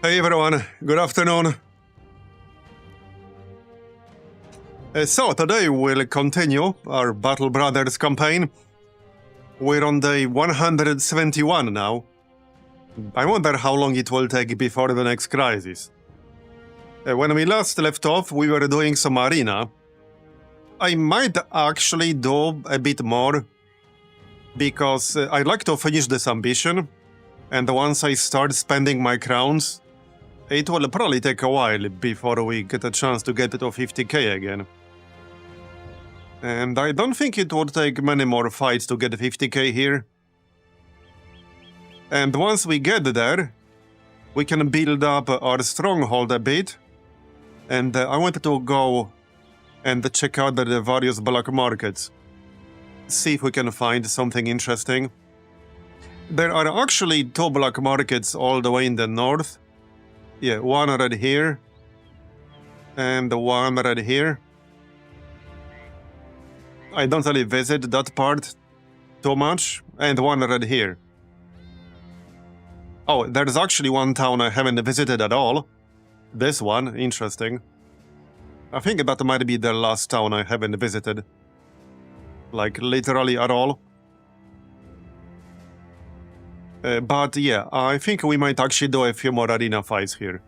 Hey everyone, good afternoon. So today we'll continue our Battle Brothers campaign. We're on day 171 now. I wonder how long it will take before the next crisis. When we last left off, we were doing some arena. I might actually do a bit more, because I'd like to finish this ambition, and once I start spending my crowns, it will probably take a while before we get a chance to get to 50k again. And I don't think it would take many more fights to get 50k here. And once we get there, we can build up our stronghold a bit. And I wanted to go and check out the various black markets. See if we can find something interesting. There are actually 2 black markets all the way in the north. Yeah, one right here. And one right here. I don't really visit that part too much. And one right here. Oh, there's actually one town I haven't visited at all. This one, interesting. I think that might be the last town I haven't visited. Like, literally at all. But yeah, I think we might actually do a few more arena fights here.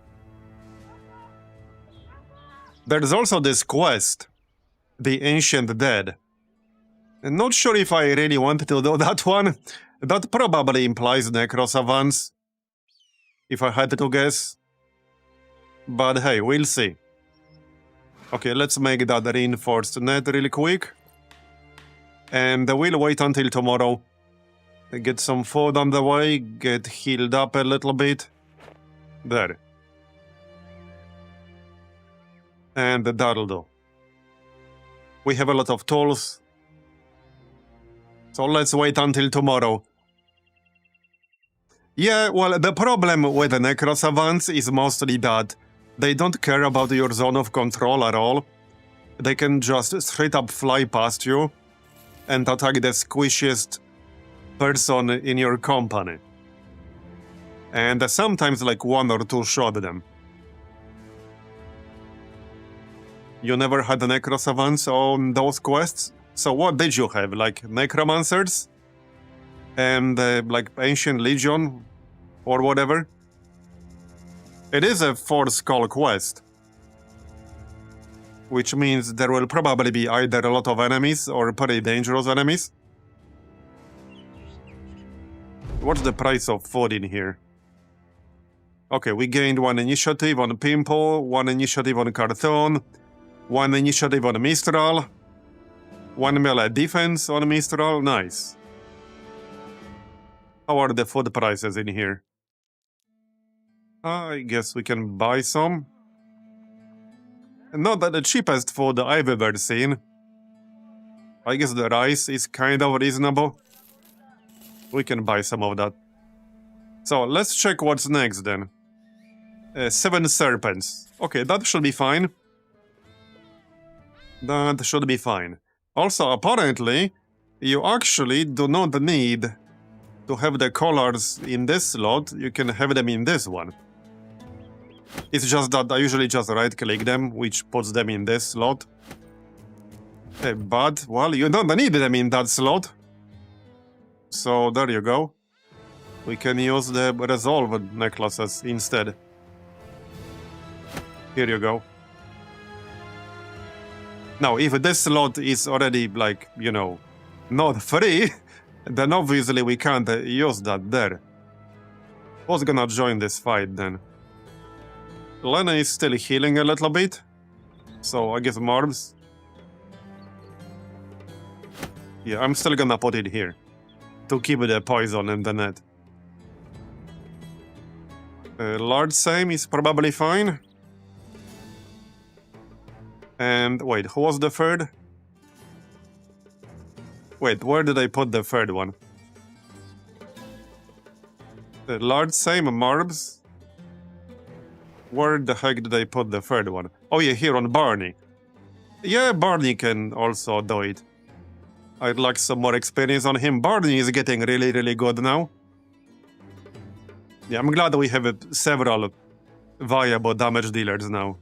There's also this quest, the Ancient Dead. Not sure if I really want to do that one. That probably implies Necros Advance, if I had to guess. But hey, we'll see. Okay, let's make that reinforced net really quick. And we'll wait until tomorrow. Get some food on the way, get healed up a little bit. There. And that'll do. We have a lot of tools. So let's wait until tomorrow. Yeah, well, the problem with the Necros Advance is mostly that they don't care about your zone of control at all. They can just straight up fly past you and attack the squishiest person in your company. And sometimes like 1 or 2 shot them. You never had a Necros Advance on those quests? So what did you have? Like Necromancers? And like Ancient Legion? Or whatever? It is a 4-skull quest. Which means there will probably be either a lot of enemies or pretty dangerous enemies. What's the price of food in here? Okay, we gained 1 initiative on Pimple, 1 initiative on Cartoon, 1 initiative on Mistral, 1 melee defense on Mistral. Nice. How are the food prices in here? I guess we can buy some. Not the cheapest food I've ever seen. I guess the rice is kind of reasonable. We can buy some of that. So, let's check what's next then. 7 serpents. Okay, that should be fine. That should be fine. Also, apparently, you actually do not need to have the colors in this slot. You can have them in this one. It's just that I usually just right-click them, which puts them in this slot. But, well, you don't need them in that slot. So, there you go. We can use the resolved necklaces instead. Here you go. Now, if this slot is already, like, you know, not free, then obviously we can't use that there. Who's gonna join this fight then? Lena is still healing a little bit. So, I guess Marbs. Yeah, I'm still gonna put it here. To keep the poison in the net. Large Same is probably fine. And wait, who was the third? Wait, where did I put the third one? Large Same, Marbs. Where the heck did I put the third one? Oh yeah, here on Barney. Yeah, Barney can also do it. I'd like some more experience on him. Barney is getting really good now. Yeah, I'm glad we have several viable damage dealers now.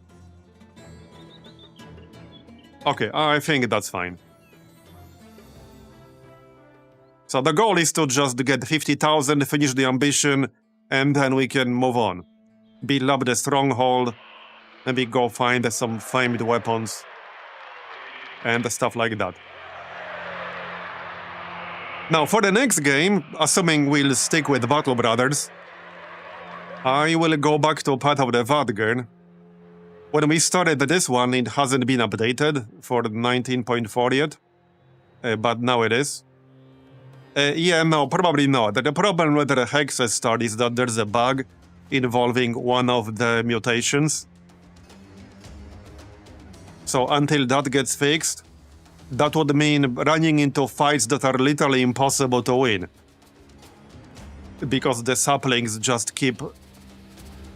Okay, I think that's fine. So the goal is to just get 50,000, finish the ambition, and then we can move on. Build up the Stronghold, maybe go find some famed weapons, and stuff like that. Now, for the next game, assuming we'll stick with Battle Brothers, I will go back to Path of the Vadgern. When we started this one, it hasn't been updated for 19.4 yet, but now it is. Yeah, no, probably not. The problem with the Hex start is that there's a bug involving one of the mutations. So until that gets fixed, that would mean running into fights that are literally impossible to win. Because the saplings just keep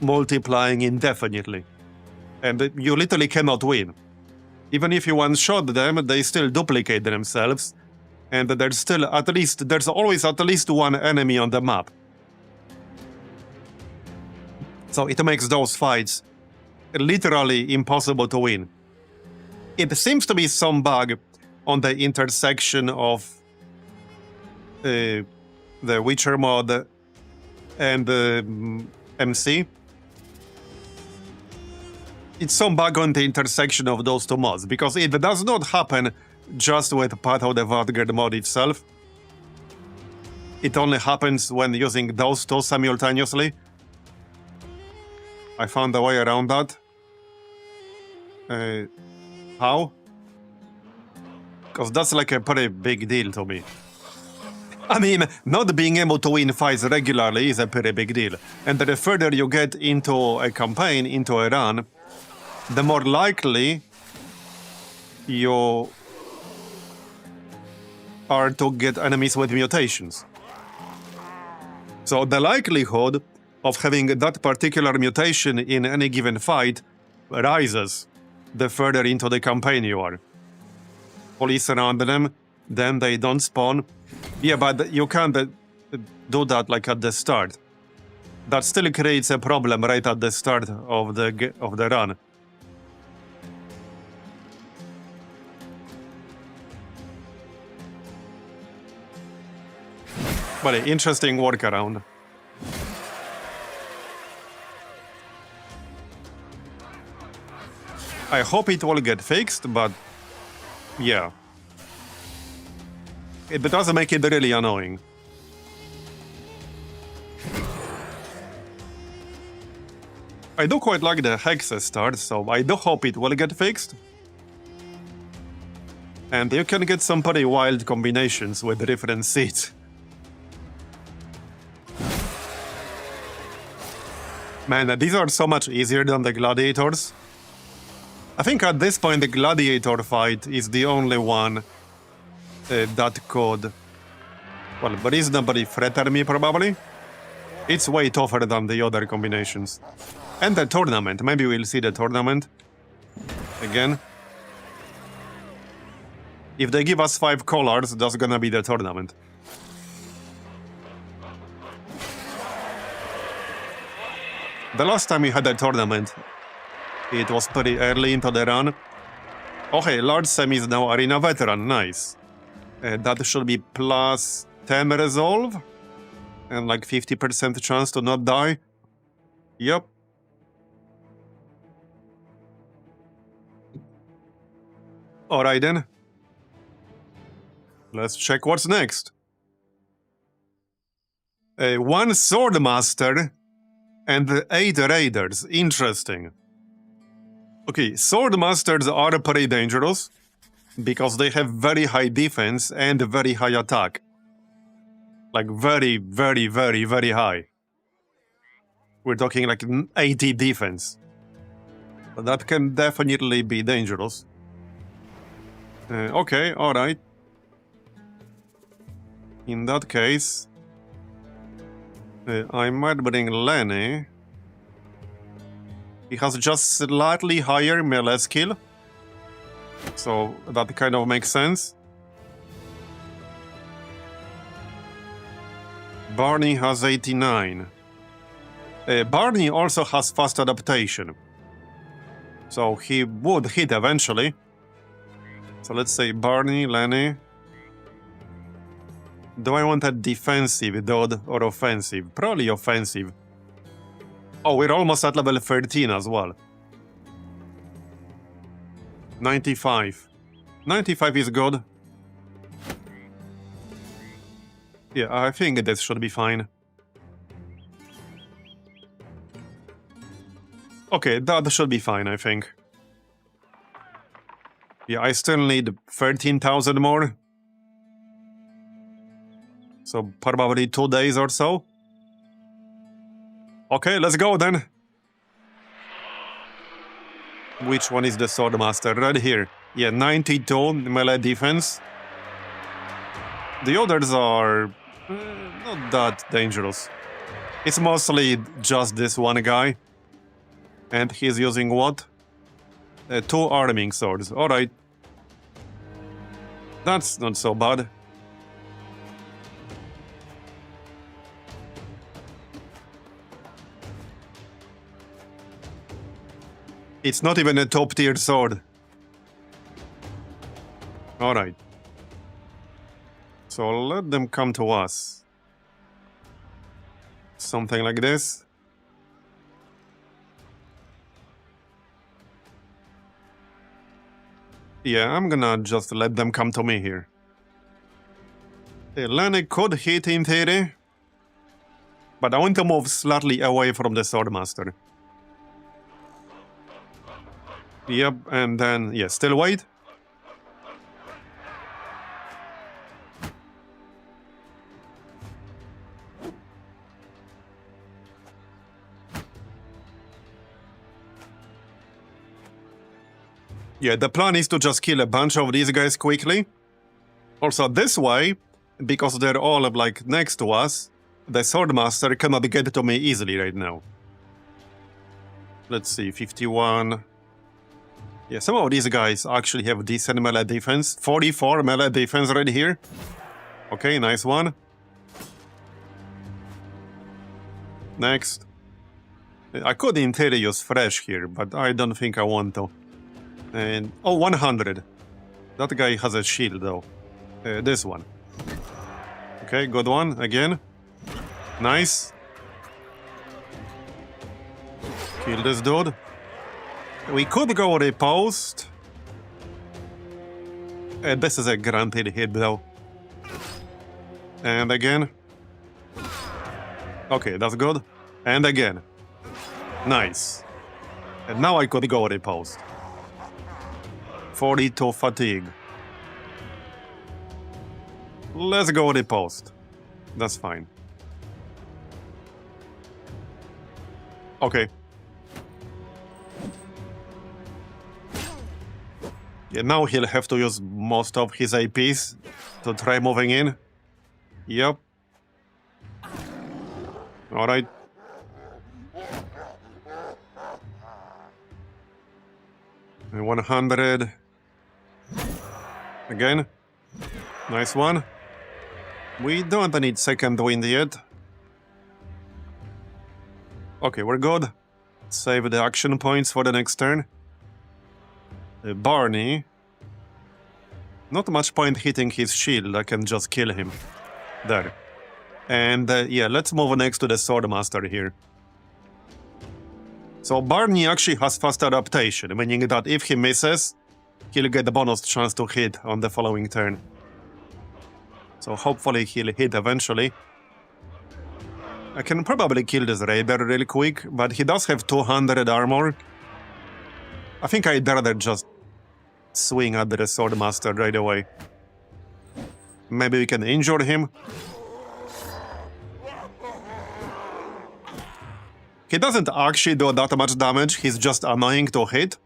multiplying indefinitely. And you literally cannot win. Even if you one-shot them, they still duplicate themselves. And there's always at least one enemy on the map. So it makes those fights literally impossible to win. It seems to be some bug on the intersection of the Witcher mod and MC. It's some bug on the intersection of those two mods, because it does not happen just with Path of the Vadgern mod itself. It only happens when using those two simultaneously. I found a way around that. How? Because that's like a pretty big deal to me. I mean, not being able to win fights regularly is a pretty big deal. And the further you get into a campaign, into a run, the more likely you are to get enemies with mutations. So the likelihood of having that particular mutation in any given fight rises the further into the campaign you are. Police surround them, then they don't spawn. Yeah, but you can't do that like at the start. That still creates a problem right at the start of the run. But an interesting workaround. I hope it will get fixed, but yeah. It does make it really annoying. I do quite like the Hex start, so I do hope it will get fixed. And you can get some pretty wild combinations with different seats. Man, these are so much easier than the gladiators. I think at this point the gladiator fight is the only one that could, well, reasonably threaten me probably. It's way tougher than the other combinations. And the tournament, maybe we'll see the tournament again. If they give us 5 colors, that's gonna be the tournament. The last time we had a tournament, it was pretty early into the run. Okay, large Sam is now arena veteran, nice. That should be plus 10 resolve. And like 50% chance to not die. Yep. Alright then. Let's check what's next. 1 Swordmaster and 8 Raiders. Interesting. Okay, Swordmasters are pretty dangerous because they have very high defense and very high attack. Like very, very, very, very high. We're talking like 80 defense. But that can definitely be dangerous. Okay, alright. In that case, I might bring Lenny. He has just slightly higher melee skill. So that kind of makes sense. Barney has 89. Barney also has fast adaptation. So he would hit eventually. So let's say Barney, Lenny. Do I want a defensive dot or offensive? Probably offensive. Oh, we're almost at level 13 as well. 95. 95 is good. Yeah, I think this should be fine. Okay, that should be fine, I think. Yeah, I still need 13,000 more. So probably 2 days or so. Okay, let's go then. Which one is the Swordmaster? Right here. Yeah, 92 melee defense. The others are not that dangerous. It's mostly just this one guy. And he's using what? 2 arming swords. Alright. That's not so bad. It's not even a top tier sword. Alright. So let them come to us. Something like this. Yeah, I'm gonna just let them come to me here. Lenny could hit in theory. But I want to move slightly away from the Swordmaster. Yep, and then, yeah, still wait. Yeah, the plan is to just kill a bunch of these guys quickly. Also, this way, because they're all like next to us, the Swordmaster cannot get to me easily right now. Let's see, 51. Yeah, some of these guys actually have decent melee defense. 44 melee defense right here. Okay, nice one. Next. I could in theory use fresh here, but I don't think I want to. And oh, 100. That guy has a shield though. This one. Okay, good one again. Nice. Kill this dude. We could go riposte. This is a granted hit though. And again. Okay, that's good. And again. Nice. And now I could go riposte. 42 fatigue. Let's go riposte. That's fine. Okay. Yeah, now he'll have to use most of his APs to try moving in. Yep. Alright. And 100. Again. Nice one. We don't need second wind yet. Okay, we're good. Save the action points for the next turn. Barney. Not much point hitting his shield, I can just kill him. There. And yeah, let's move next to the Swordmaster here. So Barney actually has fast adaptation, meaning that if he misses, he'll get the bonus chance to hit on the following turn. So hopefully he'll hit eventually. I can probably kill this Raider really quick, but he does have 200 armor. I think I'd rather just swing at the Swordmaster right away. Maybe we can injure him. He doesn't actually do that much damage, he's just annoying to hit.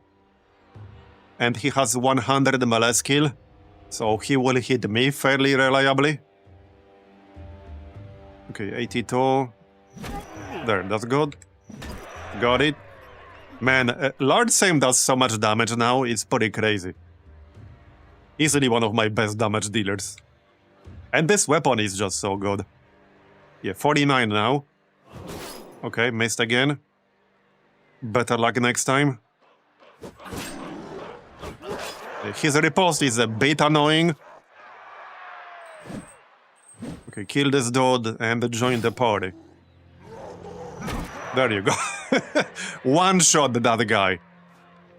And he has 100 melee skill, so he will hit me fairly reliably. Okay, 82. There, that's good. Got it. Man, Lord Same does so much damage now, it's pretty crazy. Easily one of my best damage dealers. And this weapon is just so good. Yeah, 49 now. Okay, missed again. Better luck next time. His riposte is a bit annoying. Okay, kill this dude and join the party. There you go. One shot that guy.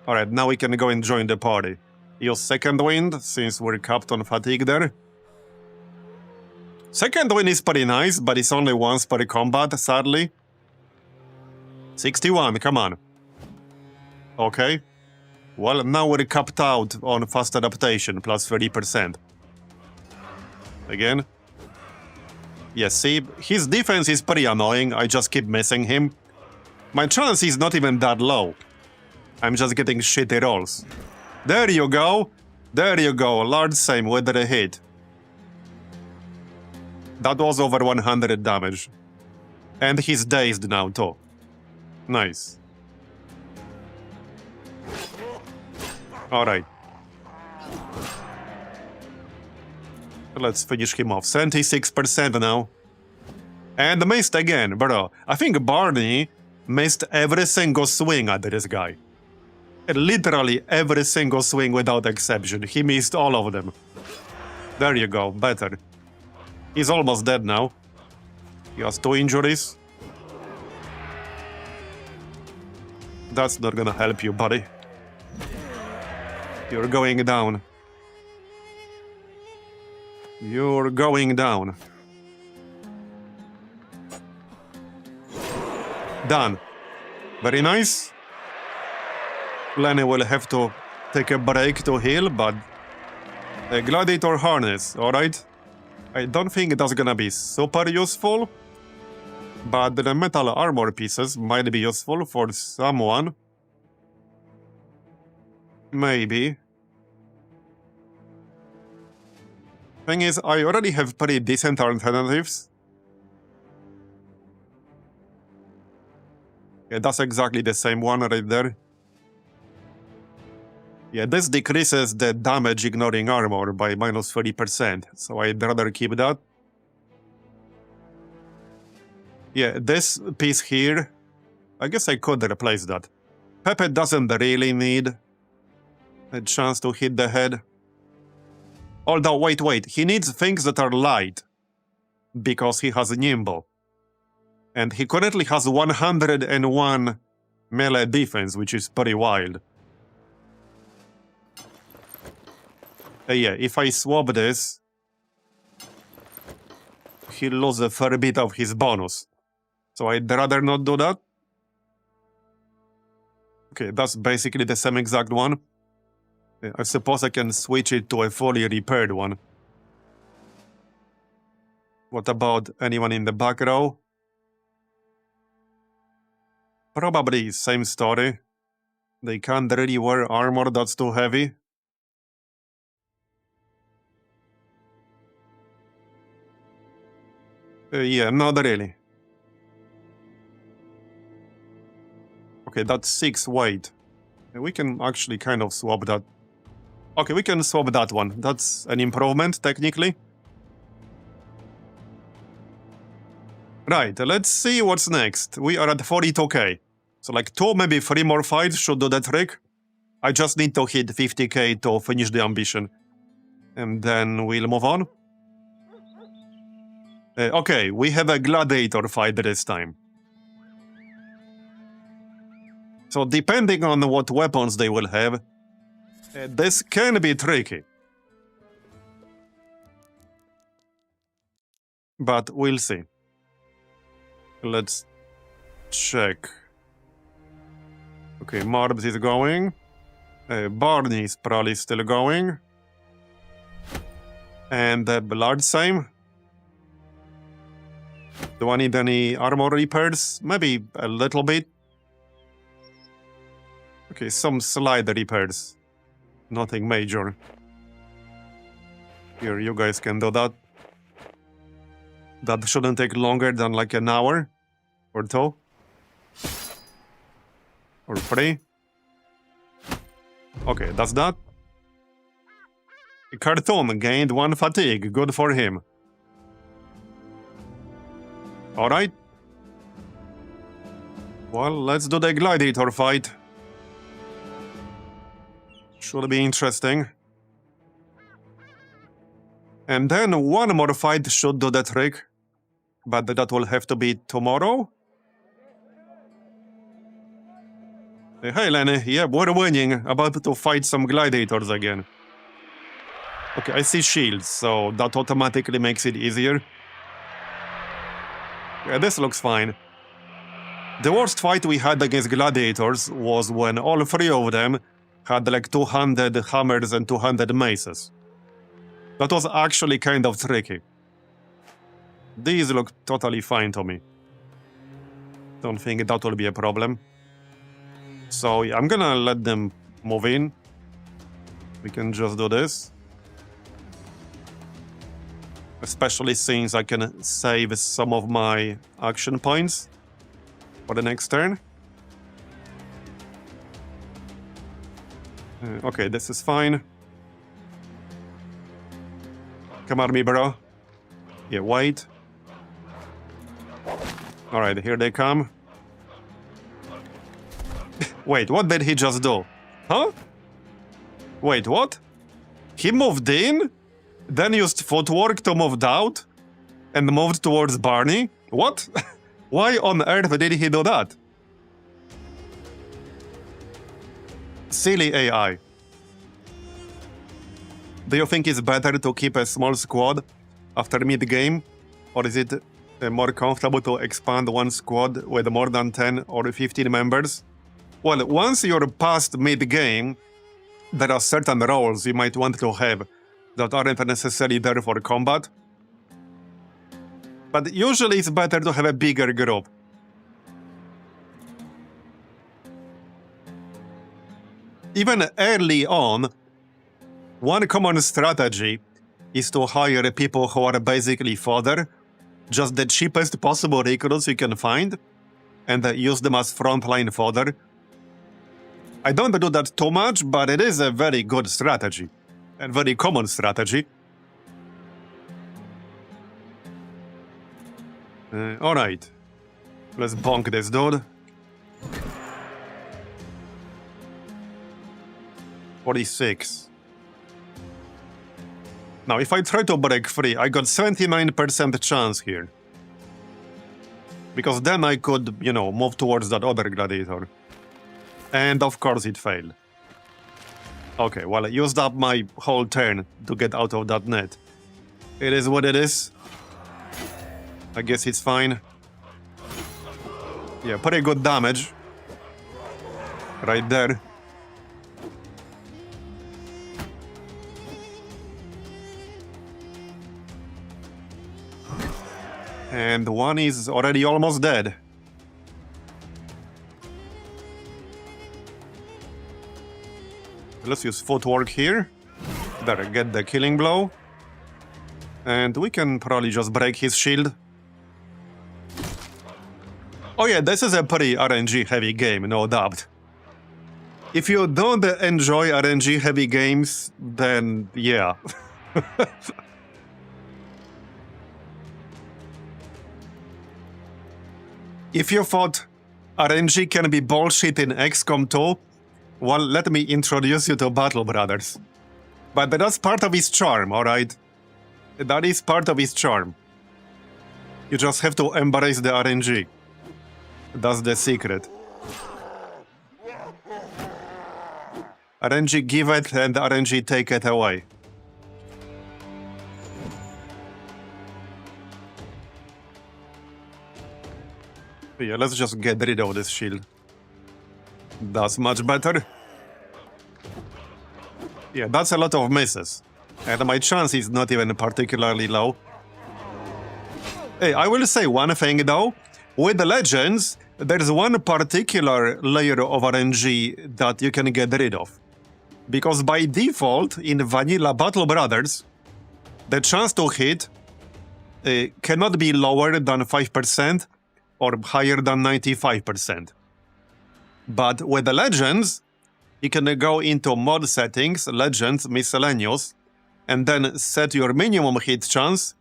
Alright, now we can go and join the party. Use second wind, since we're capped on fatigue there. Second wind is pretty nice, but it's only once per combat, sadly. 61, come on. Okay. Well, now we're capped out on fast adaptation, plus 30%. Again. Yes, see, his defense is pretty annoying, I just keep missing him. My chance is not even that low. I'm just getting shitty rolls. There you go! There you go, large same with a hit. That was over 100 damage. And he's dazed now too. Nice. Alright. Let's finish him off. 76% now. And missed again, bro. I think Barney missed every single swing at this guy. Literally every single swing without exception. He missed all of them. There you go, better. He's almost dead now. He has 2 injuries. That's not gonna help you, buddy. You're going down. You're going down. Done. Very nice. Lenny will have to take a break to heal, but... A gladiator harness, alright? I don't think that's gonna be super useful, but the metal armor pieces might be useful for someone. Maybe. Thing is, I already have pretty decent alternatives. Yeah, that's exactly the same one right there. Yeah, this decreases the damage ignoring armor by minus 30%, so I'd rather keep that. Yeah, this piece here, I guess I could replace that. Pepe doesn't really need a chance to hit the head. Although, wait, he needs things that are light, because he has nimble. And he currently has 101 melee defense, which is pretty wild. Yeah, if I swap this, he'll lose a fair bit of his bonus. So I'd rather not do that. Okay, that's basically the same exact one. I suppose I can switch it to a fully repaired one. What about anyone in the back row? Probably same story. They can't really wear armor that's too heavy. Yeah, not really. Okay, that's 6 weight. We can actually kind of swap that. Okay, we can swap that one. That's an improvement, technically. Right, let's see what's next. We are at 42k. So like 2, maybe 3 more fights should do the trick. I just need to hit 50k to finish the ambition. And then we'll move on. Okay, we have a gladiator fight this time. So depending on what weapons they will have, this can be tricky. But we'll see. Let's check. Okay, Marbs is going. Barney is probably still going. And the blood same. Do I need any armor repairs? Maybe a little bit. Okay, some slight repairs. Nothing major. Here, you guys can do that. That shouldn't take longer than like an hour or 2. Or 3. Okay, that's that. Cartoon gained 1 fatigue. Good for him. Alright. Well, let's do the gladiator fight. Should be interesting. And then one more fight should do the trick. But that will have to be tomorrow? Hey, Lenny. Yeah, we're winning. About to fight some gladiators again. Okay, I see shields, so that automatically makes it easier. Yeah, this looks fine. The worst fight we had against gladiators was when all three of them had like 200 hammers and 200 maces. That was actually kind of tricky. These look totally fine to me. Don't think that will be a problem. So yeah, I'm gonna let them move in. We can just do this. Especially since I can save some of my action points for the next turn. Okay, this is fine. Come on, me bro. Yeah, wait. Alright, here they come. Wait, what did he just do? Huh? Wait, what? He moved in? Then used footwork to move out? And moved towards Barney? What? Why on earth did he do that? Silly AI. Do you think it's better to keep a small squad after mid-game? Or is it more comfortable to expand one squad with more than 10 or 15 members? Well, once you're past mid-game, there are certain roles you might want to have that aren't necessarily there for combat. But usually it's better to have a bigger group. Even early on, one common strategy is to hire people who are basically fodder, just the cheapest possible recruits you can find, and use them as frontline fodder. I don't do that too much, but it is a very good strategy, and very common strategy. Alright, let's bonk this dude. 46. Now, if I try to break free, I got 79% chance here. Because then I could, you know, move towards that other gladiator. And of course it failed. Okay, well, I used up my whole turn to get out of that net. It is what it is. I guess it's fine. Yeah, pretty good damage. Right there. And one is already almost dead. Let's use footwork here. There, get the killing blow. And we can probably just break his shield. Oh yeah, this is a pretty RNG heavy game, no doubt. If you don't enjoy RNG heavy games, then yeah. If you thought RNG can be bullshit in XCOM 2, well, let me introduce you to Battle Brothers. But that's part of its charm, alright? That is part of its charm. You just have to embrace the RNG. That's the secret. RNG give it and RNG take it away. Yeah, let's just get rid of this shield. That's much better. Yeah, that's a lot of misses. And my chance is not even particularly low. Hey, I will say one thing though. With the Legends, there's one particular layer of RNG that you can get rid of. Because by default, in vanilla Battle Brothers, the chance to hit cannot be lower than 5% or higher than 95%. But with the Legends, you can go into mod settings, Legends, Miscellaneous, and then set your minimum hit chance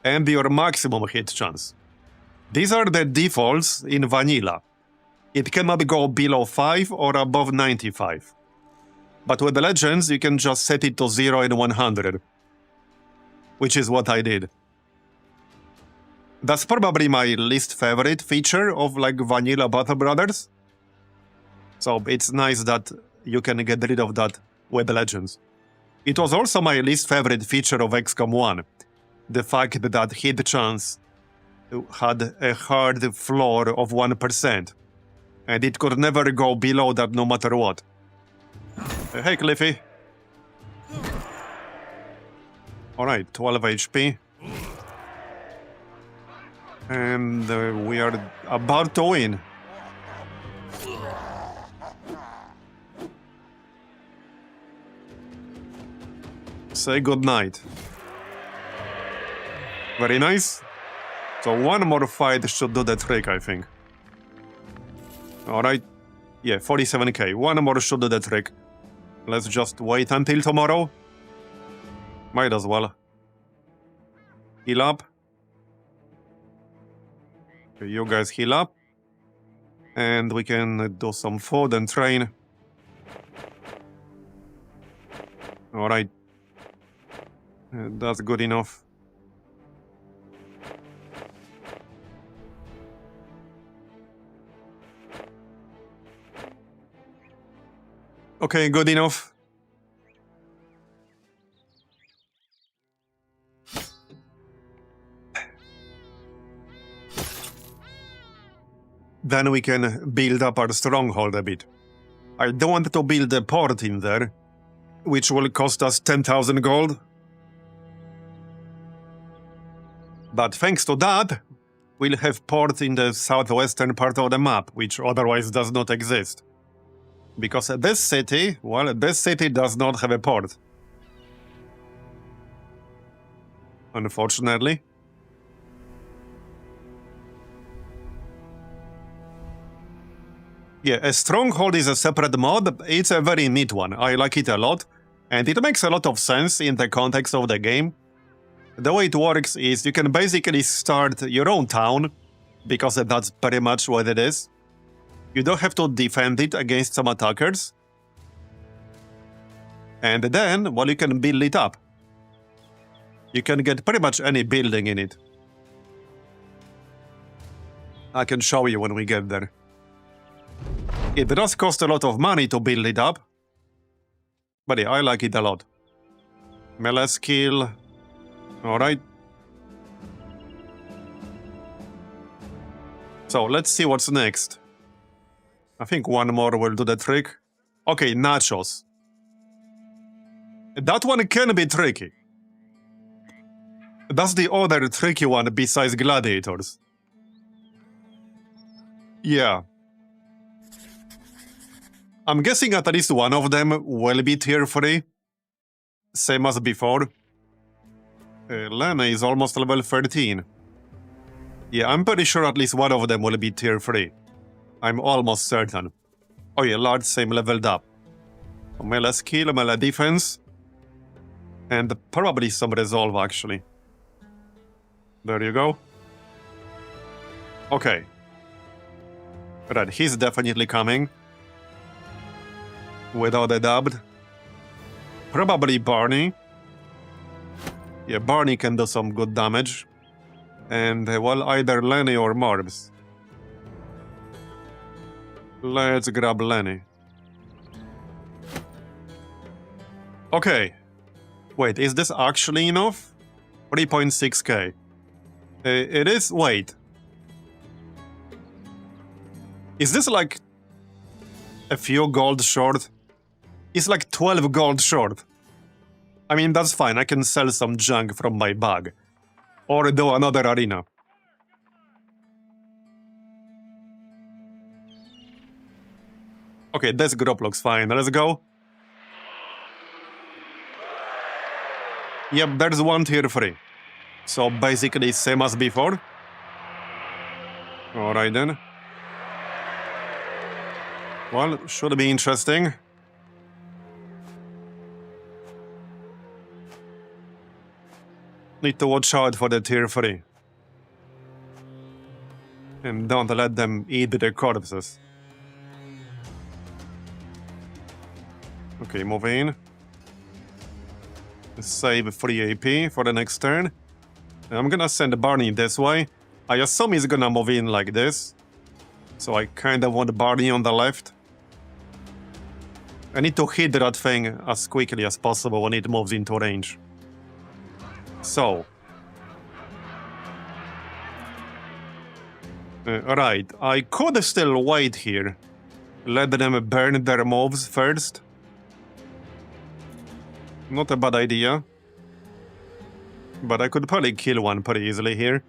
and your maximum hit chance. These are the defaults in vanilla. It cannot go below 5 or above 95. But with the Legends, you can just set it to 0 and 100. Which is what I did. That's probably my least favorite feature of like vanilla Battle Brothers. So it's nice that you can get rid of that with the Legends. It was also my least favorite feature of XCOM 1. The fact that hit chance had a hard floor of 1%. And it could never go below that no matter what. Hey, Cliffy. Alright, 12 HP. And we are about to win. Say goodnight. Very nice. So one more fight should do the trick, I think. Alright. Yeah, 47k. One more should do the trick. Let's just wait until tomorrow. Might as well. Heal up. Okay, you guys heal up. And we can do some food and train. Alright. That's good enough. Okay, good enough. Then we can build up our stronghold a bit. I don't want to build a port in there, which will cost us 10,000 gold. But thanks to that, we'll have port in the southwestern part of the map, which otherwise does not exist. Because this city, well, this city does not have a port. Unfortunately. Yeah, a stronghold is a separate mod. It's a very neat one. I like it a lot. And it makes a lot of sense in the context of the game. The way it works is you can basically start your own town, because that's pretty much what it is. You don't have to defend it against some attackers. And then, well, you can build it up. You can get pretty much any building in it. I can show you when we get there. It does cost a lot of money to build it up. But yeah, I like it a lot. Melee skill. Alright. So, let's see what's next. I think one more will do the trick. Okay, nachos. That one can be tricky. That's the other tricky one besides gladiators. Yeah. I'm guessing at least one of them will be tier 3. Same as before. Lena is almost level 13. Yeah, I'm pretty sure at least one of them will be tier 3. I'm almost certain. Oh yeah, Lard, same leveled up. Melee skill, melee defense. And probably some resolve, actually. There you go. Okay. Right, he's definitely coming. Without a doubt. Probably Barney. Yeah, Barney can do some good damage. And, well, either Lenny or Marbs. Let's grab Lenny. Okay. Wait, is this actually enough? 3.6k. It is... Wait. Is this like... a few gold short? It's like 12 gold short. I mean, that's fine. I can sell some junk from my bag. Or do another arena. Okay, this group looks fine. Let's go. Yep, there's one tier 3. So basically same as before. Alright then. Well, should be interesting. Need to watch out for the tier 3. And don't let them eat the corpses. Okay, move in. Save 3 AP for the next turn. I'm gonna send Barney this way. I assume he's gonna move in like this. So I kinda want Barney on the left. I need to hit that thing as quickly as possible when it moves into range. So. Alright, I could still wait here. Let them burn their moves first. Not a bad idea. But I could probably kill one pretty easily here.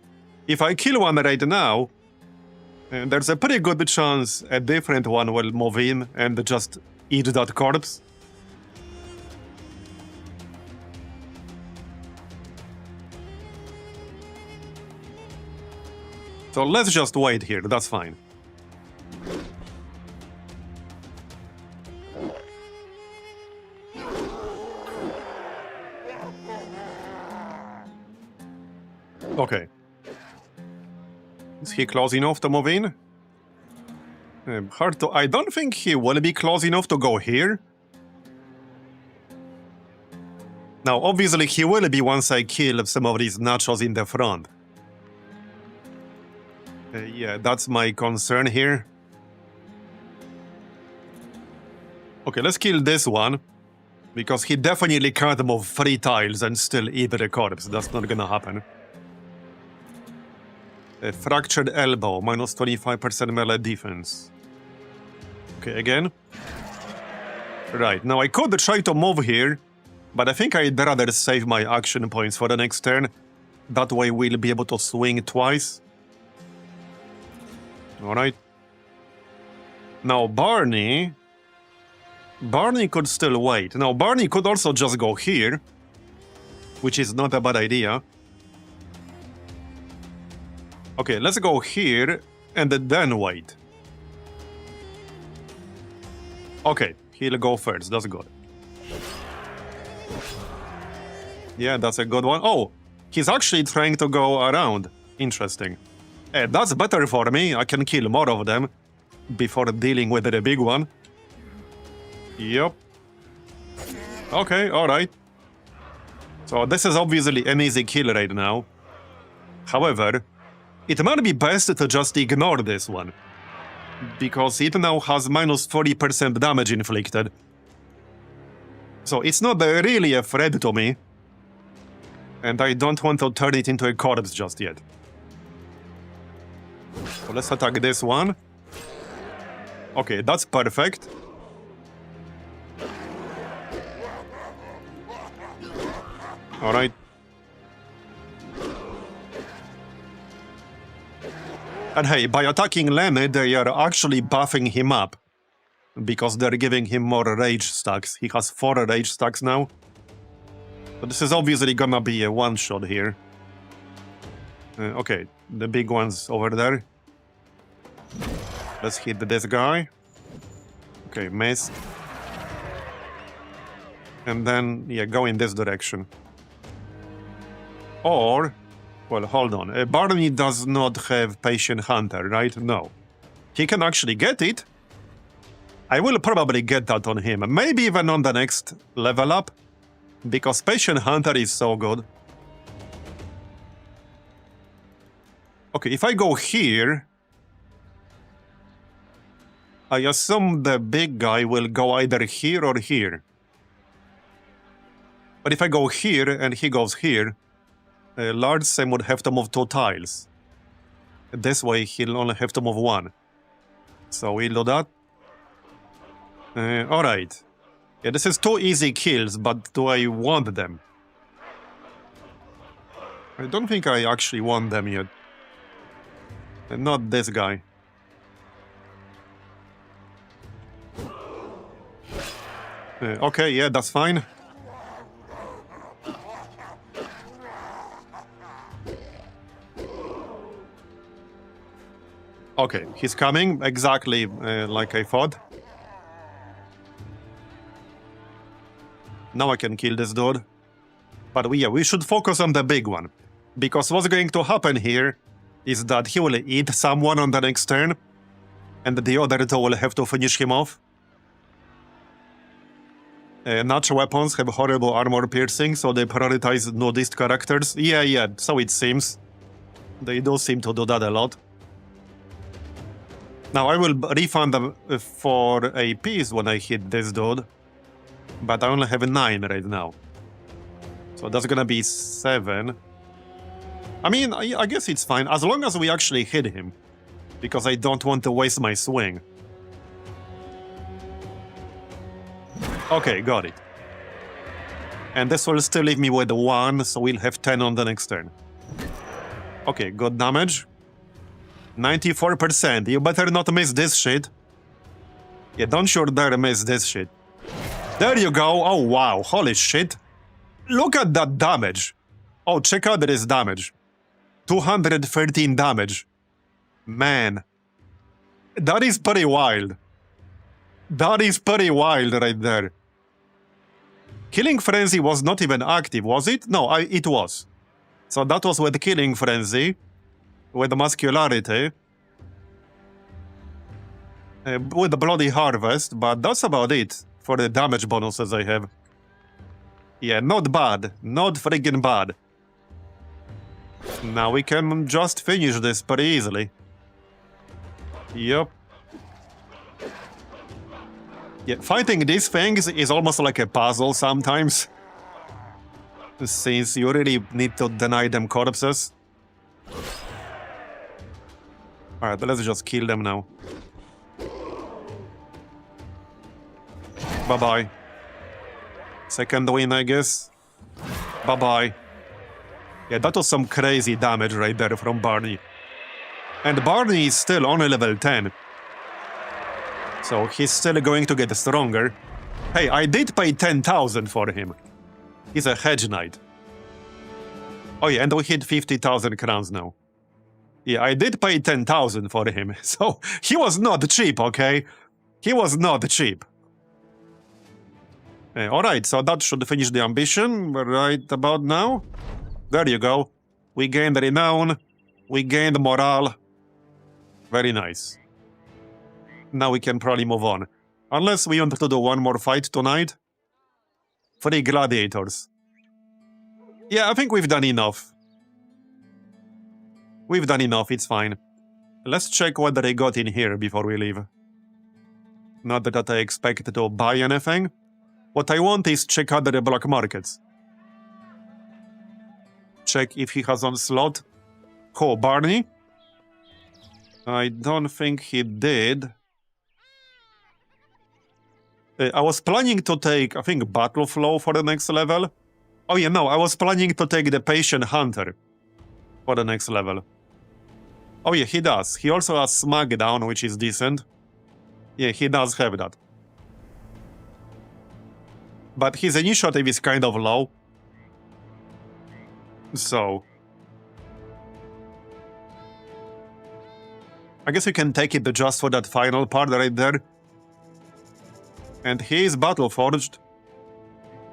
If I kill one right now, there's a pretty good chance a different one will move in and just eat that corpse. So let's just wait here, that's fine. Okay. Is he close enough to move in? Hard to... I don't think he will be close enough to go here. Now, obviously, he will be once I kill some of these nachos in the front. Yeah, that's my concern here. Okay, let's kill this one. Because he definitely can't move 3 tiles and still eat the corpse. That's not gonna happen. A fractured elbow, minus 25% melee defense. Okay, again. Right, now I could try to move here, but I think I'd rather save my action points for the next turn. That way we'll be able to swing twice. Alright. Now Barney could still wait. Now Barney could also just go here, which is not a bad idea. Okay, let's go here and then wait. Okay, he'll go first, that's good. Yeah, that's a good one. Oh, he's actually trying to go around. Interesting. That's better for me, I can kill more of them before dealing with the big one. Yep. Okay, alright. So this is obviously an easy kill right now. However, it might be best to just ignore this one, because it now has minus 40% damage inflicted. So it's not really a threat to me, and I don't want to turn it into a corpse just yet. So let's attack this one. Okay, that's perfect. Alright. And hey, by attacking Lemmy, they are actually buffing him up. Because they're giving him more rage stacks. He has 4 rage stacks now. So this is obviously gonna be a one-shot here. Okay, the big one's over there. Let's hit this guy. Okay, missed. And then, yeah, go in this direction. Or... well, hold on. Barney does not have Patient Hunter, right? No. He can actually get it. I will probably get that on him. Maybe even on the next level up. Because Patient Hunter is so good. Okay, if I go here... I assume the big guy will go either here or here. But if I go here and he goes here... Large Sam would have to move 2 tiles. This way he'll only have to move 1. So we'll do that. Alright. Yeah, this is 2 easy kills, but do I want them? I don't think I actually want them yet. Not this guy. Okay, yeah, that's fine. Okay, he's coming, exactly like I thought. Now I can kill this dude. But we should focus on the big one. Because what's going to happen here is that he will eat someone on the next turn, and the other two will have to finish him off. Natural weapons have horrible armor piercing, so they prioritize nudist characters. Yeah, so it seems. They do seem to do that a lot. Now I will refund them for APs when I hit this dude. But I only have 9 right now. So that's gonna be 7. I mean, I guess it's fine, as long as we actually hit him. Because I don't want to waste my swing. Okay, got it. And this will still leave me with 1, so we'll have 10 on the next turn. Okay, good damage. 94%. You better not miss this shit. Yeah, don't you dare miss this shit. There you go. Oh, wow. Holy shit. Look at that damage. Oh, check out this damage. 213 damage. Man. That is pretty wild. That is pretty wild right there. Killing Frenzy was not even active, was it? No, it was. So that was with Killing Frenzy. With Muscularity. With the Bloody Harvest, but that's about it for the damage bonuses I have. Yeah, not bad. Not friggin' bad. Now we can just finish this pretty easily. Yup. Yeah, fighting these things is almost like a puzzle sometimes. Since you really need to deny them corpses. Alright, let's just kill them now. Bye-bye. Second win, I guess. Bye-bye. Yeah, that was some crazy damage right there from Barney. And Barney is still on level 10. So he's still going to get stronger. Hey, I did pay 10,000 for him. He's a hedge knight. Oh yeah, and we hit 50,000 crowns now. Yeah, I did pay 10,000 for him. So he was not cheap, okay? He was not cheap. Alright, so that should finish the ambition right about now. There you go. We gained renown. We gained morale. Very nice. Now we can probably move on. Unless we want to do one more fight tonight. 3 gladiators. Yeah, I think we've done enough. We've done enough, it's fine. Let's check what they got in here before we leave. Not that I expect to buy anything. What I want is check out the black markets. Check if he has on slot. Oh, Barney? I don't think he did. I was planning to take, I think, Battle Flow for the next level. Oh yeah, no, I was planning to take the Patient Hunter for the next level. Oh yeah, he does. He also has Smackdown, which is decent. Yeah, he does have that. But his initiative is kind of low. So I guess we can take it just for that final part right there. And he is Battle Forged.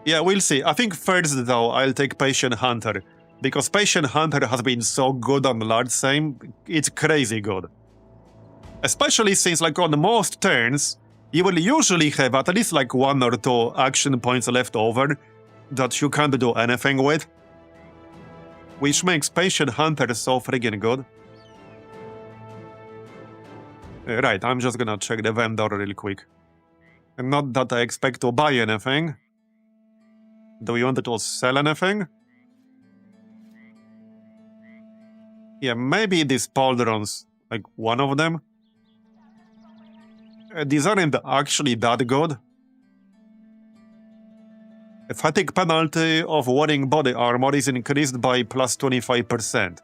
Yeah, we'll see. I think first though, I'll take Patient Hunter. Because Patient Hunter has been so good on Large Same, it's crazy good. Especially since, like, on most turns, you will usually have at least like 1 or 2 action points left over that you can't do anything with. Which makes Patient Hunter so friggin' good. Right, I'm just gonna check the vendor real quick. And not that I expect to buy anything. Do you want to sell anything? Yeah, maybe these pauldrons, like one of them. These aren't actually that good. A fatigue penalty of wearing body armor is increased by plus 25%.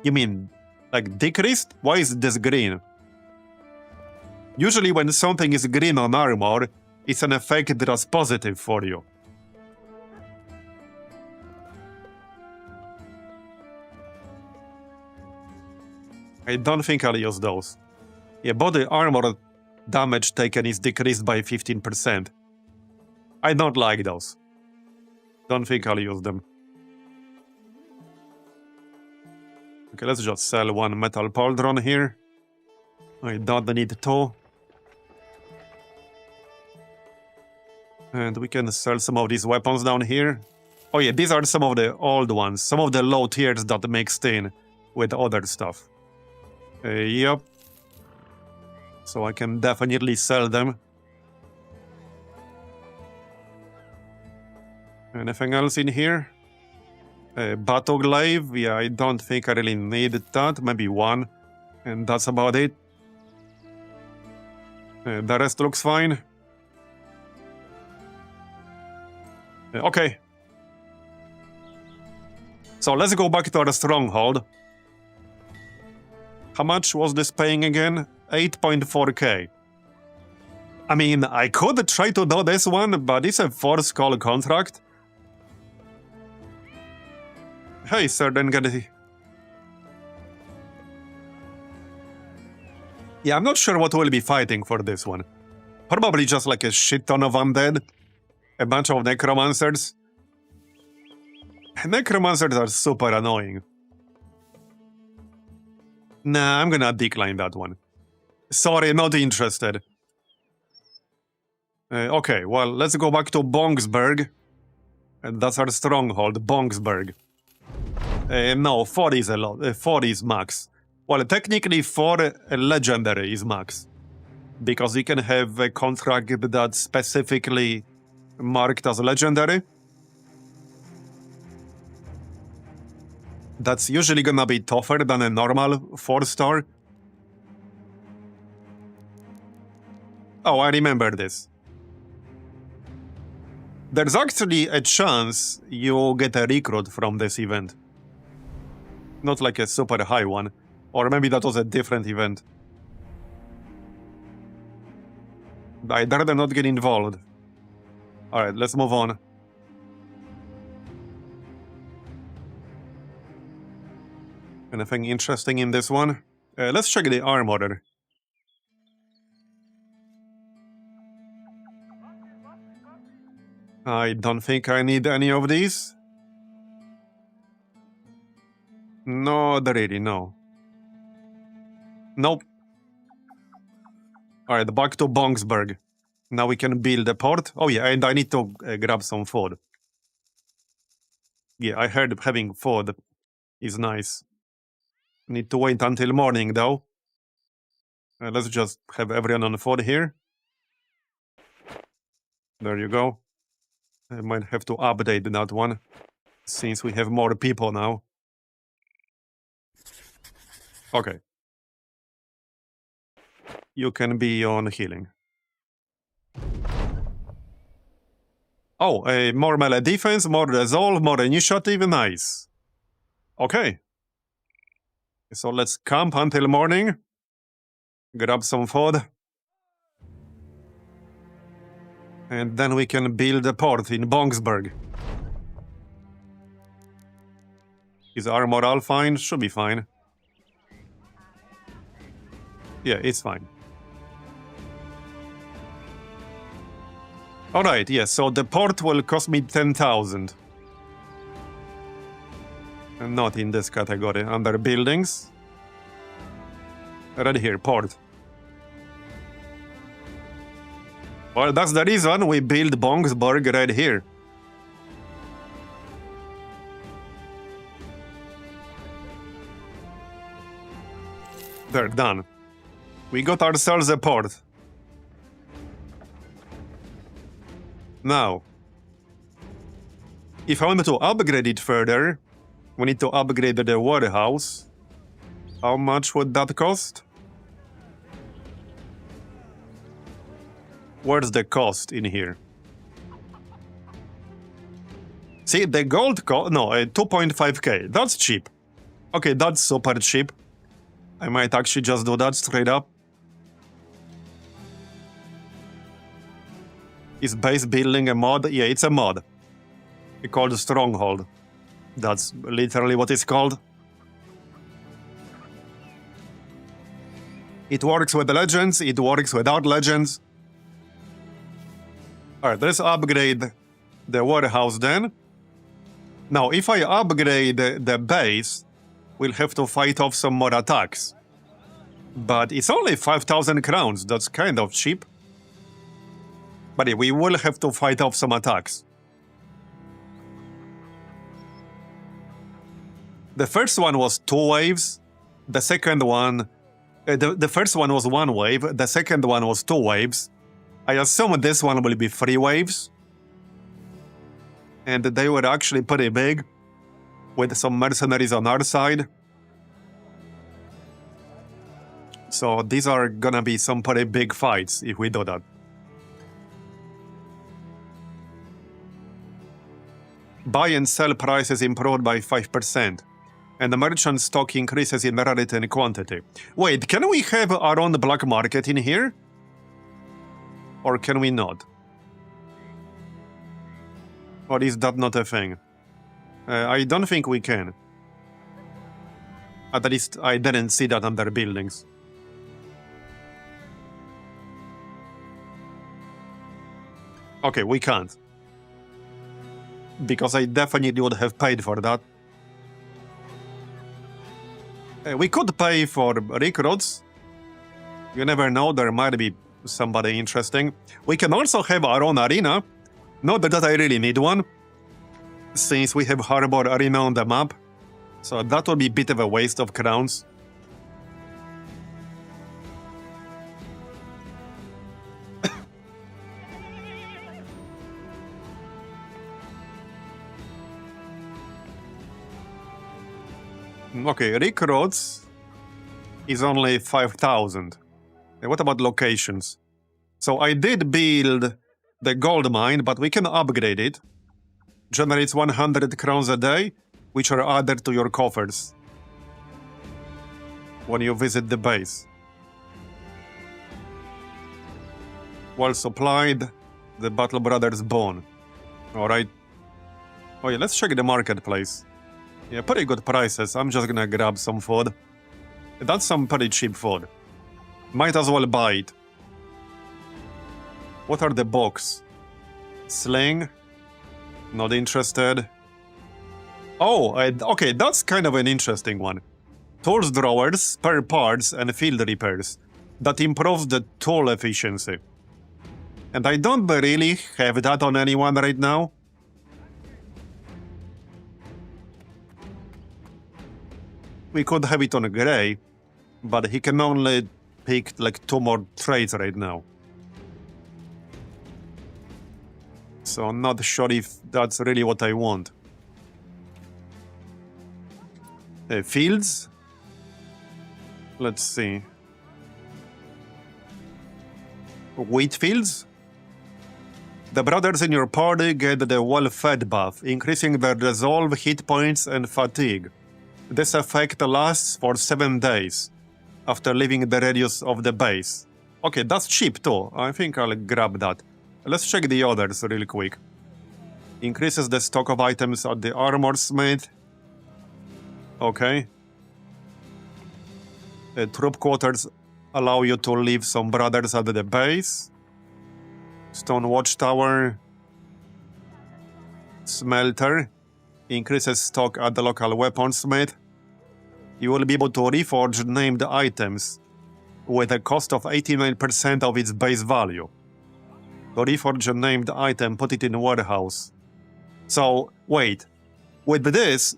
You mean, like, decreased? Why is this green? Usually when something is green on armor, it's an effect that's positive for you. I don't think I'll use those. Yeah, body armor damage taken is decreased by 15%. I don't like those. Don't think I'll use them. Okay, let's just sell 1 metal pauldron here. I don't need 2. And we can sell some of these weapons down here. Oh yeah, these are some of the old ones. Some of the low tiers that mixed in with other stuff. Yep. So I can definitely sell them. Anything else in here? Battle glaive. Yeah, I don't think I really need that. Maybe one. And that's about it. The rest looks fine. Okay. So let's go back to our stronghold. How much was this paying again? 8.4k. I mean, I could try to do this one, but it's a force call contract. Hey, Sir Dengadi. Yeah, I'm not sure what we'll be fighting for this one. Probably just like a shit ton of undead. A bunch of necromancers. Necromancers are super annoying. Nah, I'm gonna decline that one. Sorry, not interested. Okay, well, let's go back to Bongsburg. And that's our stronghold, Bongsburg. No, 4 is a lot. 4 is max. Well, technically 4 legendary is max. Because you can have a contract that's specifically marked as legendary. That's usually gonna be tougher than a normal 4-star. Oh, I remember this. There's actually a chance you get a recruit from this event. Not like a super high one. Or maybe that was a different event. I'd rather not get involved. Alright, let's move on. Anything interesting in this one? Let's check the armor. I don't think I need any of these. No, really, no. Nope. Alright, back to Bongsburg. Now we can build a port. Oh yeah, and I need to grab some food. Yeah, I heard having food is nice. Need to wait until morning, though. Let's just have everyone on food here. There you go. I might have to update that one, since we have more people now. Okay. You can be on healing. Oh, more melee defense, more resolve, more initiative, nice. Okay. So let's camp until morning. Grab some food. And then we can build a port in Bongsburg. Is our morale fine? Should be fine. Yeah, it's fine. Alright, yes, so the port will cost me 10,000. Not in this category, under buildings. Right here, port. Well, that's the reason we build Bongsburg right here. They're done. We got ourselves a port. Now, if I wanted to upgrade it further, we need to upgrade the warehouse. How much would that cost? Where's the cost in here? See, the gold cost... No, 2.5k. That's cheap. Okay, that's super cheap. I might actually just do that straight up. Is base building a mod? Yeah, it's a mod. It's called Stronghold. That's literally what it's called. It works with legends, it works without legends. Alright, let's upgrade the warehouse then. Now, if I upgrade the base, we'll have to fight off some more attacks. But it's only 5,000 crowns, that's kind of cheap. But yeah, we will have to fight off some attacks. The first one was 2 waves. The second one... the first one was 1 wave. The second one was 2 waves. I assume this one will be 3 waves. And they were actually pretty big, with some mercenaries on our side. So these are gonna be some pretty big fights if we do that. Buy and sell prices improved by 5%. And the merchant stock increases in rarity and quantity. Wait, can we have our own black market in here? Or can we not? Or is that not a thing? I don't think we can. At least I didn't see that under buildings. Okay, we can't. Because I definitely would have paid for that. We could pay for recruits. You never know, there might be somebody interesting. We can also have our own arena. Not that I really need one, since we have Harbor Arena on the map. So that would be a bit of a waste of crowns. Okay, recruits is only 5,000. What about locations? So I did build the gold mine, but we can upgrade it. Generates 100 crowns a day, which are added to your coffers when you visit the base. Well supplied, the Battle Brothers Bone. Alright. Oh yeah, let's check the marketplace. Yeah, pretty good prices. I'm just gonna grab some food. That's some pretty cheap food. Might as well buy it. What are the box? Sling? Not interested. Oh, okay, that's kind of an interesting one. Tools drawers, spare parts, and field repairs. That improves the tool efficiency. And I don't really have that on anyone right now. We could have it on Grey, but he can only pick like 2 more trades right now. So I'm not sure if that's really what I want. Fields? Let's see. Wheat fields? The brothers in your party get the well-fed buff, increasing their resolve, hit points, and fatigue. This effect lasts for 7 days after leaving the radius of the base. Okay, that's cheap too. I think I'll grab that. Let's check the others real quick. Increases the stock of items at the armor smith. Okay. The troop quarters allow you to leave some brothers at the base. Stone watchtower. Smelter. Increases stock at the local weaponsmith. You will be able to reforge named items with a cost of 89% of its base value. To reforge a named item, put it in a warehouse. So, wait. With this,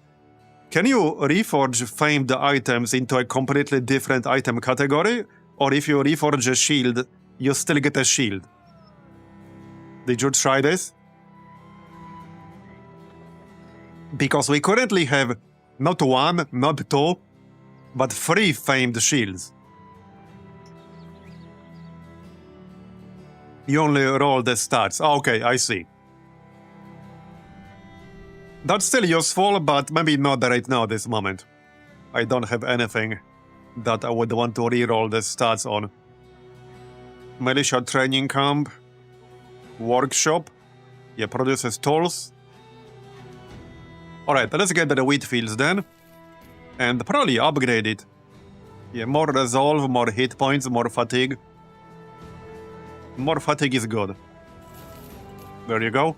can you reforge famed items into a completely different item category? Or if you reforge a shield, you still get a shield? Did you try this? Because we currently have not 1, not 2, but 3 famed shields. You only roll the stats. Okay, I see. That's still useful, but maybe not right now, this moment. I don't have anything that I would want to reroll the stats on. Militia training camp. Workshop. Yeah, produces tools. Alright, let's get the wheat fields then. And probably upgrade it. Yeah, more resolve, more hit points, more fatigue. More fatigue is good. There you go.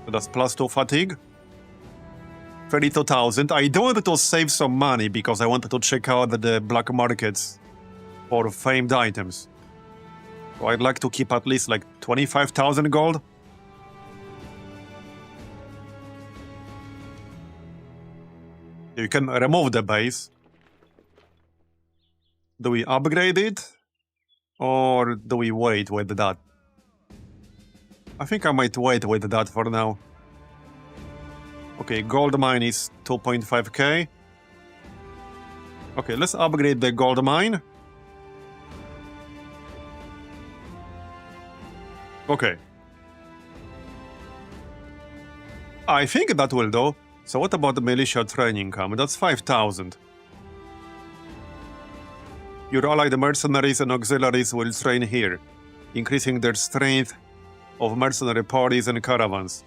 That's +2 fatigue. 32,000. I do want to save some money because I wanted to check out the black markets for famed items. So I'd like to keep at least like 25,000 gold. You can remove the base. Do we upgrade it? Or do we wait with that? I think I might wait with that for now. Okay, gold mine is 2.5k. Okay, let's upgrade the gold mine. Okay. I think that will do. So what about the militia training camp? That's 5,000. Your allied mercenaries and auxiliaries will train here, increasing their strength of mercenary parties and caravans.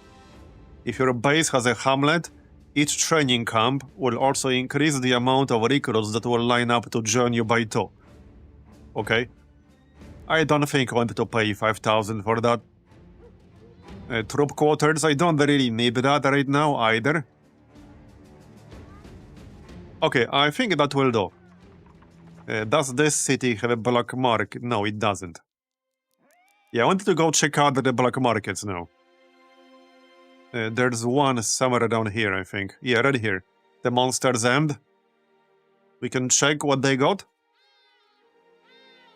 If your base has a hamlet, each training camp will also increase the amount of recruits that will line up to join you by 2. Okay. I don't think I want to pay 5,000 for that. Troop quarters, I don't really need that right now either. Okay, I think that will do. Does this city have a black market? No, it doesn't. Yeah, I wanted to go check out the black markets now. There's one somewhere down here, I think. Yeah, right here. The Monster's End. We can check what they got.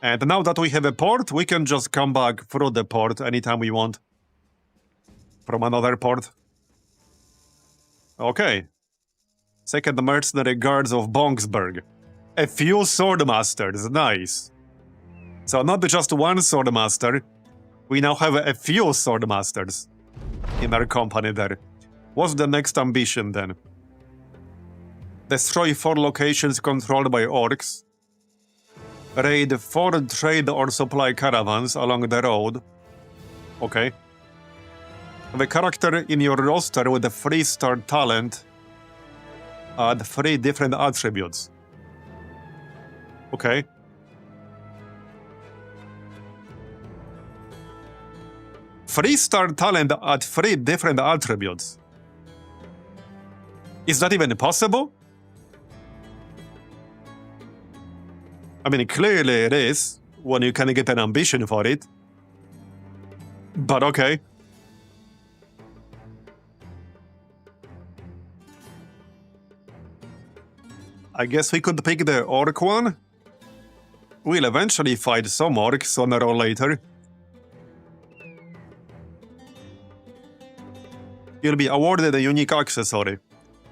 And now that we have a port, we can just come back through the port anytime we want. From another port. Okay. Second Mercenary Guards of Bongsburg. A few swordmasters, nice. So not just one swordmaster, we now have a few swordmasters in our company there. What's the next ambition then? Destroy 4 locations controlled by orcs. Raid 4 trade or supply caravans along the road. Okay. The character in your roster with a 3-star talent add 3 different attributes. Okay. 3-star talent at 3 different attributes. Is that even possible? I mean, clearly it is, when you can get an ambition for it. But okay. I guess we could pick the orc one. We'll eventually fight some orcs sooner or later. You'll be awarded a unique accessory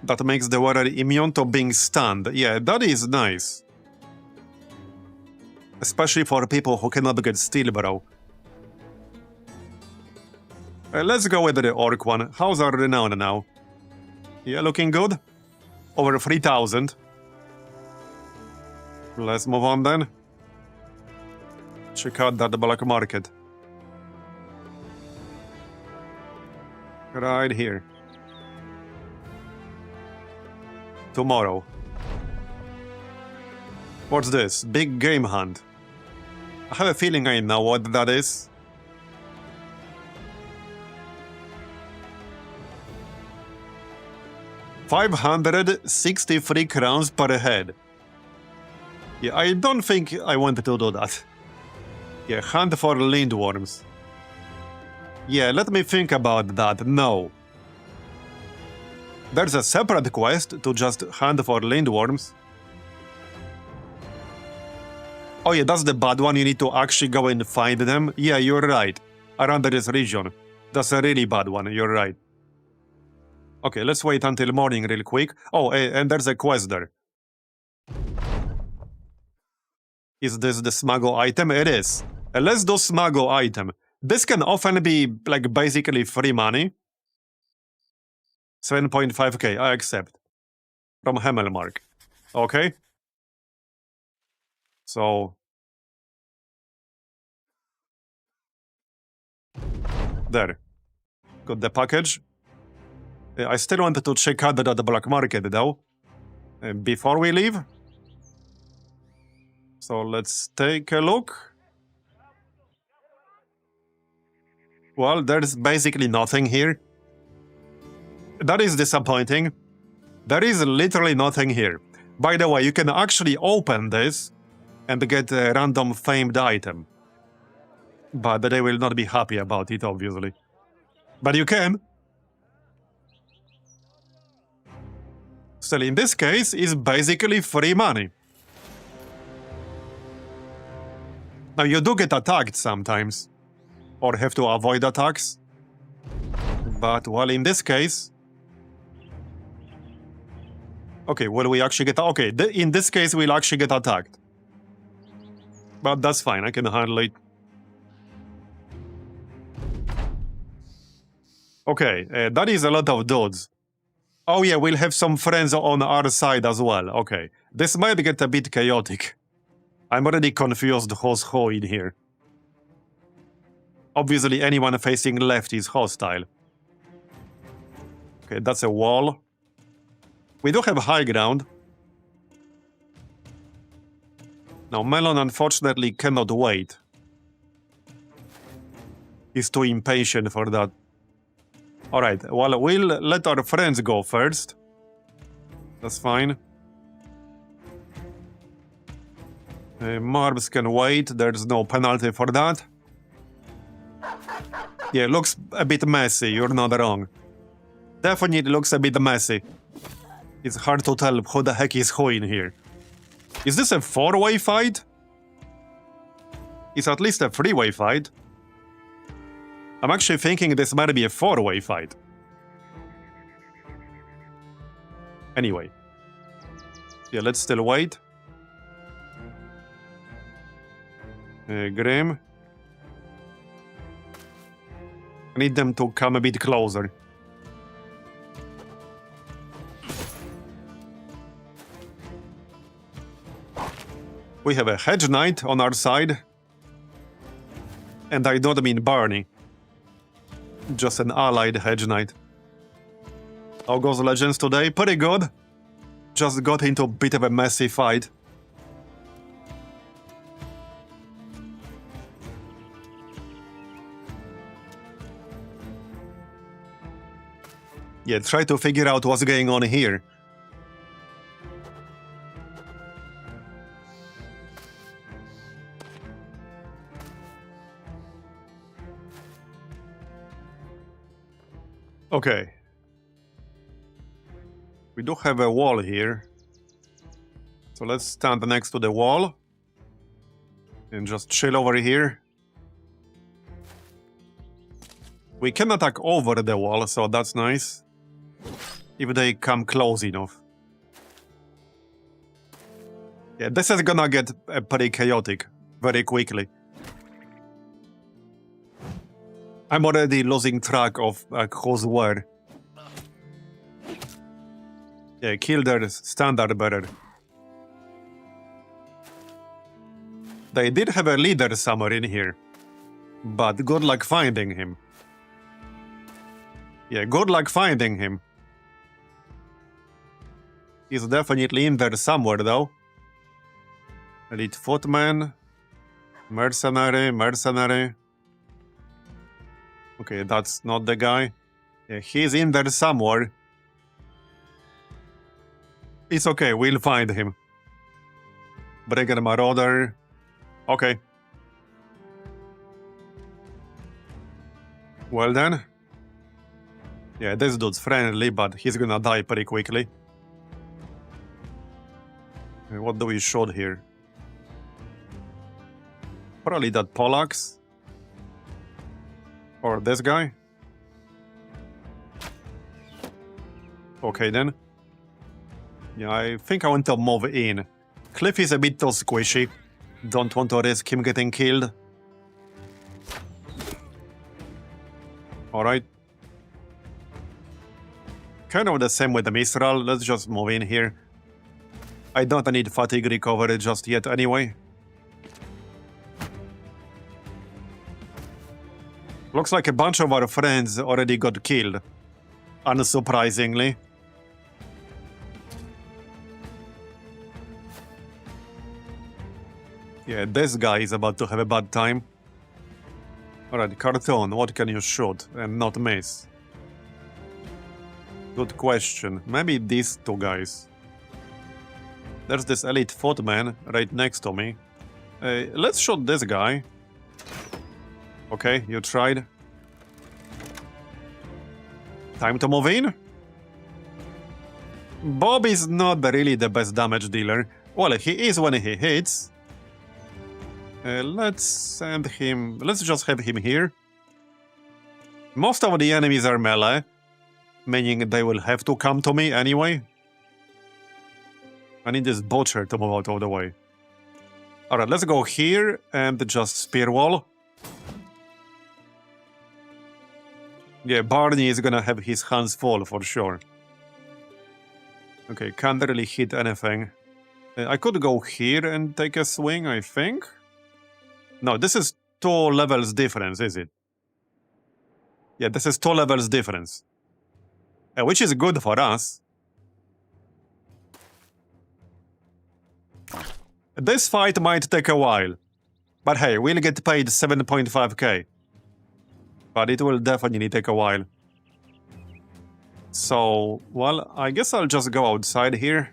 that makes the wearer immune to being stunned. Yeah, that is nice. Especially for people who cannot get steel bro. Let's go with the orc one. How's our renown now? Yeah, looking good. Over 3,000. Let's move on then. Check out that black market. Right here. Tomorrow. What's this? Big game hunt. I have a feeling I know what that is. $563 crowns per head. Yeah, I don't think I want to do that. Yeah, hunt for lindworms. Yeah, let me think about that. No. There's a separate quest to just hunt for lindworms. Oh yeah, that's the bad one. You need to actually go and find them. Yeah, you're right. Around this region. That's a really bad one. You're right. Okay, let's wait until morning real quick. Oh, and there's a quest there. Is this the smuggle item? It is. Let's do smuggle item. This can often be, like, basically free money. 7.5k, I accept. From Hemmelmark. Okay. So... there. Got the package. I still wanted to check out the black market, though. Before we leave. So let's take a look. Well, there's basically nothing here. That is disappointing. There is literally nothing here. By the way, you can actually open this and get a random famed item. But they will not be happy about it, obviously. But you can. Still, in this case, it's basically free money. Now, you do get attacked sometimes, or have to avoid attacks. But, well, in this case... Okay, will we actually get... Okay, in this case, we'll actually get attacked. But that's fine, I can handle it. Okay, that is a lot of dudes. Oh yeah, we'll have some friends on our side as well. Okay, this might get a bit chaotic. I'm already confused who's who in here. Obviously, anyone facing left is hostile. Okay, that's a wall. We do have high ground. Now, Melon unfortunately cannot wait. He's too impatient for that. Alright, well, we'll let our friends go first. That's fine. Marbs can wait, there's no penalty for that. Yeah, looks a bit messy, you're not wrong. Definitely looks a bit messy. It's hard to tell who the heck is who in here. Is this a four-way fight? It's at least a three-way fight. I'm actually thinking this might be a four-way fight. Anyway. Yeah, let's still wait. Grim. I need them to come a bit closer. We have a Hedge Knight on our side. And I don't mean Barney. Just an allied Hedge Knight. How goes Legends today? Pretty good. Just got into a bit of a messy fight. Yeah, try to figure out what's going on here. Okay. We do have a wall here. So let's stand next to the wall. And just chill over here. We can attack over the wall, so that's nice. If they come close enough. Yeah, this is gonna get pretty chaotic very quickly. I'm already losing track of who's where. Yeah, kill their standard bearer. They did have a leader somewhere in here. But good luck finding him. Yeah, good luck finding him. He's definitely in there somewhere, though. Elite Footman. Mercenary, mercenary. Okay, that's not the guy. Yeah, he's in there somewhere. It's okay, we'll find him. Brigand Marauder. Okay. Well then. Yeah, this dude's friendly, but he's gonna die pretty quickly. What do we shoot here? Probably that Pollax. Or this guy. Okay then. Yeah, I think I want to move in. Cliff is a bit too squishy. Don't want to risk him getting killed. Alright. Kind of the same with the Mistral. Let's just move in here. I don't need fatigue recovery just yet anyway. Looks like a bunch of our friends already got killed. Unsurprisingly. Yeah, this guy is about to have a bad time. Alright, Cartoon, what can you shoot and not miss? Good question. Maybe these two guys. There's this elite footman right next to me. Let's shoot this guy. Okay, you tried. Time to move in. Bob is not really the best damage dealer. Well, he is when he hits. Let's send him... Let's just have him here. Most of the enemies are melee, meaning they will have to come to me anyway. I need this butcher to move out of the way. Alright, let's go here and just spear wall. Yeah, Barney is gonna have his hands full for sure. Okay, can't really hit anything. I could go here and take a swing, I think. No, this is 2 levels difference, is it? Yeah, this is 2 levels difference. Which is good for us. This fight might take a while. But hey, we'll get paid 7.5k. But it will definitely take a while. So, well, I guess I'll just go outside here.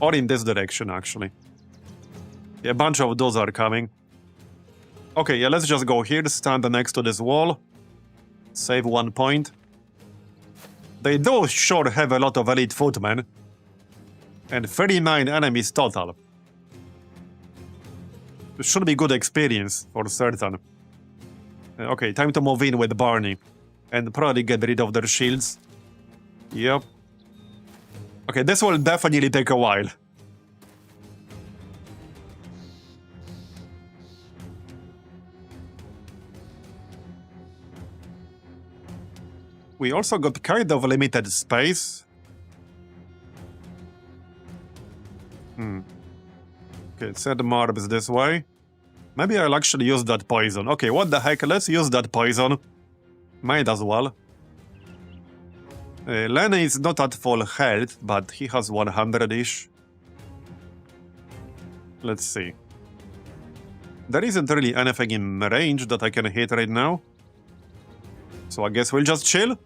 Or in this direction, actually. Yeah, a bunch of those are coming. Okay, yeah, let's just go here, stand next to this wall. Save 1 point. They do sure have a lot of elite footmen. And 39 enemies total. It should be good experience, for certain. Okay, time to move in with Barney. And probably get rid of their shields. Yep. Okay, this will definitely take a while. We also got kind of limited space. Okay, send Marbs this way. Maybe I'll actually use that poison. Okay, what the heck, let's use that poison. Might as well. Lenny is not at full health, but he has 100-ish. Let's see. There isn't really anything in range that I can hit right now. So I guess we'll just chill?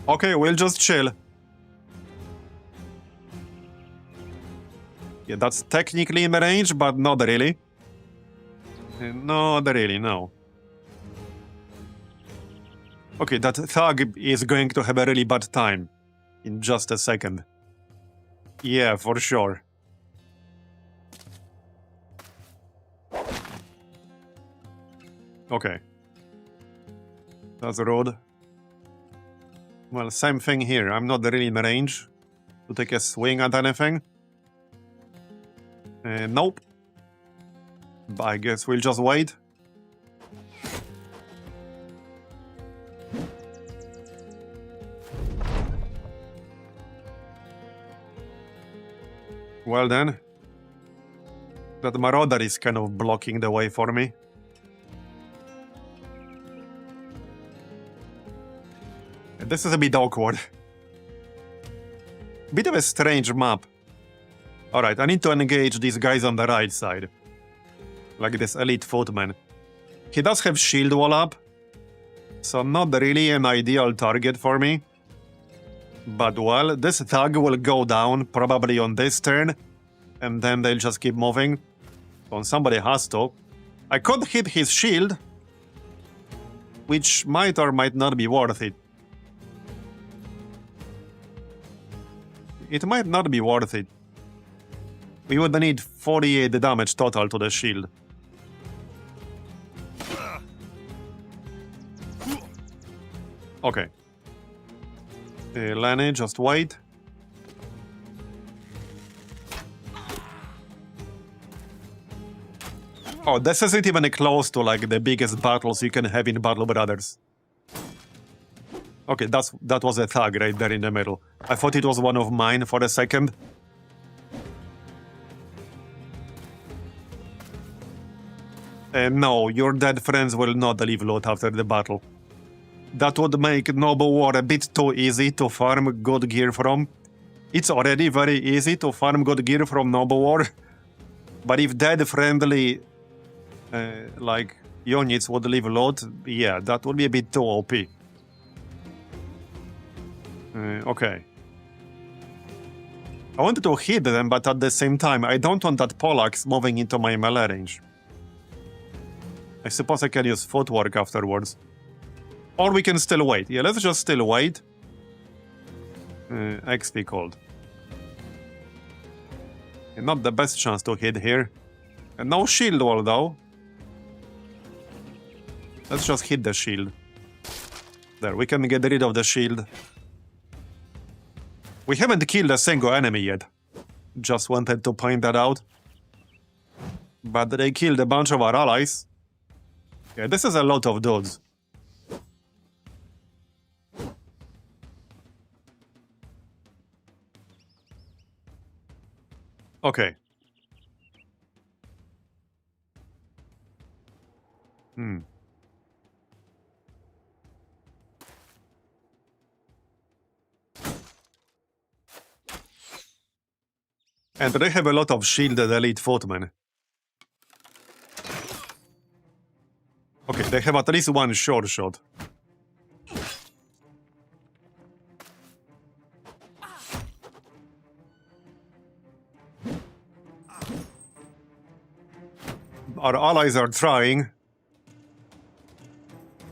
Okay, we'll just chill. Yeah, that's technically in range, but not really. Not really, no. Okay, that thug is going to have a really bad time. In just a second. Yeah, for sure. Okay. That's the road. Well, same thing here. I'm not really in range to take a swing at anything. Nope. But I guess we'll just wait. Well then. That Marauder is kind of blocking the way for me. This is a bit awkward. Bit of a strange map. Alright, I need to engage these guys on the right side. Like this elite footman. He does have shield wall up. So not really an ideal target for me. But well, this thug will go down probably on this turn. And then they'll just keep moving. So somebody has to. I could hit his shield. Which might or might not be worth it. It might not be worth it. We would need 48 damage total to the shield. Okay. Lenny, just wait. Oh, this isn't even close to like the biggest battles you can have in Battle Brothers. Okay, that was a thug right there in the middle. I thought it was one of mine for a second. No, your dead friends will not leave loot after the battle. That would make Noble War a bit too easy to farm good gear from. It's already very easy to farm good gear from Noble War. But if dead friendly, like, units would leave loot, yeah, that would be a bit too OP. Okay. I wanted to hit them, but at the same time, I don't want that Pollax moving into my melee range. I suppose I can use footwork afterwards. Or we can still wait. Yeah, let's just still wait. XP cold. Not the best chance to hit here. And no shield wall though. Let's just hit the shield. There, we can get rid of the shield. We haven't killed a single enemy yet. Just wanted to point that out. But they killed a bunch of our allies. Yeah, this is a lot of dudes. Okay. And they have a lot of shielded elite footmen. Okay, they have at least one short shot. Our allies are trying.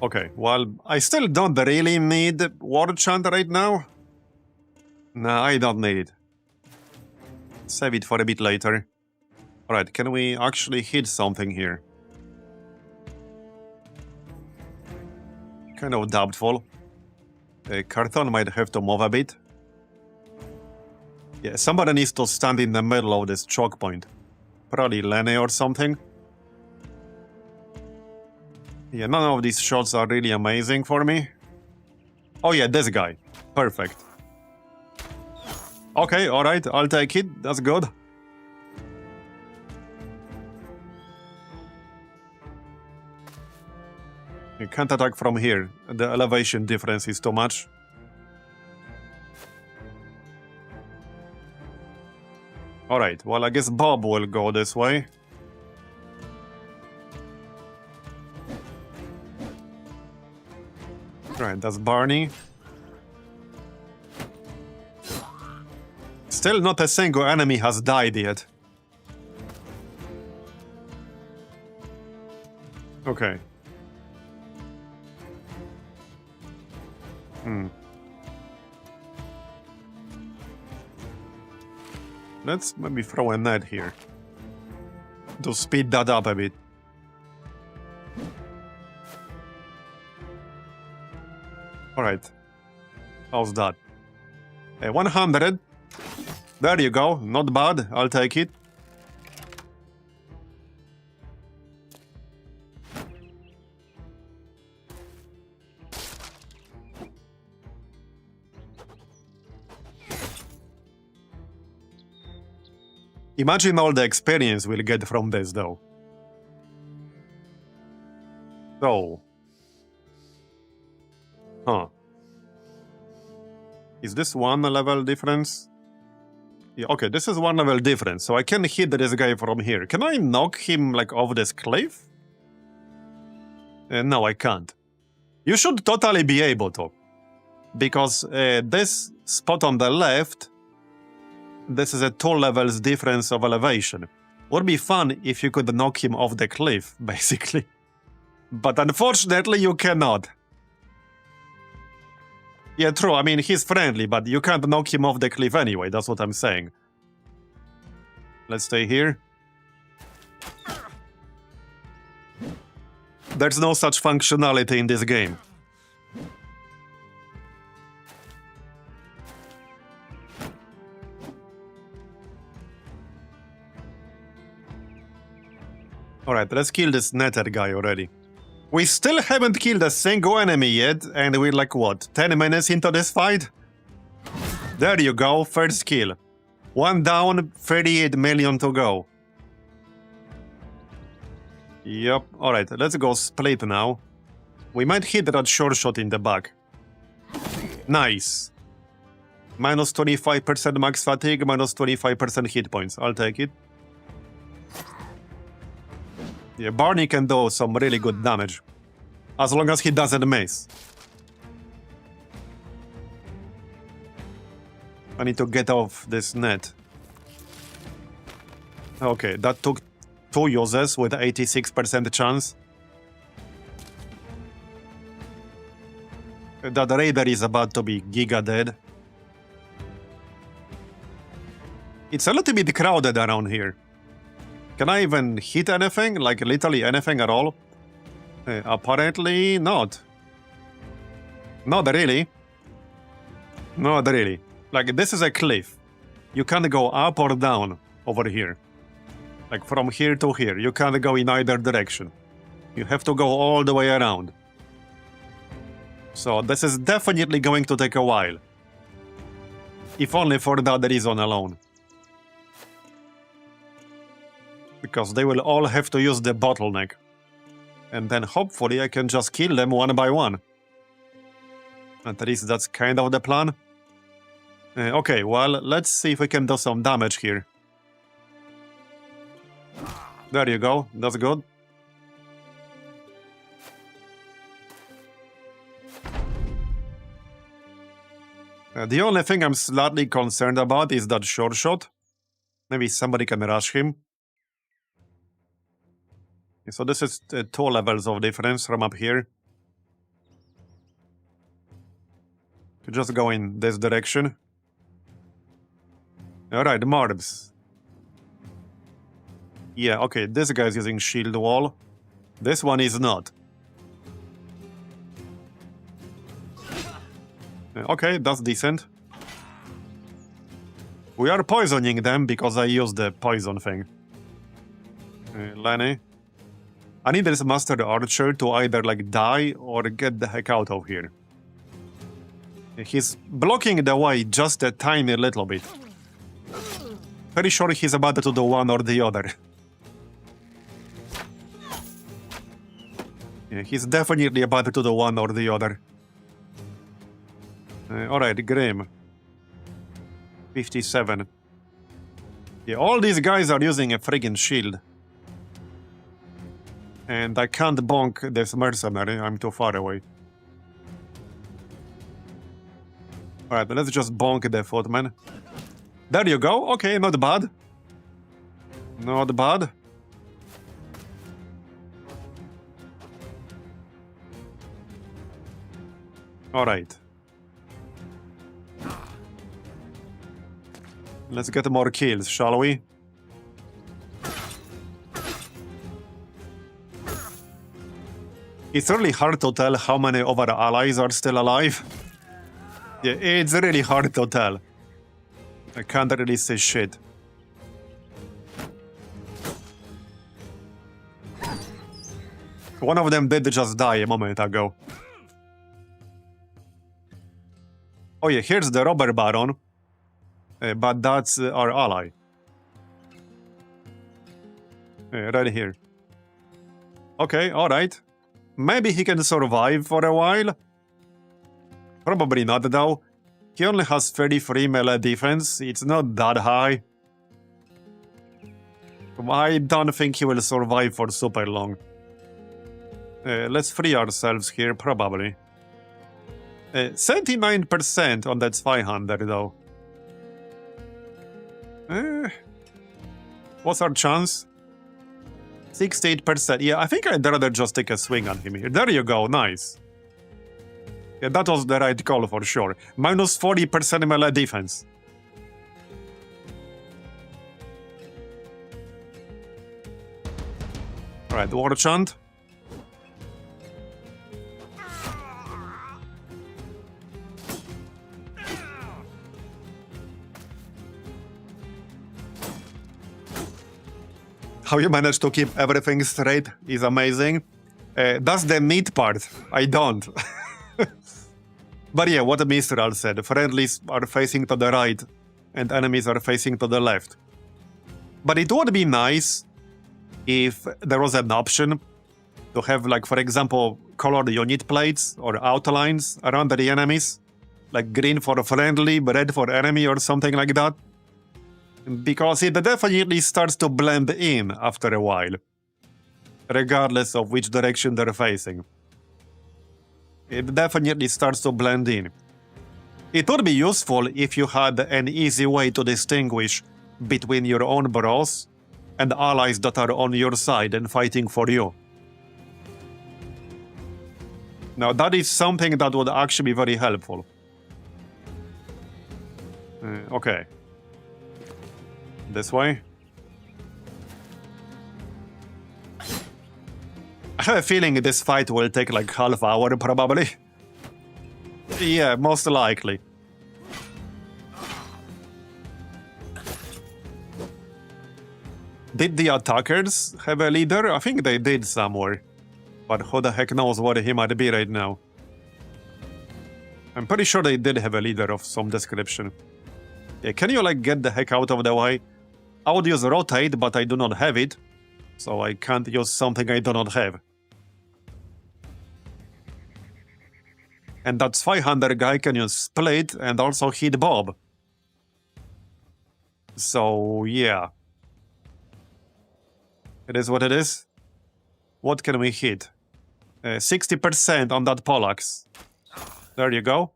Okay, well, I still don't really need War Chant right now. Nah, I don't need it. Save it for a bit later. Alright, can we actually hit something here? Kind of doubtful. Carton might have to move a bit. Yeah, somebody needs to stand in the middle of this choke point. Probably Lenny or something. Yeah, none of these shots are really amazing for me. Oh yeah, this guy. Perfect. Okay, alright, I'll take it. That's good. You can't attack from here. The elevation difference is too much. Alright, well, I guess Bob will go this way. Right, that's Barney. Still not a single enemy has died yet. Okay. Let's maybe throw a net here. To speed that up a bit. Alright. How's that? 100. There you go. Not bad. I'll take it. Imagine all the experience we'll get from this, though. So... Huh. Is this one level difference? Yeah, okay, this is one level difference, so I can hit this guy from here. Can I knock him, like, off this cliff? No, I can't. You should totally be able to. Because this spot on the left, this is a 2 levels difference of elevation. Would be fun if you could knock him off the cliff, basically. But unfortunately, you cannot. Yeah, true. I mean, he's friendly, but you can't knock him off the cliff anyway. That's what I'm saying. Let's stay here. There's no such functionality in this game. Alright, let's kill this netted guy already. We still haven't killed a single enemy yet, and we're like, what, 10 minutes into this fight? There you go, first kill. 1 down, 38 million to go. Yep, alright, let's go split now. We might hit that short shot in the back. Nice. Minus 25% max fatigue, minus 25% hit points. I'll take it. Yeah, Barney can do some really good damage. As long as he doesn't miss. I need to get off this net. Okay, that took 2 uses with 86% chance. That raider is about to be giga dead. It's a little bit crowded around here. Can I even hit anything? Like literally anything at all? Apparently not. Not really. Not really. Like, this is a cliff. You can't go up or down over here. Like, from here to here. You can't go in either direction. You have to go all the way around. So, this is definitely going to take a while. If only for that reason alone. Because they will all have to use the bottleneck. And then hopefully I can just kill them one by one. At least that's kind of the plan. Okay, well, let's see if we can do some damage here. There you go, that's good. The only thing I'm slightly concerned about is that short shot. Maybe somebody can rush him. So this is 2 levels of difference from up here. To just go in this direction. Alright, Marbs. Yeah, okay, this guy's using shield wall. This one is not. Okay, that's decent. We are poisoning them because I used the poison thing. Lenny. I need this Master Archer to either, like, die or get the heck out of here. He's blocking the way just a tiny little bit. Pretty sure he's about to do one or the other. Yeah, he's definitely about to do one or the other. Alright, Grim. 57. Yeah, all these guys are using a friggin' shield. And I can't bonk this mercenary, I'm too far away. Alright, let's just bonk the footman. There you go, okay, not bad. Not bad. Alright. Let's get more kills, shall we? It's really hard to tell how many of our allies are still alive. Yeah, it's really hard to tell. I can't really say shit. One of them did just die a moment ago. Oh yeah, here's the robber baron. But that's our ally. Right here. Okay, alright. Maybe he can survive for a while. Probably not though. He only has 33 melee defense. It's not that high. I don't think he will survive for super long. Let's free ourselves here, probably. 79% on that 500 though. What's our chance? 68%. Yeah, I think I'd rather just take a swing at him here. There you go, nice. Yeah, that was the right call for sure. Minus 40% melee defense. Alright, war chant. How you manage to keep everything straight is amazing. That's the neat part. I don't. But yeah, what Mistral said. Friendlies are facing to the right and enemies are facing to the left. But it would be nice if there was an option to have, like, for example, colored unit plates or outlines around the enemies. Like green for friendly, red for enemy or something like that. Because it definitely starts to blend in after a while, regardless of which direction they're facing. It definitely starts to blend in. It would be useful if you had an easy way to distinguish between your own bros and allies that are on your side and fighting for you. Now that is something that would actually be very helpful. Okay. This way. I have a feeling this fight will take like half hour probably. Yeah, most likely. Did the attackers have a leader? I think they did somewhere. But who the heck knows what he might be right now. I'm pretty sure they did have a leader of some description. Yeah, can you like get the heck out of the way? I would use rotate, but I do not have it. So I can't use something I do not have. And that's 500 guy can use split and also hit Bob. So yeah. It is what it is. What can we hit? 60% on that Pollax. There you go.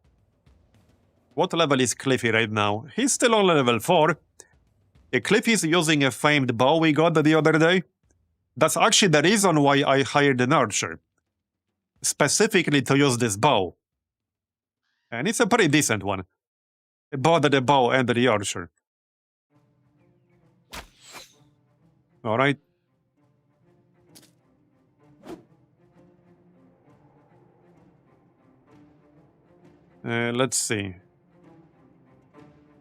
What level is Cliffy right now? He's still on level 4. Cliffy's using a famed bow we got the other day. That's actually the reason why I hired an archer. Specifically to use this bow. And it's a pretty decent one. Both the bow and the archer. Alright. Let's see.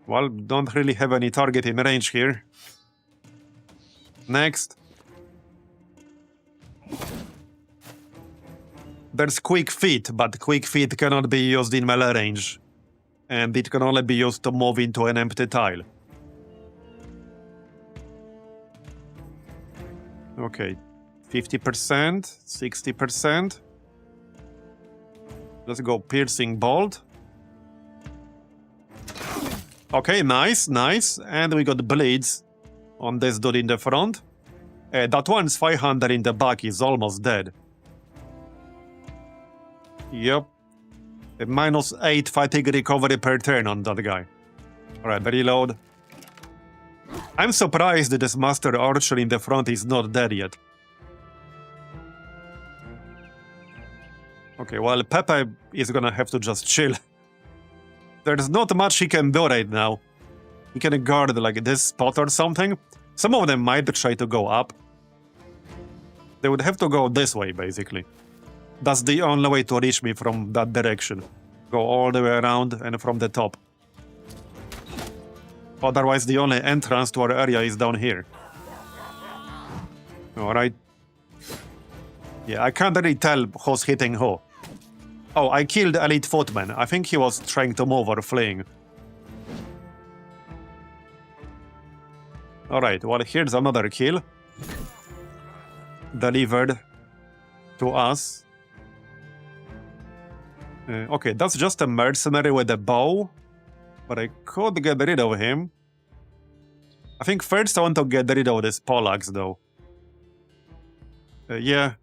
Well, don't really have any target in range here. Next. There's quick feet, but quick feet cannot be used in melee range. And it can only be used to move into an empty tile. Okay. 50%, 60%. Let's go piercing bolt. Okay, nice, nice. And we got bleeds on this dude in the front. That one's 500 in the back is almost dead. Yep. -8 fatigue recovery per turn on that guy. Alright, reload. I'm surprised that this master archer in the front is not dead yet. Okay, well, Pepe is gonna have to just chill. There's not much he can do right now. He can guard like this spot or something. Some of them might try to go up. They would have to go this way, basically. That's the only way to reach me from that direction. Go all the way around and from the top. Otherwise, the only entrance to our area is down here. Alright. Yeah, I can't really tell who's hitting who. Oh, I killed Elite Footman. I think he was trying to move or fleeing. Alright, well, here's another kill. Delivered to us. Okay, that's just a mercenary with a bow. But I could get rid of him. I think first I want to get rid of this Pollax, though. Yeah.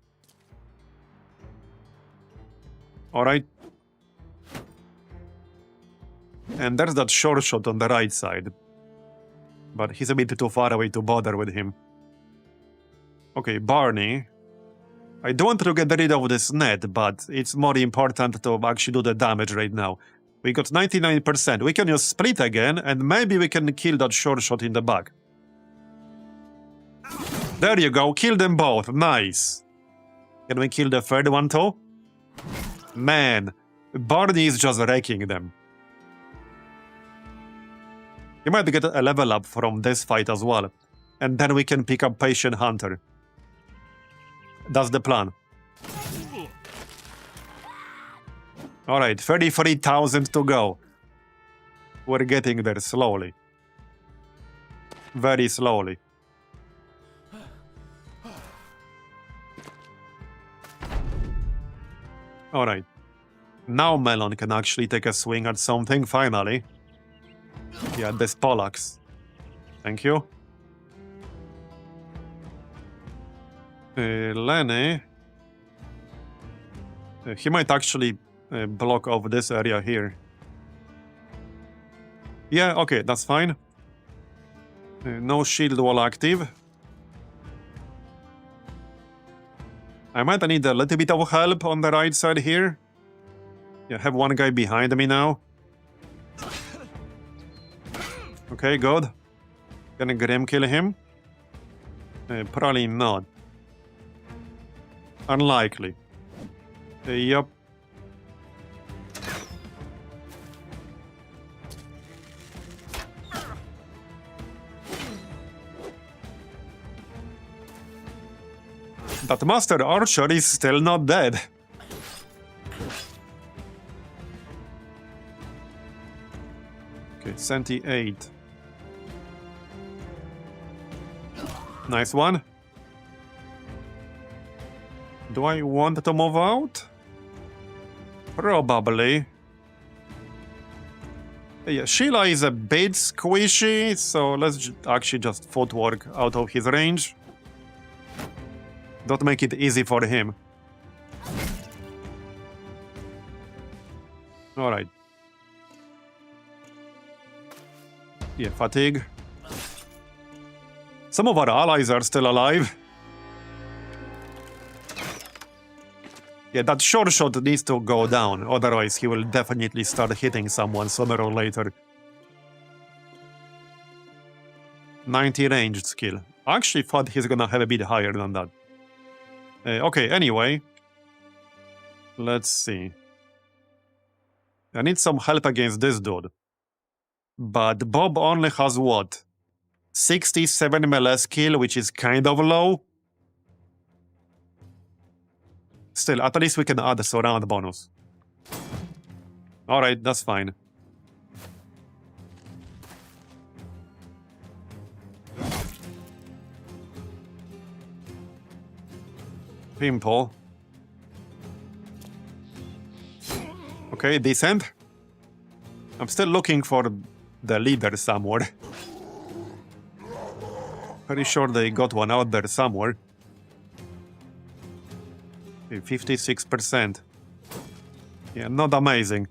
Alright. And there's that short shot on the right side. But he's a bit too far away to bother with him. Okay, Barney. I don't want to get rid of this net, but it's more important to actually do the damage right now. We got 99%. We can use split again, and maybe we can kill that short shot in the back. There you go, kill them both. Nice. Can we kill the third one too? Man, Barney is just wrecking them. You might get a level up from this fight as well. And then we can pick up Patient Hunter. That's the plan. Alright, 33,000 to go. We're getting there slowly. Very slowly. Alright. Now Melon can actually take a swing at something, finally. Yeah, this Pollax. Thank you. Lenny. He might actually block off this area here. Yeah, okay, that's fine. No shield wall active. I might need a little bit of help on the right side here. Yeah, have one guy behind me now. Okay, good. Gonna Grim kill him? Probably not. Unlikely. Yup. That Master Archer is still not dead. Okay, 78. Nice one. Do I want to move out? Probably. Yeah, Sheila is a bit squishy, so let's actually just footwork out of his range. Don't make it easy for him. Alright. Yeah, fatigue. Some of our allies are still alive. Yeah, that short shot needs to go down, otherwise he will definitely start hitting someone sooner or later. 90 ranged skill. I actually thought he's gonna have a bit higher than that. Okay, anyway. Let's see. I need some help against this dude. But Bob only has what? 67 melee skill, which is kind of low. Still, at least we can add a surround bonus. Alright, that's fine. Pimple. Okay, decent. I'm still looking for the leader somewhere. Pretty sure they got one out there somewhere. 56%. Yeah, not amazing.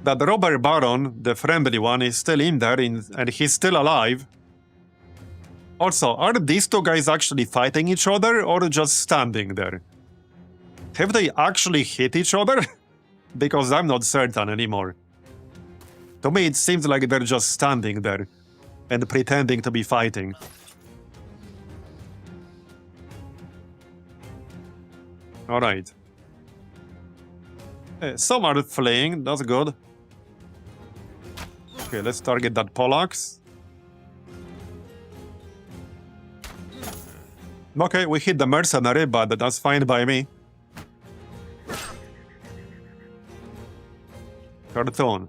That robber baron, the friendly one, is still in there and he's still alive. Also, are these two guys actually fighting each other or just standing there? Have they actually hit each other? Because I'm not certain anymore. To me, it seems like they're just standing there and pretending to be fighting. Alright. Some are fleeing, that's good. Okay, let's target that Pollax. Okay, we hit the mercenary, but that's fine by me. Cartoon.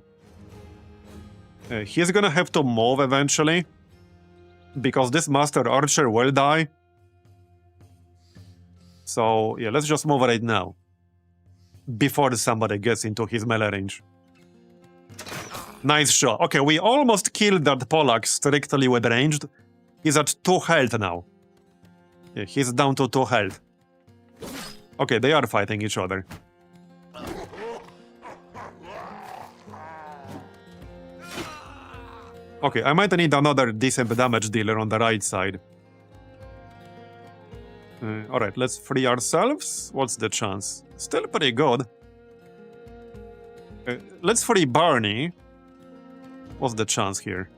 He's gonna have to move eventually, because this Master Archer will die. So, yeah, let's just move right now, before somebody gets into his melee range. Nice shot. Okay, we almost killed that Pollax strictly with ranged. He's at 2 health now. Yeah, he's down to 2 health. Okay, they are fighting each other. Okay, I might need another decent damage dealer on the right side. Alright, let's free ourselves. What's the chance? Still pretty good. Let's free Barney. What's the chance here?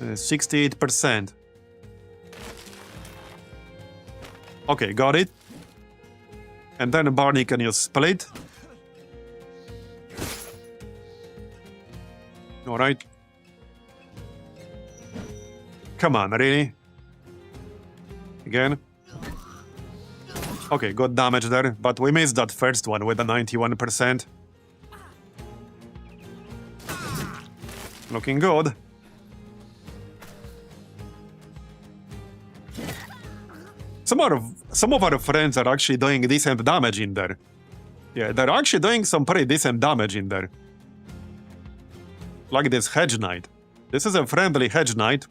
68%. Okay, got it. And then Barney can use split. Alright. Come on, really? Again? Okay, good damage there, but we missed that first one with a 91%. Looking good. Some of our friends are actually doing decent damage in there. Yeah, they're actually doing some pretty decent damage in there. Like this Hedge Knight. This is a friendly Hedge Knight.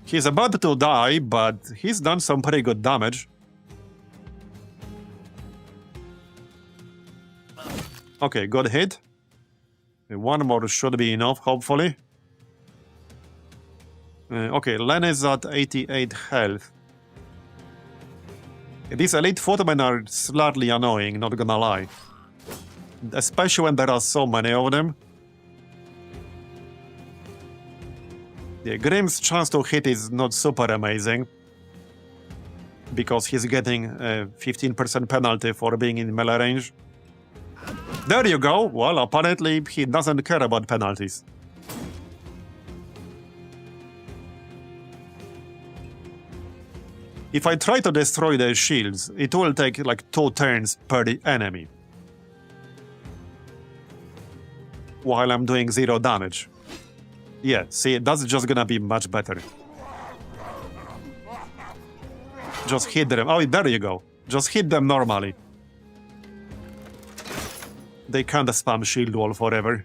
He's about to die, but he's done some pretty good damage. Okay, good hit. One more should be enough, hopefully. Okay, Len is at 88 health. These elite footmen are slightly annoying, not gonna lie. Especially when there are so many of them. Yeah, Grimm's chance to hit is not super amazing. Because he's getting a 15% penalty for being in melee range. There you go! Well, apparently he doesn't care about penalties. If I try to destroy their shields, it will take like 2 turns per enemy. While I'm doing 0 damage. Yeah, see, that's just gonna be much better. Just hit them. Oh, there you go. Just hit them normally. They can't spam shield wall forever.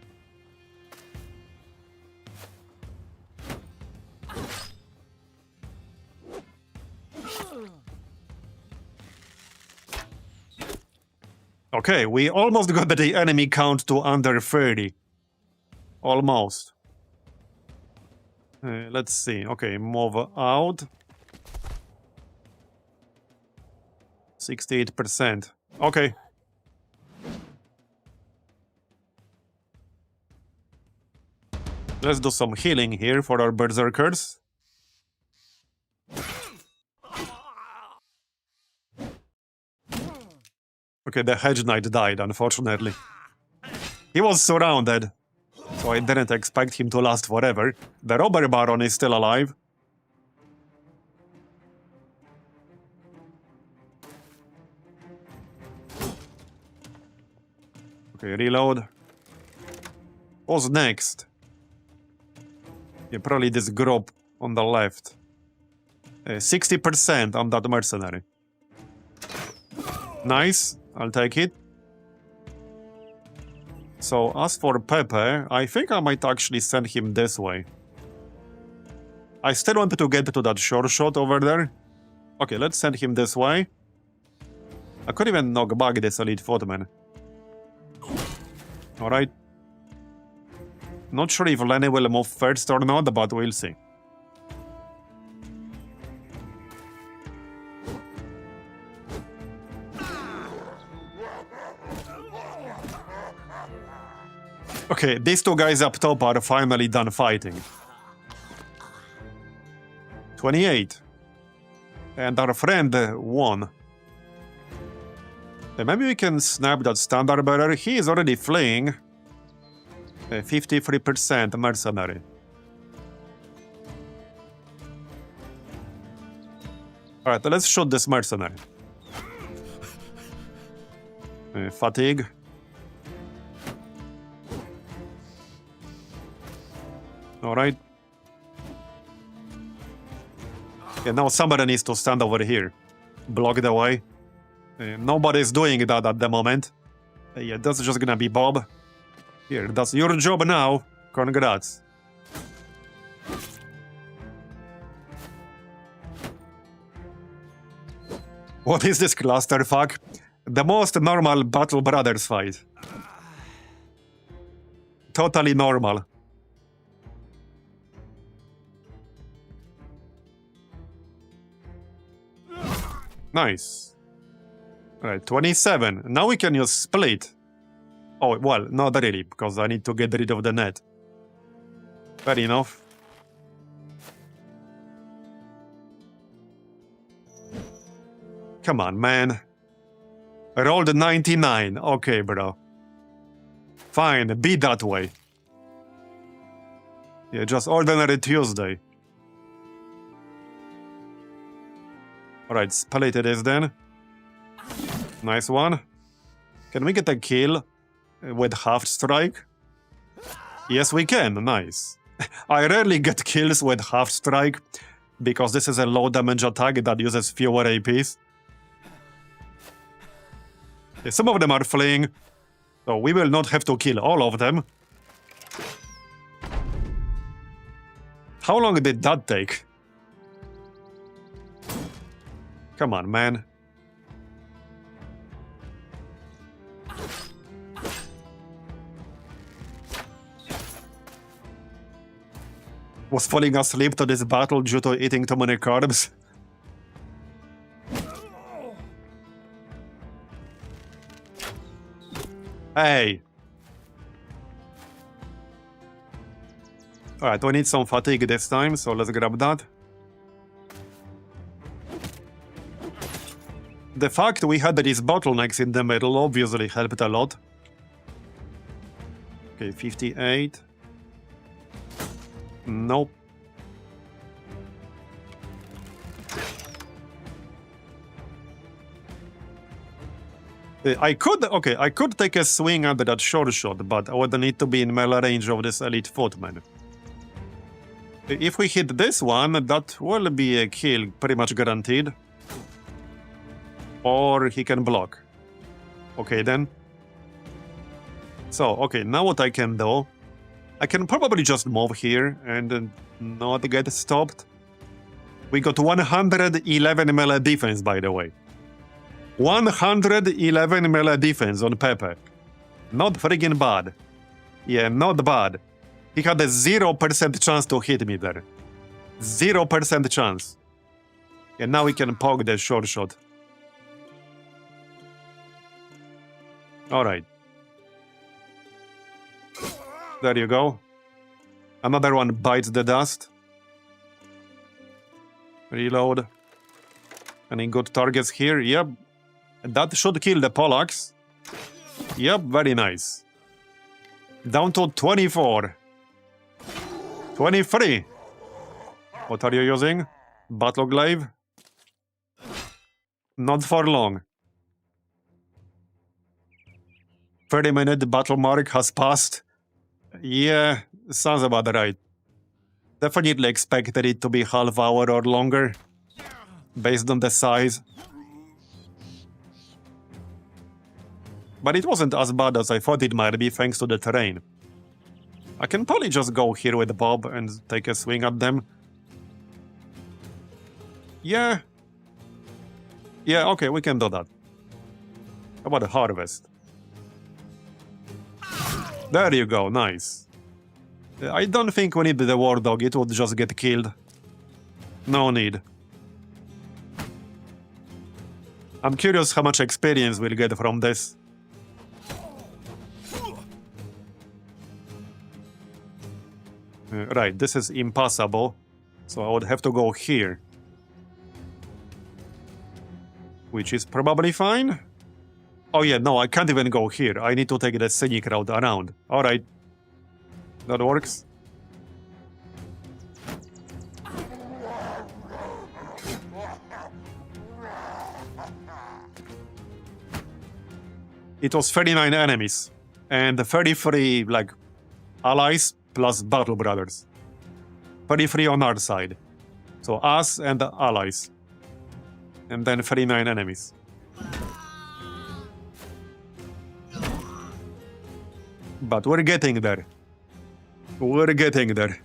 Okay, we almost got the enemy count to under 30. Almost. Let's see. Okay, move out. 68%. Okay. Let's do some healing here for our berserkers. Okay, the Hedge Knight died, unfortunately. He was surrounded, so I didn't expect him to last forever. The Robber Baron is still alive. Okay, reload. What's next? Yeah, probably this group on the left. 60% on that mercenary. Nice, I'll take it. So, as for Pepe, I think I might actually send him this way. I still wanted to get to that short shot over there. Okay, let's send him this way. I could even knock back this elite footman. Alright. Not sure if Lenny will move first or not, but we'll see. Okay, these 2 guys up top are finally done fighting. 28. And our friend won. Maybe we can snap that standard bearer. He is already fleeing. 53% mercenary. Alright, let's shoot this mercenary. Fatigue. Alright. Yeah, now somebody needs to stand over here. Block the way. Nobody's doing that at the moment. Yeah, that's just gonna be Bob. Here, that's your job now. Congrats. What is this clusterfuck? The most normal Battle Brothers fight. Totally normal. Nice. Alright, 27. Now we can use split. Oh, well, not really, because I need to get rid of the net. Fair enough. Come on, man. I rolled 99. Okay, bro. Fine, be that way. Yeah, just ordinary Tuesday. Alright, split it is then. Nice one. Can we get a kill with half strike? Yes, we can. Nice. I rarely get kills with half strike because this is a low damage attack that uses fewer APs. Some of them are fleeing, so we will not have to kill all of them. How long did that take? Come on, man. was falling asleep to this battle due to eating too many carbs. Hey! Alright, we need some fatigue this time, so let's grab that. The fact we had these bottlenecks in the middle obviously helped a lot. Okay, 58. Nope. I could take a swing at that short shot, but I would need to be in melee range of this elite footman. If we hit this one, that will be a kill, pretty much guaranteed. Or he can block. Okay then. So, okay, now what I can do, I can probably just move here and not get stopped. We got 111 melee defense, by the way. 111 melee defense on Pepe. Not friggin' bad. Yeah, not bad. He had a 0% chance to hit me there. 0% chance. And now we can poke the short shot. Alright. There you go. Another one bites the dust. Reload. Any good targets here? Yep. That should kill the Pollux. Yep, very nice. Down to 24. 23. What are you using? Battle Glaive? Not for long. 30-minute battle mark has passed. Yeah, sounds about right. Definitely expected it to be half hour or longer, based on the size. But it wasn't as bad as I thought it might be thanks to the terrain. I can probably just go here with Bob and take a swing at them. Yeah. Yeah, okay, we can do that. How about a harvest? There you go, nice. I don't think we need the war dog, it would just get killed. No need. I'm curious how much experience we'll get from this. Right, this is impossible, so I would have to go here. Which is probably fine. Oh yeah, no, I can't even go here. I need to take the scenic route around. Alright. That works. It was 39 enemies. And 33, like, allies plus battle brothers. 33 on our side. So us and the allies. And then 39 enemies. But we're getting there. We're getting there.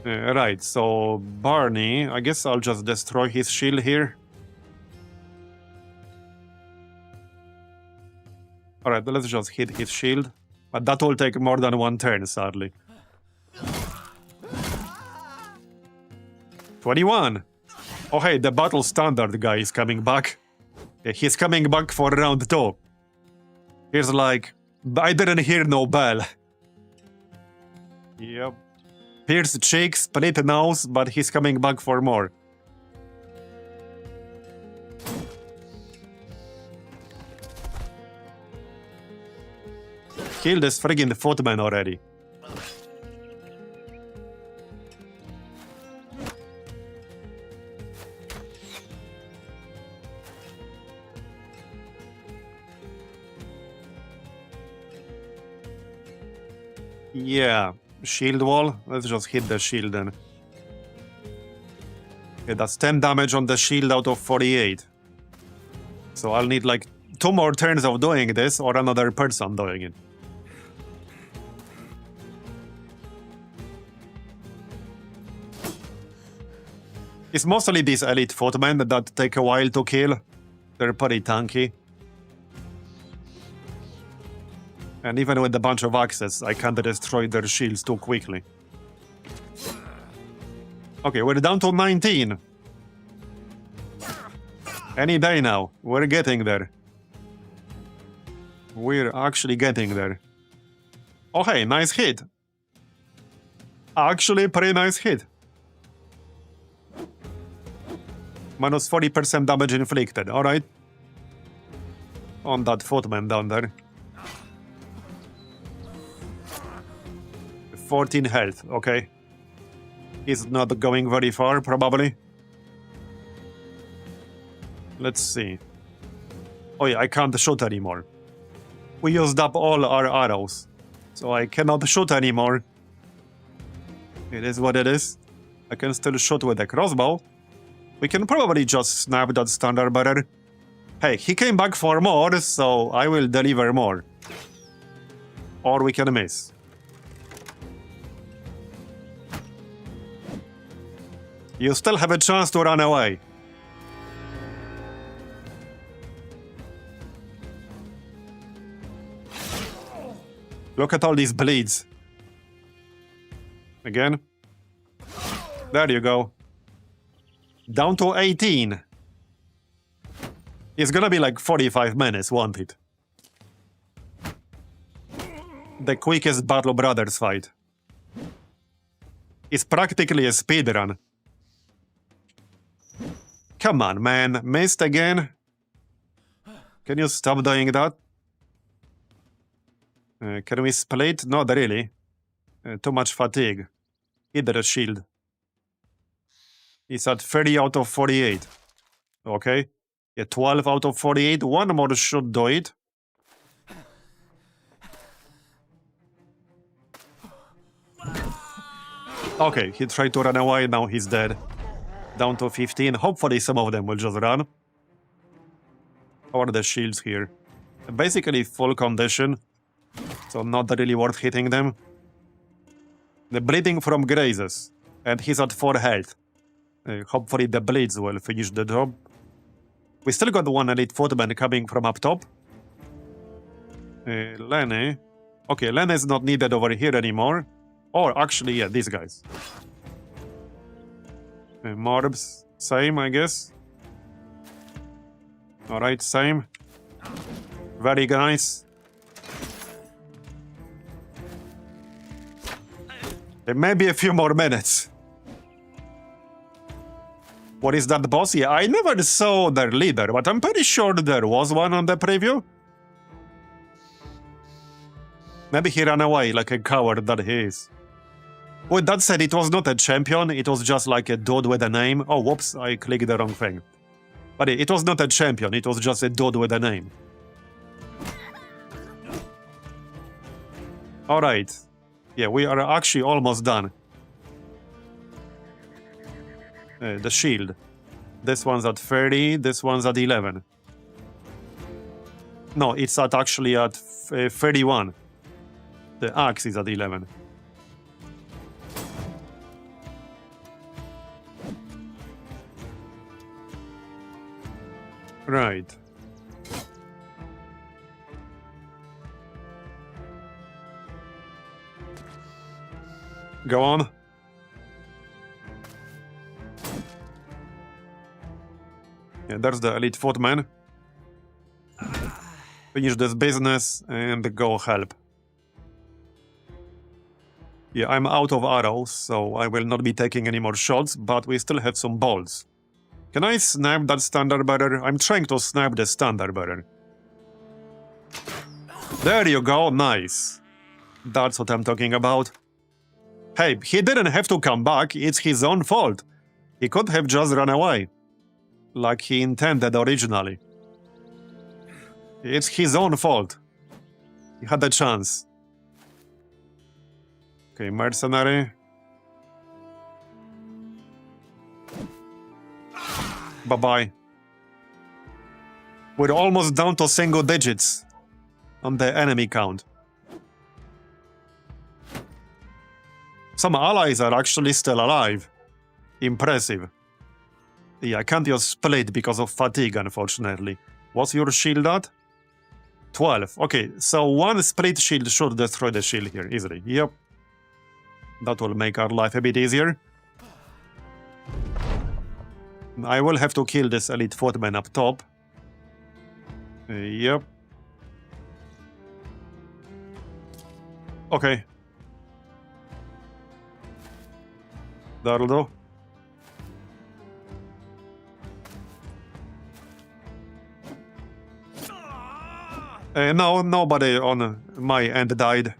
Right, so Barney, I guess I'll just destroy his shield here. Alright, let's just hit his shield. But that will take more than one turn, sadly. 21! Oh hey, the battle standard guy is coming back. He's coming back for round 2. He's like, I didn't hear no bell. Yep. Pierced cheek, split nose, but he's coming back for more. Kill this friggin' footman already. Yeah, shield wall. Let's just hit the shield then. Okay, that's 10 damage on the shield out of 48. So I'll need like 2 more turns of doing this or another person doing it. It's mostly these elite footmen that take a while to kill. They're pretty tanky. And even with a bunch of axes, I can't destroy their shields too quickly. Okay, we're down to 19. Any day now. We're getting there. We're actually getting there. Oh hey, nice hit. Actually, pretty nice hit. Minus 40% damage inflicted, alright. On that footman down there. 14 health, okay. He's not going very far, probably. Let's see. Oh yeah, I can't shoot anymore. We used up all our arrows, so I cannot shoot anymore. It is what it is. I can still shoot with a crossbow. We can probably just snap that standard bearer. Hey, he came back for more, so I will deliver more. Or we can miss. You still have a chance to run away. Look at all these bleeds. Again. There you go. Down to 18. It's gonna be like 45 minutes, won't it? The quickest Battle Brothers fight. It's practically a speedrun. Come on, man. Missed again? Can you stop doing that? Can we split? Not really. Too much fatigue. Either a shield. He's at 30 out of 48. Okay. Yeah, 12 out of 48. One more should do it. Okay, he tried to run away, now he's dead. Down to 15. Hopefully some of them will just run. How are the shields here? Basically full condition. So not really worth hitting them. The bleeding from grazes. And he's at 4 health. Hopefully the bleeds will finish the job. We still got one elite footman coming from up top. Lenny. Okay, Lenny is not needed over here anymore. Or actually, yeah, these guys. Marbs, same, I guess. Alright, same. Very nice. Maybe a few more minutes. What is that boss? Yeah, I never saw their leader, but I'm pretty sure there was one on the preview. Maybe he ran away like a coward that he is. With that said, it was not a champion, it was just like a dude with a name. Oh, whoops, I clicked the wrong thing. But it was not a champion, it was just a dude with a name. Alright. Yeah, we are actually almost done. The shield. This one's at 30, this one's at 11. No, it's actually at 31. The axe is at 11. Right. Go on. Yeah, there's the elite footman. Finish this business and go help. Yeah, I'm out of arrows, so I will not be taking any more shots, but we still have some bolts. Can I snap that standard bearer? I'm trying to snap the standard bearer. There you go, nice. That's what I'm talking about. Hey, he didn't have to come back, it's his own fault. He could have just run away. Like he intended originally. It's his own fault. He had a chance. Okay, mercenary. Bye-bye. We're almost down to single digits on the enemy count. Some allies are actually still alive. Impressive. Yeah, I can't just split because of fatigue, unfortunately. What's your shield at? 12. Okay, so one split shield should destroy the shield here easily. Yep. That will make our life a bit easier. I will have to kill this elite footman up top. Yep. Okay. That'll do. No, nobody on my end died.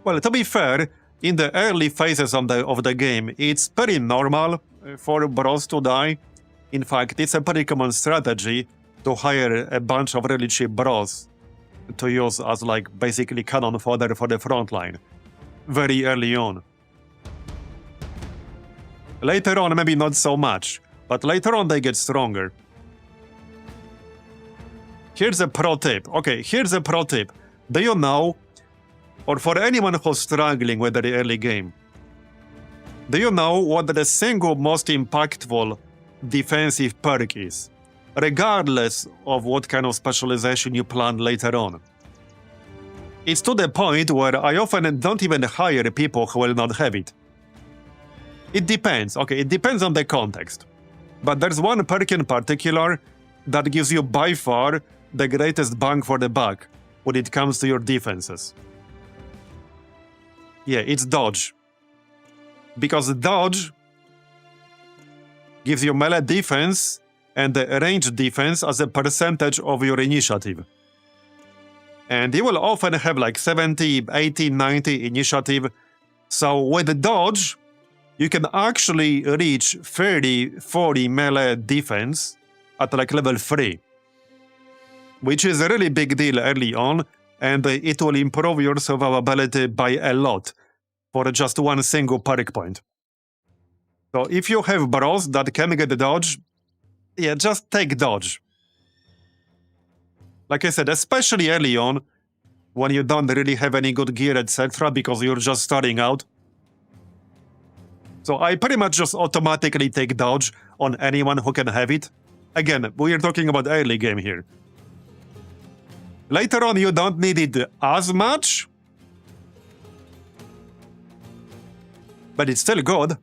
Well, to be fair, in the early phases of the game, it's pretty normal for bros to die. In fact, it's a pretty common strategy to hire a bunch of really cheap bros to use as like basically cannon fodder for the front line very early on. Later on, maybe not so much, but later on they get stronger. Here's a pro tip. Okay, here's a pro tip. Do you know, or for anyone who's struggling with the early game, do you know what the single most impactful defensive perk is, regardless of what kind of specialization you plan later on? It's to the point where I often don't even hire people who will not have it. It depends, okay, it depends on the context. But there's one perk in particular that gives you by far the greatest bang for the buck when it comes to your defenses. Yeah, it's dodge. Because dodge gives you melee defense and the range defense as a percentage of your initiative. And you will often have like 70, 80, 90 initiative. So with the dodge, you can actually reach 30, 40 melee defense at like level 3. Which is a really big deal early on, and it will improve your survivability by a lot for just one single perk point. So if you have bros that can get the dodge, yeah, just take dodge. Like I said, especially early on, when you don't really have any good gear, etc., because you're just starting out. So I pretty much just automatically take dodge on anyone who can have it. Again, we are talking about early game here. Later on, you don't need it as much, but it's still good.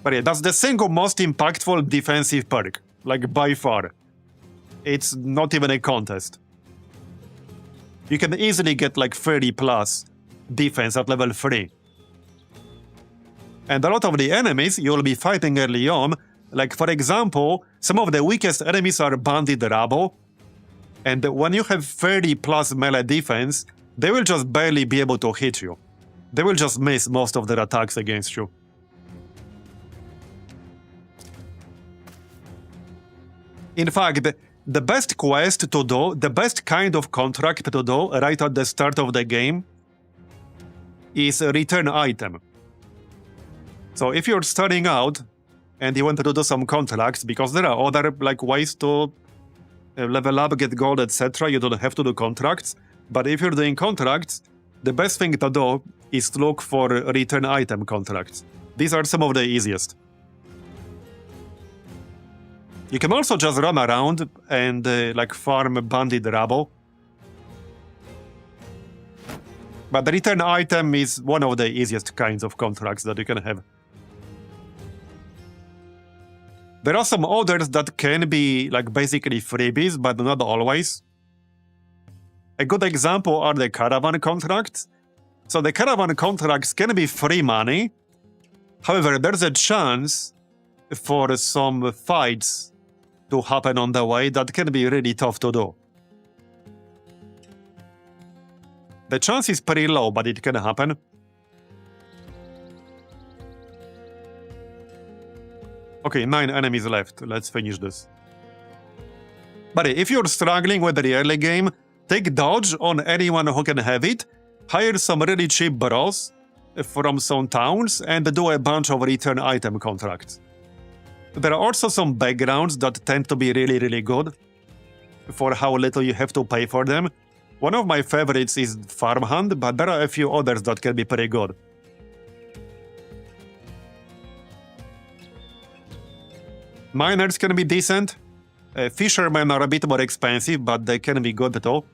But yeah, that's the single most impactful defensive perk, like by far. It's not even a contest. You can easily get like 30 plus defense at level 3. And a lot of the enemies you'll be fighting early on, like for example, some of the weakest enemies are bandit rabble. And when you have 30 plus melee defense, they will just barely be able to hit you. They will just miss most of their attacks against you. In fact, the best quest to do, the best kind of contract to do right at the start of the game is a return item. So if you're starting out and you want to do some contracts, because there are other like ways to level up, get gold, etc., you don't have to do contracts. But if you're doing contracts, the best thing to do is to look for return item contracts. These are some of the easiest. You can also just run around and like farm bandit rabble. But the return item is one of the easiest kinds of contracts that you can have. There are some others that can be like basically freebies, but not always. A good example are the caravan contracts. So the caravan contracts can be free money. However, there's a chance for some fights to happen on the way that can be really tough to do. The chance is pretty low, but it can happen. Okay, 9 enemies left. Let's finish this. But if you're struggling with the early game, take dodge on anyone who can have it, hire some really cheap bros from some towns, and do a bunch of return item contracts. There are also some backgrounds that tend to be really, really good for how little you have to pay for them. One of my favorites is Farmhand, but there are a few others that can be pretty good. Miners can be decent. Fishermen are a bit more expensive, but they can be good too.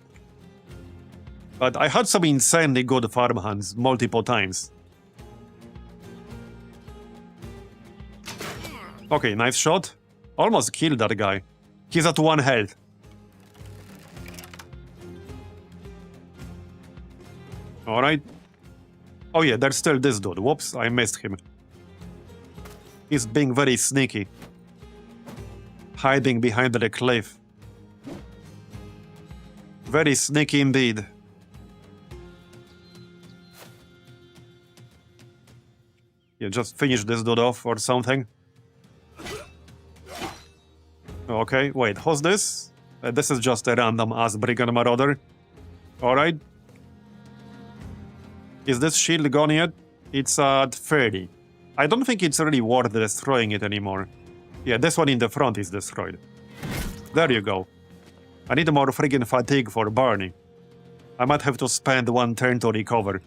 But I had some insanely good farmhands multiple times. Okay, nice shot. Almost killed that guy. He's at 1 health. Alright. Oh yeah, there's still this dude. Whoops, I missed him. He's being very sneaky. Hiding behind the cliff. Very sneaky indeed. Yeah, just finish this dude off or something. Okay, wait, who's this? This is just a random ass brigand marauder. Alright. Is this shield gone yet? It's at 30. I don't think it's really worth destroying it anymore. Yeah, this one in the front is destroyed. There you go. I need more friggin' fatigue for Barney. I might have to spend 1 turn to recover.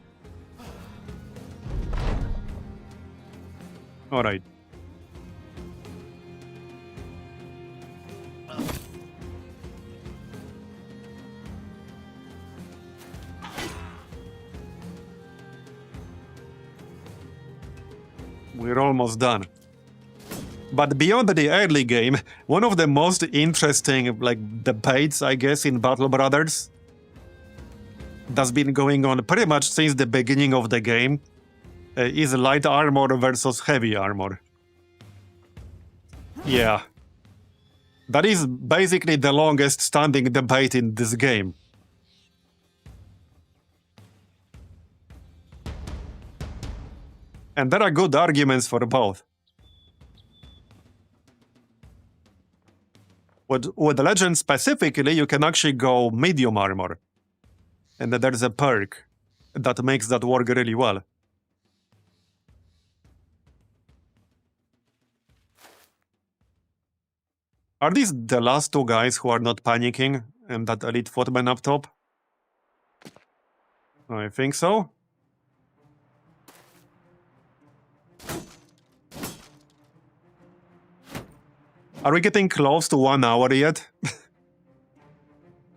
Alright. We're almost done. But beyond the early game, one of the most interesting, debates, I guess, in Battle Brothers that's been going on pretty much since the beginning of the game is light armor versus heavy armor. Yeah. That is basically the longest standing debate in this game. And there are good arguments for both. With Legend specifically, you can actually go medium armor. And there's a perk that makes that work really well. Are these the last 2 guys who are not panicking and that elite footman up top? I think so. Are we getting close to 1 hour yet?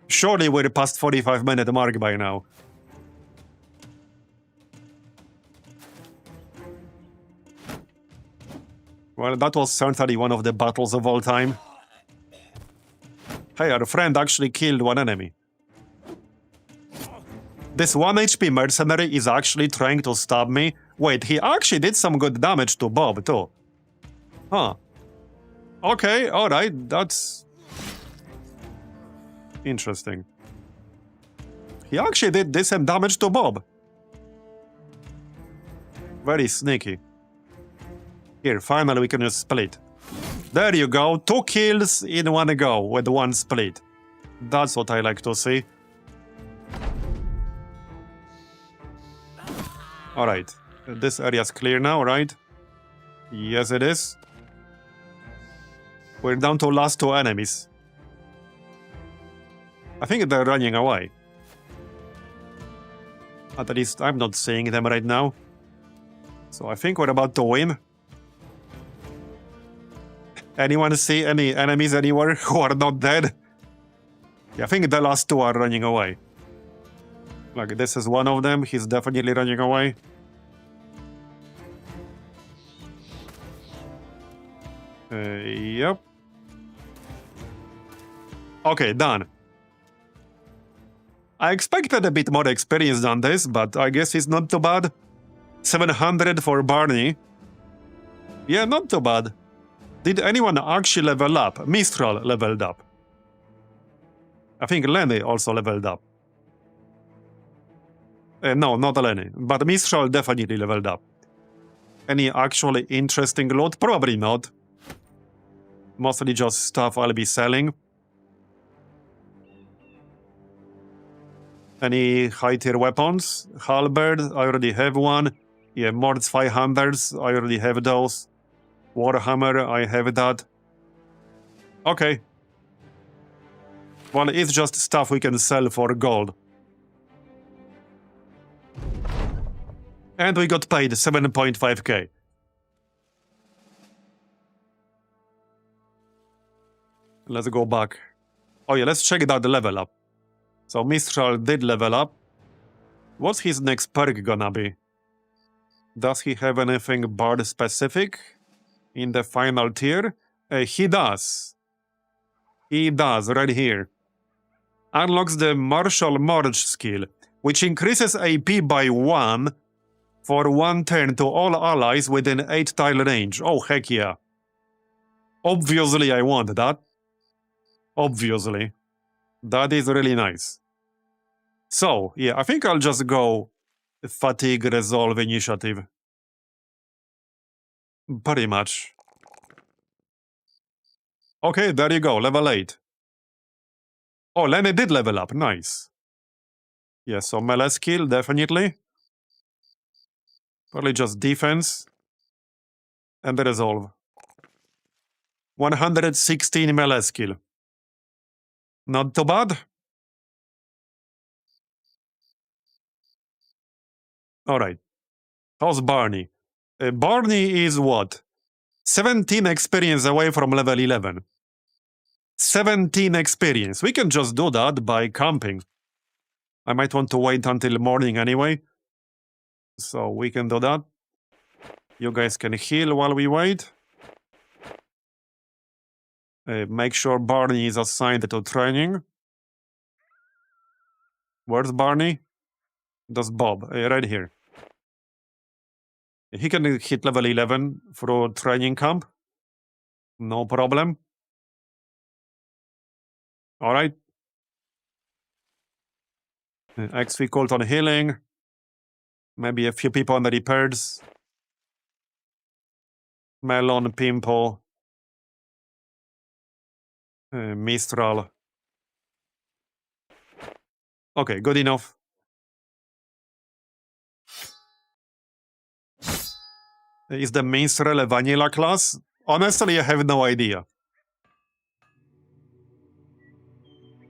Surely we're past 45-minute mark by now. Well, that was certainly one of the battles of all time. Hey, our friend actually killed 1 enemy. This 1 HP mercenary is actually trying to stab me. Wait, he actually did some good damage to Bob, too. Huh. Okay, alright, that's interesting. He actually did decent damage to Bob. Very sneaky. Here, finally we can just split. There you go, 2 kills in 1 go with 1 split. That's what I like to see. Alright, this area's clear now, right? Yes, it is. We're down to last 2 enemies. I think they're running away. At least I'm not seeing them right now. So I think we're about to win. Anyone see any enemies anywhere who are not dead? Yeah, I think the last 2 are running away. Like, this is one of them. He's definitely running away. Yep. Okay, done. I expected a bit more experience than this, but I guess it's not too bad. 700 for Barney. Yeah, not too bad. Did anyone actually level up? Mistral leveled up. I think Lenny also leveled up. No, not Lenny, but Mistral definitely leveled up. Any actually interesting loot? Probably not. Mostly just stuff I'll be selling. Any high-tier weapons? Halberd, I already have one. Yeah, Mord's 500s, I already have those. Warhammer, I have that. Okay. Well, it's just stuff we can sell for gold. And we got paid 7.5k. Let's go back. Oh yeah, let's check that level up. So Mistral did level up. What's his next perk gonna be? Does he have anything bard specific in the final tier? He does. He does, right here. Unlocks the Martial March skill, which increases AP by 1 for 1 turn to all allies within 8 tile range. Oh, heck yeah. Obviously, I want that. Obviously. That is really nice. So, yeah, I think I'll just go Fatigue Resolve Initiative. Pretty much. Okay, there you go, level 8. Oh, Lenny did level up, nice. Yeah, so melee skill, definitely. Probably just defense. And the resolve. 116 melee skill. Not too bad. Alright. How's Barney? Barney is what? 17 experience away from level 11. 17 experience. We can just do that by camping. I might want to wait until morning anyway. So we can do that. You guys can heal while we wait. Make sure Barney is assigned to training. Where's Barney? That's Bob, right here. He can hit level 11 through training camp. No problem. Alright. XP cult on healing. Maybe a few people on the repairs. Melon, Pimple. Mistral. Okay, good enough. Is the Minstrel a vanilla class? Honestly, I have no idea.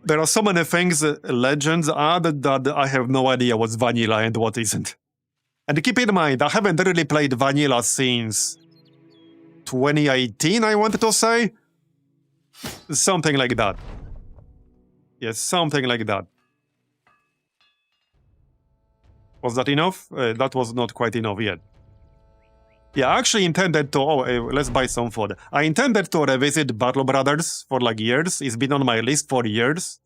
There are so many things Legends add that I have no idea what's vanilla and what isn't. And keep in mind, I haven't really played vanilla since 2018, I wanted to say. Something like that. Yes, something like that. Was that enough? That was not quite enough yet. Yeah, I actually intended to... let's buy some food. I intended to revisit Battle Brothers for like years. It's been on my list for years,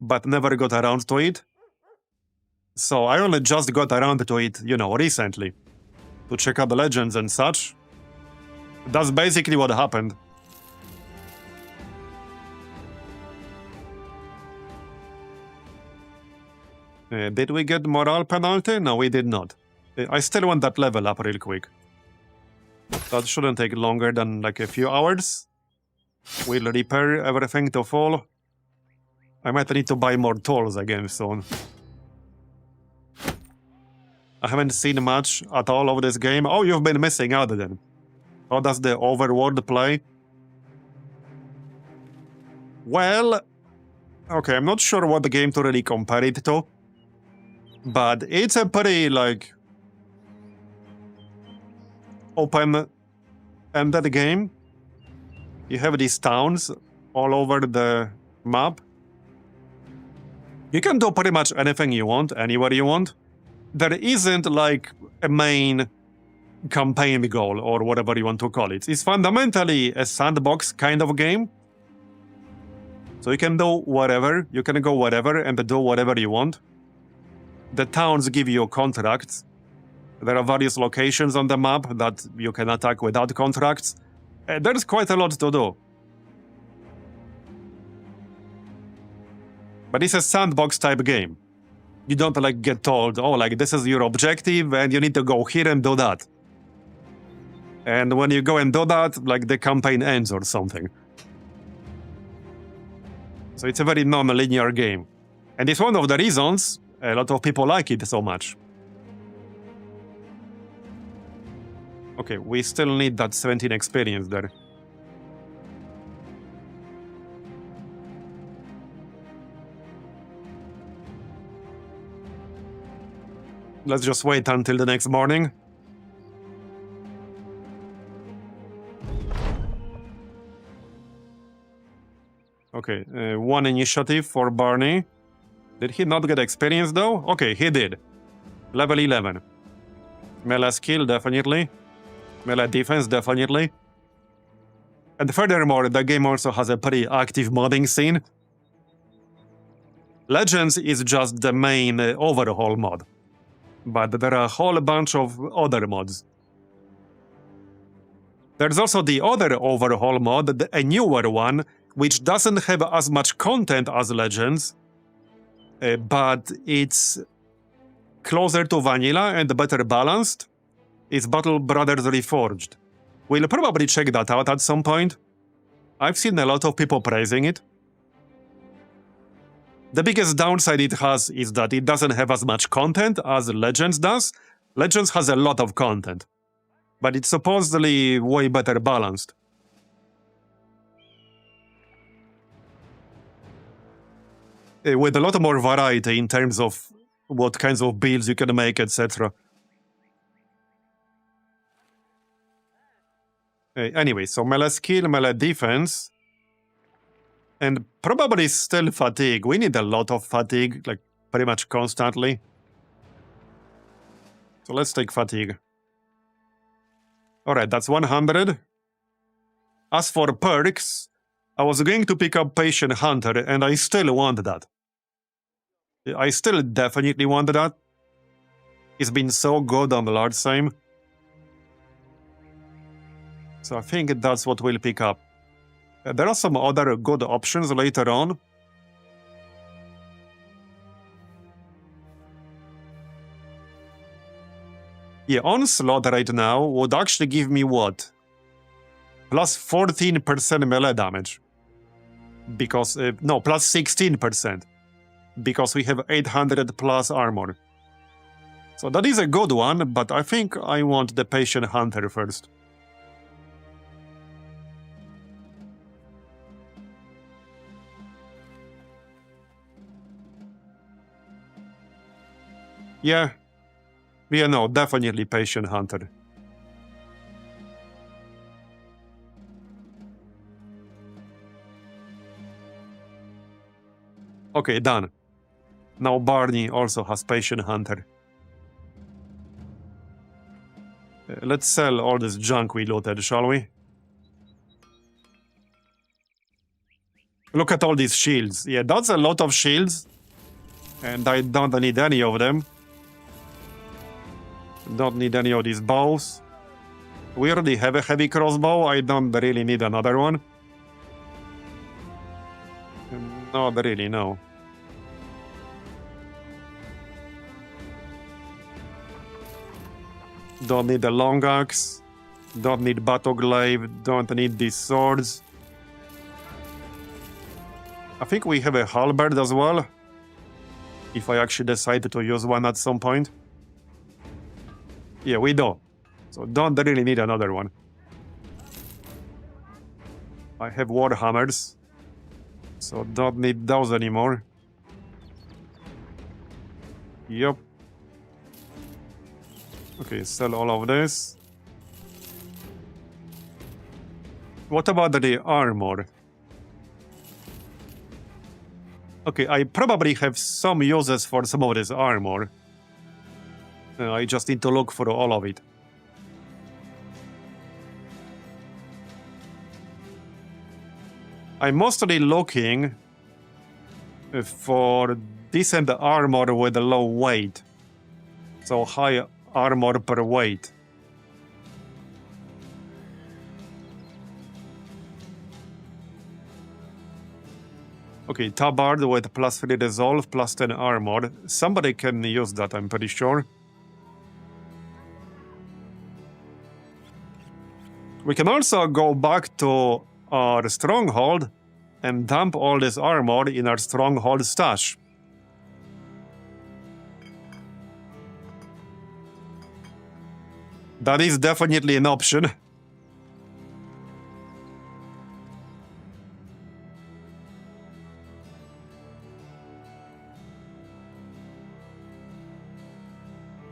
but never got around to it. So I only just got around to it, you know, recently. To check out the legends and such. That's basically what happened. Did we get morale penalty? No, we did not. I still want that level up real quick. That shouldn't take longer than like a few hours. We'll repair everything to full. I might need to buy more tools again soon. I haven't seen much at all of this game. Oh, you've been missing out then. How does the overworld play? Well, okay, I'm not sure what the game to really compare it to. But it's a pretty, like, open-ended game. You have these towns all over the map. You can do pretty much anything you want, anywhere you want. There isn't, like, a main campaign goal, or whatever you want to call it. It's fundamentally a sandbox kind of game. So you can do whatever, you can go wherever and do whatever you want. The towns give you contracts. There are various locations on the map that you can attack without contracts. There's quite a lot to do. But it's a sandbox type game. You don't like get told, oh, like this is your objective and you need to go here and do that. And when you go and do that, like the campaign ends or something. So it's a very non-linear game. And it's one of the reasons a lot of people like it so much. Okay, we still need that 17 experience there. Let's just wait until the next morning. Okay, 1 initiative for Barney. Did he not get experience though? Okay, he did. Level 11. Melee skill, definitely. Melee defense, definitely. And furthermore, the game also has a pretty active modding scene. Legends is just the main overhaul mod. But there are a whole bunch of other mods. There's also the other overhaul mod, a newer one, which doesn't have as much content as Legends, but it's closer to vanilla and better balanced. It's Battle Brothers Reforged. We'll probably check that out at some point. I've seen a lot of people praising it. The biggest downside it has is that it doesn't have as much content as Legends does. Legends has a lot of content, but it's supposedly way better balanced. With a lot more variety in terms of what kinds of builds you can make, etc. Anyway, so melee skill, melee defense, and probably still fatigue. We need a lot of fatigue, like pretty much constantly. So let's take fatigue. Alright, that's 100. As for perks, I was going to pick up Patient Hunter, and I still want that. I still definitely want that. It's been so good on the large same. So I think that's what we'll pick up. There are some other good options later on. Yeah, Onslaught right now would actually give me what? Plus 14% melee damage. Because, no, plus 16%. Because we have 800 plus armor. So that is a good one, but I think I want the Patient Hunter first. Yeah, no, definitely Patient Hunter. Okay, done. Now Barney also has Patient Hunter. Let's sell all this junk we looted, shall we? Look at all these shields. Yeah, that's a lot of shields. And I don't need any of them. Don't need any of these bows. We already have a heavy crossbow. I don't really need another one. Not really, no. Don't need a long axe. Don't need battle glaive. Don't need these swords. I think we have a halberd as well. If I actually decide to use one at some point. Yeah, we do. So don't really need another one. I have warhammers. So don't need those anymore. Yup. Okay, sell all of this. What about the armor? Okay, I probably have some uses for some of this armor. I just need to look for all of it. I'm mostly looking for decent armor with a low weight. So high armor per weight. Okay, tabard with plus 3 resolve, plus 10 armor. Somebody can use that, I'm pretty sure. We can also go back to our Stronghold and dump all this armor in our Stronghold stash. That is definitely an option.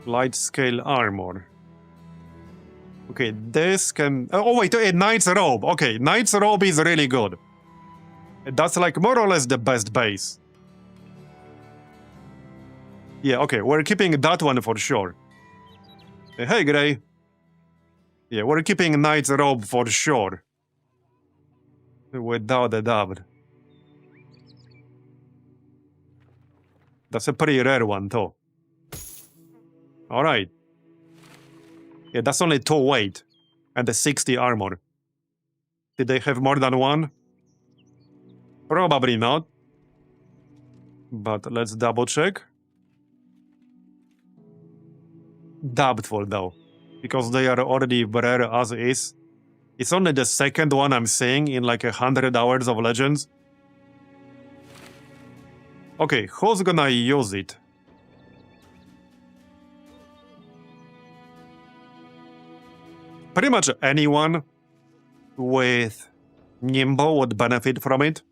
Light scale armor. Okay, this can... Oh wait, a Knight's Robe. Okay, Knight's Robe is really good. That's like more or less the best base. Yeah, okay, we're keeping that one for sure. Hey, Gray. Yeah, we're keeping Knight's Robe for sure. Without a doubt. That's a pretty rare one, though. Alright. Yeah, that's only 2 weight. And the 60 armor. Did they have more than one? Probably not. But let's double check. Doubtful, though. Because they are already rare as is. It's only the second one I'm seeing in like 100 hours of Legends. Okay, who's gonna use it? Pretty much anyone with Nimbo would benefit from it.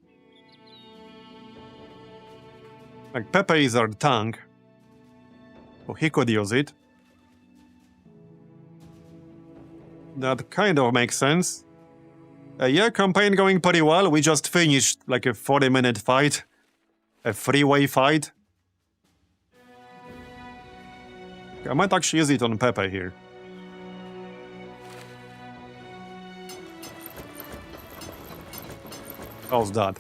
Like, Pepe is our tank. So he could use it. That kind of makes sense. Yeah, campaign going pretty well. We just finished like a 40-minute fight. A freeway fight. I might actually use it on Pepe here. How's that?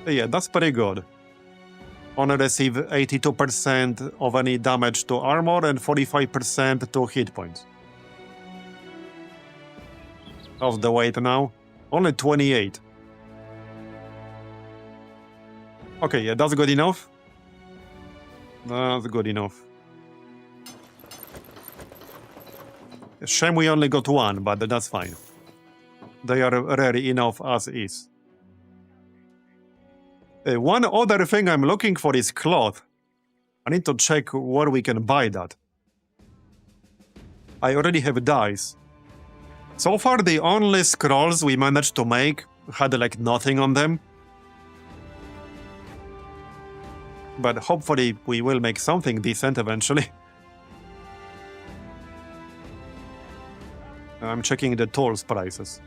Yeah, that's pretty good. Only receive 82% of any damage to armor and 45% to hit points. How's the weight now? Only 28. Okay, yeah, that's good enough. That's good enough. Shame we only got one, but that's fine. They are rare enough as is. One other thing I'm looking for is cloth. I need to check where we can buy that. I already have dice. So far, the only scrolls we managed to make had like nothing on them. But hopefully we will make something decent eventually. I'm checking the tools prices.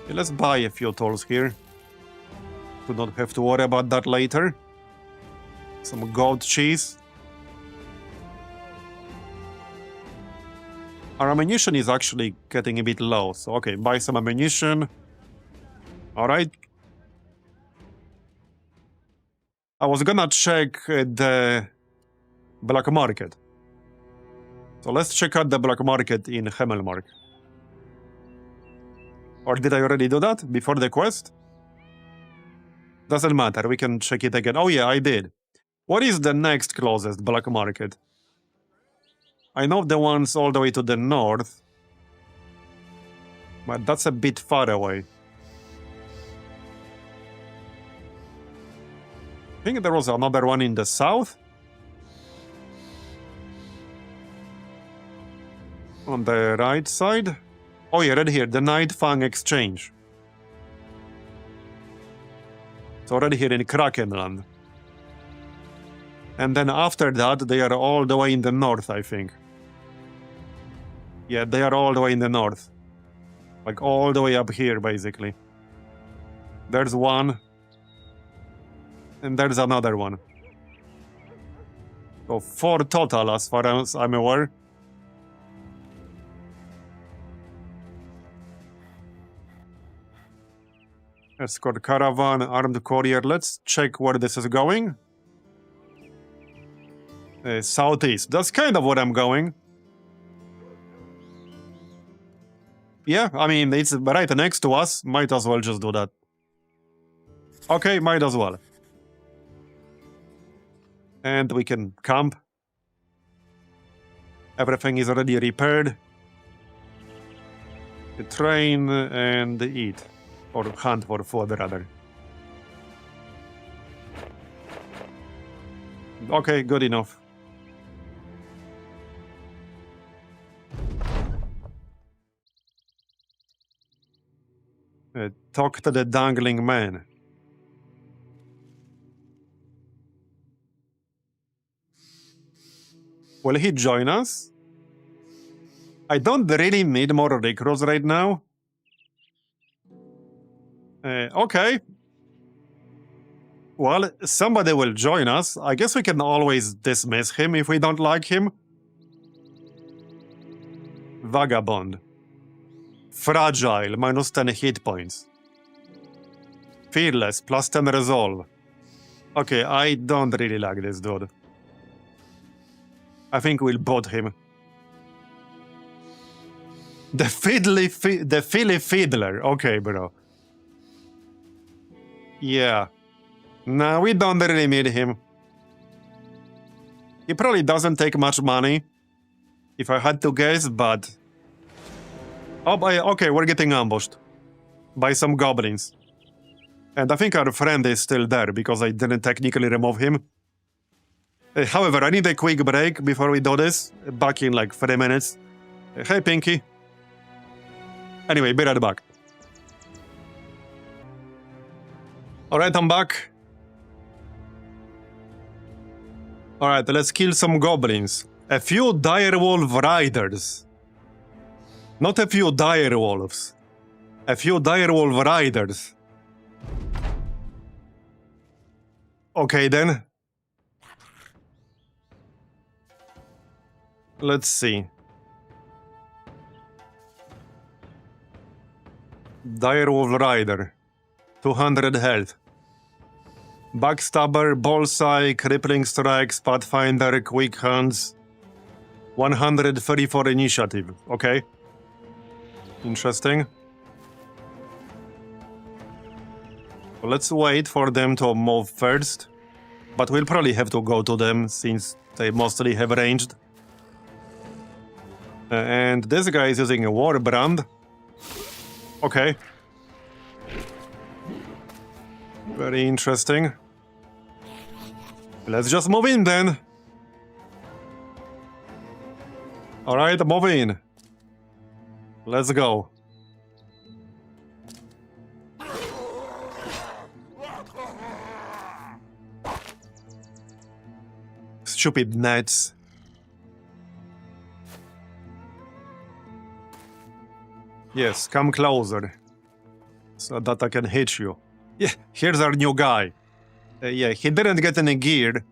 Okay, let's buy a few tools here. To not have to worry about that later. Some goat cheese. Our ammunition is actually getting a bit low, so okay, buy some ammunition. Alright. I was gonna check the black market. So let's check out the black market in Hemmelmark. Or did I already do that before the quest? Doesn't matter, we can check it again. Oh yeah, I did. What is the next closest black market? I know the ones all the way to the north. But that's a bit far away. I think there was another one in the south. On the right side. Oh yeah, right here, the Night Fang Exchange. It's already here in Krakenland. And then after that, they are all the way in the north, I think. Yeah, they are all the way in the north. Like all the way up here, basically. There's one. And there's another one. So 4 total, as far as I'm aware. Escort caravan, armed courier. Let's check where this is going. Southeast. That's kind of where I'm going. Yeah, I mean, it's right next to us. Might as well just do that. Okay, might as well. And we can camp. Everything is already repaired. Train and eat. Or hunt for food, rather. Okay, good enough. Talk to the dangling man. Will he join us? I don't really need more recruits right now. Okay. Well, somebody will join us. I guess we can always dismiss him if we don't like him. Vagabond. Fragile, minus 10 hit points. Fearless, plus 10 resolve. Okay, I don't really like this dude. I think we'll bot him. The Philly Fiddler. Okay, bro. Yeah. No, we don't really need him. He probably doesn't take much money, if I had to guess, but... Oh, okay, we're getting ambushed by some goblins. And I think our friend is still there, because I didn't technically remove him. However, I need a quick break before we do this. Back in like 3 minutes. Hey, Pinky. Anyway, be right back. Alright, I'm back. Alright, let's kill some goblins. A few direwolf riders. Not a few direwolves. A few direwolf riders. Okay then. Let's see. Direwolf rider. 200 health. Backstabber, Bullseye, Crippling Strikes, Pathfinder, Quick Hands. 134 initiative. Okay. Interesting. Well, let's wait for them to move first. But we'll probably have to go to them since they mostly have ranged. And this guy is using a Warbrand. Okay. Very interesting. Let's just move in then. Alright, move in. Let's go. Stupid nets. Yes, come closer. So that I can hit you. Yeah, here's our new guy. Yeah, he didn't get any gear,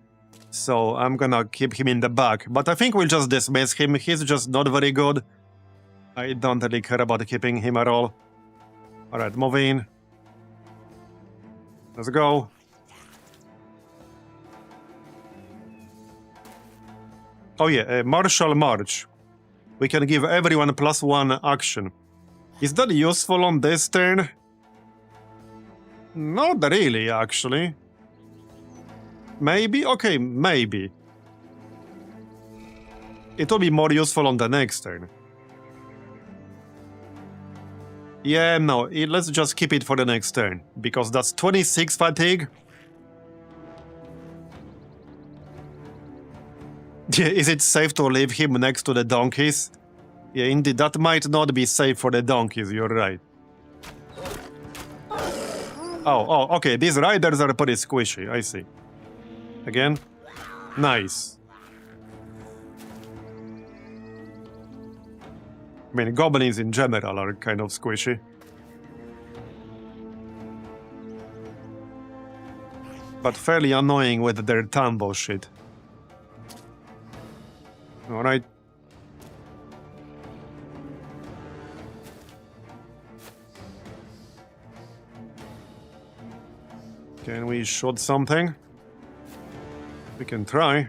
so I'm gonna keep him in the back. But I think we'll just dismiss him. He's just not very good. I don't really care about keeping him at all. Alright, move in. Let's go. Oh yeah, Martial March. We can give everyone +1 action. Is that useful on this turn? Not really, actually. Maybe? Okay, maybe. It will be more useful on the next turn. Yeah, no, let's just keep it for the next turn, because that's 26 fatigue. Yeah, is it safe to leave him next to the donkeys? Yeah, indeed, that might not be safe for the donkeys, you're right. Oh, okay, these riders are pretty squishy, I see. Again? Nice. I mean, goblins in general are kind of squishy. But fairly annoying with their tambo shit. Alright. Can we shoot something? We can try.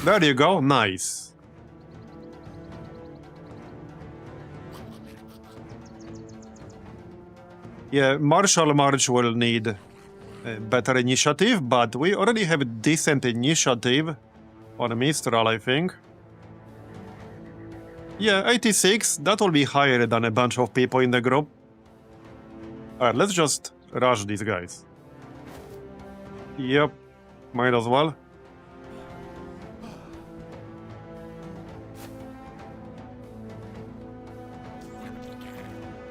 There you go, nice. Yeah, Martial March will need better initiative, but we already have decent initiative on Mistral, I think. Yeah, 86, that will be higher than a bunch of people in the group. Alright, let's just rush these guys. Yep, might as well.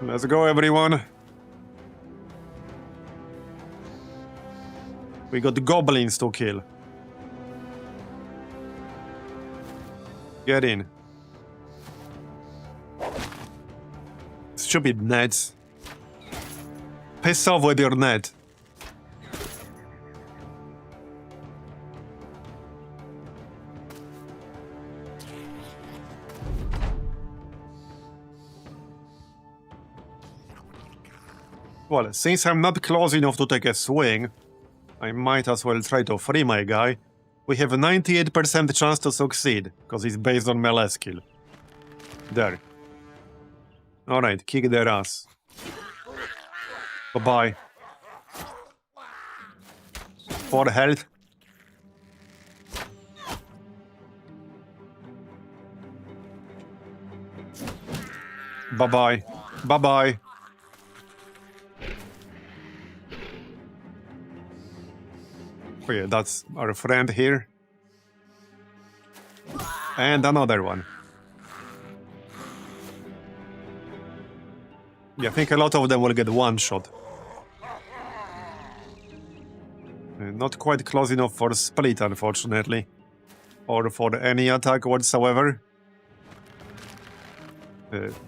Let's go, everyone. We got goblins to kill. Get in. Stupid nets. piss off with your net. Well, since I'm not close enough to take a swing, I might as well try to free my guy. We have a 98% chance to succeed, because it's based on melee skill. There. Alright, kick their ass. Bye-bye. 4 health. Bye-bye. Bye-bye. Oh yeah, that's our friend here. And another one. Yeah, I think a lot of them will get one shot. Not quite close enough for split, unfortunately. Or for any attack whatsoever.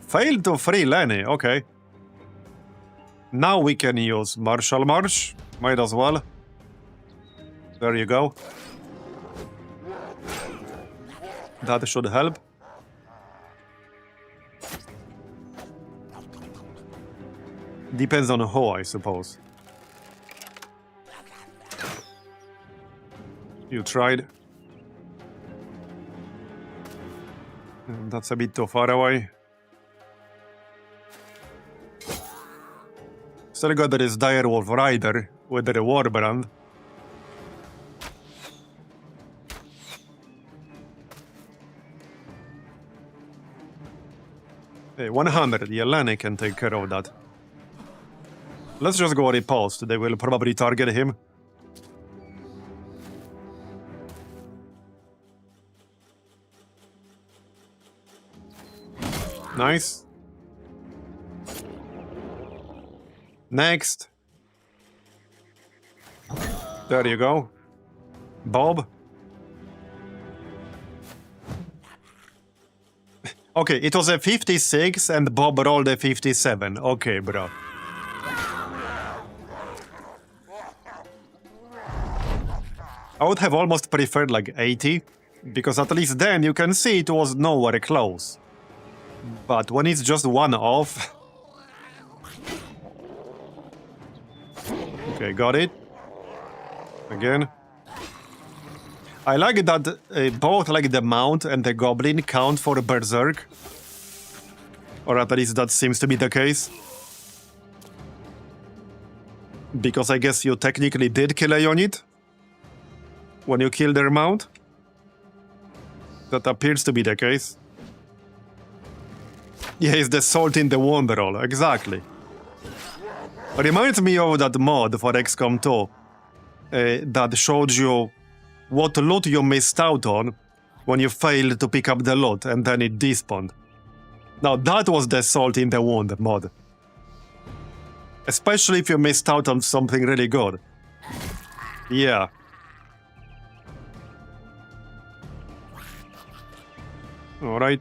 Failed to free Lenny, okay. Now we can use Martial March. Might as well. There you go. That should help. Depends on who, I suppose. You tried. That's a bit too far away. Still got this Direwolf Rider with the Warbrand. Hey, 100, Yelena can take care of that. Let's just go riposte, they will probably target him. Nice. Next. There you go. Bob. Okay, it was a 56 and Bob rolled a 57. Okay, bro. I would have almost preferred like 80, because at least then you can see it was nowhere close. But when it's just one off... Okay, got it. Again. I like that both like the Mount and the Goblin count for Berserk. Or at least that seems to be the case. Because I guess you technically did kill a unit when you kill their Mount. That appears to be the case. Yeah, it's the salt in the wound roll, exactly. Reminds me of that mod for XCOM 2 that showed you what loot you missed out on when you failed to pick up the loot and then it despawned. Now that was the salt in the wound mod. Especially if you missed out on something really good. Yeah. Alright.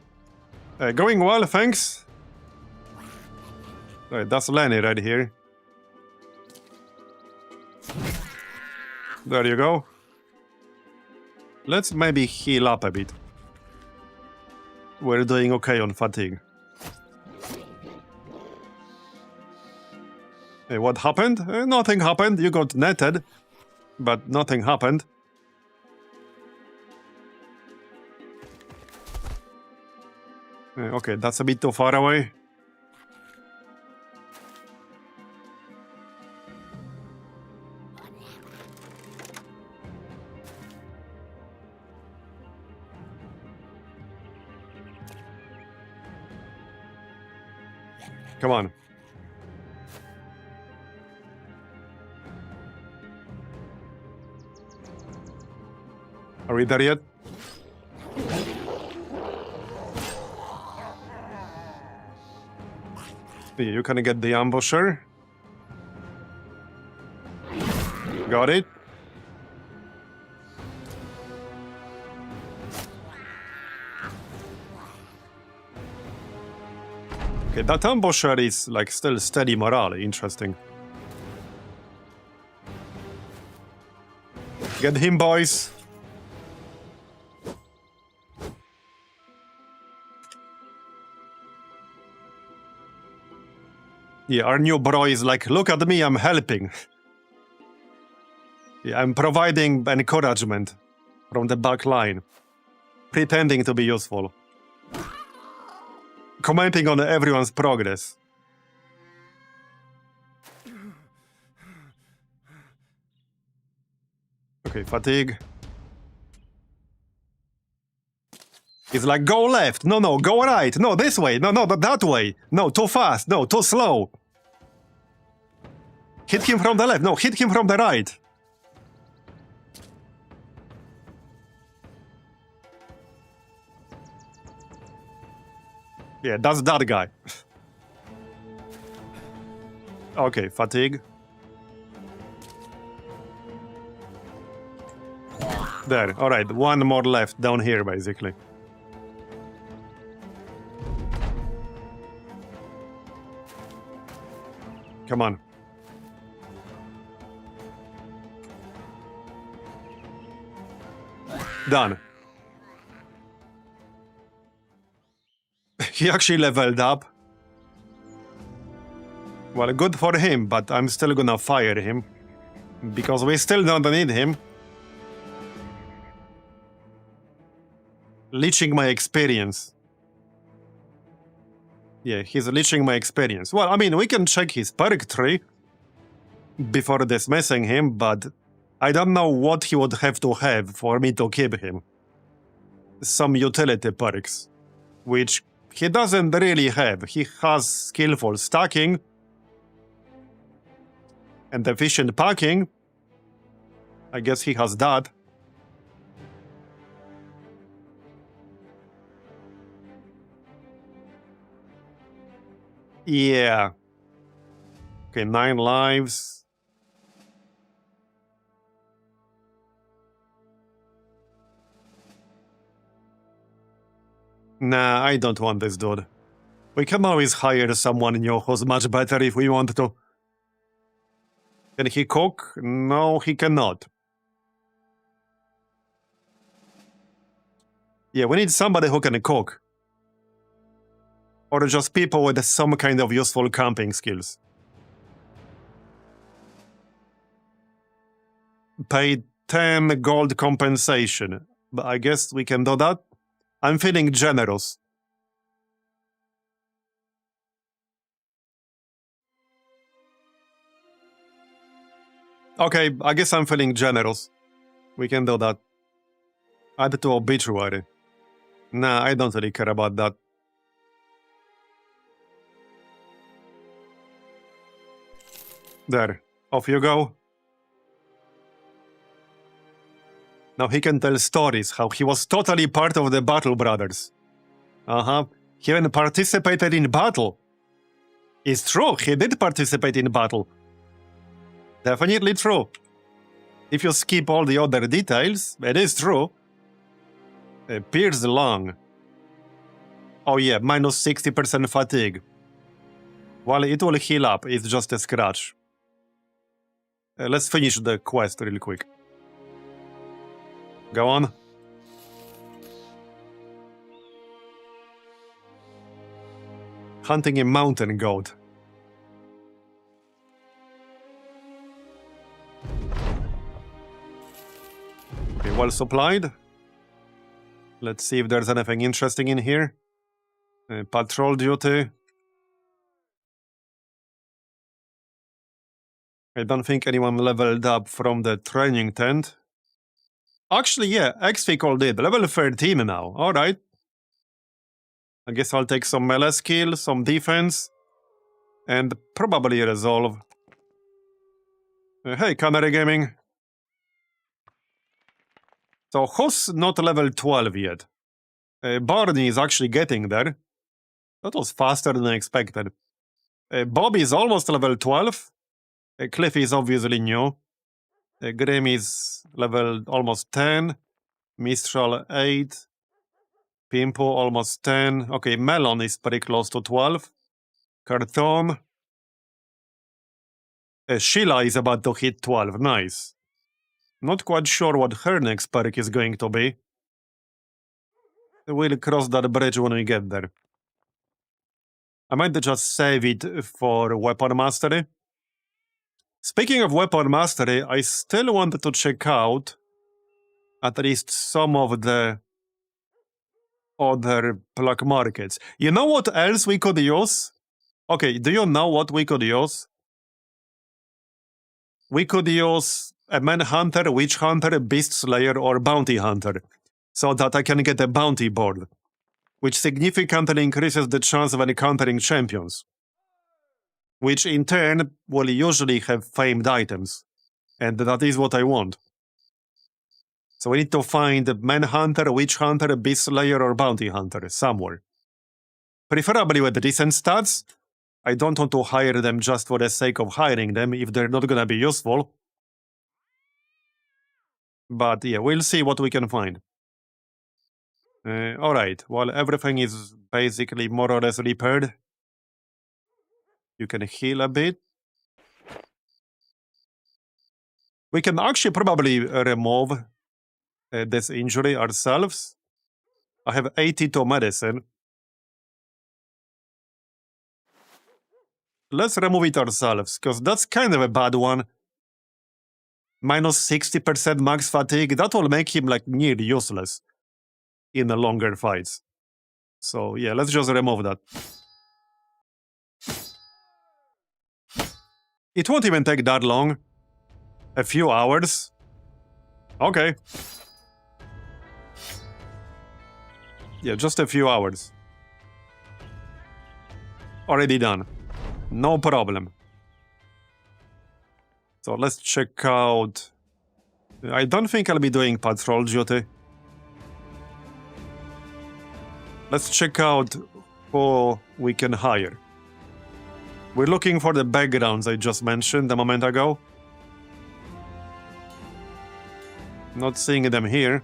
Going well, thanks. Right, that's Lenny right here. There you go. Let's maybe heal up a bit. We're doing okay on fatigue. Hey, what happened? Nothing happened. You got netted. But nothing happened. Okay, that's a bit too far away. Come on. Are we there yet? You can get the ambusher. Got it. Okay, that ambusher is like still steady morale. Interesting. Get him, boys. Yeah, our new bro is like, look at me, I'm helping. Yeah, I'm providing encouragement from the back line. Pretending to be useful. Commenting on everyone's progress. Okay, fatigue. It's like, go left. No, no, go right. No, this way. No, no, but that way. No, too fast. No, too slow. Hit him from the left. No, hit him from the right. Yeah, that's that guy. Okay, fatigue. There, alright, one more left down here, basically. Come on. Done. He actually leveled up. Well, good for him, but I'm still gonna fire him. Because we still don't need him. Leeching my experience. Yeah, he's leeching my experience. Well, I mean, we can check his perk tree before dismissing him, but I don't know what he would have to have for me to keep him. Some utility perks, which he doesn't really have. He has skillful stacking and efficient packing. I guess he has that. Yeah. Okay, 9 lives. Nah, I don't want this dude. We can always hire someone new who's much better if we want to. Can he cook? No, he cannot. Yeah, we need somebody who can cook. Or just people with some kind of useful camping skills. Pay 10 gold compensation. But I guess we can do that. I'm feeling generous. Okay, I guess I'm feeling generous. We can do that. Add to obituary. Nah, I don't really care about that. There. Off you go. Now he can tell stories how he was totally part of the Battle Brothers. He even participated in battle. It's true, he did participate in battle. Definitely true. If you skip all the other details, it is true. Pierce lung. Oh yeah, minus 60% fatigue. Well, it will heal up, it's just a scratch. Let's finish the quest real quick. Go on. Hunting a mountain goat. Okay, well supplied. Let's see if there's anything interesting in here. Patrol duty. I don't think anyone leveled up from the training tent. Actually, yeah, X-Fickle did. Level 13 now. Alright. I guess I'll take some melee skill, some defense, and probably resolve. Hey, Canary Gaming. So, who's not level 12 yet? Barney is actually getting there. That was faster than I expected. Bobby is almost level 12. Cliff is obviously new. Grim is level almost 10. Mistral 8. Pimpo almost 10. Okay, Melon is pretty close to 12. Carton. Sheila is about to hit 12. Nice. Not quite sure what her next perk is going to be. We'll cross that bridge when we get there. I might just save it for Weapon Mastery. Speaking of Weapon Mastery, I still wanted to check out at least some of the other black markets. You know what else we could use? Okay, do you know what we could use? We could use a Manhunter, Witch Hunter, Beast Slayer, or Bounty Hunter, so that I can get a bounty board, which significantly increases the chance of encountering champions, which in turn will usually have famed items, and that is what I want. So we need to find Manhunter, Witch Hunter, Beast Slayer, or Bounty Hunter somewhere. Preferably with decent stats. I don't want to hire them just for the sake of hiring them if they're not gonna be useful. But yeah, we'll see what we can find. Alright, well, everything is basically more or less repaired. You can heal a bit. We can actually probably remove this injury ourselves. I have 82 medicine. Let's remove it ourselves, because that's kind of a bad one. Minus 60% max fatigue, that will make him like nearly useless in the longer fights. So yeah, let's just remove that. It won't even take that long. A few hours. Okay. Yeah, just a few hours. Already done. No problem. So let's check out... I don't think I'll be doing patrol duty. Let's check out who we can hire. We're looking for the backgrounds I just mentioned a moment ago. Not seeing them here.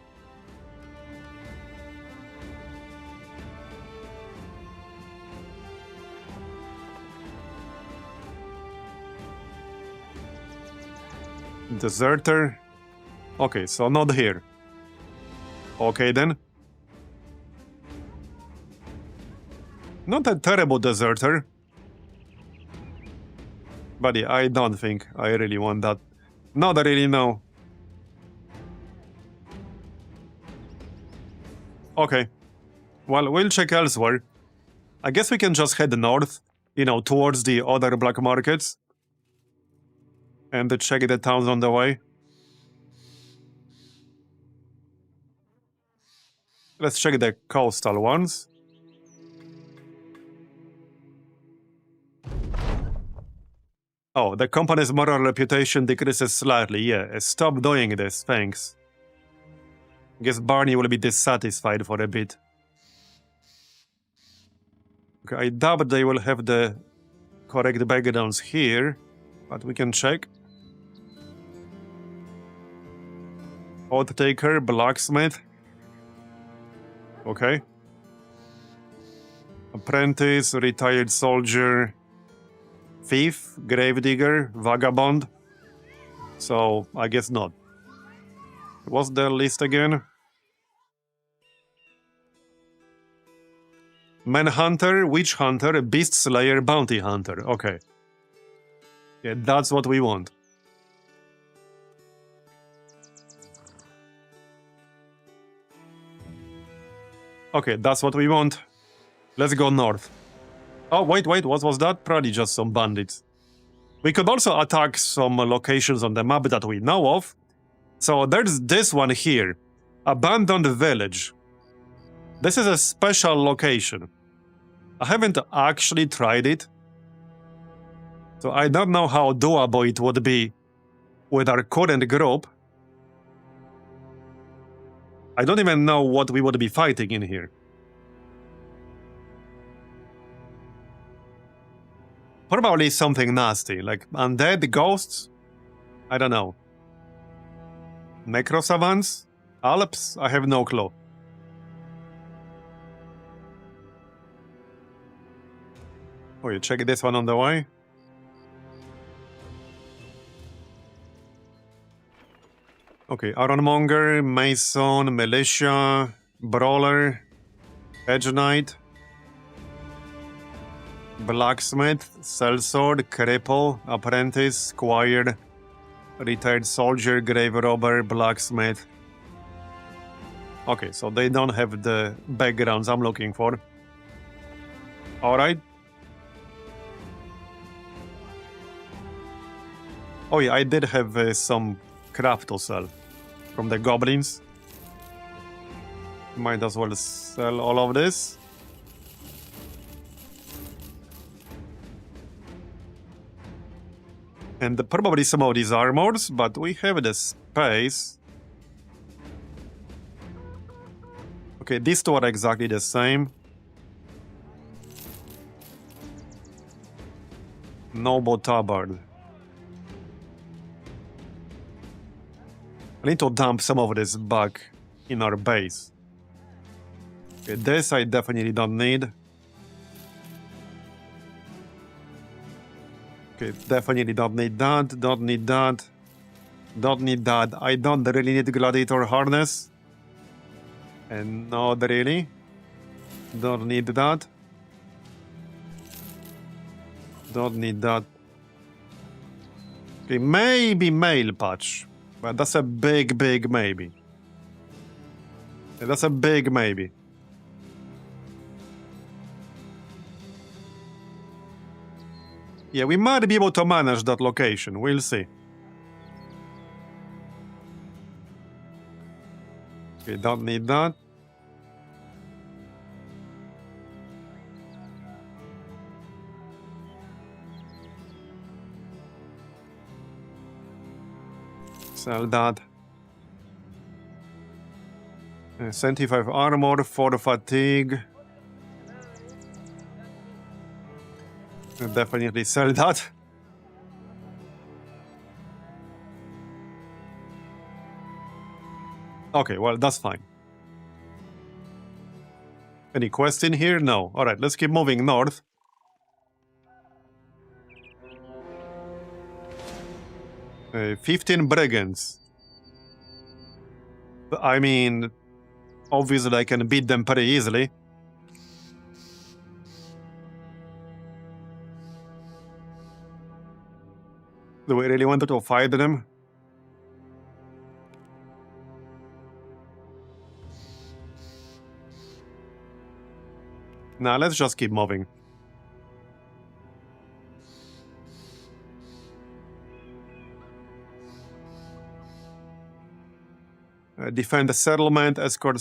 Deserter. Okay, so not here. Okay then. Not a terrible deserter. But yeah, I don't think I really want that. Not really, no. Okay. Well, we'll check elsewhere. I guess we can just head north, you know, towards the other black markets. And check the towns on the way. Let's check the coastal ones. Oh, the company's moral reputation decreases slightly, yeah. Stop doing this, thanks. Guess Barney will be dissatisfied for a bit. Okay, I doubt they will have the correct backgrounds here, but we can check. Oath-taker, blacksmith. Okay. Apprentice, retired soldier, thief, gravedigger, vagabond. So, I guess not. What's the list again? Manhunter, Witch Hunter, Beast Slayer, Bounty Hunter. Okay. Yeah, that's what we want. Okay, that's what we want. Let's go north. Oh, wait, what was that? Probably just some bandits. We could also attack some locations on the map that we know of. So there's this one here. Abandoned village. This is a special location. I haven't actually tried it. So I don't know how doable it would be with our current group. I don't even know what we would be fighting in here. Probably something nasty, like undead ghosts? I don't know. Necrosavants? Alps? I have no clue. Oh, you check this one on the way? Okay, Ironmonger, Mason, Militia, Brawler, Edge Knight, Blacksmith, Sellsword, Cripple, Apprentice, Squire, Retired Soldier, Grave Robber, Blacksmith. Okay, so they don't have the backgrounds I'm looking for. Alright. Oh yeah, I did have some crap to sell from the goblins. Might as well sell all of this. And probably some of these armors, but we have the space. Okay, these two are exactly the same. Noble Tabard. I need to dump some of this back in our base. Okay, this I definitely don't need. Okay, definitely don't need that, don't need that, don't need that. I don't really need Gladiator Harness. And not really. Don't need that. Don't need that. Okay, maybe Mail Patch. But that's a big, big maybe. That's a big maybe. Yeah, we might be able to manage that location. We'll see. Okay, don't need that. Sell that. 75 armor, 4 fatigue. Definitely sell that. Okay, well, that's fine. Any quest in here? No. Alright, let's keep moving north. Uh, 15 brigands. I mean, obviously I can beat them pretty easily. Do we really want to fight them? Nah, let's just keep moving. Defend the settlement, escort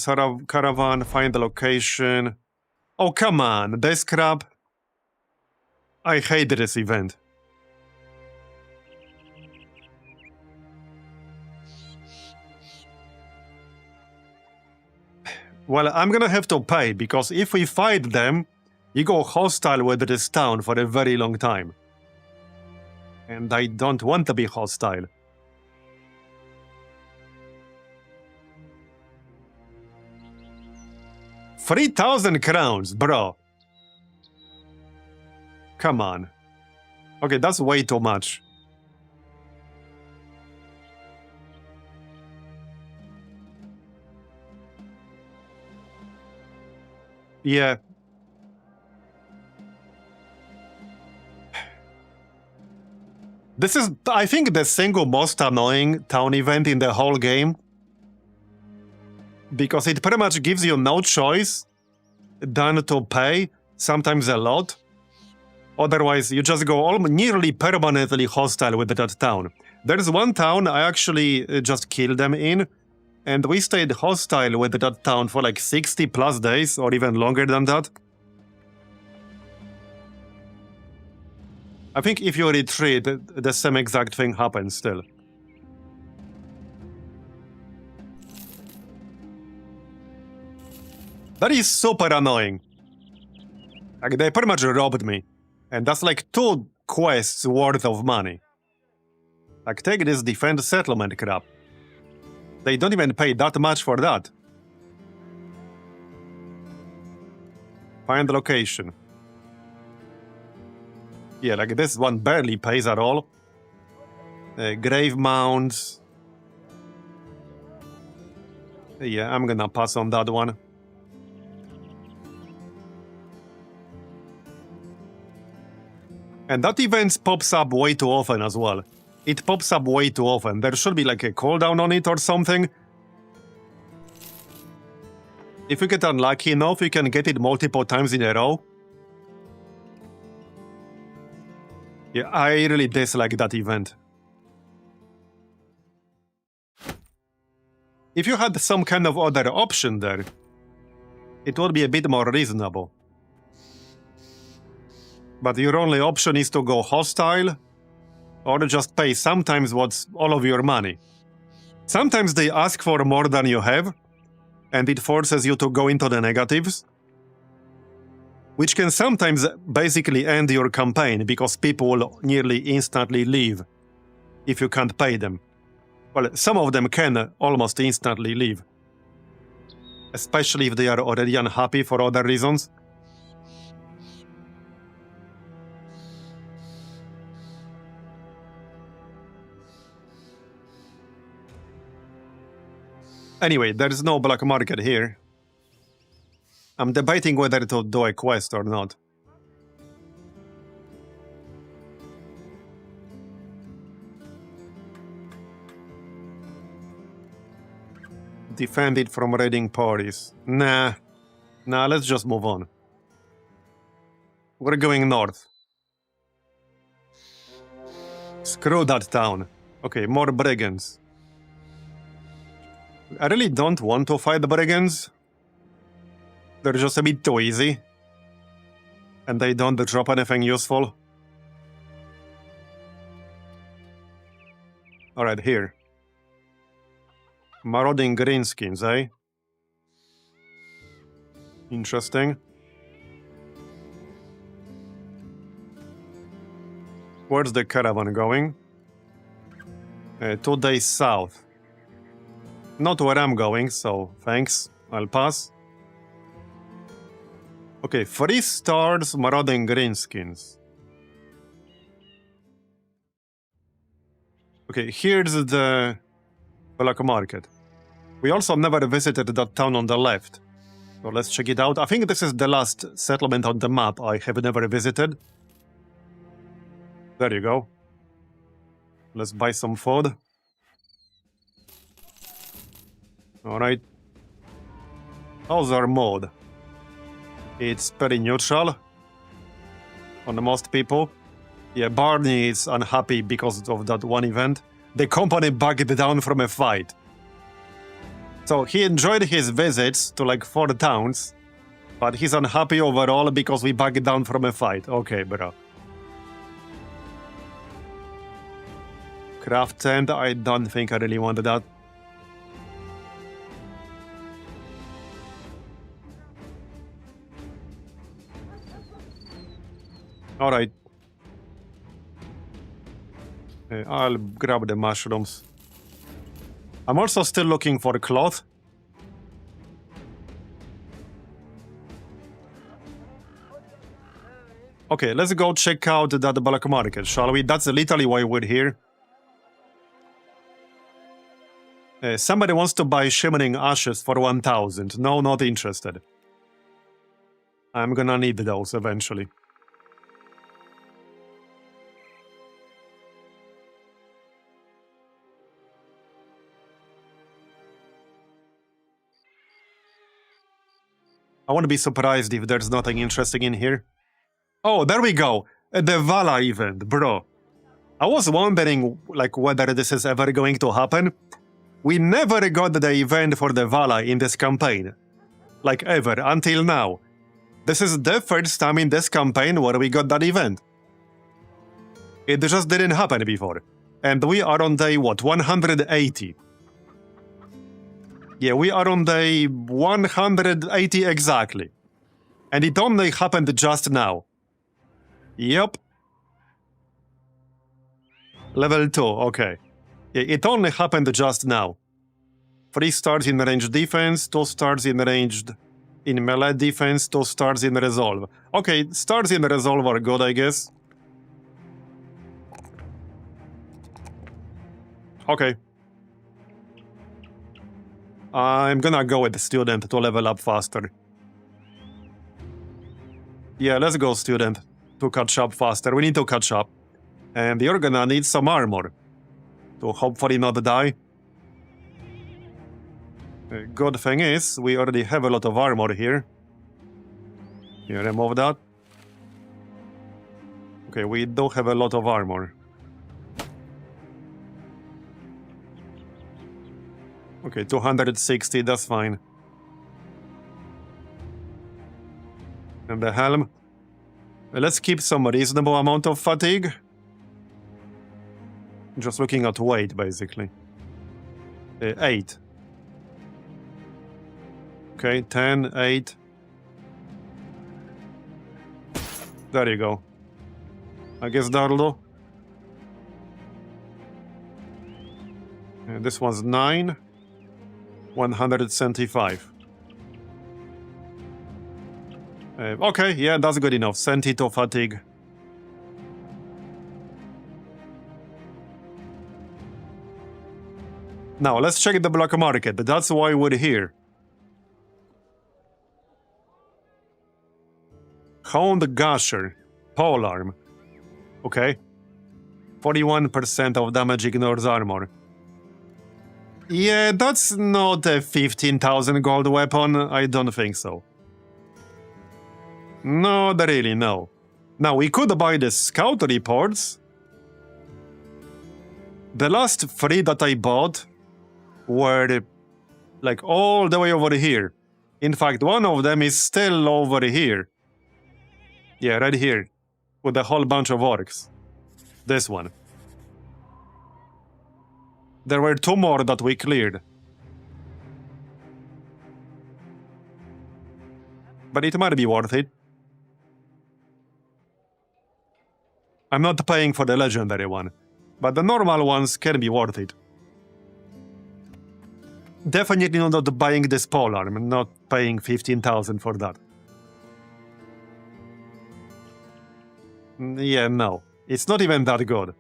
caravan, find the location. Oh, come on, this crap. I hate this event. Well, I'm gonna have to pay, because if we fight them, you go hostile with this town for a very long time. And I don't want to be hostile. $3,000 crowns, bro. Come on. Okay, that's way too much. Yeah. This is, I think, the single most annoying town event in the whole game. Because it pretty much gives you no choice than to pay, sometimes a lot. Otherwise, you just go nearly permanently hostile with that town. There's one town I actually just killed them in, and we stayed hostile with that town for like 60 plus days, or even longer than that. I think if you retreat, the same exact thing happens still. That is super annoying. Like, they pretty much robbed me. And that's like 2 quests worth of money. Like, take this defend settlement crap. They don't even pay that much for that. Find the location. Yeah, like this one barely pays at all. Grave mounds. Yeah, I'm gonna pass on that one. And that event pops up way too often as well. It pops up way too often. There should be like a cooldown on it or something. If you get unlucky enough, you can get it multiple times in a row. Yeah, I really dislike that event. If you had some kind of other option there, it would be a bit more reasonable. But your only option is to go hostile, or just pay sometimes what's all of your money. Sometimes they ask for more than you have, and it forces you to go into the negatives, which can sometimes basically end your campaign because people will nearly instantly leave if you can't pay them. Well, some of them can almost instantly leave, especially if they are already unhappy for other reasons. Anyway, there is no black market here. I'm debating whether to do a quest or not. Defend it from raiding parties. Nah, let's just move on. We're going north. Screw that town. Okay, more brigands. I really don't want to fight the brigands. They're just a bit too easy. And they don't drop anything useful. Alright, here. Marauding greenskins, eh? Interesting. Where's the caravan going? 2 days south. Not where I'm going, so thanks. I'll pass. Okay, 3 stars, marauding greenskins. Okay, here's the black market. We also never visited that town on the left. So let's check it out. I think this is the last settlement on the map I have never visited. There you go. Let's buy some food. Alright. How's our mode? It's pretty neutral on most people. Yeah, Barney is unhappy because of that one event. The company backed down from a fight. So he enjoyed his visits to like 4 towns, but he's unhappy overall because we backed down from a fight. Okay, bro. Craft tent, I don't think I really wanted that. Alright. I'll grab the mushrooms. I'm also still looking for cloth. Okay, let's go check out that black market, shall we? That's literally why we're here. Somebody wants to buy shimmering ashes for 1,000. No, not interested. I'm gonna need those eventually. I wouldn't be surprised if there's nothing interesting in here. Oh, there we go! The Vala event, bro. I was wondering, like, whether this is ever going to happen. We never got the event for the Vala in this campaign. Like, ever, until now. This is the first time in this campaign where we got that event. It just didn't happen before. And we are on day, what, 180. Yeah, we are on day 180 exactly. And it only happened just now. Yep. Level 2, okay. Yeah, it only happened just now. 3 stars in ranged defense, 2 stars in ranged in melee defense, 2 stars in resolve. Okay, stars in resolve are good, I guess. Okay. I'm gonna go with the student to level up faster. Yeah, let's go student to catch up faster. We need to catch up. And you're gonna need some armor to hopefully not die. Good thing is, we already have a lot of armor here. Yeah, remove that. Okay, we do have a lot of armor. Okay, 260, that's fine. And the helm. Let's keep some reasonable amount of fatigue. Just looking at weight, basically. 8. Okay, 10, 8. There you go. I guess that'll do. And this one's 9. 175. Okay, yeah, that's good enough. Send it to fatigue. Now, let's check the black market. That's why we're here. Hound Gasher. Polearm. Okay. 41% of damage ignores armor. Yeah, that's not a 15,000 gold weapon. I don't think so. Not really, no. Now, we could buy the scout reports. The last 3 that I bought were like all the way over here. In fact, one of them is still over here. Yeah, right here. With a whole bunch of orcs. This one. There were 2 more that we cleared. But it might be worth it. I'm not paying for the legendary one, but the normal ones can be worth it. Definitely not buying this polearm, not paying 15,000 for that. Yeah, no. It's not even that good.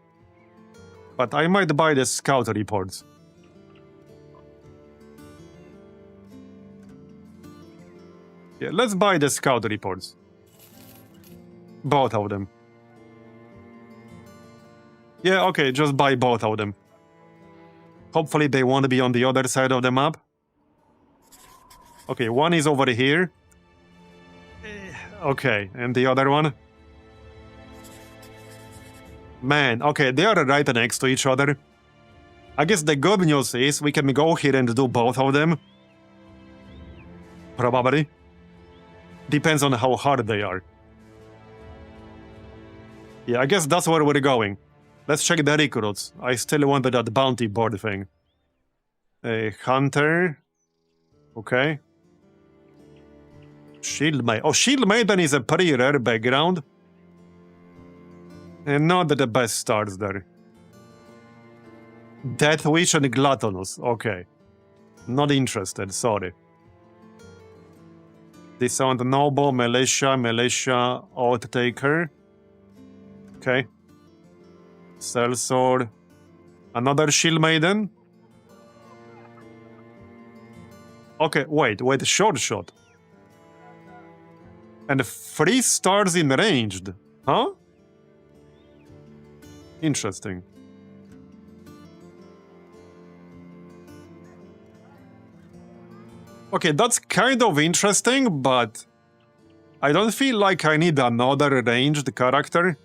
But I might buy the scout reports. Yeah, let's buy the scout reports. Both of them. Yeah, okay, just buy both of them. Hopefully they won't be on the other side of the map. Okay, one is over here. Okay, and the other one? Man, okay, they are right next to each other. I guess the good news is we can go here and do both of them. Probably. Depends on how hard they are. Yeah, I guess that's where we're going. Let's check the recruits. I still wanted that bounty board thing. Hunter. Okay. Shield Maiden. Oh, Shield Maiden is a pretty rare background. And not the best stars there. Death Wish and Gluttonous. Okay. Not interested, sorry. Disarmed Noble, Militia, Oath Taker. Okay. Sellsword. Another Shield Maiden. Okay, wait, short shot. And 3 stars in ranged. Huh? Interesting. Okay, that's kind of interesting, but I don't feel like I need another ranged character.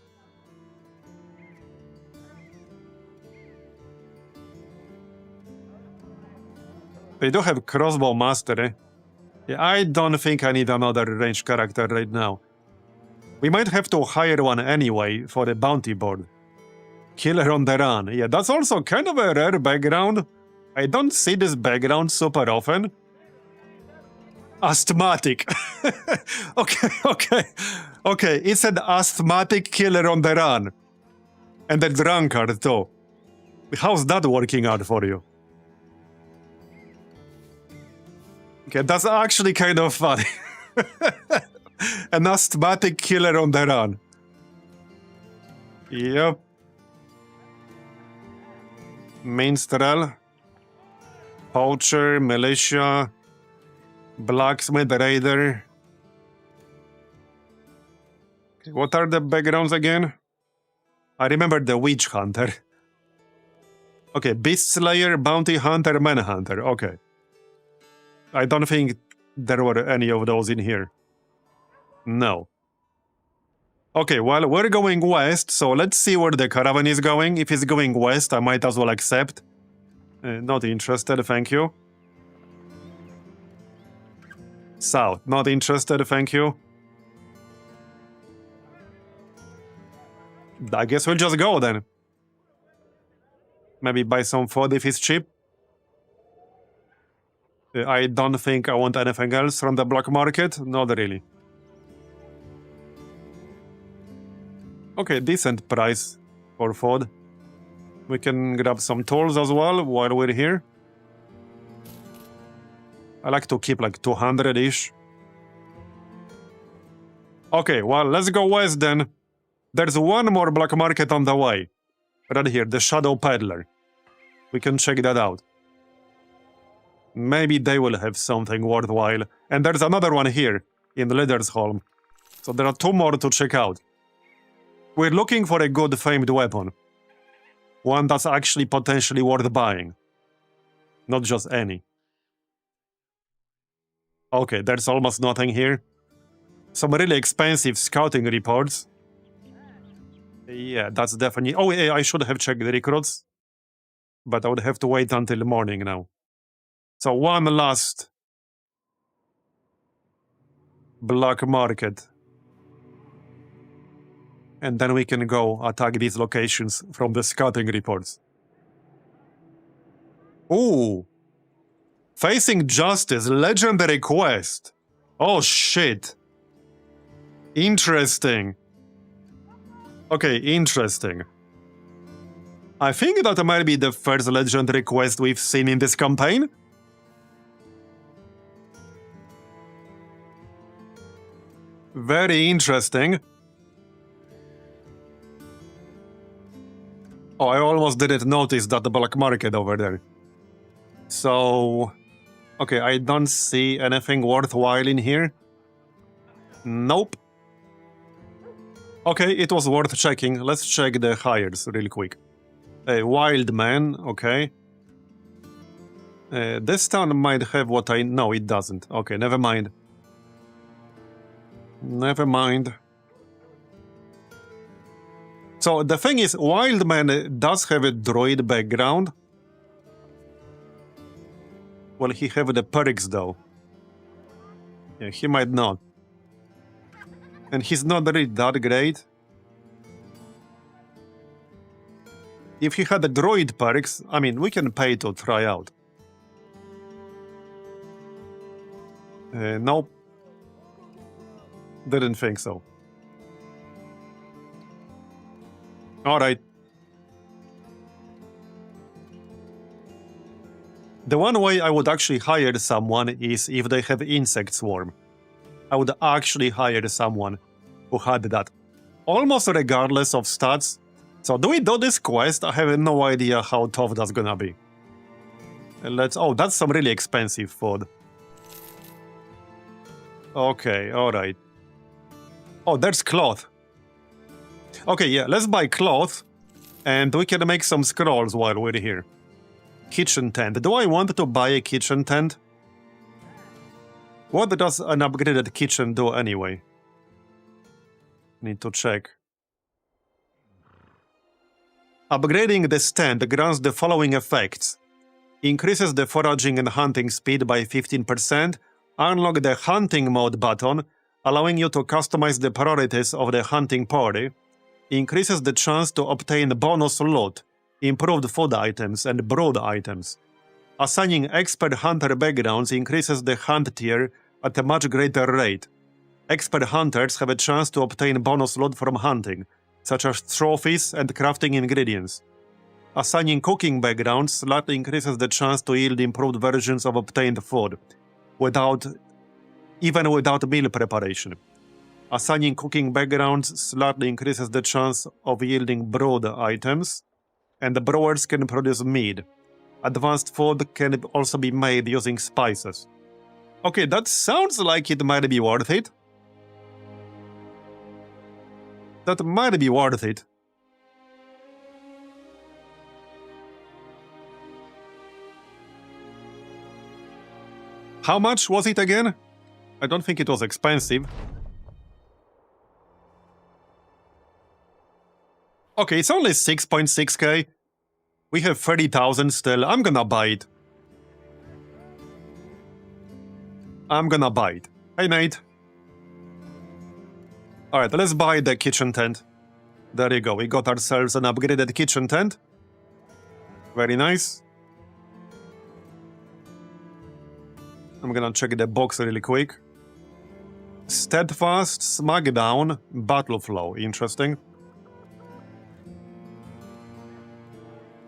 They do have crossbow mastery. Yeah, I don't think I need another ranged character right now. We might have to hire one anyway for the bounty board. Killer on the Run. Yeah, that's also kind of a rare background. I don't see this background super often. Asthmatic. Okay, it's an asthmatic killer on the run. And a drunkard too. How's that working out for you? Okay, that's actually kind of funny. An asthmatic killer on the run. Yep. Minstrel. Poacher, militia, blacksmith, raider. What are the backgrounds again? I remember the witch hunter. Okay, beast slayer, bounty hunter, manhunter. Okay. I don't think there were any of those in here. No. Okay, well, we're going west, so let's see where the caravan is going. If it's going west, I might as well accept. Not interested, thank you. South, not interested, thank you. I guess we'll just go then. Maybe buy some food if it's cheap. I don't think I want anything else from the black market. Not really. Okay, decent price for food. We can grab some tools as well while we're here. I like to keep like 200-ish. Okay, well, let's go west then. There's one more black market on the way. Right here, the Shadow Peddler. We can check that out. Maybe they will have something worthwhile. And there's another one here, in Lidersholm. So there are two more to check out. We're looking for a good famed weapon. One that's actually potentially worth buying. Not just any. Okay, there's almost nothing here. Some really expensive scouting reports. Yeah, that's definitely... Oh, yeah, I should have checked the recruits. But I would have to wait until morning now. So one last black market. And then we can go attack these locations from the scouting reports. Ooh. Facing Justice, legendary quest. Oh shit. Interesting. Okay, interesting. I think that might be the first legendary quest we've seen in this campaign. Very interesting. Oh, I almost didn't notice that the black market over there. So... Okay, I don't see anything worthwhile in here. Nope. Okay, it was worth checking. Let's check the hires real quick. Wild man, okay. This town might have what I... No, it doesn't. Okay, never mind. Never mind. So the thing is, Wild Man does have a droid background. Well, he have the perks though. Yeah, he might not. And he's not really that great. If he had the droid perks, I mean, we can pay to try out. Nope. Didn't think so. Alright. The one way I would actually hire someone is if they have insect swarm. I would actually hire someone who had that. Almost regardless of stats. So do we do this quest? I have no idea how tough that's gonna be. Let's... Oh, that's some really expensive food. Okay, alright. Oh, there's cloth. Okay, yeah, let's buy cloth. And we can make some scrolls while we're here. Kitchen tent. Do I want to buy a kitchen tent? What does an upgraded kitchen do anyway? Need to check. Upgrading this tent grants the following effects. Increases the foraging and hunting speed by 15%. Unlock the hunting mode button, allowing you to customize the priorities of the hunting party. Increases the chance to obtain bonus loot, improved food items, and brood items. Assigning expert hunter backgrounds increases the hunt tier at a much greater rate. Expert hunters have a chance to obtain bonus loot from hunting, such as trophies and crafting ingredients. Assigning cooking backgrounds slightly increases the chance to yield improved versions of obtained food, even without meal preparation. Assigning cooking backgrounds slightly increases the chance of yielding brewed items, and the brewers can produce mead. Advanced food can also be made using spices. Okay, that sounds like it might be worth it. That might be worth it. How much was it again? I don't think it was expensive. Okay, it's only 6.6k. We have 30,000 still. I'm gonna buy it. I'm gonna buy it. Hey, mate. Alright, let's buy the kitchen tent. There you go. We got ourselves an upgraded kitchen tent. Very nice. I'm gonna check the box really quick. Steadfast, Smackdown, Battle Flow. Interesting.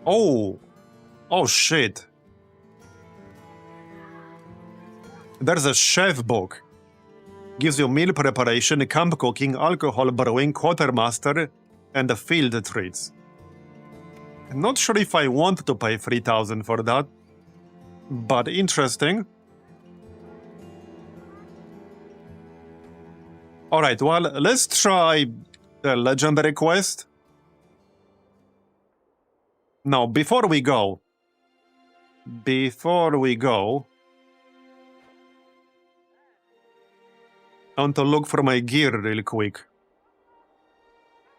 Oh! Oh shit. There's a chef book. Gives you meal preparation, camp cooking, alcohol brewing, quartermaster, and the field treats. Not sure if I want to pay 3,000 for that, but interesting. Alright, well, let's try the legendary quest. Now, before we go, I want to look for my gear real quick.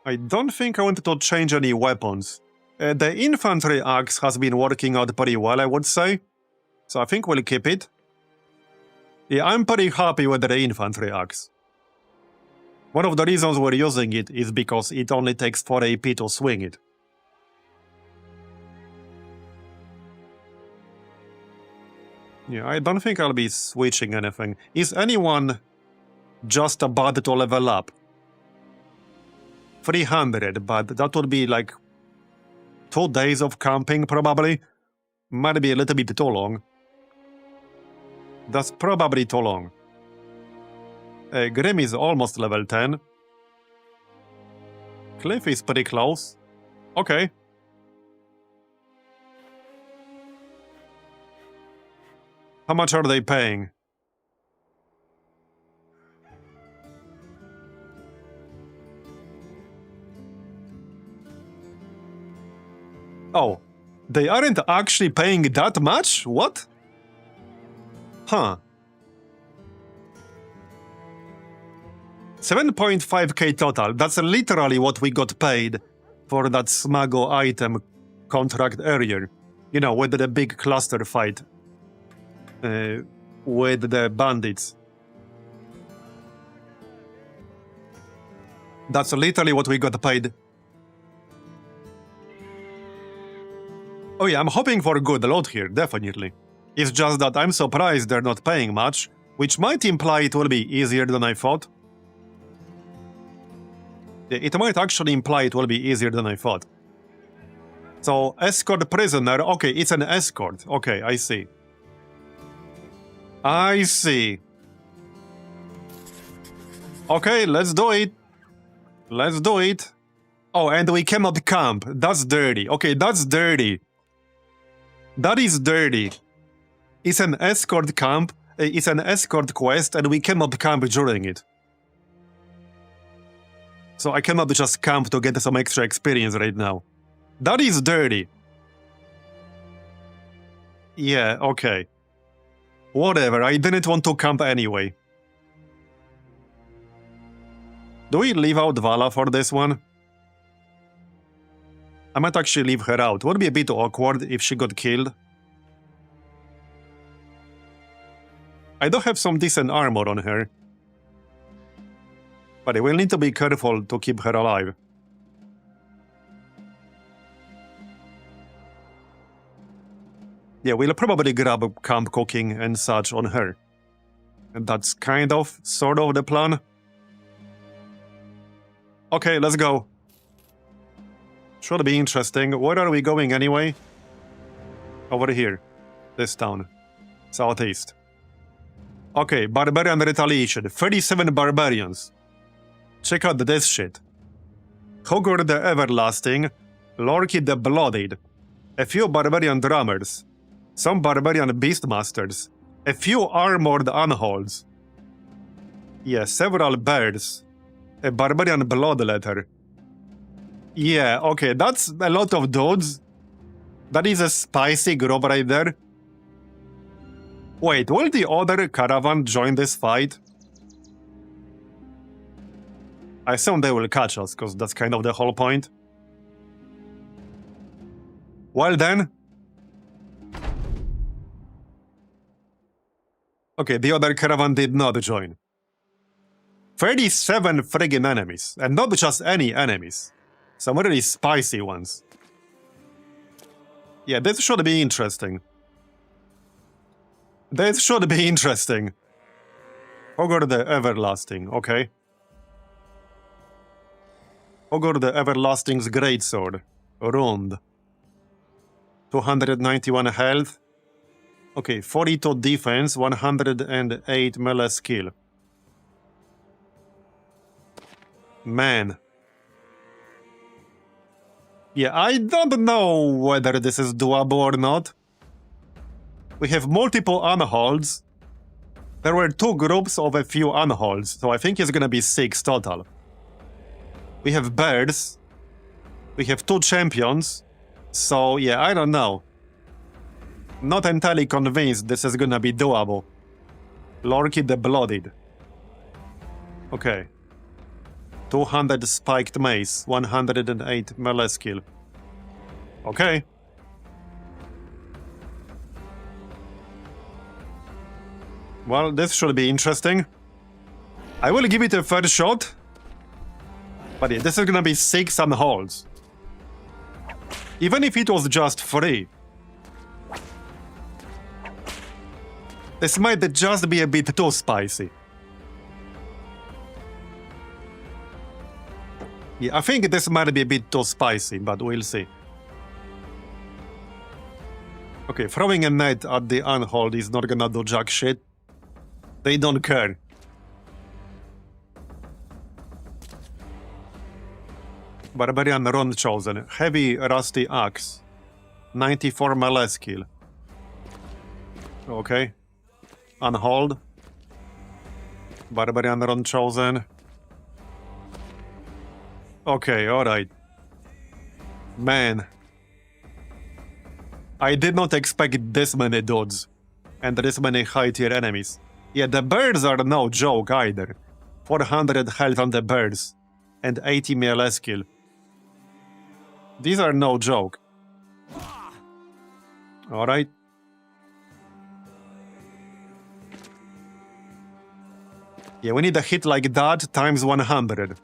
I don't think I wanted to change any weapons. The infantry axe has been working out pretty well, I would say. So I think we'll keep it. Yeah, I'm pretty happy with the infantry axe. One of the reasons we're using it is because it only takes 4 AP to swing it. Yeah, I don't think I'll be switching anything. Is anyone just about to level up? 300, but that would be like 2 days of camping, probably. Might be a little bit too long. That's probably too long. Grim is almost level 10. Cliff is pretty close. Okay. How much are they paying? Oh, they aren't actually paying that much? What? Huh. 7.5k total. That's literally what we got paid for that Smago item contract earlier. You know, with the big cluster fight. With the bandits. That's literally what we got paid. Oh yeah, I'm hoping for a good loot here, definitely. It's just that I'm surprised they're not paying much, which might imply it will be easier than I thought. Yeah, it might actually imply it will be easier than I thought. So, escort prisoner, okay, it's an escort. Okay, I see. I see. Okay, let's do it. Let's do it. Oh, and we cannot camp. That's dirty. Okay, that's dirty. That is dirty. It's an escort camp. It's an escort quest, and we cannot camp during it. So I cannot just camp to get some extra experience right now. That is dirty. Yeah, okay. Whatever, I didn't want to camp anyway. Do we leave out Vala for this one? I might actually leave her out. Would be a bit awkward if she got killed. I do have some decent armor on her. But I will need to be careful to keep her alive. Yeah, we'll probably grab camp cooking and such on her. And that's kind of, sort of the plan. Okay, let's go. Should be interesting. Where are we going anyway? Over here. This town. Southeast. Okay, Barbarian Retaliation. 37 Barbarians. Check out this shit. Hogor the Everlasting. Lorky the Bloodied. a few barbarian drummers, some barbarian beastmasters, a few armored unholds. Yeah, several birds, a barbarian bloodletter. Yeah, okay, that's a lot of dudes. That is a spicy group right there. Wait, will the other caravan join this fight? I assume they will catch us, because that's kind of the whole point. Well then. Okay, the other caravan did not join. 37 friggin' enemies, and not just any enemies. Some really spicy ones. Yeah, this should be interesting. This should be interesting. Ogre the Everlasting, okay. Ogre the Everlasting's Greatsword. Rund. 291 health. Okay, 42 defense, 108 melee skill. Man. Yeah, I don't know whether this is doable or not. We have multiple unholds. There were 2 groups of a few unholds, so I think it's gonna be 6 total. We have birds. We have 2 champions. So, yeah, I don't know. Not entirely convinced this is gonna be doable. Lorky the Blooded. Okay. 200 spiked mace, 108 melee skill. Okay. Well, this should be interesting. I will give it a first shot. But yeah, this is gonna be 6 unholds. Even if it was just 3. This might just be a bit too spicy. Yeah, I think this might be a bit too spicy, but we'll see. Okay, throwing a net at the unhold is not gonna do jack shit. They don't care. Barbarian Run Chosen. Heavy Rusty Axe. 94 melee skill. Okay. Unhold. Barbarian Run Chosen. Okay, alright. Man. I did not expect this many dudes. And this many high tier enemies. Yeah, the birds are no joke either. 400 health on the birds. And 80 melee skill. These are no joke. Alright. Yeah, we need a hit like that times 100.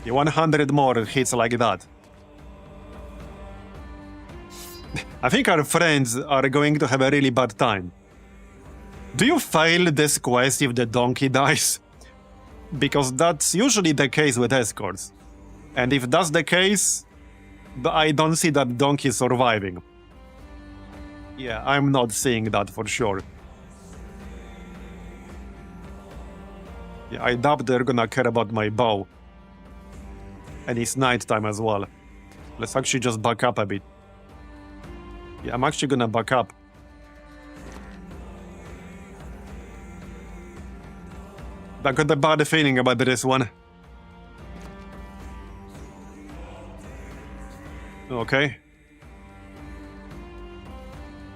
Yeah, 100 more hits like that. I think our friends are going to have a really bad time. Do you fail this quest if the donkey dies? Because that's usually the case with escorts. And if that's the case, I don't see that donkey surviving. Yeah, I'm not seeing that for sure. Yeah, I doubt they're gonna care about my bow. And it's nighttime as well. Let's actually just back up a bit. Yeah, I'm actually gonna back up. I got a bad feeling about this one. Okay.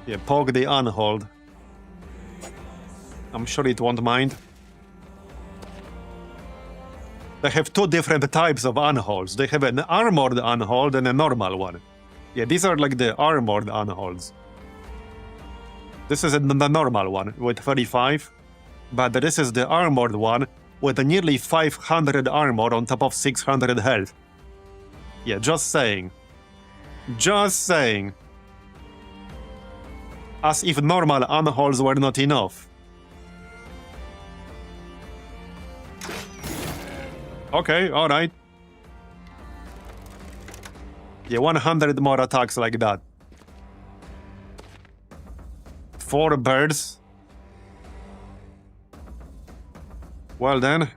Yeah, poke the unhold. I'm sure it won't mind. They have 2 different types of unholds. They have an armored unhold and a normal one. Yeah, these are like the armored unholds. This is the normal one with 35, but this is the armored one with nearly 500 armor on top of 600 health. Yeah, just saying. Just saying. As if normal unholds were not enough. Okay, alright. Yeah, 100 more attacks like that. 4 birds. Well then.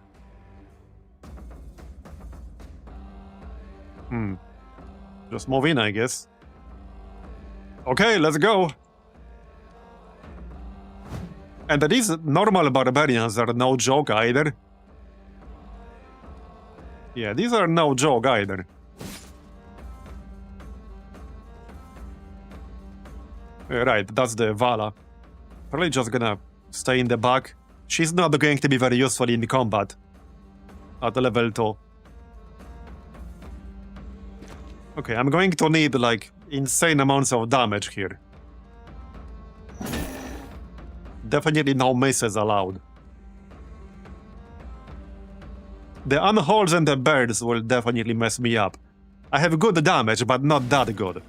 Just move in, I guess. Okay, let's go. And these normal barbarians are no joke either. Yeah, these are no joke either. Right, that's the Vala. Probably just gonna stay in the back. She's not going to be very useful in combat at level 2. Okay, I'm going to need, like, insane amounts of damage here. Definitely no misses allowed. The unholds and the birds will definitely mess me up. I have good damage, but not that good.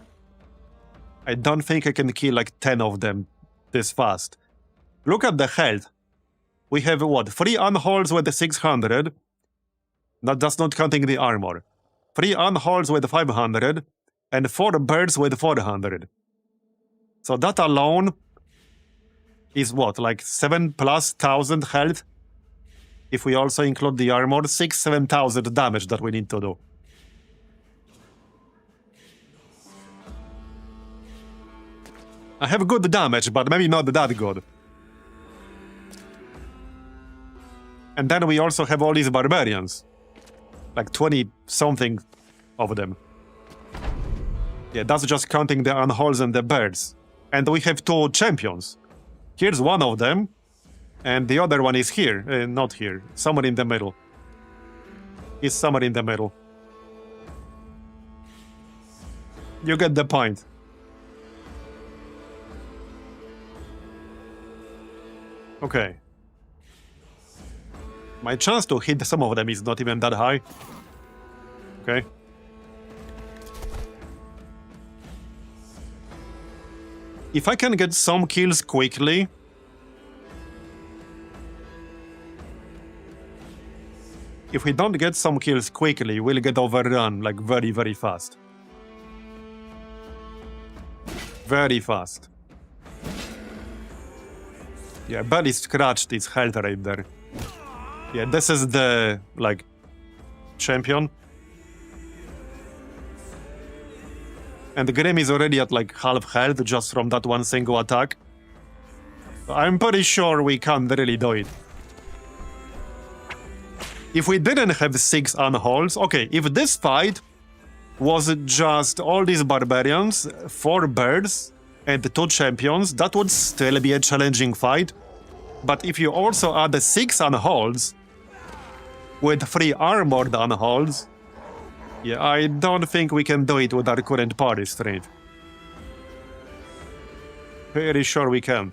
I don't think I can kill like 10 of them this fast. Look at the health. We have what? 3 unholds with the 600. That's not counting the armor. 3 unholds with 500 and 4 birds with 400. So that alone is what? Like 7,000+ health? If we also include the armor, 6,000-7,000 damage that we need to do. I have good damage, but maybe not that good. And then we also have all these barbarians. Like 20-something of them. Yeah, that's just counting the unholds and the birds. And we have 2 champions. Here's one of them. And the other one is here. Not here. Somewhere in the middle. He's somewhere in the middle. You get the point. Okay. My chance to hit some of them is not even that high. Okay. If I can get some kills quickly... If we don't get some kills quickly, we'll get overrun, like, very, very fast. Very fast. Yeah, barely scratched its health right there. Yeah, this is the, like, champion. And Grim is already at, like, half health just from that one single attack. I'm pretty sure we can't really do it. If we didn't have 6 unholds, okay, if this fight was just all these barbarians, 4 birds, and 2 champions, that would still be a challenging fight. But if you also add the 6 unholds, with 3 armored unholds, yeah, I don't think we can do it with our current party strength. Pretty sure we can't.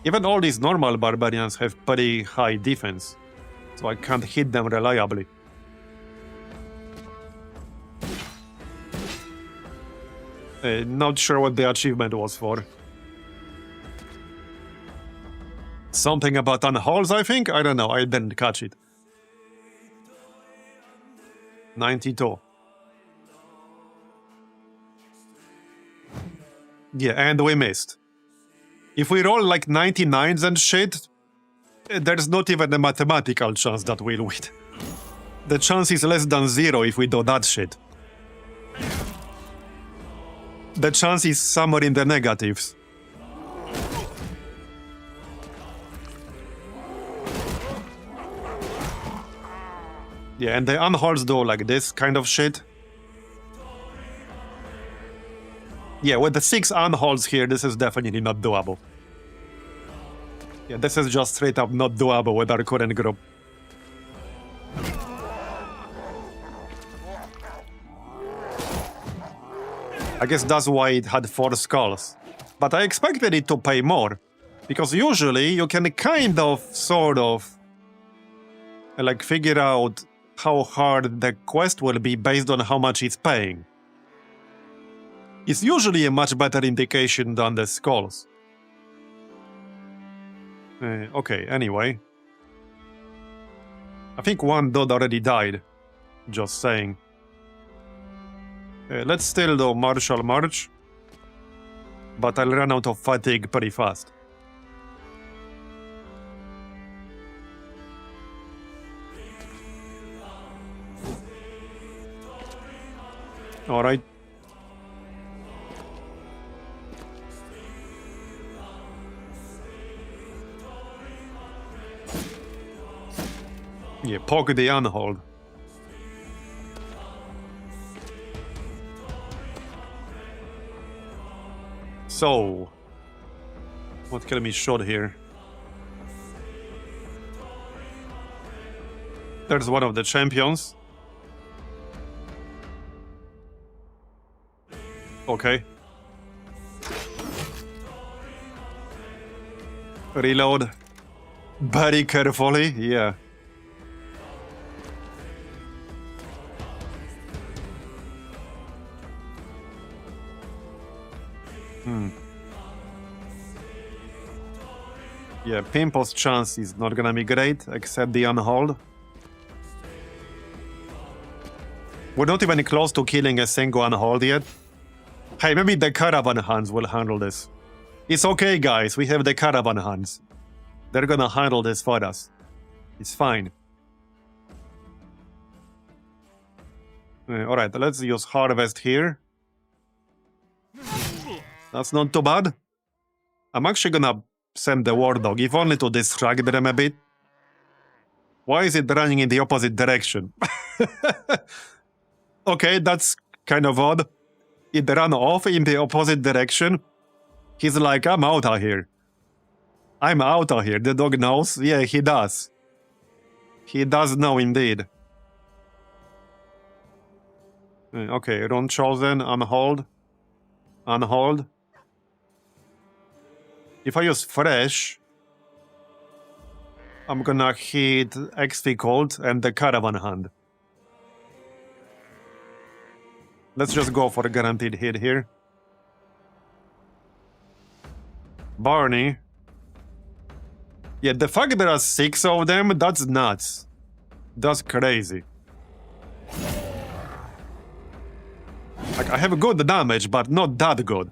Even all these normal barbarians have pretty high defense, so I can't hit them reliably. Not sure what the achievement was for. Something about unholds, I think? I don't know, I didn't catch it. 92. Yeah, and we missed. If we roll like 99s and shit, there's not even a mathematical chance that we'll win. The chance is less than 0 if we do that shit. The chance is somewhere in the negatives. Yeah, and the unholds do like this kind of shit. Yeah, with the 6 unholds here, this is definitely not doable. Yeah, this is just straight up not doable with our current group. I guess that's why it had 4 skulls. But I expected it to pay more. Because usually you can kind of, sort of, like figure out how hard the quest will be based on how much it's paying. It's usually a much better indication than the skulls. Okay, anyway. I think one dude already died. Just saying. Let's still do martial march. But I'll run out of fatigue pretty fast. Alright. Yeah, poke the unhold. So, what can be shot here? There's one of the champions. Okay. Reload. Very carefully, yeah. Yeah, Pimple's chance is not gonna be great, except the unhold. We're not even close to killing a single unhold yet. Hey, maybe the caravan hands will handle this. It's okay, guys, we have the caravan hands. They're gonna handle this for us. It's fine. Alright, let's use harvest here. That's not too bad. I'm actually gonna send the war dog, if only to distract them a bit. Why is it running in the opposite direction? Okay, that's kind of odd. It ran off in the opposite direction. He's like, I'm out of here. I'm out of here. The dog knows. Yeah, he does. He does know indeed. Okay, rune chosen, unhold. Unhold. If I use fresh, I'm gonna hit XP Colt and the caravan hand. Let's just go for a guaranteed hit here. Barney. Yeah, the fact there are 6 of them, that's nuts. That's crazy. Like, I have good damage, but not that good.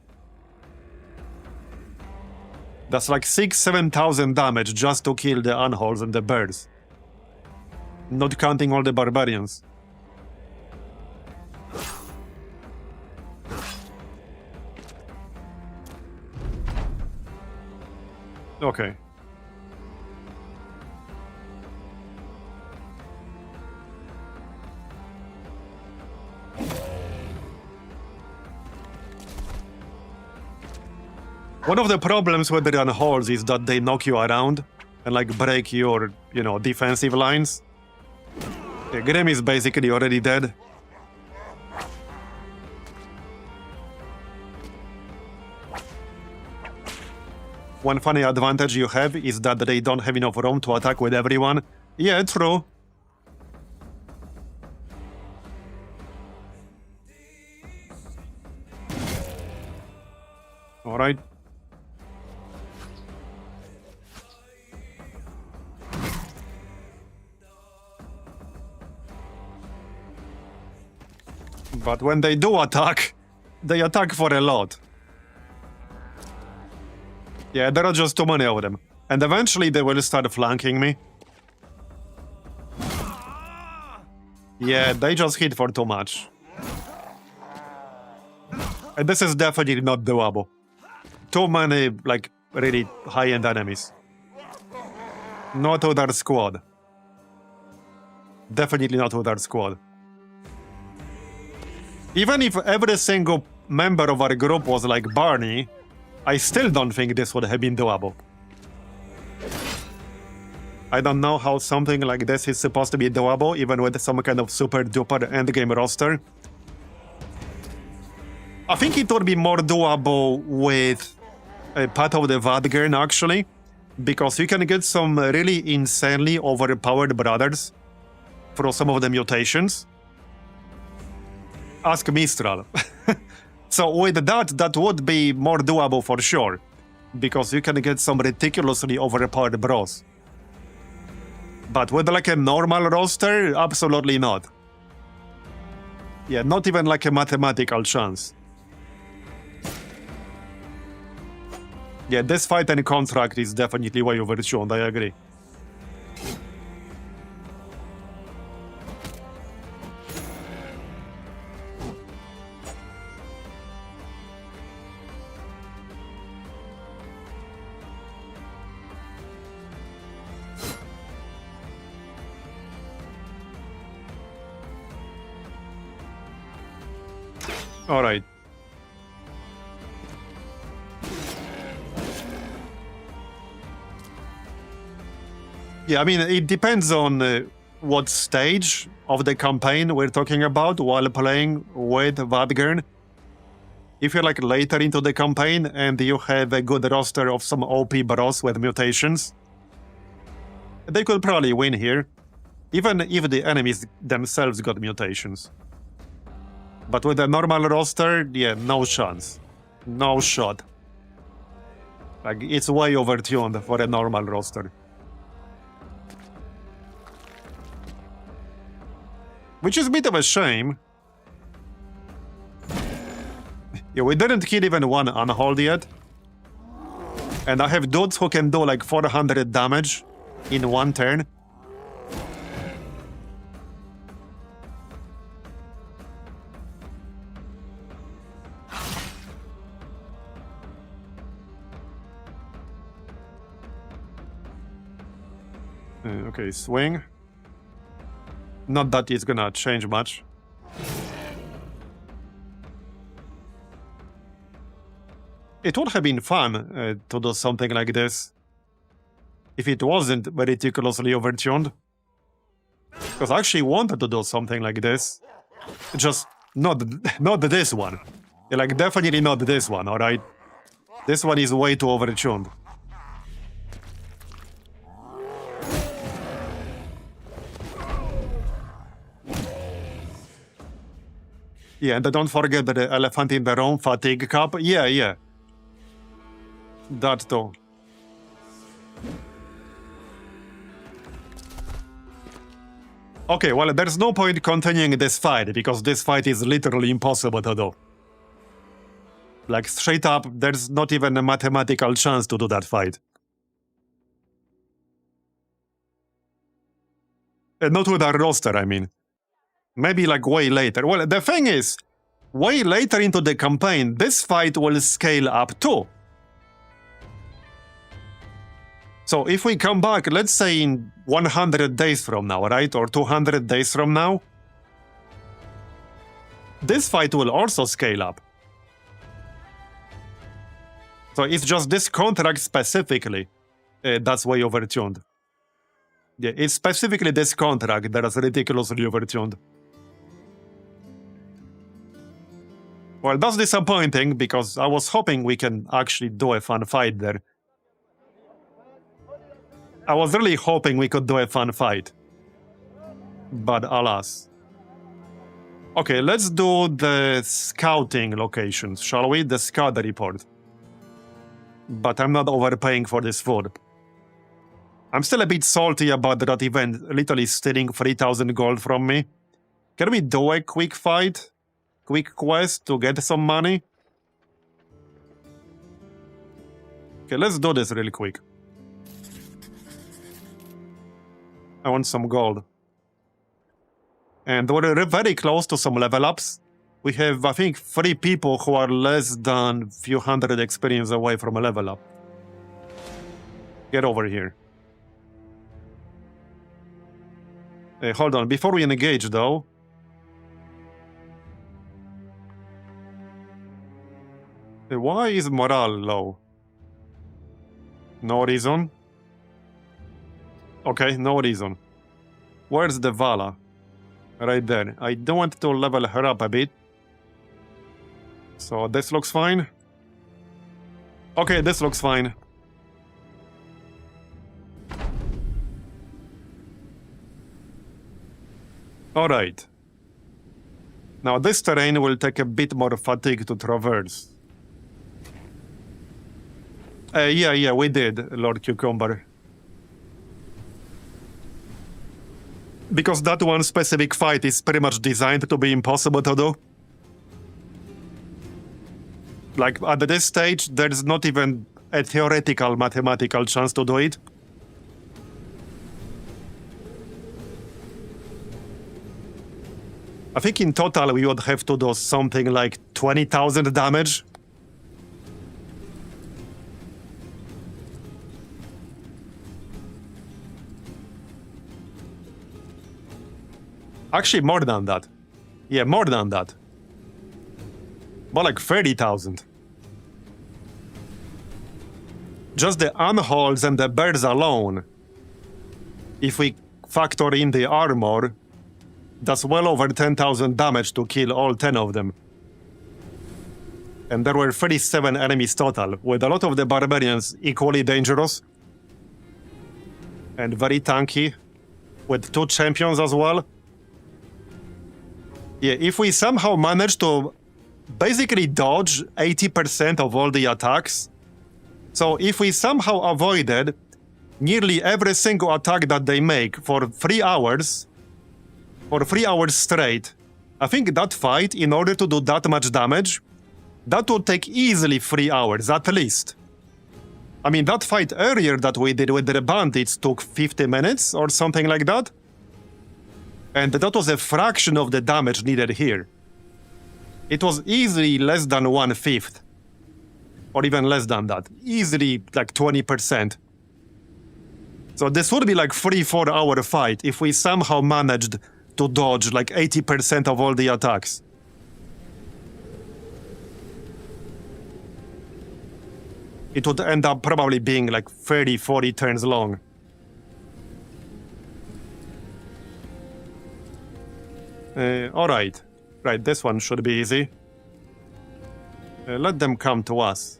That's like 6,000-7,000 damage just to kill the unholds and the birds. Not counting all the barbarians. Okay. One of the problems with the unholds is that they knock you around and like break your, defensive lines. Yeah, Grim is basically already dead. One funny advantage you have is that they don't have enough room to attack with everyone. Yeah, true. Alright. But when they do attack, they attack for a lot. Yeah, there are just too many of them. And eventually they will start flanking me. Yeah, they just hit for too much. And this is definitely not doable. Too many, like, really high-end enemies. Not with our squad. Definitely not with our squad. Even if every single member of our group was like Barney, I still don't think this would have been doable. I don't know how something like this is supposed to be doable, even with some kind of super-duper endgame roster. I think it would be more doable with a Path of the Vadgern, actually, because you can get some really insanely overpowered brothers for some of the mutations. Ask Mistral. So with that would be more doable for sure, because you can get some ridiculously overpowered bros. But with like a normal roster, absolutely not. Yeah, not even like a mathematical chance. Yeah, this fight and contract is definitely way overtuned, I agree. Alright. Yeah, I mean, it depends on what stage of the campaign we're talking about while playing with Vadgern. If you're like later into the campaign and you have a good roster of some OP bros with mutations, they could probably win here, even if the enemies themselves got mutations. But with a normal roster, yeah, no chance. No shot. Like, it's way overtuned for a normal roster. Which is a bit of a shame. Yeah, we didn't kill even one unhold yet. And I have dudes who can do like 400 damage in one turn. Okay, swing. Not that it's gonna change much. It would have been fun to do something like this if it wasn't ridiculously overtuned. Because I actually wanted to do something like this. Just not this one. Like, definitely not this one, alright? This one is way too overtuned. Yeah, and don't forget the elephant in the room fatigue cup. Yeah. That too. Okay, well, there's no point continuing this fight, because this fight is literally impossible to do. Like, straight up, there's not even a mathematical chance to do that fight. Not with our roster, I mean. Maybe like way later. Well, the thing is, way later into the campaign, this fight will scale up too. So if we come back, let's say in 100 days from now, right? Or 200 days from now, this fight will also scale up. So it's just this contract specifically that's way overtuned. Yeah, it's specifically this contract that is ridiculously overtuned. Well, that's disappointing, because I was hoping we can actually do a fun fight there. I was really hoping we could do a fun fight. But alas. Okay, let's do the scouting locations, shall we? The scout report. But I'm not overpaying for this food. I'm still a bit salty about that event literally stealing 3,000 gold from me. Can we do a quick fight? Quick quest to get some money? Okay, let's do this really quick. I want some gold. And we're very close to some level ups. We have, I think, 3 people who are less than a few hundred experience away from a level up. Get over here. Hold on, before we engage though. Why is morale low? No reason? Okay, no reason. Where's the Vala? Right there. I do want to level her up a bit. So this looks fine. Okay, this looks fine. Alright. Now this terrain will take a bit more fatigue to traverse. Yeah, we did, Lord Cucumber. Because that one specific fight is pretty much designed to be impossible to do. Like, at this stage, there's not even a theoretical mathematical chance to do it. I think in total we would have to do something like 20,000 damage. Actually, more than that. Yeah, more than that. More like 30,000. Just the unholds and the birds alone, if we factor in the armor, that's well over 10,000 damage to kill all 10 of them. And there were 37 enemies total, with a lot of the barbarians equally dangerous and very tanky, with 2 champions as well. Yeah, if we somehow manage to basically dodge 80% of all the attacks, so if we somehow avoided nearly every single attack that they make for 3 hours, for 3 hours straight, I think that fight, in order to do that much damage, that would take easily 3 hours, at least. I mean, that fight earlier that we did with the bandits took 50 minutes or something like that. And that was a fraction of the damage needed here. It was easily less than 1/5. Or even less than that. Easily like 20%. So this would be like 3-4 hour fight if we somehow managed to dodge like 80% of all the attacks. It would end up probably being like 30-40 turns long. Alright. Right, this one should be easy. Let them come to us.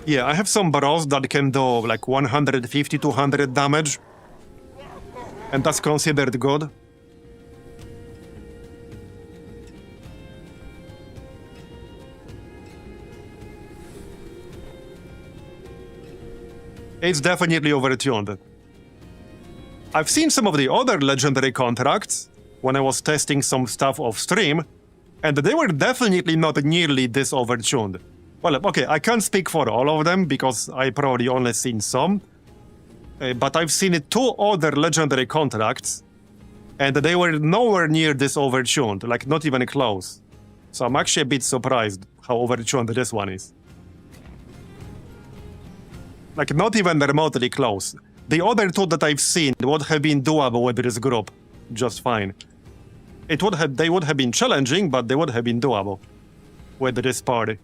Yeah, I have some bros that can do like 150-200 damage. And that's considered good. It's definitely overtuned. I've seen some of the other legendary contracts when I was testing some stuff off stream, and they were definitely not nearly this overtuned. Well, okay, I can't speak for all of them because I probably only seen some, but I've seen 2 other legendary contracts, and they were nowhere near this overtuned, like not even close. So I'm actually a bit surprised how overtuned this one is. Like not even remotely close. The other 2 that I've seen would have been doable with this group just fine. They would have been challenging, but they would have been doable with this party.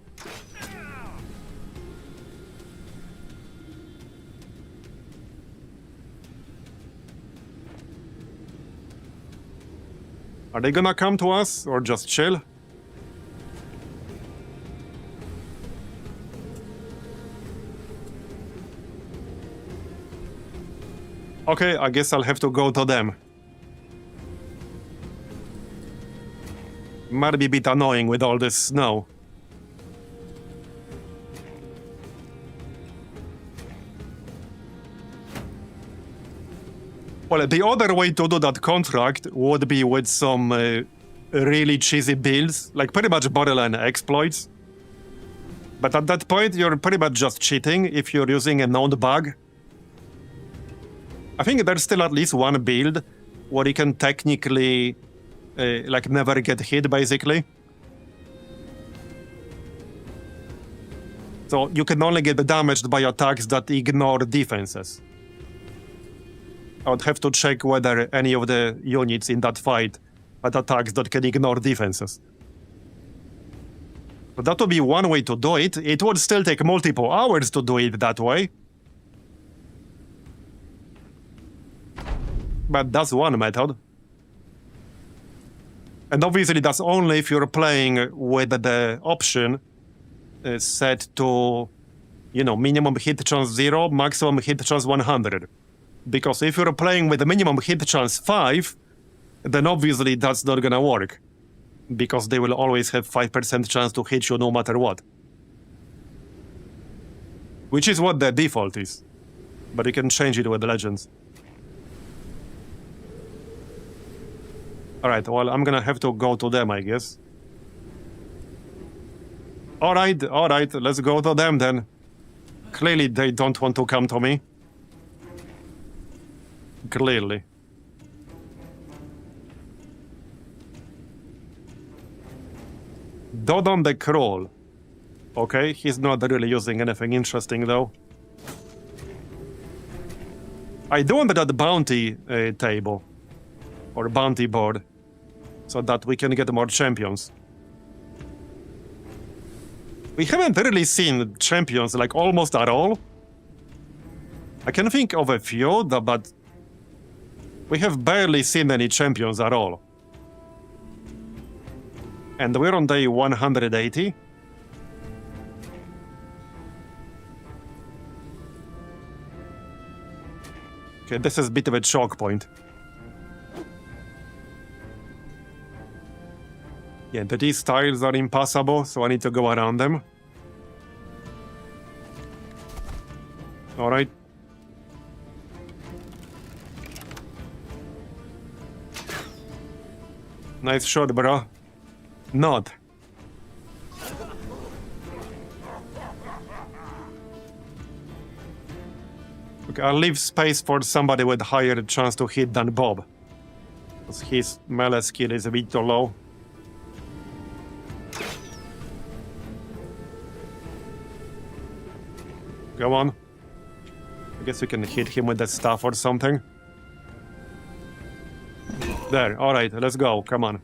Are they gonna come to us or just chill? Okay, I guess I'll have to go to them. Might be a bit annoying with all this snow. Well, the other way to do that contract would be with some really cheesy builds, like pretty much borderline exploits. But at that point, you're pretty much just cheating if you're using a known bug. I think there's still at least one build where you can technically like never get hit, basically. So you can only get damaged by attacks that ignore defenses. I would have to check whether any of the units in that fight had attacks that can ignore defenses. But that would be one way to do it. It would still take multiple hours to do it that way. But that's one method. And obviously that's only if you're playing with the option set to, you know, minimum hit chance 0, maximum hit chance 100. Because if you're playing with a minimum hit chance 5, then obviously that's not gonna work. Because they will always have 5% chance to hit you no matter what. Which is what the default is. But you can change it with Legends. Alright, well, I'm gonna have to go to them, I guess. Alright, let's go to them then. Clearly they don't want to come to me. Clearly. Dodon the Crawl. Okay, he's not really using anything interesting though. I do want that bounty table. Or bounty board. so that we can get more champions. We haven't really seen champions like almost at all. I can think of a few, but we have barely seen any champions at all. And we're on day 180. Okay, this is a bit of a choke point. Yeah, these tiles are impassable, so I need to go around them. Alright. Nice shot, bro. Not. Okay, I'll leave space for somebody with higher chance to hit than Bob. Because his melee skill is a bit too low. Go on. I guess we can hit him with the staff or something. There, alright, let's go, come on.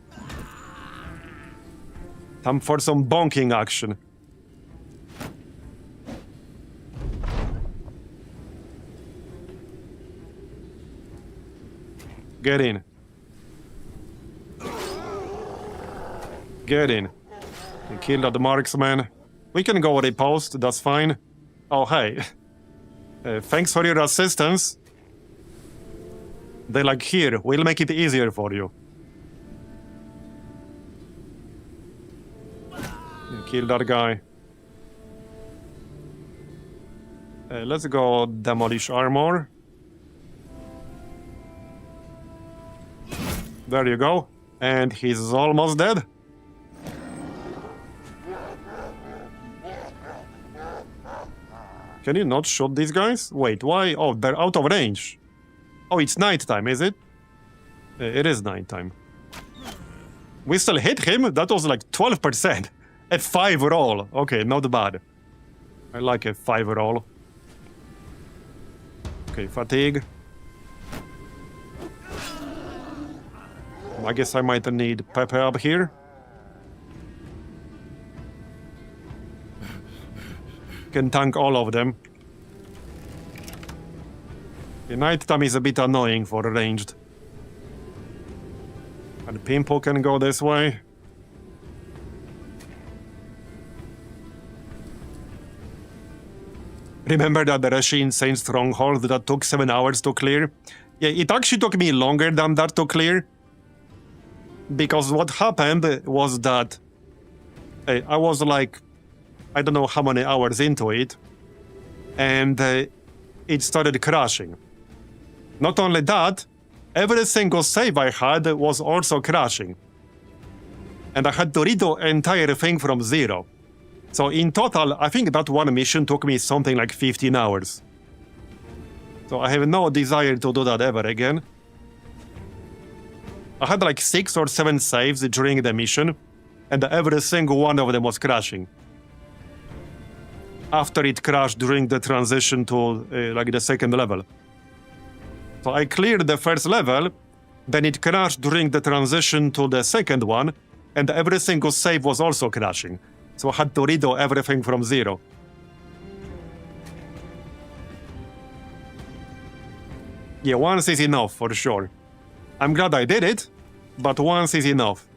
Time for some bonking action. Get in. Get in. You killed that marksman. We can go repost, that's fine. Oh, hey. Thanks for your assistance. They're like, here, we'll make it easier for you. You kill that guy. Let's go demolish armor. There you go. And he's almost dead. Can you not shoot these guys? Wait, why? Oh, they're out of range. Oh, it's nighttime, is it? It is nighttime. We still hit him? That was like 12%. A 5 roll. Okay, not bad. I like a 5 roll. Okay, fatigue. I guess I might need Pepe up here. Can tank all of them. The nighttime is a bit annoying for ranged. And Pimple can go this way. Remember that the rush insane Stronghold that took 7 hours to clear? Yeah, it actually took me longer than that to clear. Because what happened was that I was like, I don't know how many hours into it, and it started crashing. Not only that, every single save I had was also crashing. And I had to redo the entire thing from zero. So in total, I think that one mission took me something like 15 hours. So I have no desire to do that ever again. I had like 6 or 7 saves during the mission, and every single one of them was crashing. After it crashed during the transition to like the second level. So I cleared the first level, then it crashed during the transition to the second one, and every single save was also crashing. So I had to redo everything from zero. Yeah, once is enough for sure. I'm glad I did it, but once is enough.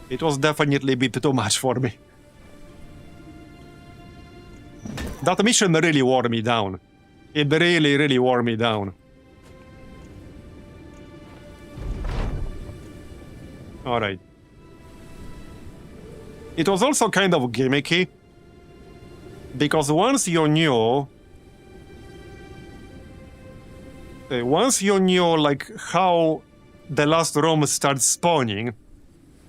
It was definitely a bit too much for me. That mission really wore me down. It really, really wore me down. Alright. It was also kind of gimmicky, because once you knew like how the last room starts spawning,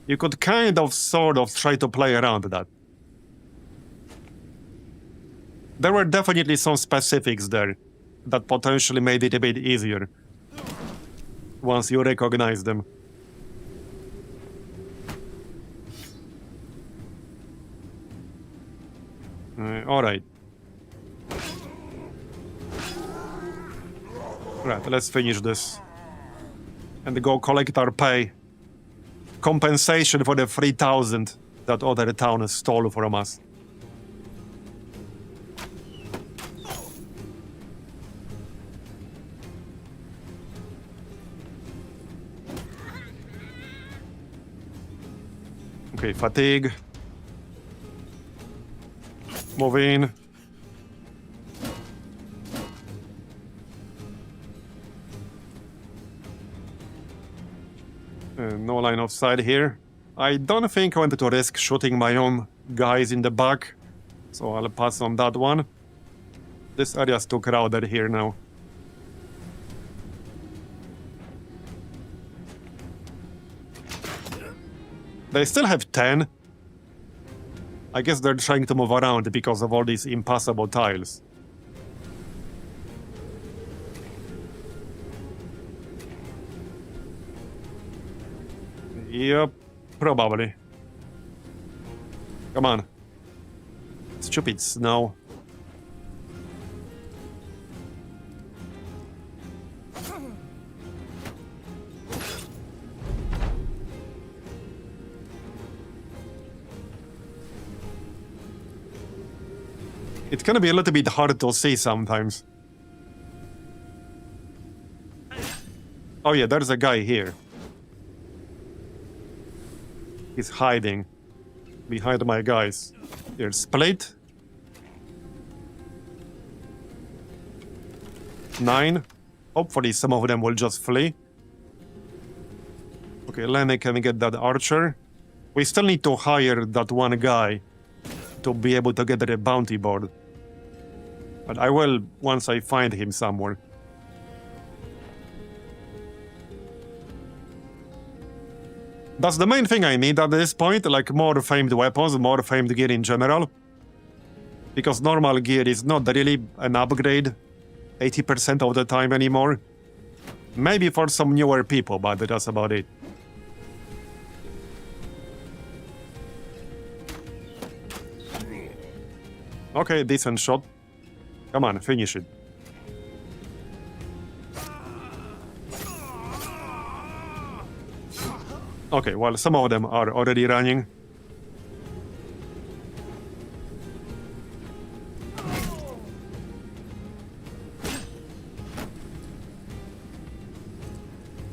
you could kind of sort of try to play around that. There were definitely some specifics there that potentially made it a bit easier once you recognize them. Alright. Right, let's finish this. And go collect our pay. compensation for the 3,000 that other town stole from us. Okay, fatigue. Move in. No line of sight here. I don't think I wanted to risk shooting my own guys in the back, so I'll pass on that one. This area's too crowded here now. They still have 10. I guess they're trying to move around because of all these impassable tiles. Yep, probably. Come on. Stupid snow. It's gonna be a little bit hard to see sometimes. Oh yeah, there's a guy here. He's hiding behind my guys. Here, split. 9. Hopefully some of them will just flee. Okay, Lenny can get that archer. We still need to hire that one guy to be able to get the bounty board. But I will once I find him somewhere. That's the main thing I need at this point, like more famed weapons, more famed gear in general. Because normal gear is not really an upgrade 80% of the time anymore. Maybe for some newer people, but that's about it. Okay, decent shot. Come on, finish it. Okay, well, some of them are already running.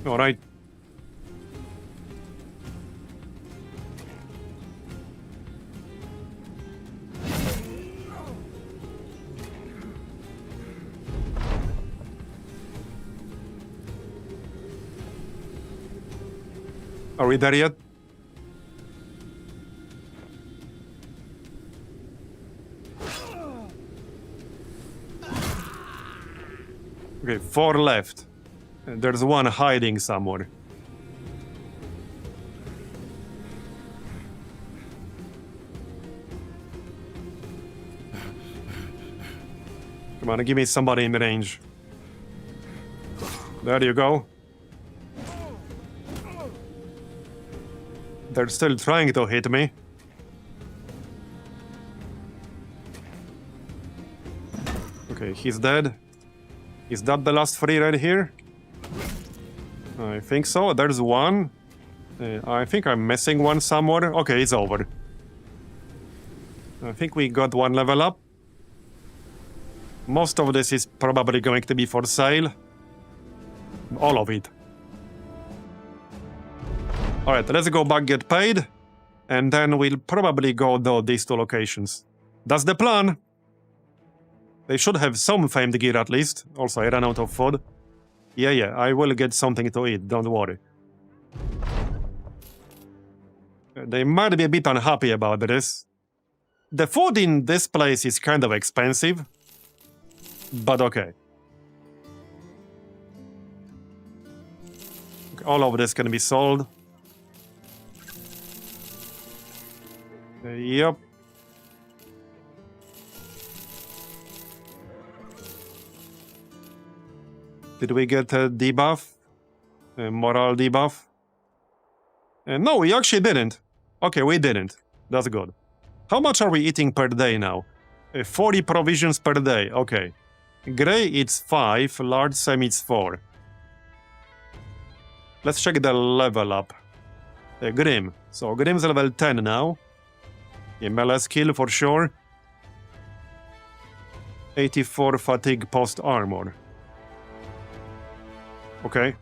All right. Are we there yet? Okay, 4 left. And there's one hiding somewhere. Come on, give me somebody in range. There you go. They're still trying to hit me. Okay, he's dead. Is that the last 3 right here? I think so. There's one. I think I'm missing one somewhere. Okay, it's over. I think we got 1 level up. Most of this is probably going to be for sale. All of it. Alright, let's go back, get paid, and then we'll probably go to these 2 locations. That's the plan. They should have some famed gear at least. Also, I ran out of food. Yeah, I will get something to eat, don't worry. They might be a bit unhappy about this. The food in this place is kind of expensive, but okay. All of this can be sold. Yep. Did we get a debuff? A morale debuff? No, we actually didn't. Okay, we didn't. That's good. How much are we eating per day now? 40 provisions per day. Okay. Gray, it's 5. Large, semi, it's 4. Let's check the level up. Grim. So Grim's level 10 now. Yeah, melee skill for sure. 84 fatigue post armor. Okay.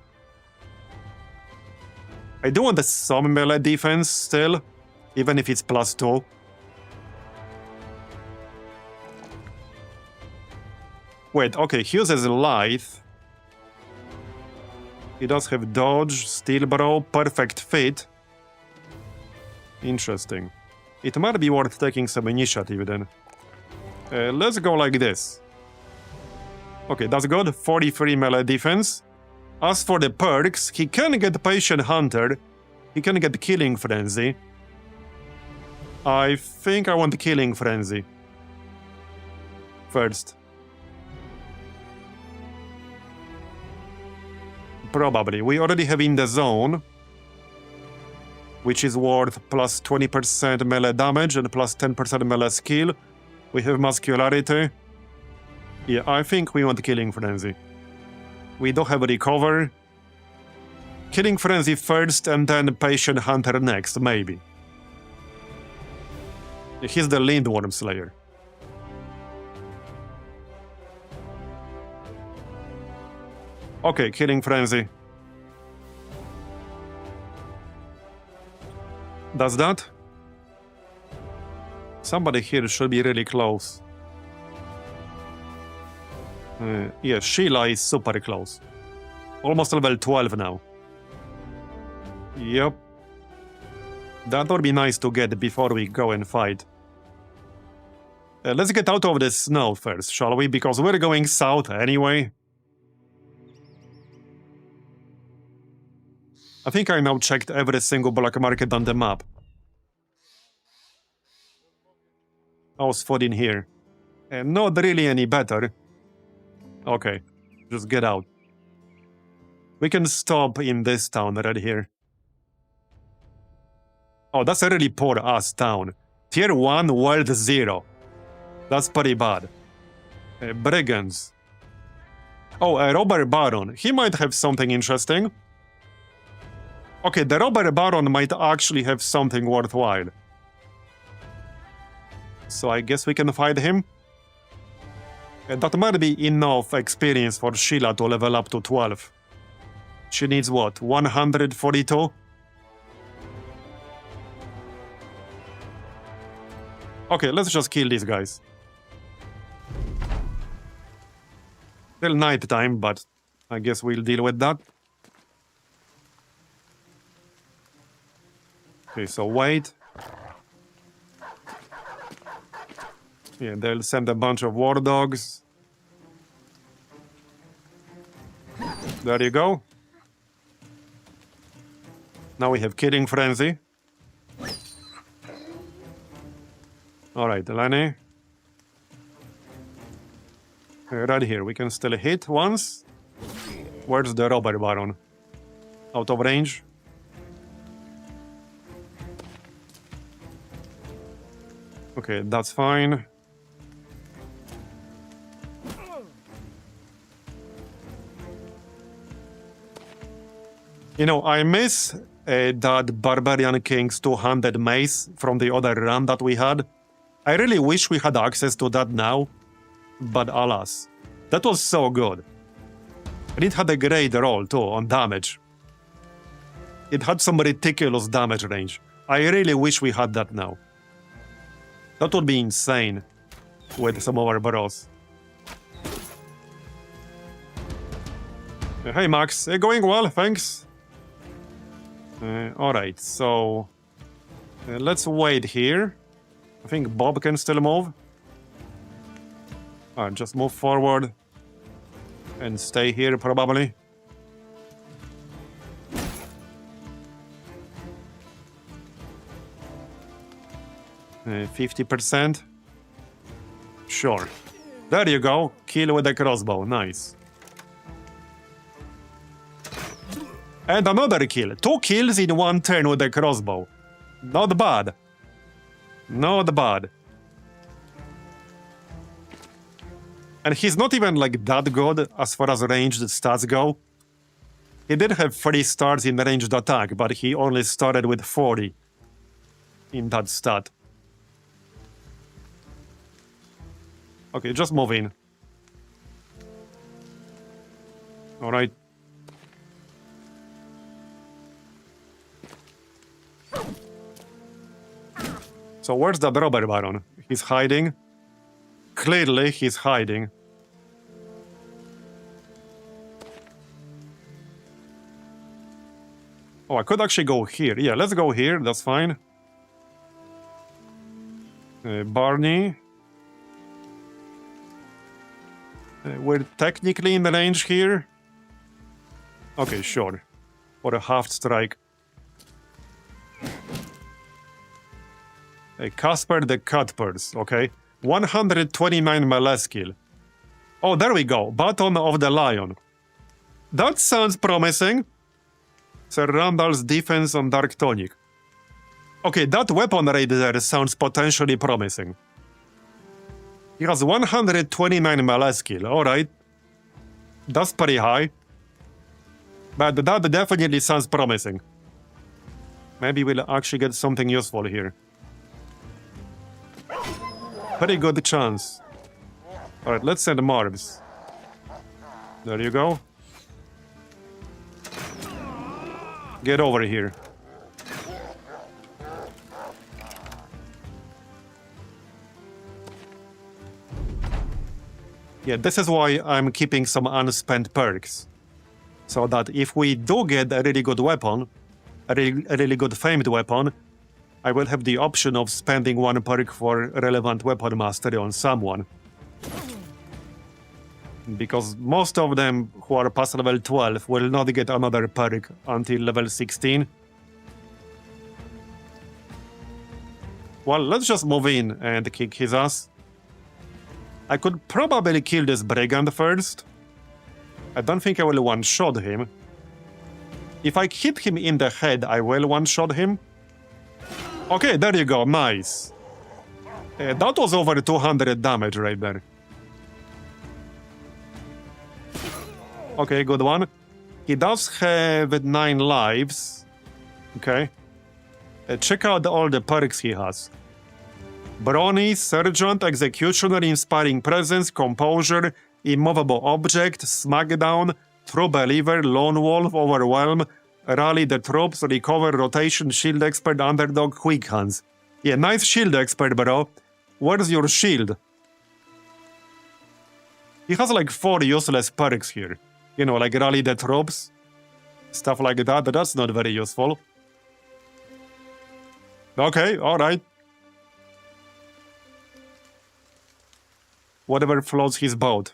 I do want some melee defense still, even if it's +2. Wait, okay, he uses Lithe. He does have dodge, steel bro, perfect fit. Interesting. It might be worth taking some initiative then. Let's go like this. Okay, that's good. 43 melee defense. As for the perks, he can get Patient Hunter. He can get Killing Frenzy. I think I want Killing Frenzy first. Probably. We already have In the Zone, which is worth plus 20% melee damage and plus 10% melee skill. We have Muscularity. Yeah, I think we want Killing Frenzy. We don't have Recover. Killing Frenzy first and then Patient Hunter next, maybe. He's the Lindworm Slayer. Okay, Killing Frenzy. Does that? Somebody here should be really close. Yeah, Sheila is super close. Almost level 12 now. Yep. That would be nice to get before we go and fight. Let's get out of the snow first, shall we? Because we're going south anyway. I think I now checked every single black market on the map. How's food in here? Not really any better. Okay, just get out. We can stop in this town right here. Oh, that's a really poor ass town. Tier 1, World 0. That's pretty bad. Brigands. Oh, a Robber Baron. He might have something interesting. Okay, the Robber Baron might actually have something worthwhile. So I guess we can fight him. That might be enough experience for Sheila to level up to 12. She needs what, 142? Okay, let's just kill these guys. Still night time, but I guess we'll deal with that. Okay, so wait. Yeah, they'll send a bunch of war dogs. There you go. Now we have Killing Frenzy. Alright, Lenny. Right here, we can still hit once. Where's the Robber Baron? Out of range. Okay, that's fine. You know, I miss that Barbarian King's two-handed mace from the other run that we had. I really wish we had access to that now, but alas, that was so good. And it had a great roll too on damage. It had some ridiculous damage range. I really wish we had that now. That would be insane with some of our bros. Hey Max, going well, thanks. Alright, so let's wait here. I think Bob can still move. Alright, just move forward and stay here probably. Uh, 50%. Sure. There you go. Kill with a crossbow. Nice. And another kill. 2 kills in 1 turn with a crossbow. Not bad. Not bad. And he's not even like that good as far as ranged stats go. He did have 3 stars in ranged attack, but he only started with 40 in that stat. Okay, just move in. Alright. So where's that robber baron? He's hiding? Clearly he's hiding. Oh, I could actually go here. Yeah, let's go here, that's fine. Barney. We're technically in the range here. Okay, sure. For a half strike. Casper the Cutpurse, okay. 129 melee skill. Oh, there we go. Baton of the Lion. That sounds promising. Sir Randall's defense on Dark Tonic. Okay, that weapon right there sounds potentially promising. He has 129 melee skill, alright. That's pretty high. But that definitely sounds promising. Maybe we'll actually get something useful here. Pretty good chance. Alright, let's send Marbs. There you go. Get over here. Yeah, this is why I'm keeping some unspent perks. So that if we do get a really good weapon, a really good famed weapon, I will have the option of spending 1 perk for relevant weapon mastery on someone. Because most of them who are past level 12 will not get another perk until level 16. Well, let's just move in and kick his ass. I could probably kill this brigand first. I don't think I will one-shot him. If I hit him in the head, I will one-shot him. Okay, there you go, nice. That was over 200 damage right there. Okay, good one. He does have 9 lives. Okay. Check out all the perks he has. Brawny, Sergeant, Executioner, Inspiring Presence, Composure, Immovable Object, Smackdown, True Believer, Lone Wolf, Overwhelm, Rally the Troops, Recover, Rotation, Shield Expert, Underdog, Quick Hands. Yeah, nice Shield Expert, bro. Where's your shield? He has like 4 useless perks here. You know, like Rally the Troops. Stuff like that, but that's not very useful. Okay, alright. Whatever floats his boat.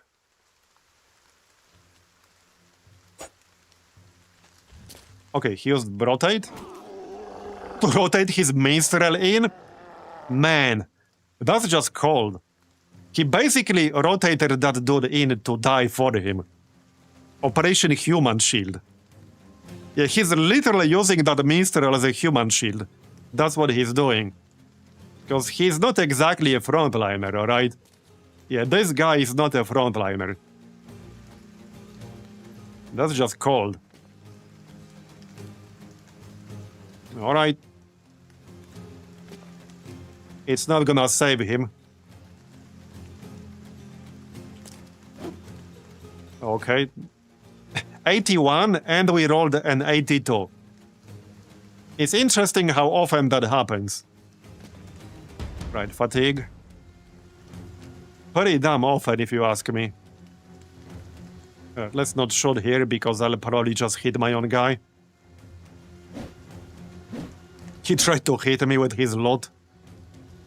Okay, he used rotate? To rotate his minstrel in? Man, that's just cold. He basically rotated that dude in to die for him. Operation Human Shield. Yeah, he's literally using that minstrel as a human shield. That's what he's doing. Because he's not exactly a frontliner, alright? Yeah, this guy is not a frontliner. That's just cold. Alright. It's not gonna save him. Okay. 81 and we rolled an 82. It's interesting how often that happens. Right, fatigue. Pretty damn often if you ask me. Let's not shoot here because I'll probably just hit my own guy. He tried to hit me with his lot.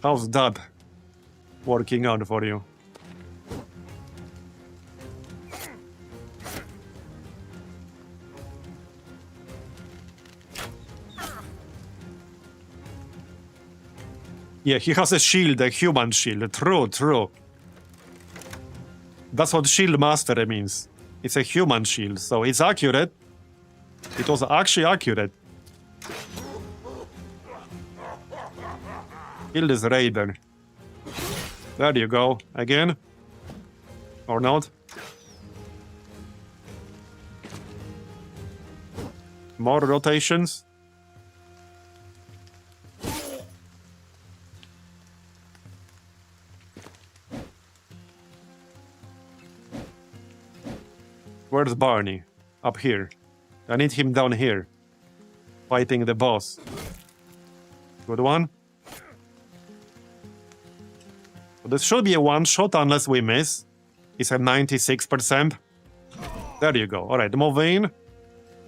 How's that working out for you? Yeah, he has a shield, a human shield. True, true. That's what shield mastery means. It's a human shield, so it's accurate. It was actually accurate. Kill this raider. There you go. Again? Or not? More rotations. Where's Barney? Up here. I need him down here. Fighting the boss. Good one. This should be a one-shot unless we miss. It's at 96%. There you go. Alright, move in.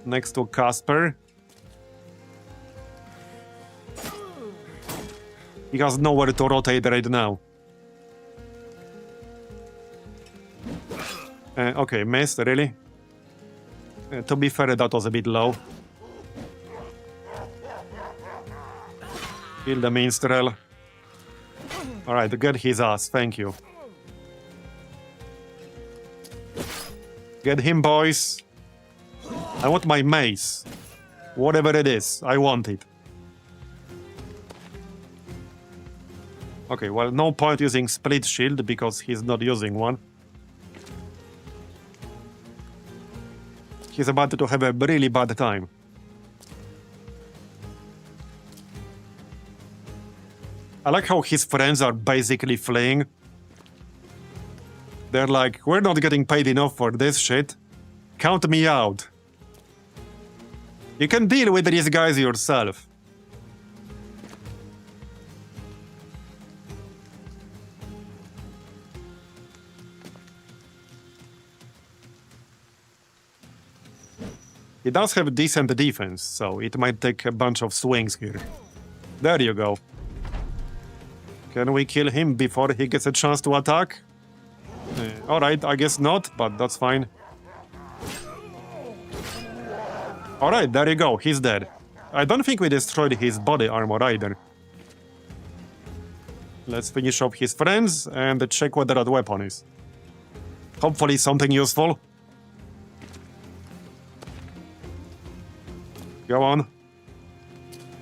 Next to Casper. He has nowhere to rotate right now. Okay, missed, really? To be fair, that was a bit low. Kill the minstrel. Alright, get his ass, thank you. Get him, boys. I want my mace. Whatever it is, I want it. Okay, well, no point using split shield because he's not using one. He's about to have a really bad time. I like how his friends are basically fleeing. They're like, we're not getting paid enough for this shit. Count me out. You can deal with these guys yourself. He does have decent defense, so it might take a bunch of swings here. There you go. Can we kill him before he gets a chance to attack? Alright, I guess not, but that's fine. Alright, there you go, he's dead. I don't think we destroyed his body armor either. Let's finish off his friends and check what that weapon is. Hopefully something useful. Go on.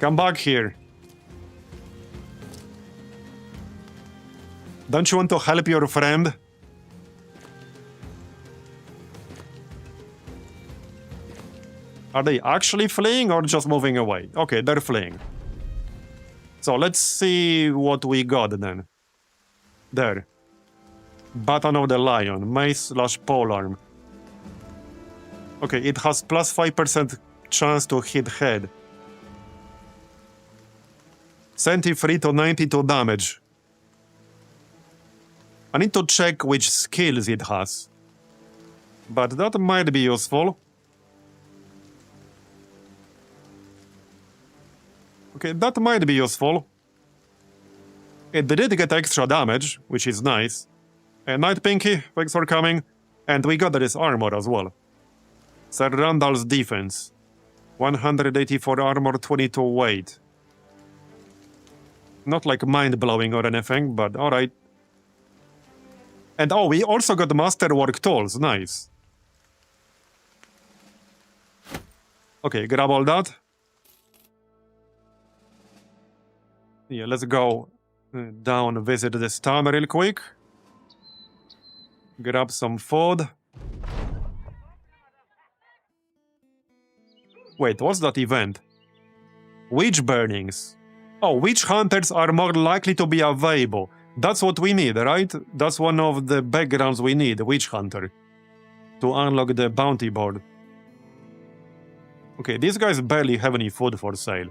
Come back here. Don't you want to help your friend? Are they actually fleeing or just moving away? Okay, they're fleeing. So let's see what we got then. There. Baton of the Lion. Mace/polearm. Okay, it has plus 5% chance to hit head. 73 to 92 damage. I need to check which skills it has. But that might be useful. Okay, that might be useful. It did get extra damage, which is nice. Night Pinky, thanks for coming. And we got this armor as well. Sir Randall's defense. 184 armor, 22 weight. Not like mind-blowing or anything, but alright. And oh, we also got masterwork tools, nice. Okay, grab all that. Yeah, let's go down, visit this town real quick. Grab some food. Wait, what's that event? Witch burnings. Oh, witch hunters are more likely to be available. That's what we need, right? That's one of the backgrounds we need, witch hunter. To unlock the bounty board. Okay, these guys barely have any food for sale.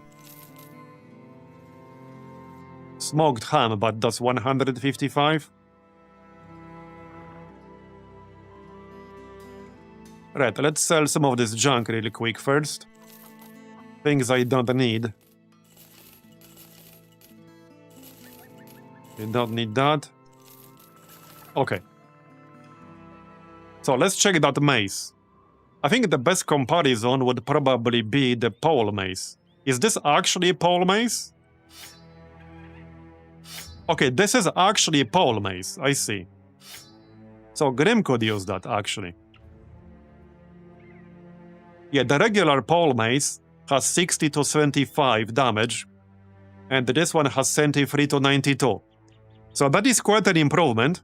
Smoked ham, but that's 155. Right, let's sell some of this junk really quick first. Things I don't need. You don't need that. Okay. So let's check that mace. I think the best comparison would probably be the pole mace. Is this actually a pole mace? Okay, this is actually a pole mace, I see. So Grim could use that, actually. Yeah, the regular pole mace has 60 to 75 damage, and this one has 73 to 92. So that is quite an improvement.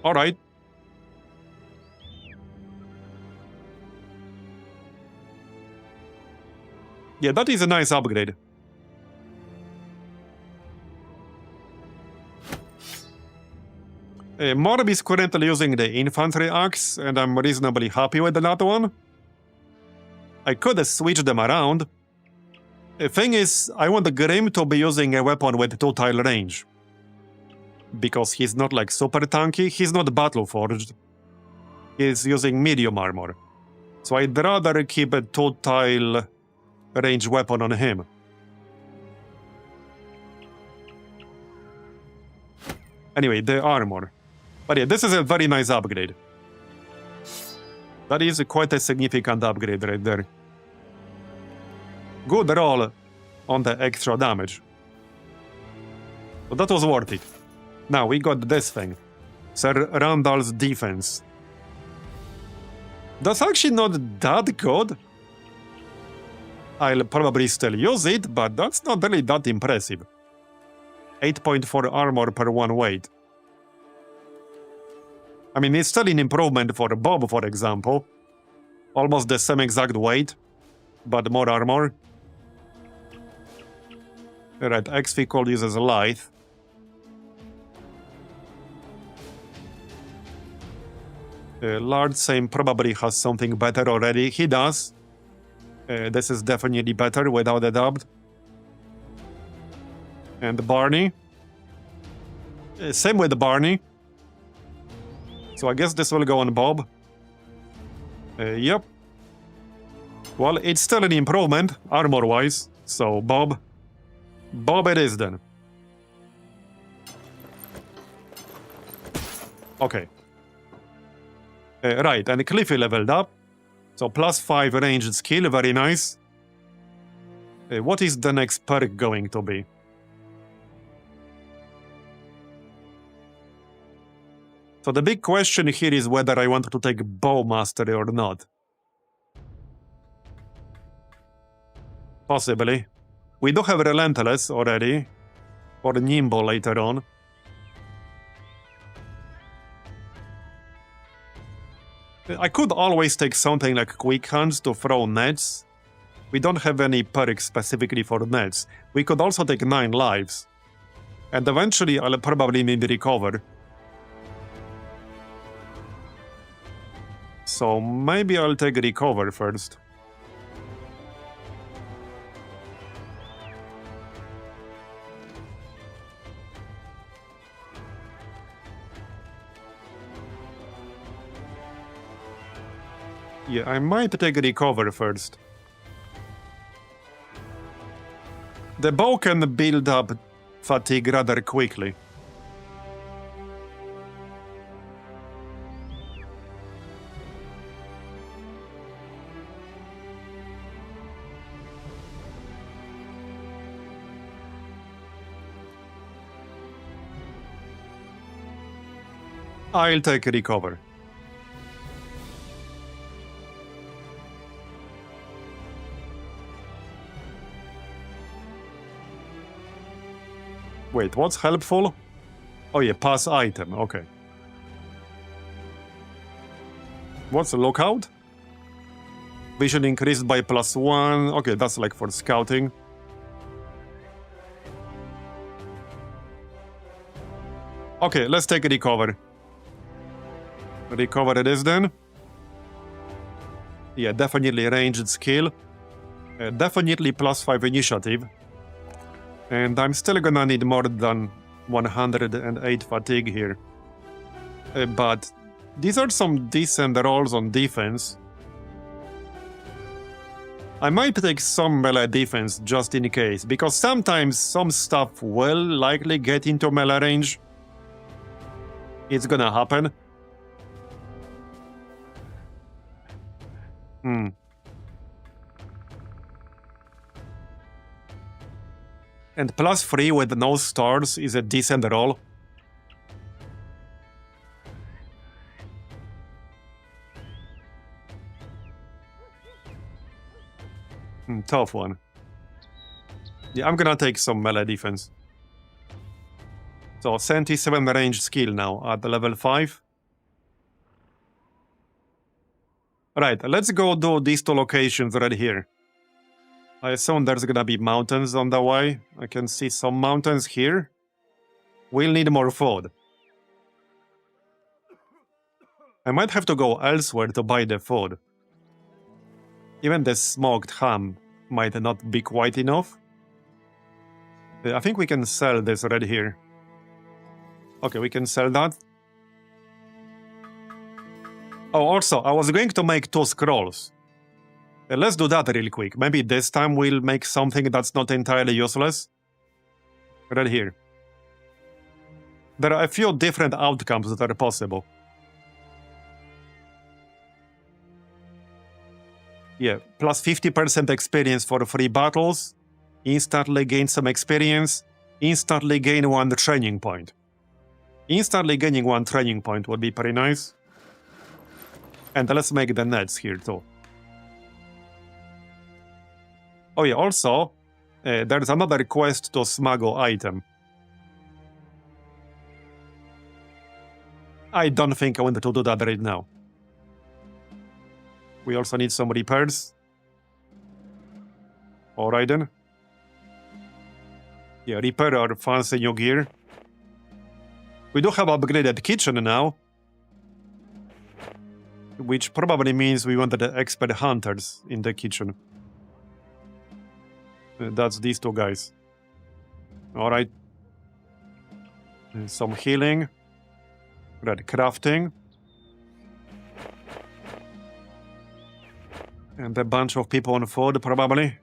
Alright. Yeah, that is a nice upgrade. Marb is currently using the infantry axe, and I'm reasonably happy with that one. I could switch them around. The thing is, I want the Grim to be using a weapon with 2-tile range. Because he's not like super tanky, he's not battle forged. He's using medium armor. So I'd rather keep a 2-tile range weapon on him. Anyway, the armor. But yeah, this is a very nice upgrade. That is quite a significant upgrade right there. Good roll on the extra damage. So that was worth it. Now we got this thing. Sir Randall's defense. That's actually not that good. I'll probably still use it, but that's not really that impressive. 8.4 armor per 1 weight. I mean, it's still an improvement for Bob, for example. Almost the same exact weight, but more armor. Right, X-Vehicle uses Lithe. Lord Same probably has something better already. He does. This is definitely better, without a doubt. And Barney. Same with Barney. So I guess this will go on Bob. Yep. Well, it's still an improvement, armor-wise. So Bob. Bob it is then. Okay. Right, and Cliffy leveled up. So +5 ranged skill, very nice. What is the next perk going to be? So the big question here is whether I want to take Bow Mastery or not. Possibly. We do have Relentless already, or Nimble later on. I could always take something like Quick Hands to throw nets. We don't have any perks specifically for nets. We could also take 9 lives. And eventually I'll probably need Recover. So maybe I'll take Recover first. Yeah, I might take Recover first. The bow can build up fatigue rather quickly. I'll take Recover. Wait, what's helpful? Oh yeah, pass item, okay. What's a lookout? Vision increased by +1. Okay, that's like for scouting. Okay, let's take a Recover. Recover it is then. Yeah, definitely ranged skill. Definitely +5 initiative. And I'm still gonna need more than 108 fatigue here. But these are some decent rolls on defense. I might take some melee defense just in case, because sometimes some stuff will likely get into melee range. It's gonna happen. And +3 with no stars is a decent roll. Tough one. Yeah, I'm gonna take some melee defense. So 77 range skill now at level 5. Right, let's go do these 2 locations right here. I assume there's gonna be mountains on the way. I can see some mountains here. We'll need more food. I might have to go elsewhere to buy the food. Even the smoked ham might not be quite enough. I think we can sell this right here. Okay, we can sell that. Oh, also, I was going to make 2 scrolls. Let's do that real quick. Maybe this time we'll make something that's not entirely useless. Right here. There are a few different outcomes that are possible. Yeah, plus 50% experience for 3 battles. Instantly gain some experience. Instantly gain 1 training point. Instantly gaining 1 training point would be pretty nice. And let's make the nets here too. Oh yeah, also, there's another quest to smuggle item. I don't think I want to do that right now. We also need some repairs. Alright then. Yeah, repair our fancy new gear. We do have upgraded kitchen now. Which probably means we wanted the expert hunters in the kitchen. That's these 2 guys. Alright. Some healing. Red crafting. And a bunch of people on food, probably.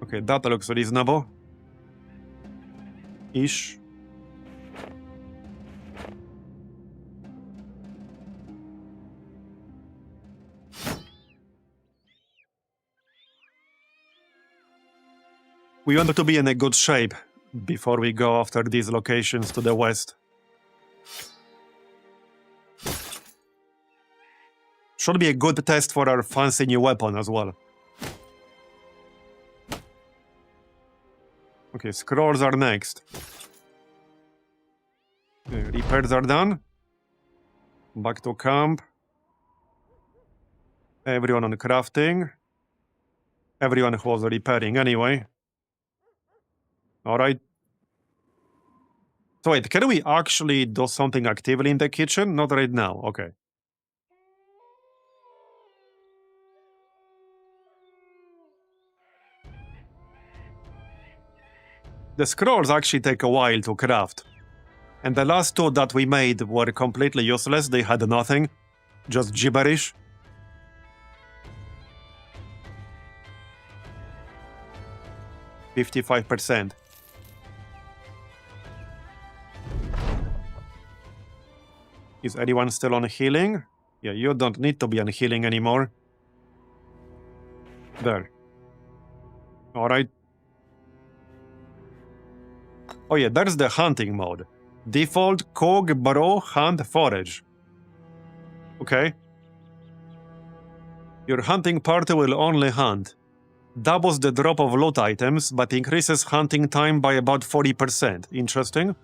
Okay, that looks reasonable. Ish. We want to be in a good shape before we go after these locations to the west. Should be a good test for our fancy new weapon as well. Okay, scrolls are next. Repairs are done. Back to camp. Everyone on crafting. Everyone who was repairing anyway. Alright. So wait, can we actually do something actively in the kitchen? Not right now, okay. The scrolls actually take a while to craft. And the last 2 that we made were completely useless, they had nothing. Just gibberish. %55%. Is anyone still on healing? Yeah, you don't need to be on healing anymore. There. Alright. Oh yeah, there's the hunting mode. Default, cook, burrow, hunt, forage. Okay. Your hunting party will only hunt. Doubles the drop of loot items, but increases hunting time by about 40%. Interesting.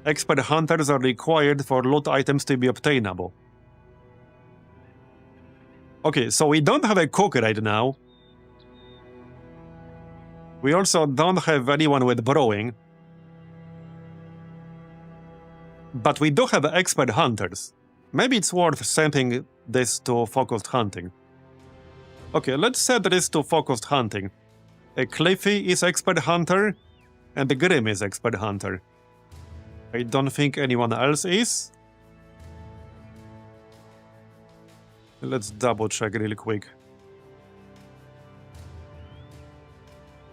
Expert hunters are required for loot items to be obtainable. Okay, so we don't have a cook right now. We also don't have anyone with burrowing. But we do have expert hunters. Maybe it's worth setting this to focused hunting. Okay, let's set this to focused hunting. Cliffy is expert hunter, and Grim is expert hunter. I don't think anyone else is. Let's double check real quick.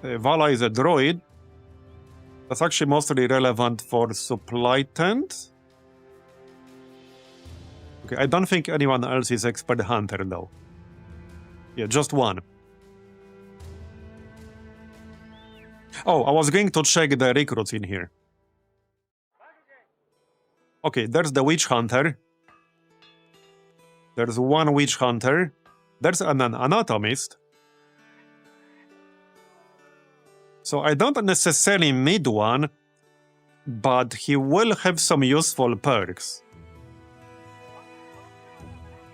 Vala is a droid. That's actually mostly relevant for supply tent. Okay, I don't think anyone else is expert hunter though. Yeah, just one. Oh, I was going to check the recruits in here. Okay, there's the witch hunter. There's one witch hunter. There's an anatomist. So I don't necessarily need one, but he will have some useful perks.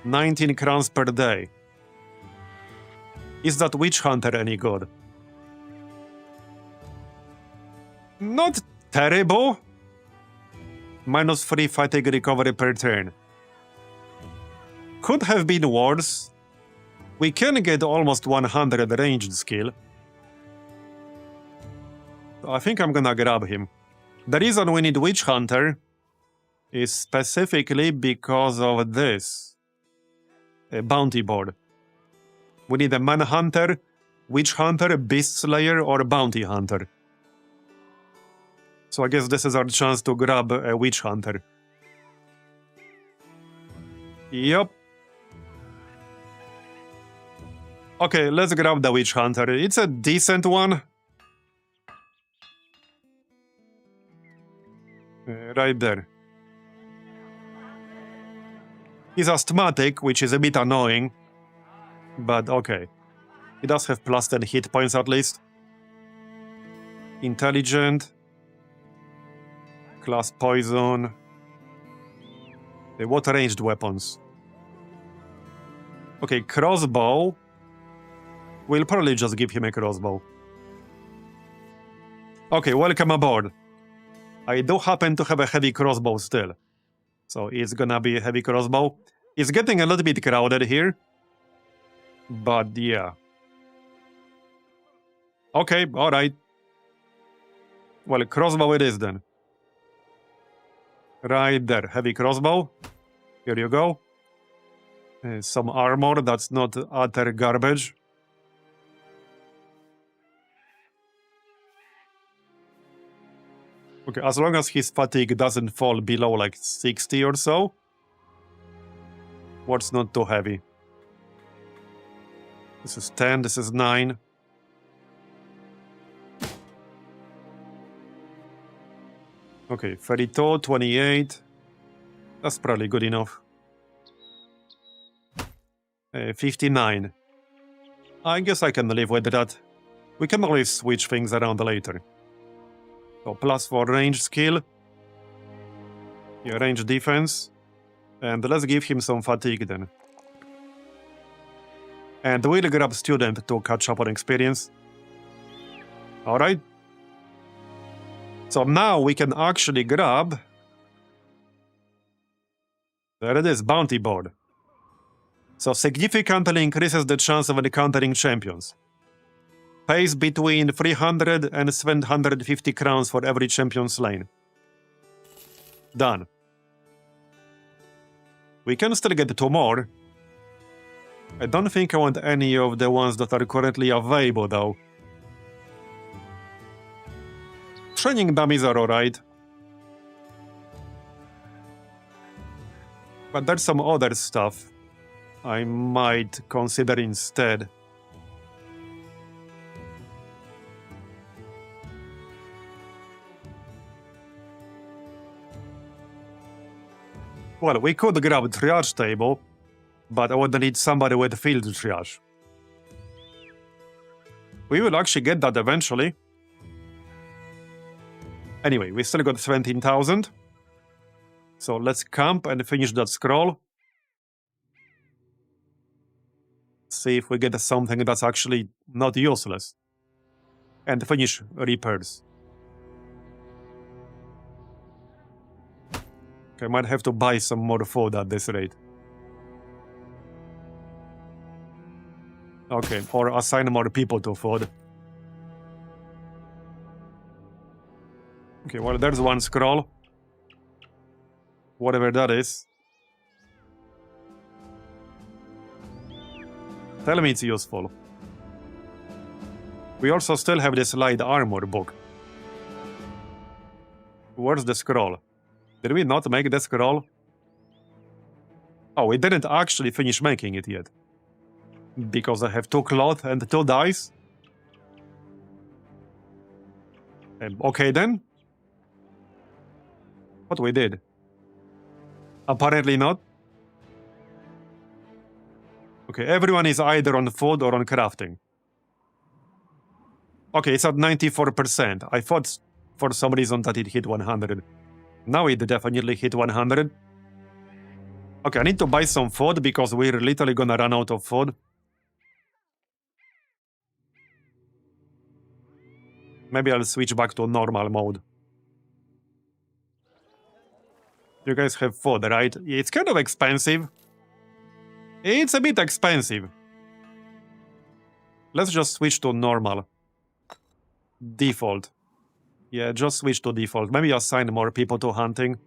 19 crowns per day. Is that Witch Hunter any good? Not terrible. -3 fatigue recovery per turn. Could have been worse. We can get almost 100 ranged skill. I think I'm gonna grab him. The reason we need Witch Hunter is specifically because of this. A bounty board. We need a Manhunter, Witch Hunter, Beast Slayer, or Bounty Hunter. So I guess this is our chance to grab a Witch Hunter. Yup. Okay, let's grab the Witch Hunter. It's a decent one. Right there. He's asthmatic, which is a bit annoying. But okay. He does have plus 10 hit points at least. Intelligent. Class Poison. What ranged weapons? Okay, crossbow. We'll probably just give him a crossbow. Okay, welcome aboard. I do happen to have a heavy crossbow still. So it's gonna be a heavy crossbow. It's getting a little bit crowded here. But yeah. Okay, alright. Well, crossbow it is then. Right there, heavy crossbow. Here you go. Some armor, that's not utter garbage. Okay, as long as his fatigue doesn't fall below like 60 or so. What's not too heavy? This is 10, this is 9. Okay, 32, 28. That's probably good enough. 59. I guess I can live with that. We can always switch things around later. So +4 range skill. Yeah, range defense. And let's give him some fatigue then. And we'll grab student to catch up on experience. Alright. So now we can actually grab... There it is, bounty board. So significantly increases the chance of encountering champions. Pays between 300 and 750 crowns for every champion slain. Done. We can still get 2 more. I don't think I want any of the ones that are currently available though. Training dummies are alright. But there's some other stuff I might consider instead. Well, we could grab a triage table, but I would need somebody with field triage. We will actually get that eventually. Anyway, we still got 17,000. So let's camp and finish that scroll. See if we get something that's actually not useless. And finish repairs. I might have to buy some more food at this rate. Okay, or assign more people to food. Okay, well, there's one scroll. Whatever that is. Tell me it's useful. We also still have this light armor book. Where's the scroll? Did we not make the scroll? Oh, we didn't actually finish making it yet. Because I have 2 cloth and 2 dice? Okay then. What we did? Apparently not. Okay, everyone is either on food or on crafting. Okay, it's at 94%. I thought for some reason that it hit 100. Now it definitely hit 100. Okay, I need to buy some food because we're literally gonna run out of food. Maybe I'll switch back to normal mode. You guys have food, right? It's kind of expensive. It's a bit expensive. Let's just switch to normal. Default. Yeah, just switch to default. Maybe assign more people to hunting.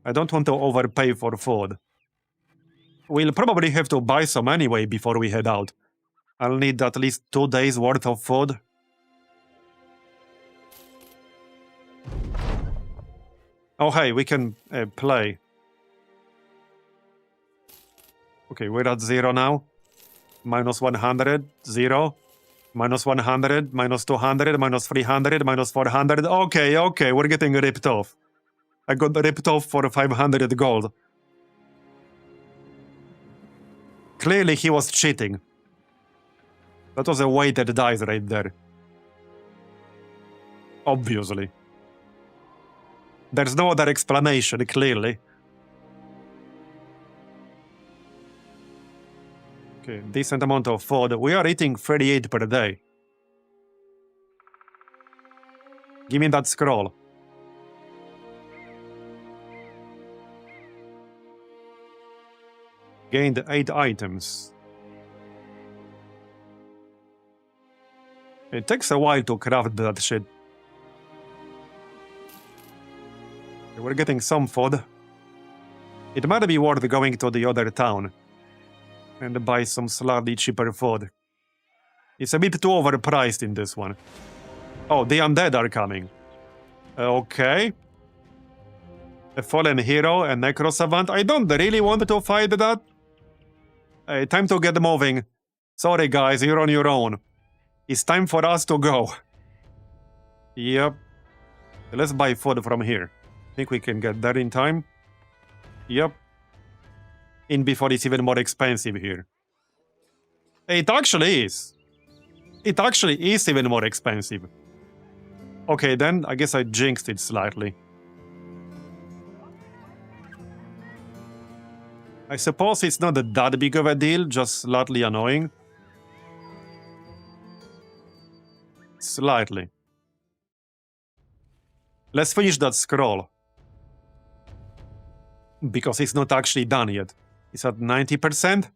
I don't want to overpay for food. We'll probably have to buy some anyway before we head out. I'll need at least 2 days worth of food. Oh hey, we can play. Okay, we're at 0 now. Minus 100, 0. Minus 100, minus 200, minus 300, minus 400. Okay, we're getting ripped off. I got ripped off for 500 gold. Clearly he was cheating. That was a weighted dice right there. Obviously. There's no other explanation, clearly. Okay, decent amount of food. We are eating 38 per day. Give me that scroll. Gained 8 items. It takes a while to craft that shit. We're getting some food. It might be worth going to the other town and buy some slightly cheaper food. It's a bit too overpriced in this one. Oh, the undead are coming. Okay. A fallen hero, a necro savant. I don't really want to fight that. Time to get moving. Sorry guys, you're on your own. It's time for us to go. Yep. Let's buy food from here. Think we can get there in time? Yep. In before it's even more expensive here. It actually is. It actually is even more expensive. Okay, then I guess I jinxed it slightly. I suppose it's not that big of a deal, just slightly annoying. Slightly. Let's finish that scroll. Because it's not actually done yet. It's at 90%.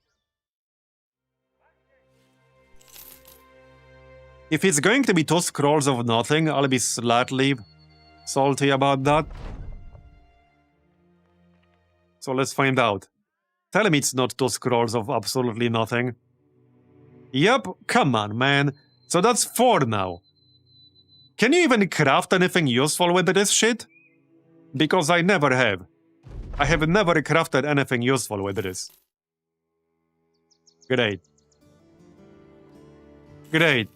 If it's going to be 2 scrolls of nothing, I'll be slightly salty about that. So let's find out. Tell me it's not 2 scrolls of absolutely nothing. Yep, come on, man. So that's 4 now. Can you even craft anything useful with this shit? Because I never have. I have never crafted anything useful with this. Great. Great.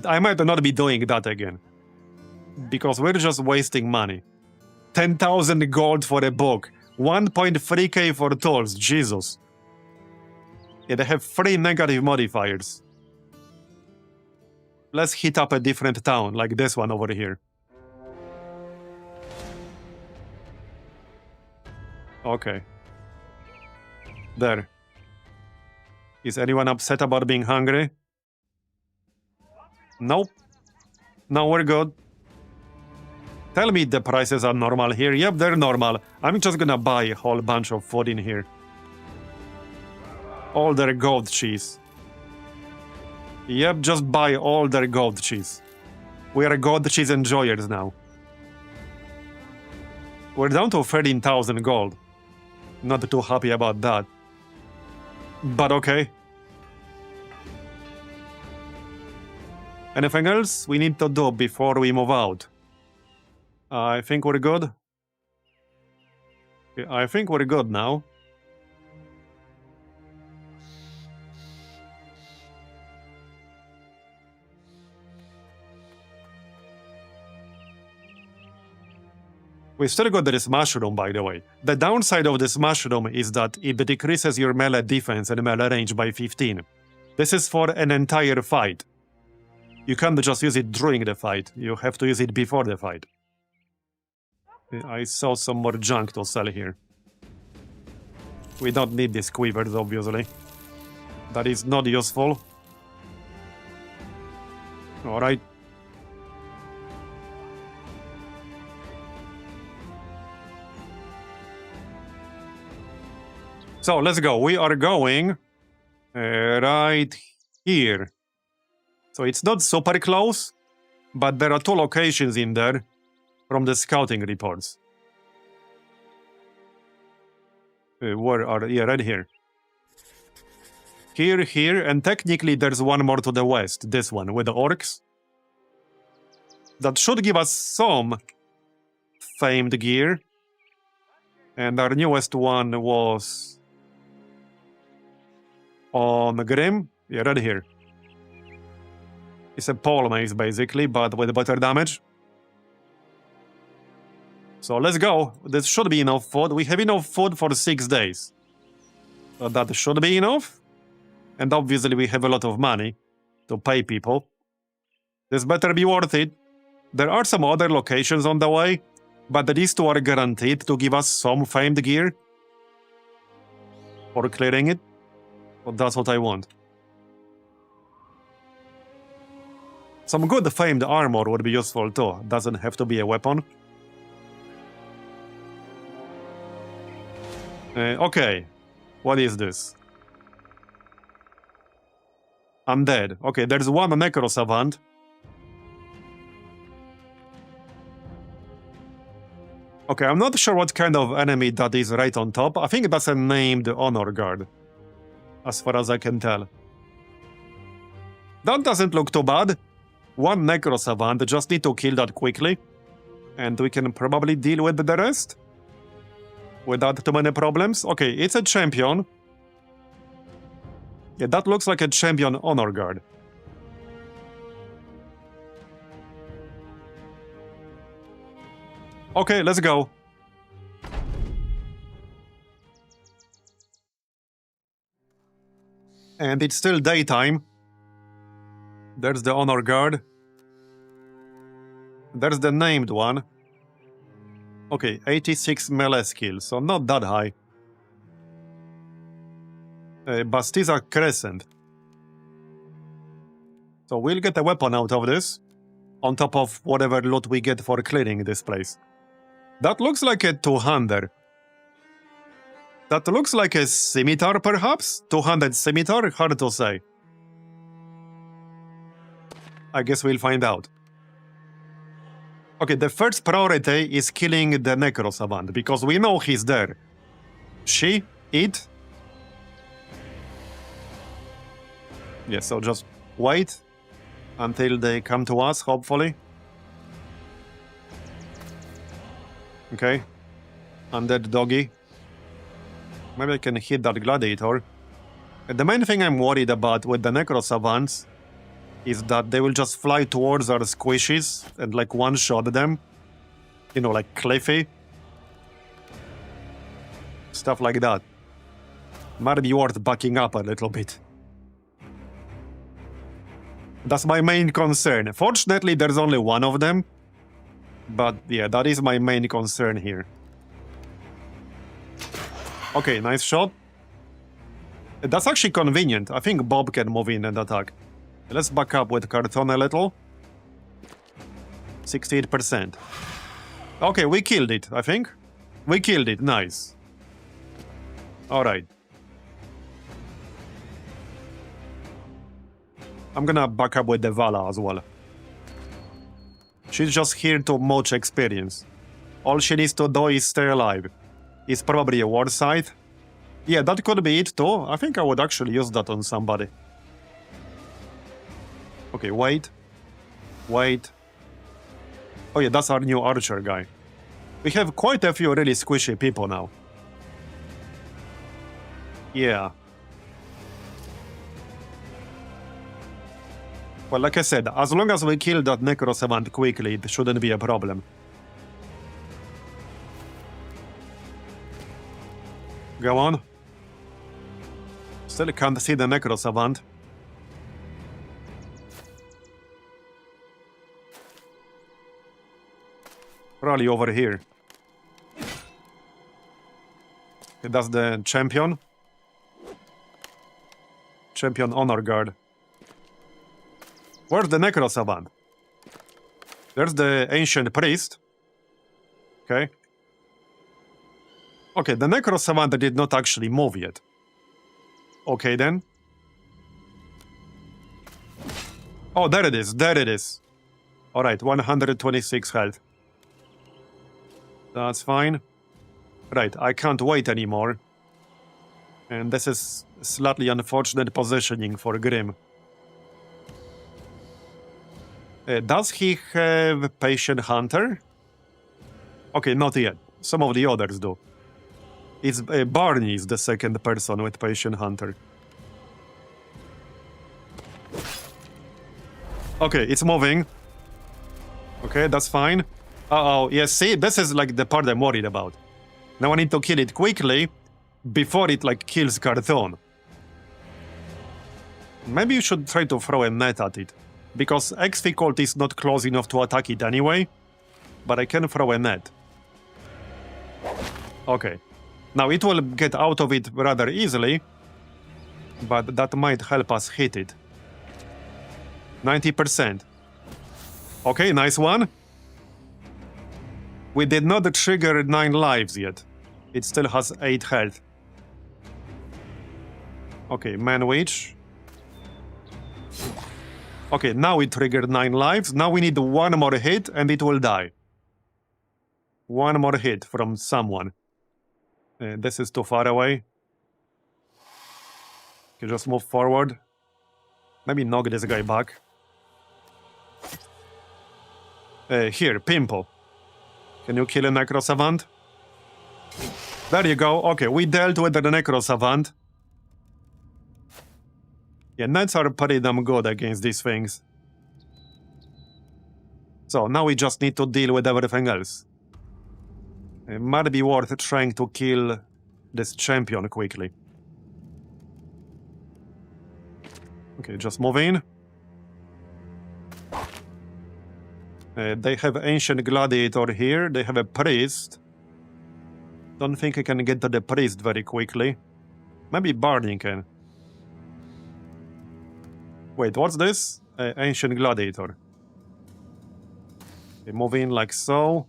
I might not be doing that again. Because we're just wasting money. 10,000 gold for a book. 1.3k for tools. Jesus. Yeah, they have 3 negative modifiers. Let's hit up a different town, like this one over here. Okay. There. Is anyone upset about being hungry? Nope. No, we're good. Tell me the prices are normal here. Yep, they're normal. I'm just gonna buy a whole bunch of food in here. All their goat cheese. Yep, just buy all their goat cheese. We are goat cheese enjoyers now. We're down to 13,000 gold. Not too happy about that. But okay. Anything else we need to do before we move out? I think we're good. I think we're good now. We still got this mushroom, by the way. The downside of this mushroom is that it decreases your melee defense and melee range by 15. This is for an entire fight. You can't just use it during the fight, you have to use it before the fight. I saw some more junk to sell here. We don't need these quivers, obviously. That is not useful. Alright. So, let's go. We are going right here. So, it's not super close, but there are 2 locations in there from the scouting reports. Where are... Yeah, right here. Here, and technically there's one more to the west. This one, with the orcs. That should give us some famed gear. And our newest one was... on Grim. Yeah, right here. It's a pole mace, basically, but with better damage. So let's go. This should be enough food. We have enough food for 6 days. So that should be enough. And obviously we have a lot of money to pay people. This better be worth it. There are some other locations on the way, but these 2 are guaranteed to give us some famed gear for clearing it. But that's what I want. Some good famed armor would be useful too. Doesn't have to be a weapon. Okay. What is this? Undead. Okay, there's one Necro Savant. Okay, I'm not sure what kind of enemy that is right on top. I think that's a named Honor Guard, as far as I can tell. That doesn't look too bad. One Necro Savant, just need to kill that quickly. And we can probably deal with the rest. Without too many problems. Okay, it's a champion. Yeah, that looks like a champion Honor Guard. Okay, let's go. And it's still daytime. There's the Honor Guard. There's the named one. Okay, 86 melee skill, so not that high. Bastiza Crescent. So we'll get a weapon out of this, on top of whatever loot we get for clearing this place. That looks like a two-hander. That looks like a scimitar, perhaps? Two-handed scimitar? Hard to say. I guess we'll find out. Okay, the first priority is killing the Necro Savant, because we know he's there. She? It? Yeah, so just wait until they come to us, hopefully. Okay. Undead doggy. Maybe I can hit that gladiator. The main thing I'm worried about with the Necro Savants is that they will just fly towards our squishies and like one-shot them. You know, like Cliffy. Stuff like that. Might be worth backing up a little bit. That's my main concern. Fortunately, there's only one of them. But yeah, that is my main concern here. Okay, nice shot. That's actually convenient. I think Bob can move in and attack. Let's back up with Carton a little. 68%. Okay, we killed it, I think. We killed it, nice. Alright. I'm gonna back up with the Vala as well. She's just here to much experience. All she needs to do is stay alive. It's probably a war site. Yeah, that could be it too. I think I would actually use that on somebody. Okay, wait. Wait. Oh yeah, that's our new archer guy. We have quite a few really squishy people now. Yeah. Well, like I said, as long as we kill that Necro Savant quickly, it shouldn't be a problem. Go on. Still can't see the Necro Savant. Probably over here. That's the champion. Champion Honor Guard. Where's the Necro Savant? There's the Ancient Priest. Okay. Okay, the Necro Savant did not actually move yet. Okay, then. Oh, there it is. There it is. Alright, 126 health. That's fine. Right, I can't wait anymore. And this is slightly unfortunate positioning for Grim. Does he have Patient Hunter? Okay, not yet. Some of the others do. It's Barney is the second person with Patient Hunter. Okay, it's moving. Okay, that's fine. Uh-oh, yes, see, this is like the part I'm worried about. Now I need to kill it quickly before it like kills Carthon. Maybe you should try to throw a net at it, because XP Colt is not close enough to attack it anyway, but I can throw a net. Okay. Now it will get out of it rather easily, but that might help us hit it. 90%. Okay, nice one. We did not trigger 9 lives yet. It still has 8 health. Okay, Man Witch. Okay, now it triggered 9 lives. Now we need one more hit and it will die. One more hit from someone. This is too far away. You just move forward. Maybe knock this guy back. Here, Pimple. Can you kill a Necro Savant? There you go. Okay, we dealt with the Necro Savant. Yeah, nets are pretty damn good against these things. So now we just need to deal with everything else. It might be worth trying to kill this champion quickly. Okay, just move in. They have Ancient Gladiator here. They have a Priest. Don't think I can get to the Priest very quickly. Maybe Barney can. Wait, what's this? Ancient Gladiator. Okay, move in like so.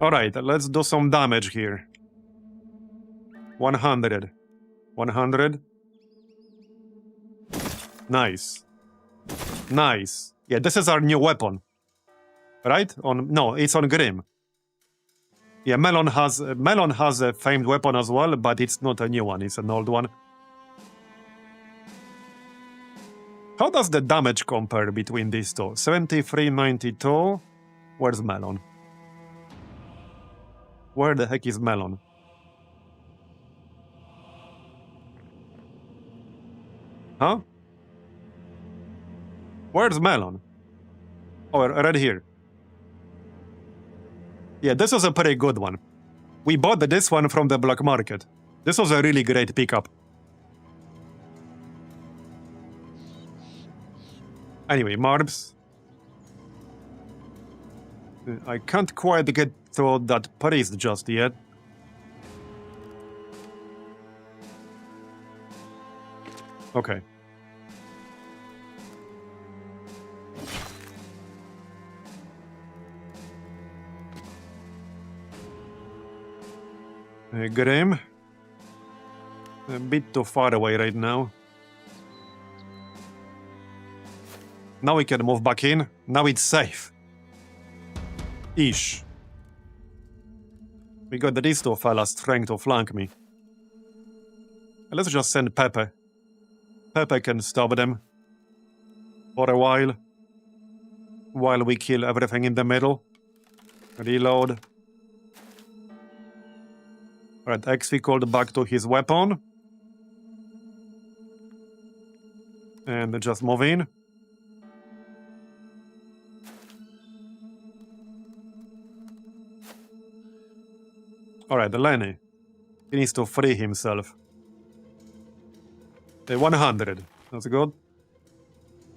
Alright, let's do some damage here. 100. 100. Nice. Nice. Yeah, this is our new weapon. Right? No, it's on Grim. Yeah, Melon has a famed weapon as well, but it's not a new one, it's an old one. How does the damage compare between these two? 7392. Where's Melon? Where the heck is Melon? Huh? Where's Melon? Oh, right here. Yeah, this was a pretty good one. We bought this one from the black market. This was a really great pickup. Anyway, Marbs. I can't quite get to that priest just yet. Okay. Grim. A bit too far away right now. Now we can move back in. Now it's safe. Ish. We got these two fellas trying to flank me. Let's just send Pepe. Pepe can stop them. For a while. While we kill everything in the middle. Reload. Alright, XV called back to his weapon. And just move in. Alright, Lenny. He needs to free himself. 100. That's good.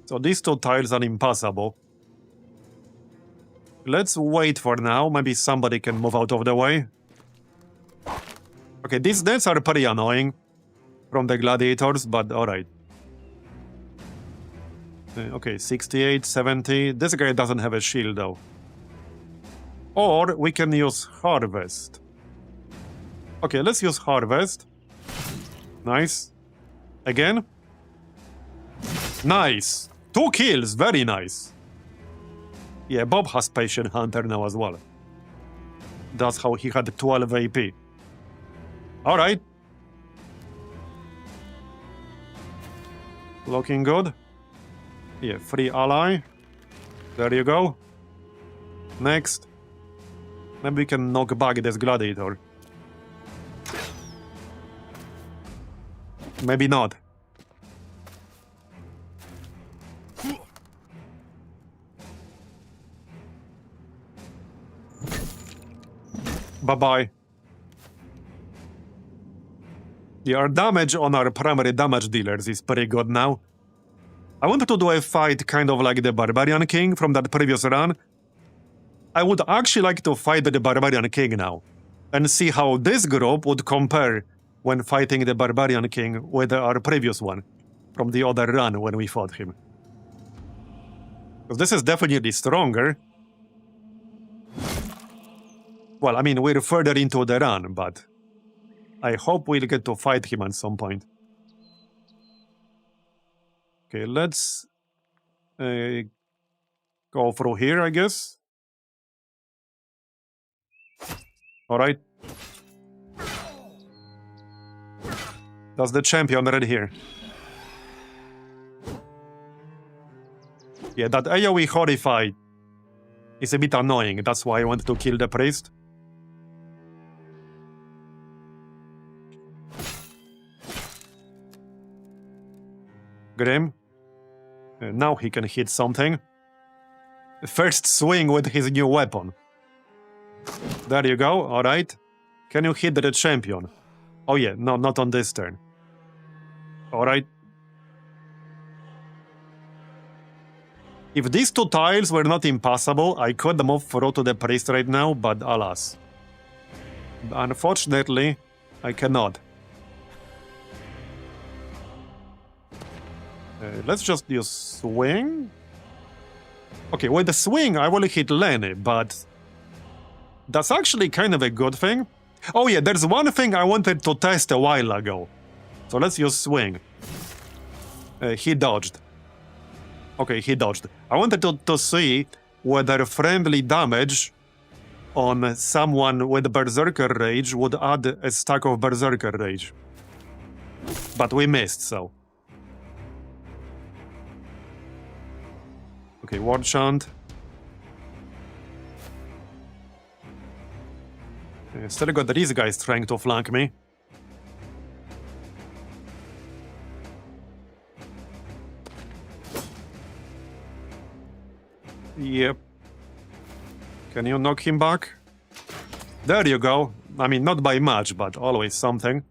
So these two tiles are impassable. Let's wait for now. Maybe somebody can move out of the way. Okay, these nets are pretty annoying from the gladiators, but alright. Okay, 68, 70. This guy doesn't have a shield though. Or we can use Harvest. Okay, let's use Harvest. Nice. Again. Nice. 2 kills, very nice. Yeah, Bob has Patient Hunter now as well. That's how he had 12 AP. Alright. Looking good. Yeah, free ally. There you go. Next. Maybe we can knock back this gladiator. Maybe not. Bye-bye. Yeah, our damage on our primary damage dealers is pretty good now. I wanted to do a fight kind of like the Barbarian King from that previous run. I would actually like to fight the Barbarian King now and see how this group would compare when fighting the Barbarian King with our previous one from the other run when we fought him. Because this is definitely stronger. Well, I mean, we're further into the run, but I hope we'll get to fight him at some point. Okay, let's go through here, I guess. Alright. That's the champion right here. Yeah, that AoE Horrify is a bit annoying. That's why I wanted to kill the priest. Grim. Now he can hit something. First swing with his new weapon. There you go, alright. Can you hit the champion? Oh yeah, no, not on this turn. Alright. If these 2 tiles were not impassable, I could move through to the priest right now, but alas. Unfortunately, I cannot. Let's just use swing. Okay, with the swing, I will hit Lenny, but that's actually kind of a good thing. Oh yeah, there's one thing I wanted to test a while ago. So let's use swing. He dodged. Okay, he dodged. I wanted to see whether friendly damage on someone with Berserker Rage would add a stack of Berserker Rage. But we missed, so. Okay, Ward Chant. Still got these guys trying to flank me. Yep. Can you knock him back? There you go. I mean, not by much, but always something.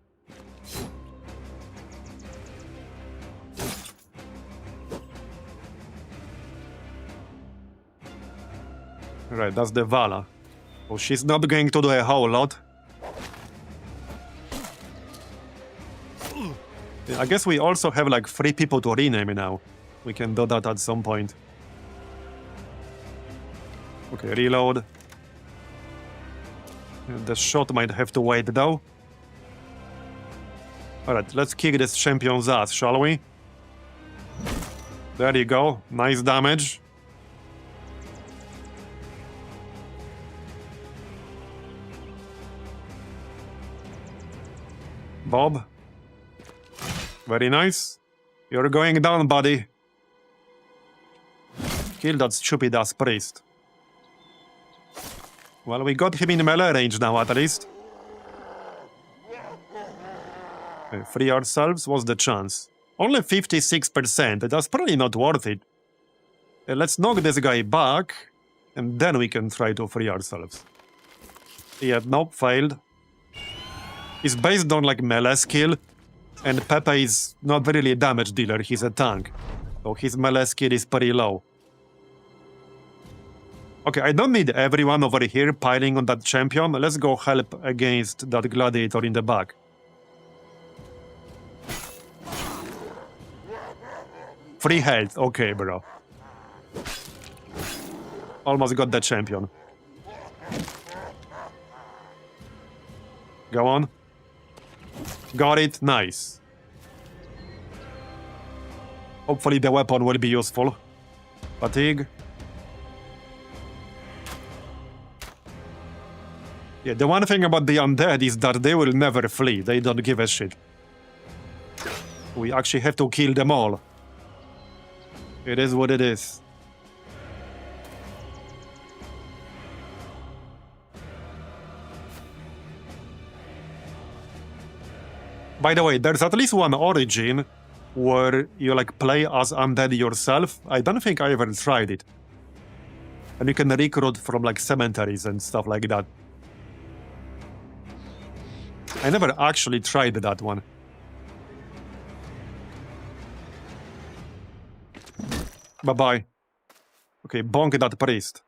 Right, that's the Vala. Oh, she's not going to do a whole lot. Yeah, I guess we also have like 3 people to rename now. We can do that at some point. Okay, reload. The shot might have to wait though. Alright, let's kick this champion's ass, shall we? There you go. Nice damage. Bob. Very nice. You're going down, buddy. Kill that stupid ass priest. Well, we got him in melee range now, at least. Free ourselves, what's the chance? Only 56%, that's probably not worth it. Let's knock this guy back, and then we can try to free ourselves. Yeah, nope, failed. It's based on like melee skill, and Pepe is not really a damage dealer, he's a tank. So his melee skill is pretty low. Okay, I don't need everyone over here piling on that champion. Let's go help against that gladiator in the back. Free health. Okay, bro. Almost got that champion. Go on. Got it. Nice. Hopefully the weapon will be useful. Fatigue. Yeah, the one thing about the undead is that they will never flee. They don't give a shit. We actually have to kill them all. It is what it is. By the way, there's at least one origin where you like play as undead yourself. I don't think I ever tried it. And you can recruit from like cemeteries and stuff like that. I never actually tried that one. Bye-bye. Okay, bonk that priest.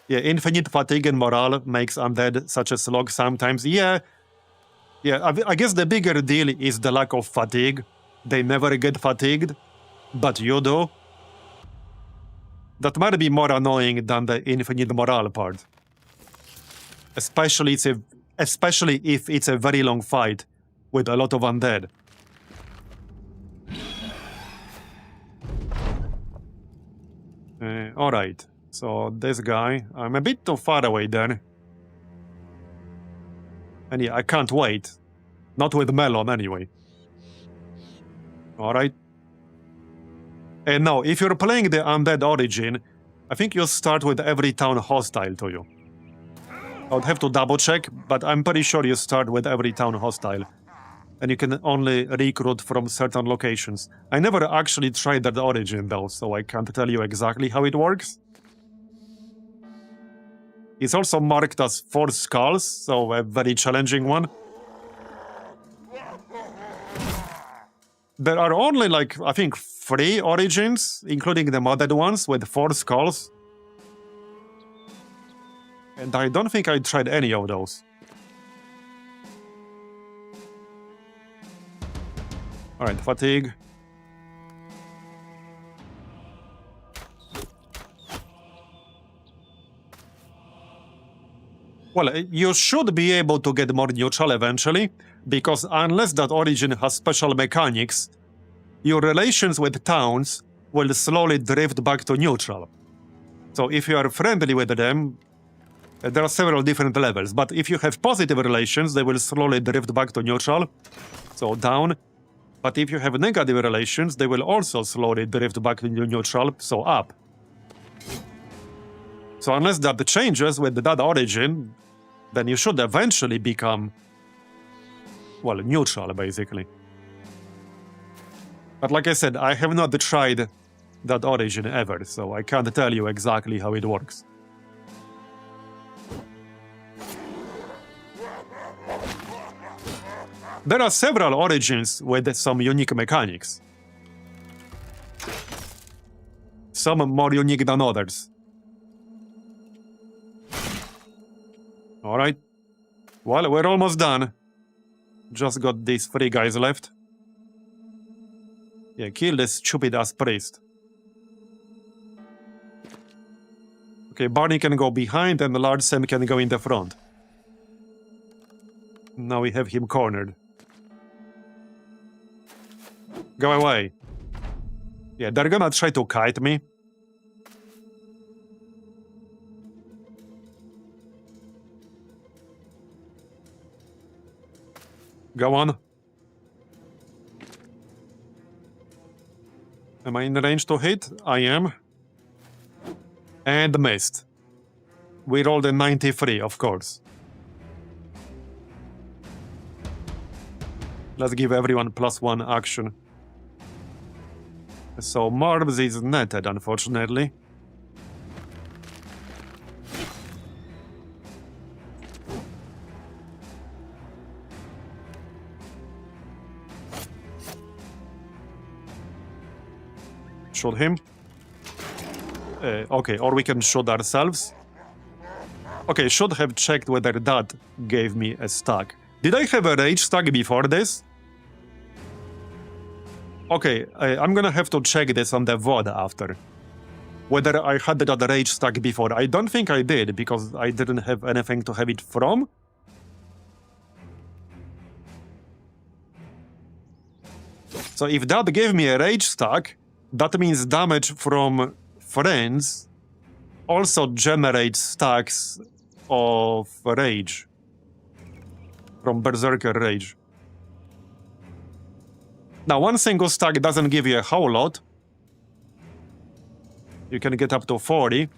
Yeah, infinite fatigue and morale makes undead such a slog sometimes. Yeah, I guess the bigger deal is the lack of fatigue. They never get fatigued, but you do. That might be more annoying than the infinite morale part. Especially if it's a very long fight with a lot of undead. Alright, so this guy, I'm a bit too far away then. And yeah, I can't wait. Not with Melon anyway. Alright. And now, if you're playing the Undead Origin, I think you start with every town hostile to you. I would have to double check, but I'm pretty sure you start with every town hostile. And you can only recruit from certain locations. I never actually tried that origin though, so I can't tell you exactly how it works. It's also marked as 4 skulls, so a very challenging one. There are only like, I think, 3 origins, including the modded ones with 4 skulls. And I don't think I tried any of those. Alright, fatigue. Well, you should be able to get more neutral eventually, because unless that origin has special mechanics, your relations with towns will slowly drift back to neutral. So if you are friendly with them, there are several different levels, but if you have positive relations, they will slowly drift back to neutral, so down. But if you have negative relations, they will also slowly drift back to neutral, so up. So unless that changes with that origin, then you should eventually become, well, neutral, basically. But like I said, I have not tried that origin ever, so I can't tell you exactly how it works. There are several origins with some unique mechanics. Some more unique than others. Alright. Well, we're almost done. Just got these 3 guys left. Yeah, kill this stupid-ass priest. Okay, Barney can go behind and Large Sam can go in the front. Now we have him cornered. Go away. Yeah, they're gonna try to kite me. Go on. Am I in range to hit? I am. And missed. We rolled a 93, of course. Let's give everyone +1 action. So Marbs is netted, unfortunately. shoot him. Okay, or we can shoot ourselves. Okay, should have checked whether that gave me a stack. Did I have a rage stack before this? Okay, I'm gonna have to check this on the VOD after. Whether I had that rage stack before. I don't think I did, because I didn't have anything to have it from. So if that gave me a rage stack, that means damage from friends also generates stacks of rage. From Berserker Rage. Now, one single stack doesn't give you a whole lot. You can get up to 40.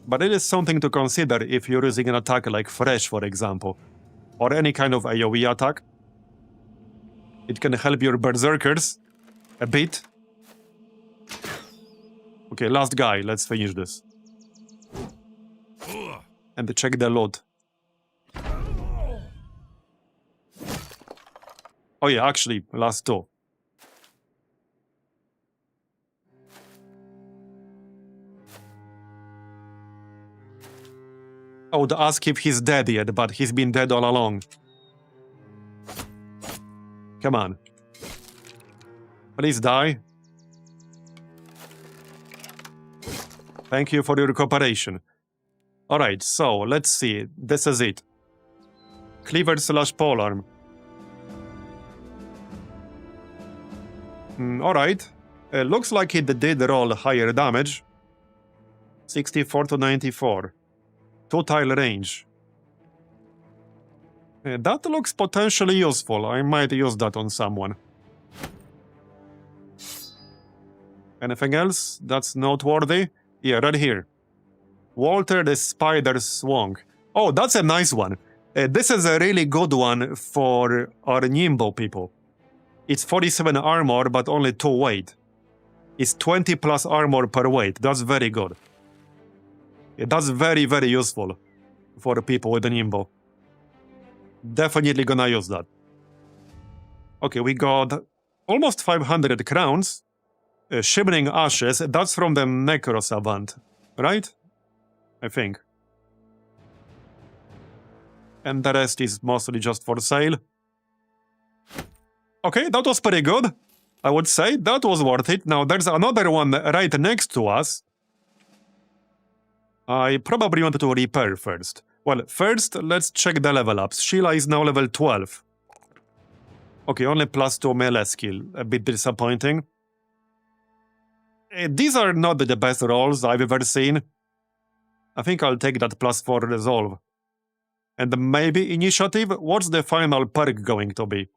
But it is something to consider if you're using an attack like Fresh, for example. Or any kind of AoE attack. It can help your Berserkers a bit. Okay, last guy. Let's finish this. And check the loot. Oh yeah, actually, last two. I would ask if he's dead yet, but he's been dead all along. Come on. Please die. Thank you for your cooperation. Alright, so, let's see. This is it. Cleaver / polearm. Alright. Looks like it did roll higher damage. 64 to 94. 2-tile range. That looks potentially useful. I might use that on someone. Anything else that's noteworthy? Yeah, right here. Walter the Spider Swung. Oh, that's a nice one. This is a really good one for our Nimbo people. It's 47 armor, but only 2 weight. It's 20 plus armor per weight. That's very good. Yeah, that's very, very useful for people with a Nimbo. Definitely gonna use that. Okay, we got almost 500 crowns. Shimmering Ashes, that's from the Necro Savant, right? I think. And the rest is mostly just for sale. Okay, that was pretty good. I would say that was worth it. Now, there's another one right next to us. I probably wanted to repair first. Well, first, let's check the level ups. Sheila is now level 12. Okay, only +2 melee skill. A bit disappointing. These are not the best rolls I've ever seen. I think I'll take that +4 resolve. And maybe initiative? What's the final perk going to be?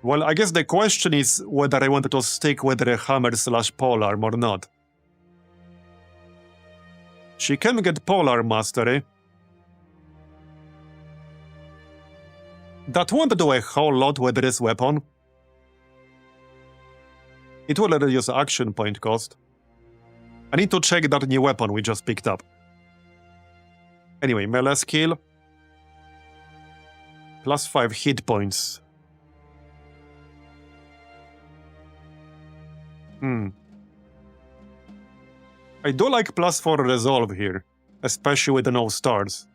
Well, I guess the question is whether I wanted to stick with the hammer / polearm or not. She can get polearm mastery. That won't do a whole lot with this weapon. It will reduce action point cost. I need to check that new weapon we just picked up. Anyway, melee skill. +5 hit points. I do like +4 resolve here, especially with the no stars.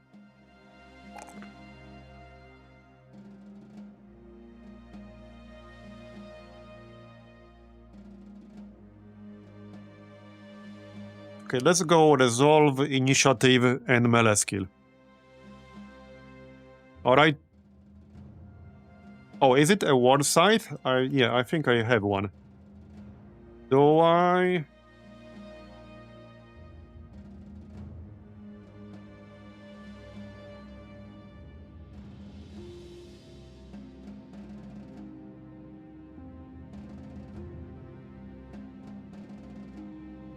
Okay, let's go resolve, initiative, and melee skill. Alright. Oh, is it a war scythe? Yeah, I think I have one. Do I?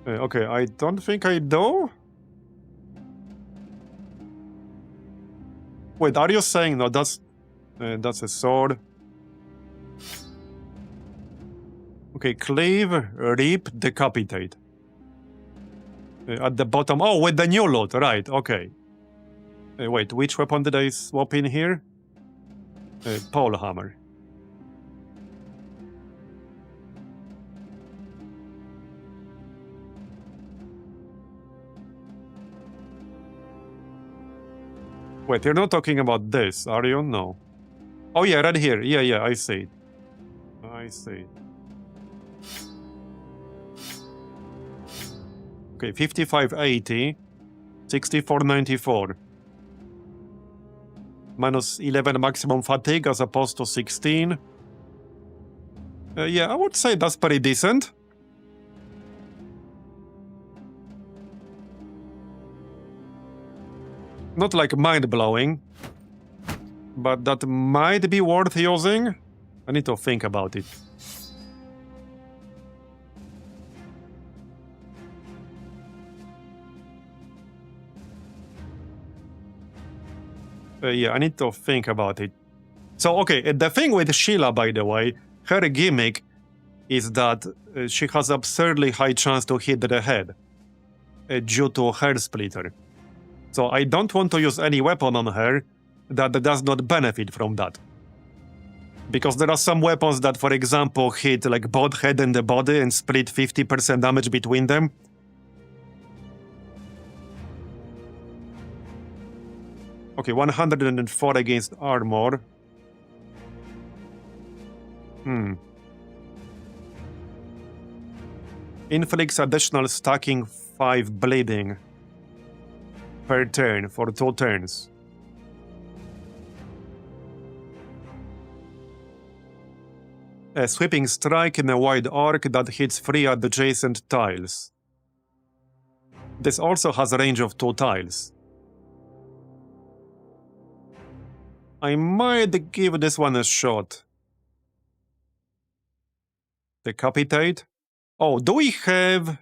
Okay, I don't think I do. Wait, are you saying no? That's a sword. Okay, cleave, rip, decapitate. At the bottom. Oh, with the new loot, right? Okay. Wait, which weapon did I swap in here? pole hammer. Wait, you're not talking about this, are you? No. Oh yeah, right here. Yeah, I see it. I see it. Okay, 5580, 6494. Minus 11 maximum fatigue as opposed to 16. Yeah, I would say that's pretty decent. Not like mind-blowing, but that might be worth using. I need to think about it. Yeah, I need to think about it. So, okay, the thing with Sheila, by the way, her gimmick is that she has absurdly high chance to hit the head due to her splitter. So I don't want to use any weapon on her that does not benefit from that. Because there are some weapons that, for example, hit like both head and the body and split 50% damage between them. Okay, 104 against armor. Inflicts additional stacking 5 bleeding per turn for 2 turns. A sweeping strike in a wide arc that hits 3 adjacent tiles. This also has a range of 2 tiles. I might give this one a shot. Decapitate. Oh, do we have...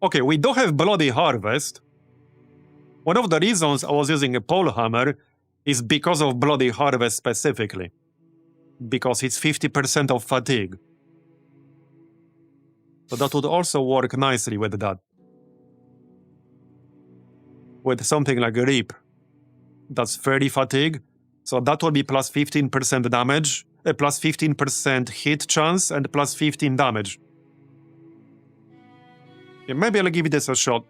Okay, we do have Bloody Harvest. One of the reasons I was using a pole hammer is because of Bloody Harvest specifically. Because it's 50% of fatigue. So that would also work nicely with that. With something like Rip. That's 30 fatigue. So that will be plus 15% damage, plus 15% hit chance, and plus 15 damage. Yeah, maybe I'll give this a shot.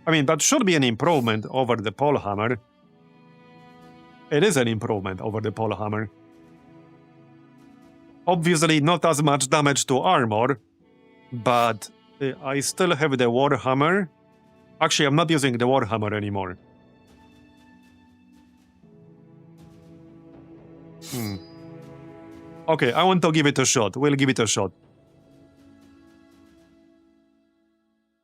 I mean, that should be an improvement over the pole hammer. It is an improvement over the pole hammer. Obviously, not as much damage to armor, but I still have the Warhammer. Actually, I'm not using the Warhammer anymore. Okay, I want to give it a shot. We'll give it a shot.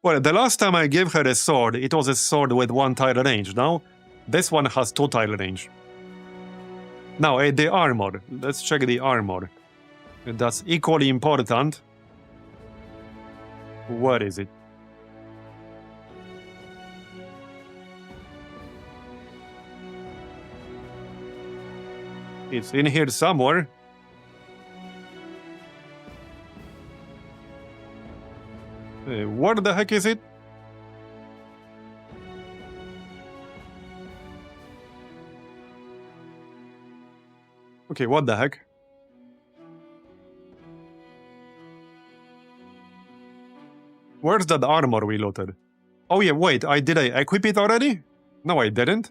Well, the last time I gave her a sword, it was a sword with 1 tile range. Now, this one has 2 tile range. Now, the armor. Let's check the armor. That's equally important. Where is it? It's in here somewhere. Where the heck is it? Okay, what the heck? Where's that armor we looted? Oh yeah, wait, did I equip it already? No, I didn't.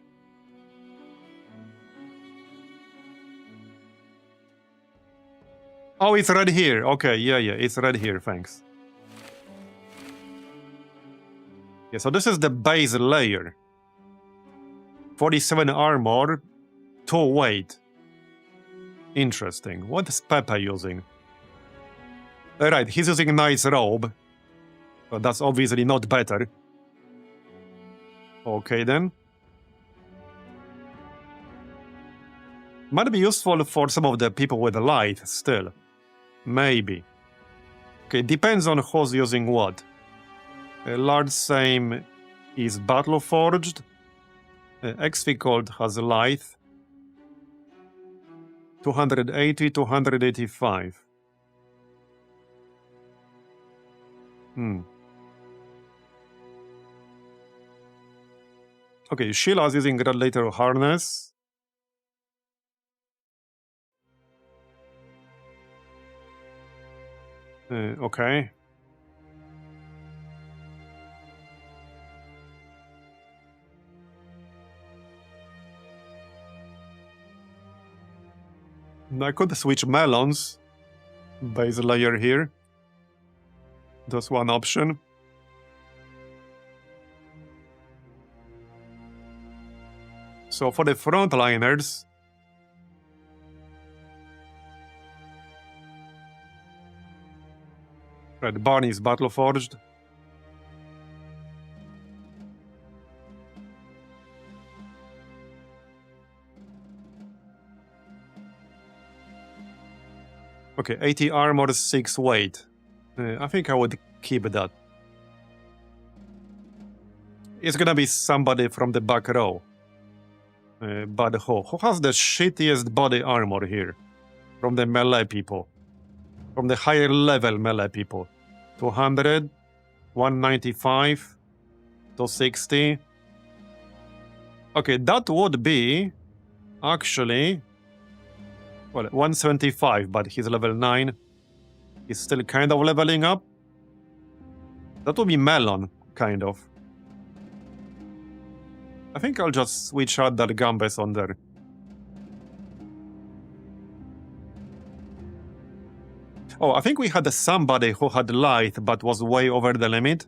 Oh, it's right here. Okay, yeah, it's right here, thanks. Yeah, so this is the base layer. 47 armor, 2 weight. Interesting. What is Pepe using? Alright, he's using Knight's Robe. But that's obviously not better. Okay then. Might be useful for some of the people with light still. Maybe. Okay, depends on who's using what. Large Same is Battle Forged. Exficult has Lithe. 280, 285. Okay, Sheila's using Radiator Harness. Okay. I could switch melons. Base layer here. That's one option. So for the frontliners, right, Barney's Battle Forged. Okay, 80 armor, 6 weight. I think I would keep that. It's gonna be somebody from the back row. But who has the shittiest body armor here? From the melee people. From the higher level melee people. 200, 195, 260. Okay, that would be actually, well, 175, but he's level 9. He's still kind of leveling up. That would be Melon, kind of. I think I'll just switch out that Gambes on there. Oh, I think we had somebody who had light but was way over the limit.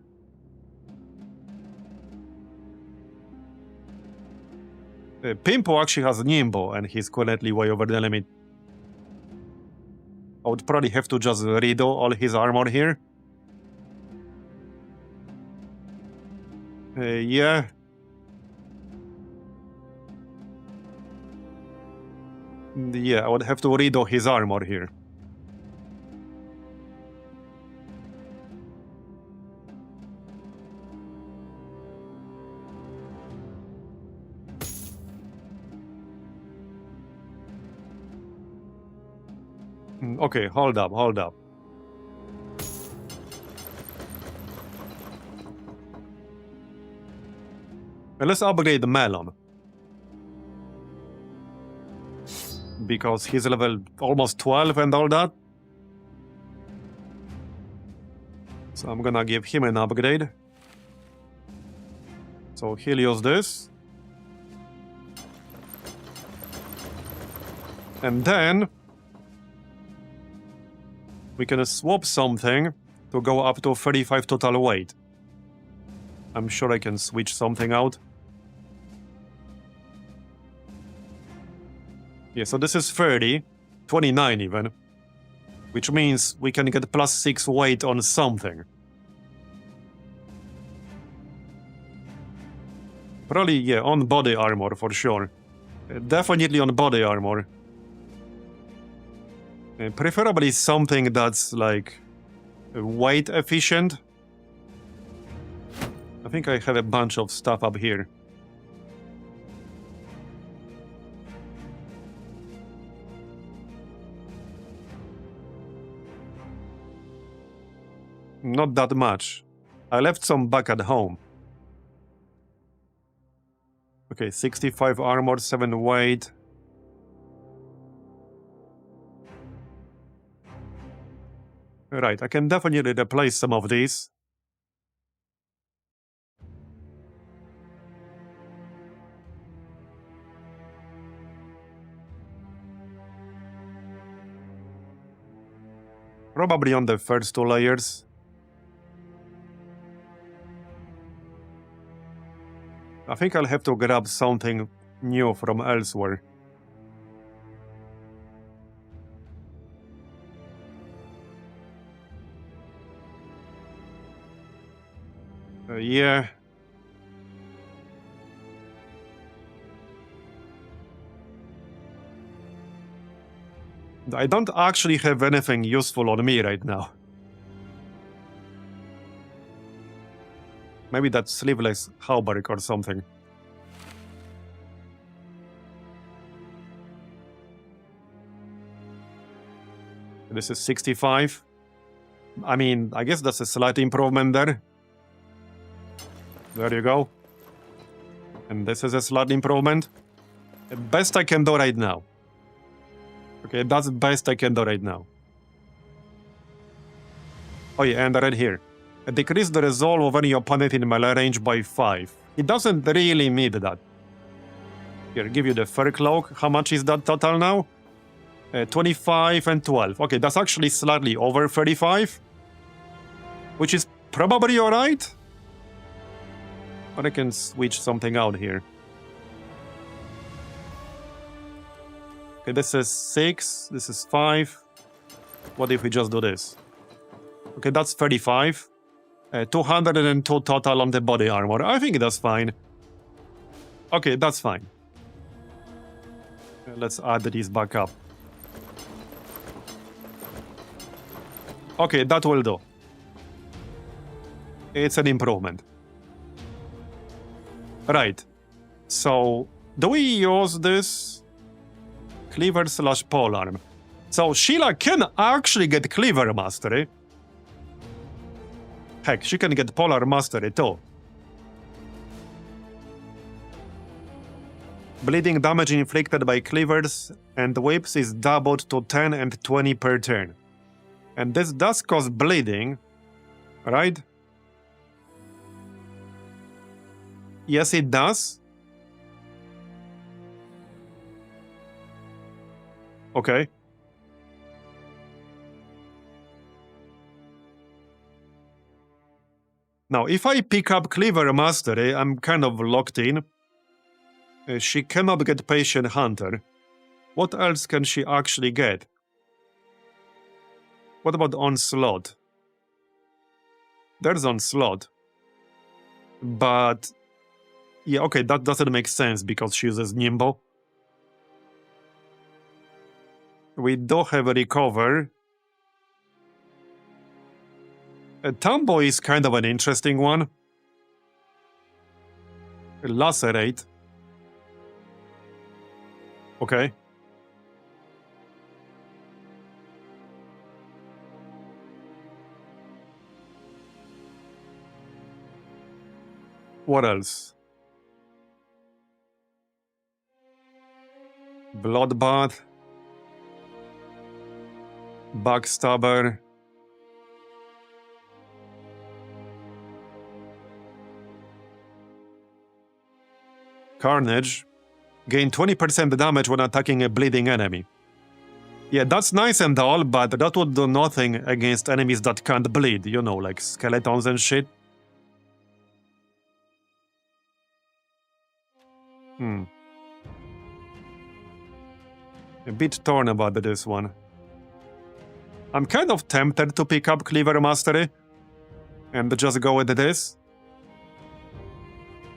Pimpo actually has Nimbo and he's currently way over the limit. I would probably have to just redo all his armor here. Yeah. Yeah, I would have to redo his armor here. Okay, hold up. Let's upgrade the Melon. Because he's level almost 12 and all that. So I'm gonna give him an upgrade. So he'll use this. And then we can swap something to go up to 35 total weight. I'm sure I can switch something out. Yeah, so this is 30, 29 even. Which means we can get plus 6 weight on something. Probably, yeah, on body armor for sure. Definitely on body armor. Preferably something that's like weight efficient. I think I have a bunch of stuff up here. Not that much. I left some back at home. Okay, 65 armor, 7 weight. Right, I can definitely replace some of these. Probably on the first 2 layers. I think I'll have to grab something new from elsewhere. Yeah. I don't actually have anything useful on me right now. Maybe that sleeveless hauberk or something. This is 65. I mean, I guess that's a slight improvement there. There you go. And this is a slight improvement. The best I can do right now. Okay, that's the best I can do right now. Oh yeah, and right here. Decrease the resolve of any opponent in melee range by 5. It doesn't really need that. Here, give you the fur cloak. How much is that total now? 25 and 12. Okay, that's actually slightly over 35. Which is probably alright. But I can switch something out here. Okay, this is 6. This is 5. What if we just do this? Okay, that's 35. 202 total on the body armor. I think that's fine. Okay, that's fine. Let's add these back up. Okay, that will do. It's an improvement. Right. So, do we use this? Cleaver / polearm. So, Sheila can actually get Cleaver Mastery. Heck, she can get Polar Mastery too. Bleeding damage inflicted by cleavers and whips is doubled to 10 and 20 per turn. And this does cause bleeding, right? Yes, it does. Okay. Now, if I pick up Cleaver Mastery, I'm kind of locked in. She cannot get Patient Hunter. What else can she actually get? What about Onslaught? There's Onslaught. But... yeah, okay, that doesn't make sense because she uses Nimble. We do have a Recover. Tumbo is kind of an interesting one. Lacerate. Okay. What else? Bloodbath. Backstabber. Carnage. Gain 20% damage when attacking a bleeding enemy. Yeah, that's nice and all, but that would do nothing against enemies that can't bleed, you know, like skeletons and shit. A bit torn about this one. I'm kind of tempted to pick up Cleaver Mastery and just go with this.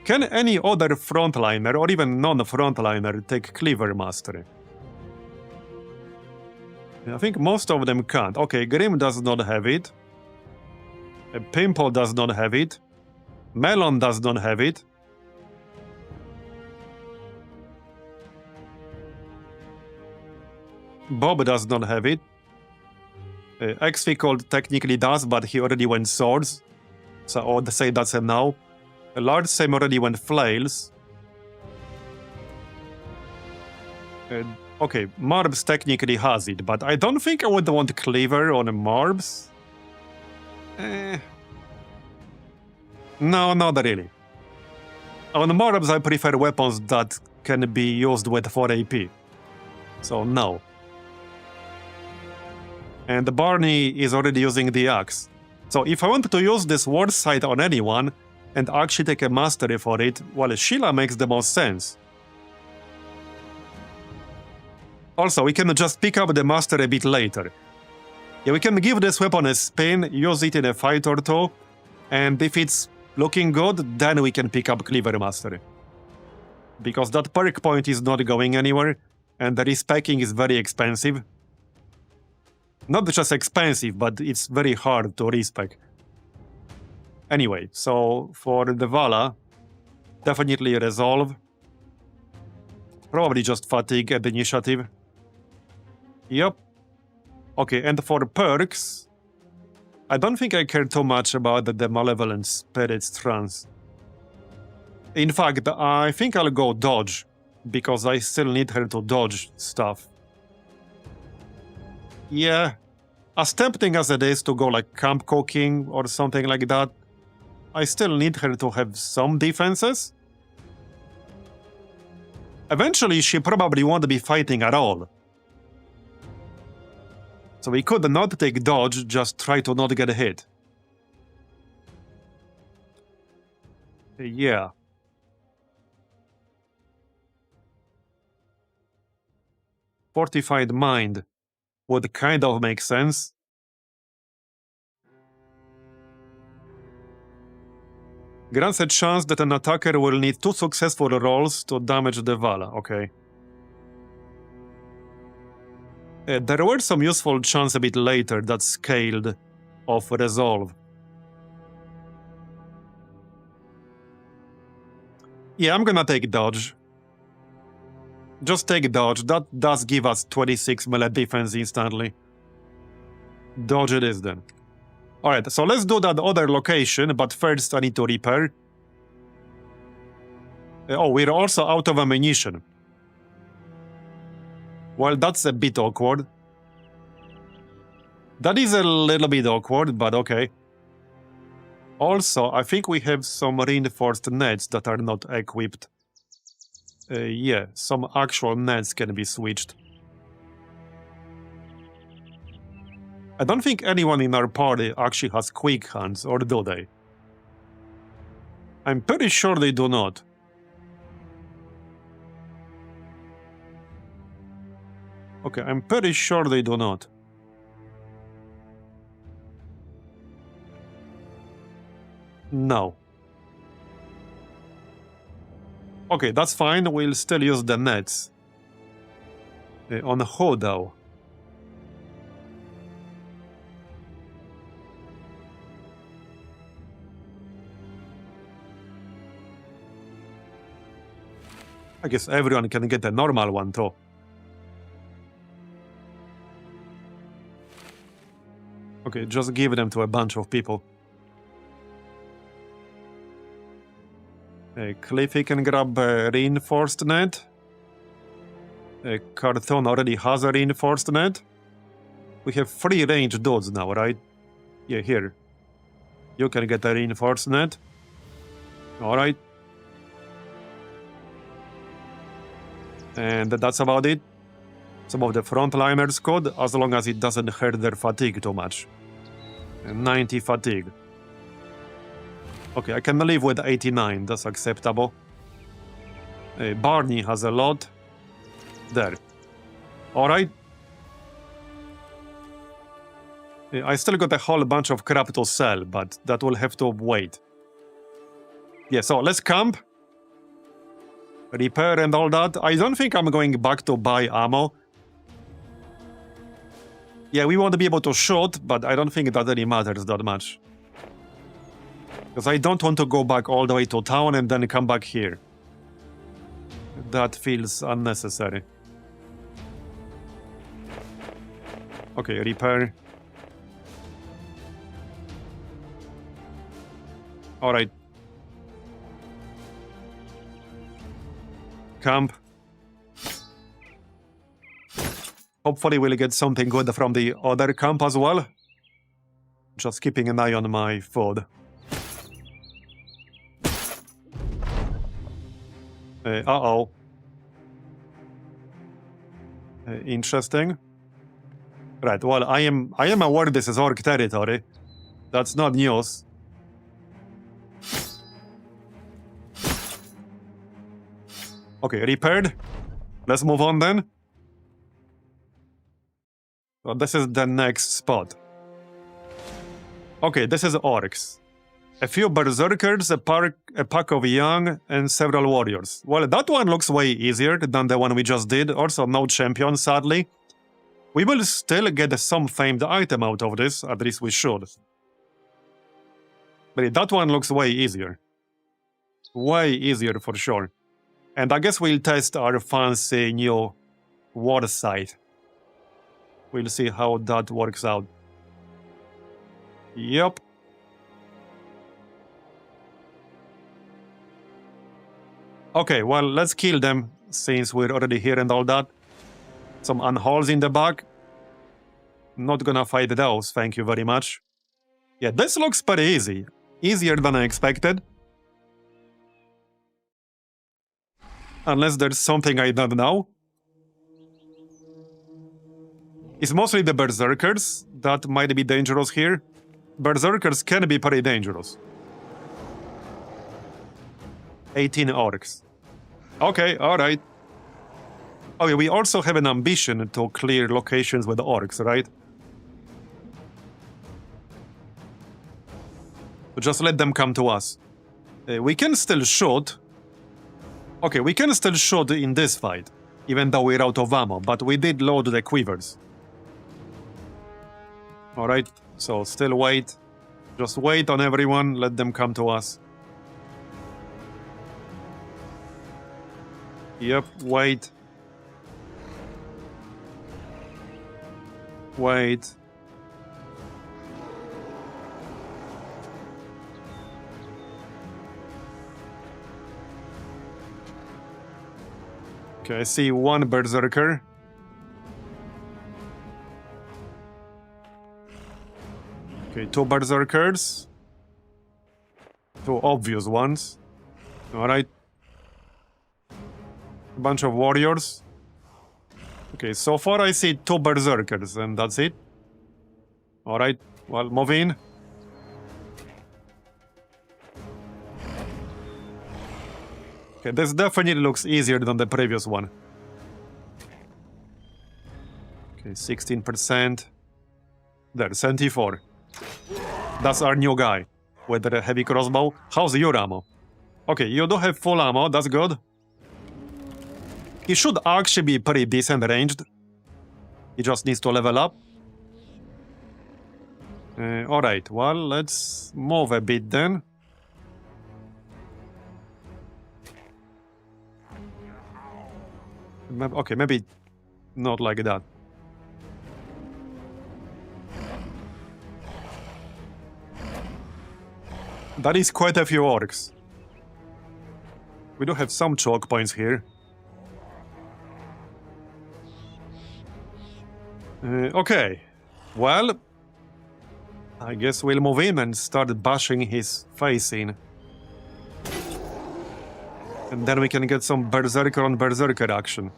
Can any other frontliner or even non-frontliner take Cleaver Mastery? I think most of them can't. Okay, Grim does not have it. Pimple does not have it. Melon does not have it. Bob does not have it. Exficold technically does, but he already went swords. So I would say that's a no. Large Sam already went flails. Okay, Marbs technically has it, but I don't think I would want Cleaver on Marbs. No, not really. On Marbs I prefer weapons that can be used with 4 AP. So no. And Barney is already using the axe. So if I want to use this ward sight on anyone, and actually take a mastery for it, well, Sheila makes the most sense. Also, we can just pick up the master a bit later. Yeah, we can give this weapon a spin, use it in a fight or two, and if it's looking good, then we can pick up Cleaver Mastery. Because that perk point is not going anywhere, and the respecking is very expensive. Not just expensive, but it's very hard to respec. Anyway, so for the Vala, definitely Resolve. Probably just Fatigue and Initiative. Yep. Okay, and for perks, I don't think I care too much about the Malevolent Spirit's Trance. In fact, I think I'll go dodge, because I still need her to dodge stuff. Yeah, as tempting as it is to go like camp cooking or something like that, I still need her to have some defenses. Eventually, she probably won't be fighting at all. So we could not take dodge, just try to not get hit. Yeah. Fortified mind would kind of make sense. Grants a chance that an attacker will need 2 successful rolls to damage the Vala. Okay. There were some useful chants a bit later that scaled of resolve. Yeah, I'm gonna take dodge. Just take dodge. That does give us 26 melee defense instantly. Dodge it is then. Alright, so let's do that other location, but first I need to repair. Oh, we're also out of ammunition. Well, that's a bit awkward. That is a little bit awkward, but okay. Also, I think we have some reinforced nets that are not equipped. Yeah, some actual nets can be switched. I don't think anyone in our party actually has quick hands, or do they? I'm pretty sure they do not. Okay, I'm pretty sure they do not. No. Okay, that's fine, we'll still use the nets. On who, though? I guess everyone can get a normal one, too. Okay, just give them to a bunch of people. Cliffy can grab a reinforced net. Carthon already has a reinforced net. We have 3 ranged dudes now, right? Yeah, here. You can get a reinforced net. Alright. And that's about it. Some of the frontliners could, as long as it doesn't hurt their fatigue too much. 90 fatigue. Okay, I can live with 89, that's acceptable. Barney has a lot. There. Alright. I still got a whole bunch of crap to sell, but that will have to wait. Yeah, so let's camp. Repair and all that. I don't think I'm going back to buy ammo. Yeah, we won't be able to shoot, but I don't think that really matters that much. Because I don't want to go back all the way to town and then come back here. That feels unnecessary. Okay, repair. Alright. Camp. Hopefully we'll get something good from the other camp as well. Just keeping an eye on my food. Uh-oh. Interesting. Right, well, I am aware this is orc territory. That's not news. Okay, repaired. Let's move on then. So this is the next spot. Okay, this is orcs. A few berserkers, a pack of young, and several warriors. Well, that one looks way easier than the one we just did. Also, no champion, sadly. We will still get some famed item out of this, at least we should. But that one looks way easier. Way easier for sure. And I guess we'll test our fancy new war site. We'll see how that works out. Yep. Okay, well, let's kill them, since we're already here and all that. Some unholes in the back. Not gonna fight those, thank you very much. Yeah, this looks pretty easy. Easier than I expected. Unless there's something I don't know. It's mostly the berserkers that might be dangerous here. Berserkers can be pretty dangerous. 18 orcs. Okay, alright. Okay, we also have an ambition to clear locations with orcs, right? So just let them come to us. We can still shoot. Okay, we can still shoot in this fight, even though we're out of ammo, but we did load the quivers. Alright, so still wait. Just wait on everyone, let them come to us. Yep, wait. Wait. Okay, I see one berserker. Okay, two berserkers. Two obvious ones. Alright. A bunch of warriors. Okay, so far I see two berserkers, and that's it. Alright, well, move in. Okay, this definitely looks easier than the previous one. Okay, 16%. There, 74. That's our new guy with the heavy crossbow. How's your ammo? Okay, you do have full ammo, that's good. He should actually be pretty decent ranged. He just needs to level up. Alright, well, let's move a bit then. Okay, maybe not like that. That is quite a few orcs. We do have some choke points here. Okay, well, I guess we'll move in and start bashing his face in. And then we can get some berserker on berserker action.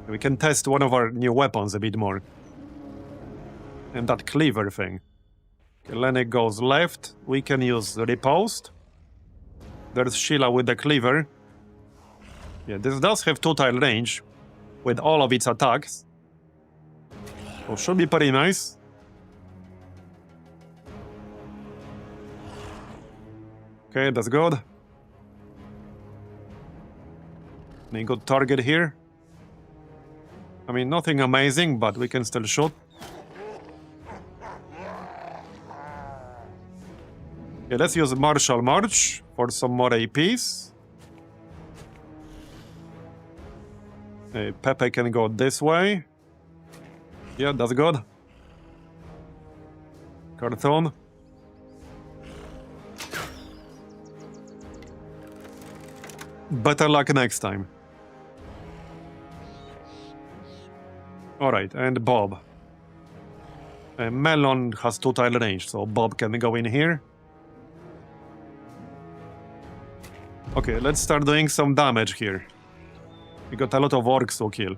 We can test one of our new weapons a bit more. And that cleaver thing. Okay, Lenny goes left. We can use riposte. There's Sheila with the cleaver. Yeah, this does have two-tile range with all of its attacks. So should be pretty nice. Okay, that's good. Any good target here? I mean, nothing amazing, but we can still shoot. Okay, let's use Martial March for some more APs. Pepe can go this way. Yeah, that's good. Cartoon. Better luck next time. Alright, and Bob. Melon has two-tile range, so Bob can go in here. Okay, let's start doing some damage here. We got a lot of orcs to kill.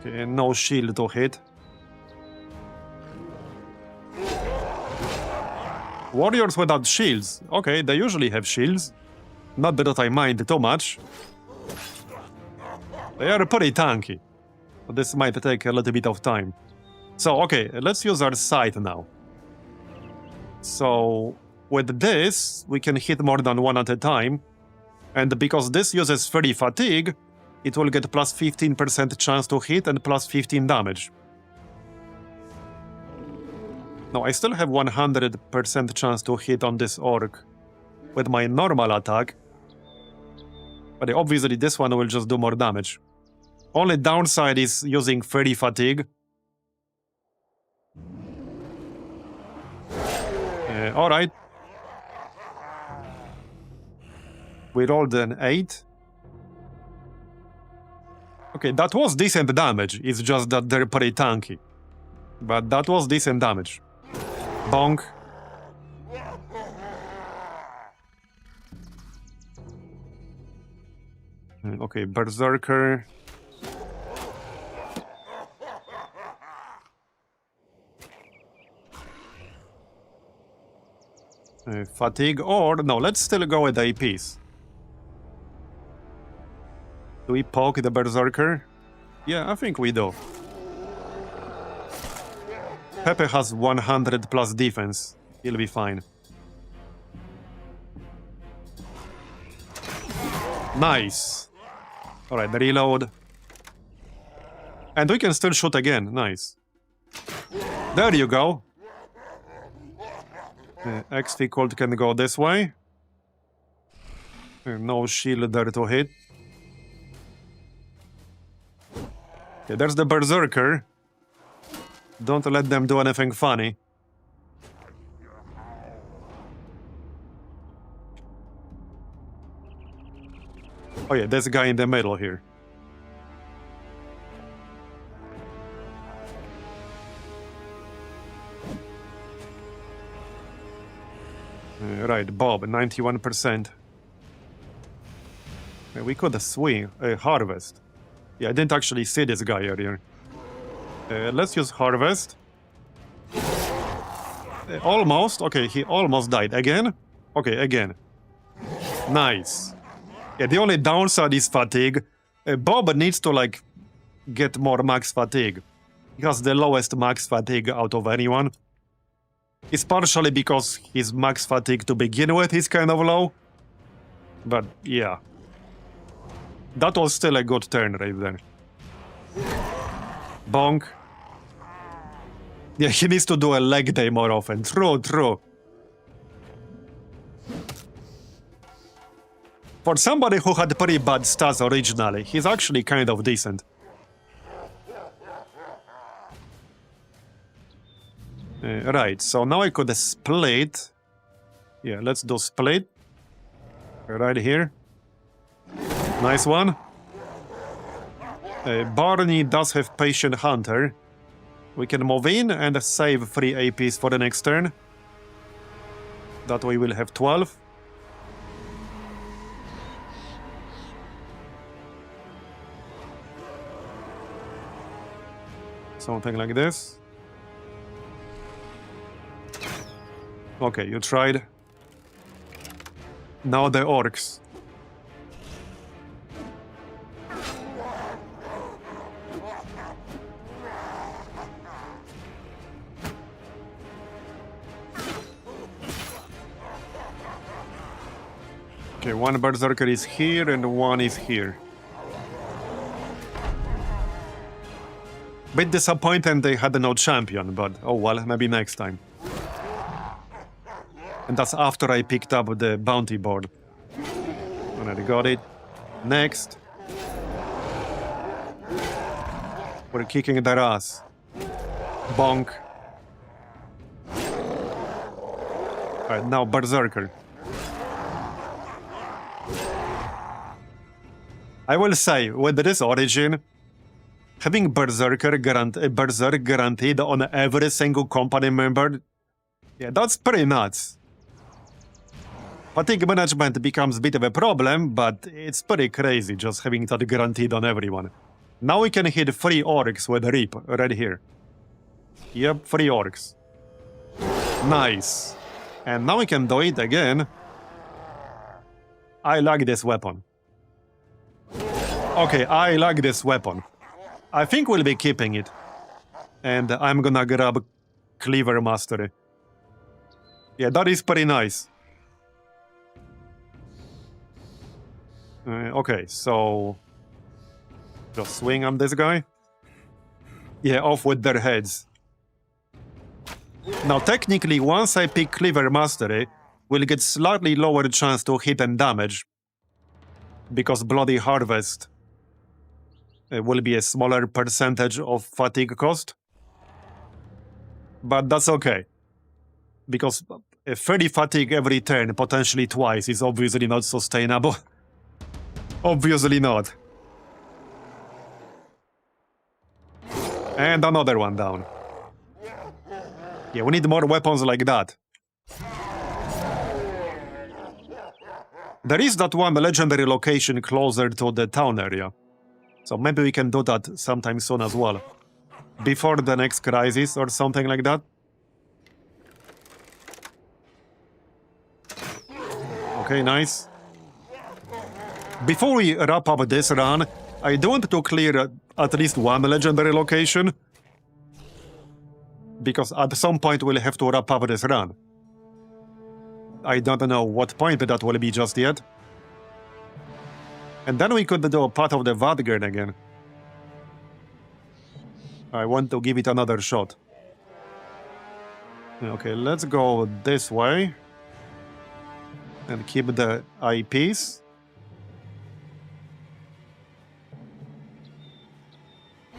Okay, no shield to hit. Warriors without shields. Okay, they usually have shields. Not that I mind too much. They are pretty tanky. But this might take a little bit of time. So, okay, let's use our sight now. So, with this, we can hit more than one at a time. And because this uses 30 fatigue, it will get plus 15% chance to hit and plus 15 damage. Now, I still have 100% chance to hit on this orc with my normal attack. But obviously this one will just do more damage. Only downside is using 30 fatigue. Alright. We rolled an 8. Okay, that was decent damage. It's just that they're pretty tanky. But that was decent damage. Bonk. Okay, Berserker. Fatigue, or no, let's still go with APs. Do we poke the Berserker? Yeah, I think we do. Pepe has 100 plus defense. He'll be fine. Nice. Alright, the reload. And we can still shoot again. Nice. There you go. XT Colt can go this way. No shield there to hit. Okay, there's the Berserker. Don't let them do anything funny. Oh yeah, there's a guy in the middle here. Right, Bob, 91%. We could swing, harvest. Yeah, I didn't actually see this guy earlier. Let's use harvest. Almost. Okay, he almost died. Again? Okay, again. Nice. Yeah, the only downside is fatigue. Bob needs to, like, get more max fatigue. He has the lowest max fatigue out of anyone. It's partially because his max fatigue to begin with is kind of low. But, yeah. That was still a good turn right there. Bonk. Yeah, he needs to do a leg day more often. True, true. For somebody who had pretty bad stats originally, he's actually kind of decent. Right, so now I could split. Yeah, let's do split. Right here. Nice one. Barney does have Patient Hunter. We can move in and save 3 APs for the next turn. That way we'll have 12. Something like this. Okay, you tried. Now the orcs. Okay, one Berserker is here and one is here. Bit disappointed they had no champion, but oh well, maybe next time. And that's after I picked up the bounty board. Already got it. Next. We're kicking their ass. Bonk. Alright, now Berserker. I will say, with this origin, having Berserk guaranteed on every single company member, yeah, that's pretty nuts. Fatigue management becomes a bit of a problem, but it's pretty crazy just having that guaranteed on everyone. Now we can hit 3 orcs with Reap right here. Yep, 3 orcs. Nice. And now we can do it again. I like this weapon. Okay, I like this weapon. I think we'll be keeping it. And I'm gonna grab Cleaver Mastery. Yeah, that is pretty nice. Okay, so... just swing on this guy. Yeah, off with their heads. Now, technically, once I pick Cleaver Mastery, we'll get slightly lower chance to hit and damage. Because Bloody Harvest will be a smaller percentage of fatigue cost. But that's okay. Because A 30 fatigue every turn, potentially twice, is obviously not sustainable. Obviously not. And another one down. Yeah, we need more weapons like that. There is that one legendary location closer to the town area. So maybe we can do that sometime soon as well. Before the next crisis or something like that. Okay, nice. Before we wrap up this run, I do want to clear at least one legendary location. Because at some point we'll have to wrap up this run. I don't know what point that will be just yet. And then we could do a part of the Vadgern again. I want to give it another shot. Okay, let's go this way. And keep the eyepiece.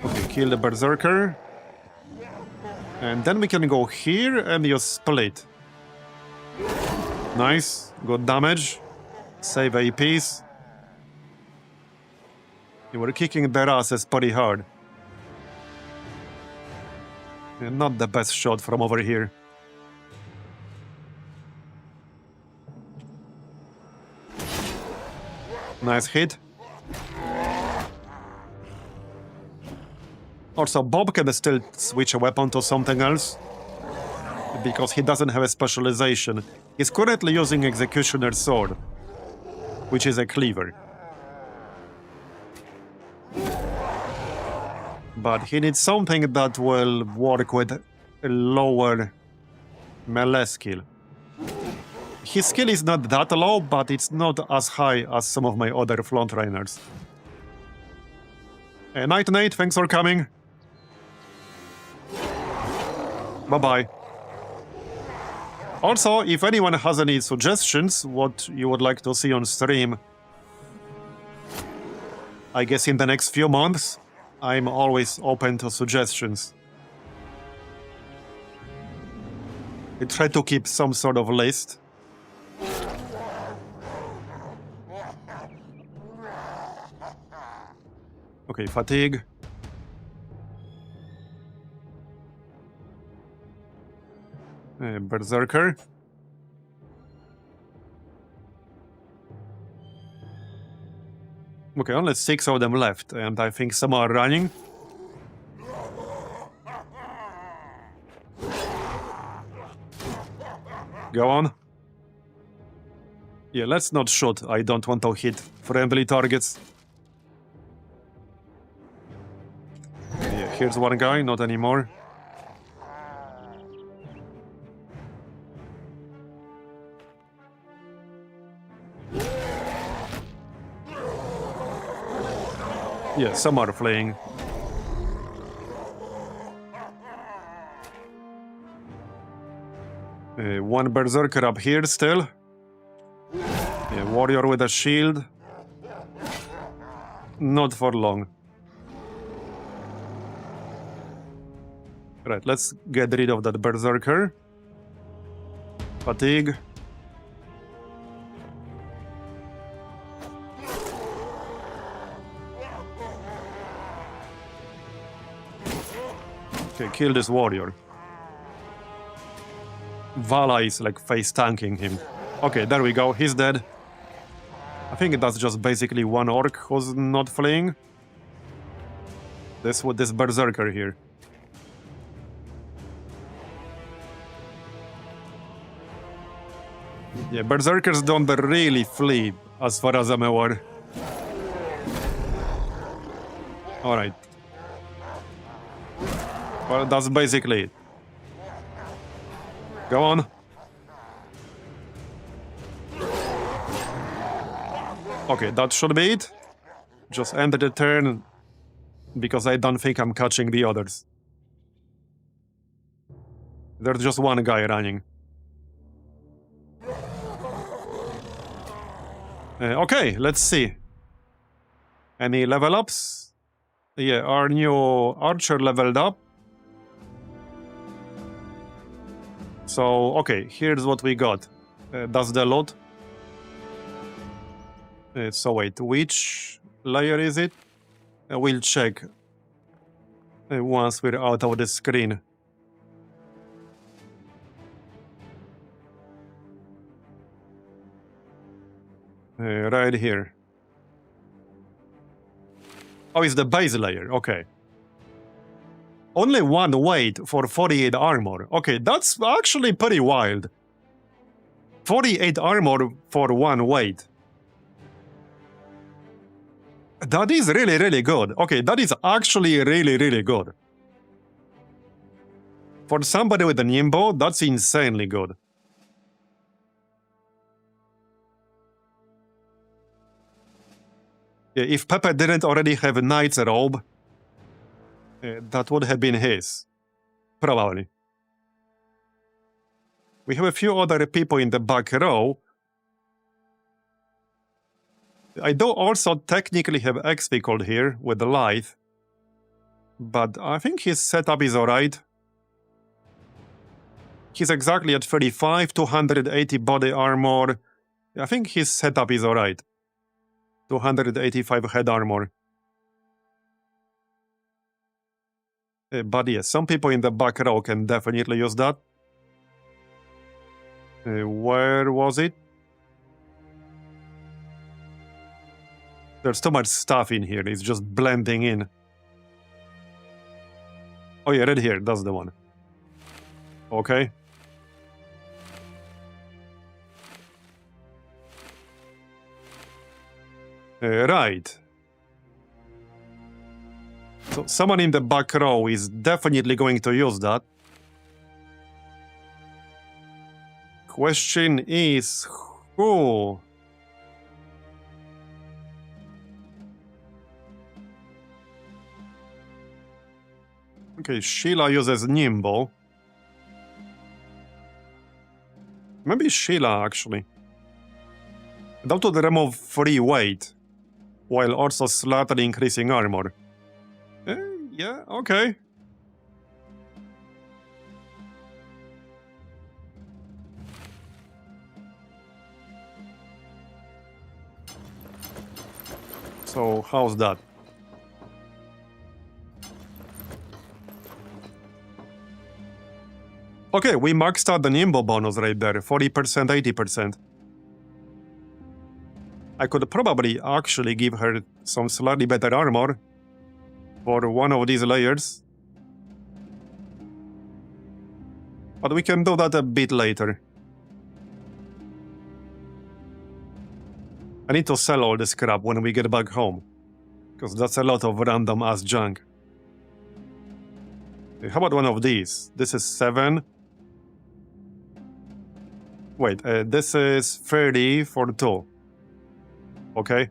Okay, kill the Berserker. And then we can go here and just split. Nice, good damage. Save APs. You were kicking their asses pretty hard. And not the best shot from over here. Nice hit. Also, Bob can still switch a weapon to something else. Because he doesn't have a specialization. He's currently using Executioner's Sword. Which is a cleaver. But he needs something that will work with a lower melee skill. His skill is not that low, but it's not as high as some of my other front runners. Night Nate, thanks for coming. Bye-bye. Also, if anyone has any suggestions, what you would like to see on stream, I guess in the next few months, I'm always open to suggestions. I try to keep some sort of list. Okay, fatigue. Berserker. Okay, only 6 of them left, and I think some are running. Go on. Yeah, let's not shoot. I don't want to hit friendly targets. Yeah, here's one guy, not anymore. Yeah, some are fleeing. One Berserker up here still. Yeah, warrior with a shield. Not for long. Right, let's get rid of that Berserker. Fatigue. Okay, kill this warrior. Vala is like face tanking him. Okay, there we go, he's dead. I think that's just basically one orc who's not fleeing. This Berserker here. Yeah, Berserkers don't really flee, as far as I'm aware. Alright. Well, that's basically it. Go on. Okay, that should be it. Just end the turn, because I don't think I'm catching the others. There's just one guy running. Okay, let's see. Any level ups? Yeah, our new archer leveled up. So, okay, here's what we got. That's the lot. So wait, which layer is it? We'll check once we're out of the screen. Right here. Oh, it's the base layer, okay. Only one weight for 48 armor. Okay, that's actually pretty wild. 48 armor for one weight. That is really, really good. Okay, that is actually really, really good. For somebody with a nimbo, that's insanely good. Yeah, if Pepe didn't already have a knight's robe, that would have been his. Probably. We have a few other people in the back row. I do also technically have X-Pickle here with the light, but I think his setup is alright. He's exactly at 35, 280 body armor. I think his setup is alright. 285 head armor. But yes, some people in the back row can definitely use that. Where was it? There's too much stuff in here, it's just blending in. Oh yeah, right here, that's the one. Okay. Right. So someone in the back row is definitely going to use that. Question is, who? Okay, Sheila uses Nimbo. Maybe Sheila, actually. That would remove free weight, while also slightly increasing armor. Yeah, okay. So, how's that? Okay, we maxed out the Nimbo bonus right there, 40%, 80%. I could probably actually give her some slightly better armor for one of these layers. But we can do that a bit later. I need to sell all this crap when we get back home, because that's a lot of random ass junk. How about one of these? This is 7. Wait, this is 30 for 2. Okay.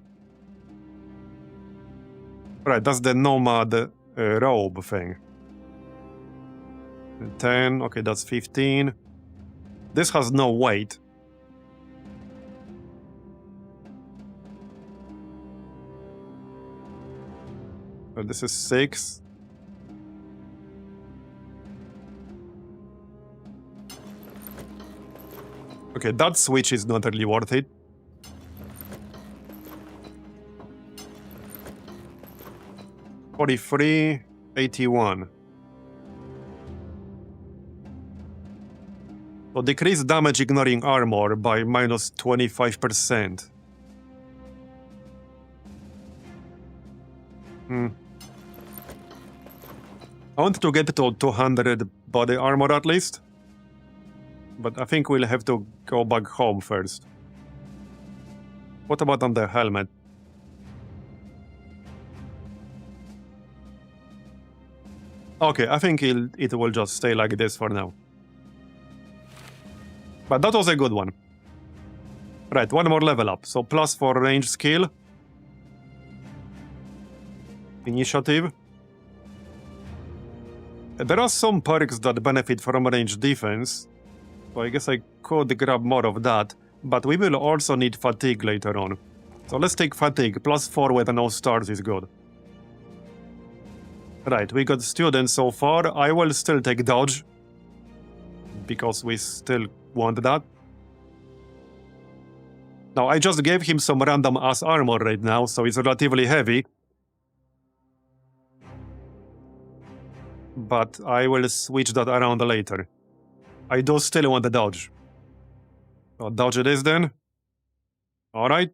Right, that's the nomad robe thing. 10, okay, that's 15. This has no weight. This is 6. Okay, that switch is not really worth it. $43, $81. So decrease damage ignoring armor by minus 25%. I want to get to 200 body armor at least, but I think we'll have to go back home first. What about on the helmet? Okay, I think it will just stay like this for now. But that was a good one. Right, one more level up. So plus 4 range skill. Initiative. There are some perks that benefit from range defense. So I guess I could grab more of that. But we will also need fatigue later on. So let's take fatigue. Plus 4 with no stars is good. Right, we got students so far. I will still take dodge. because we still want that. Now, I just gave him some random ass armor right now, so it's relatively heavy. But I will switch that around later. I do still want the dodge. So dodge it is then. Alright.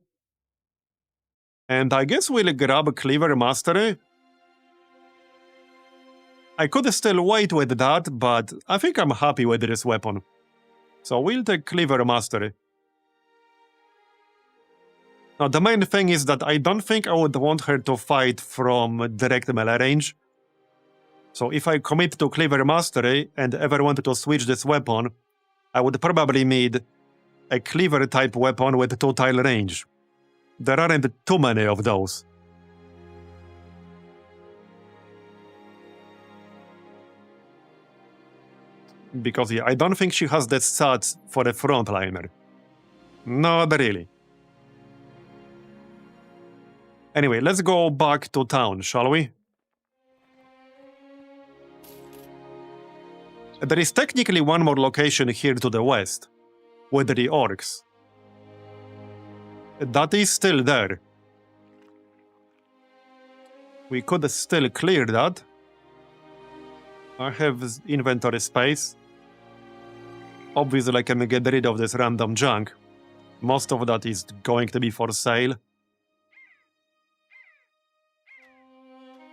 And I guess we'll grab Cleaver Mastery. I could still wait with that, but I think I'm happy with this weapon. So we'll take Cleaver Mastery. Now the main thing is that I don't think I would want her to fight from direct melee range. So if I commit to Cleaver Mastery and ever wanted to switch this weapon, I would probably need a Cleaver type weapon with 2-tile range. There aren't too many of those. Because yeah, I don't think she has the stats for a frontliner. Not really. Anyway, let's go back to town, shall we? There is technically one more location here to the west, with the orcs. That is still there. We could still clear that. I have inventory space. Obviously, I can get rid of this random junk. Most of that is going to be for sale.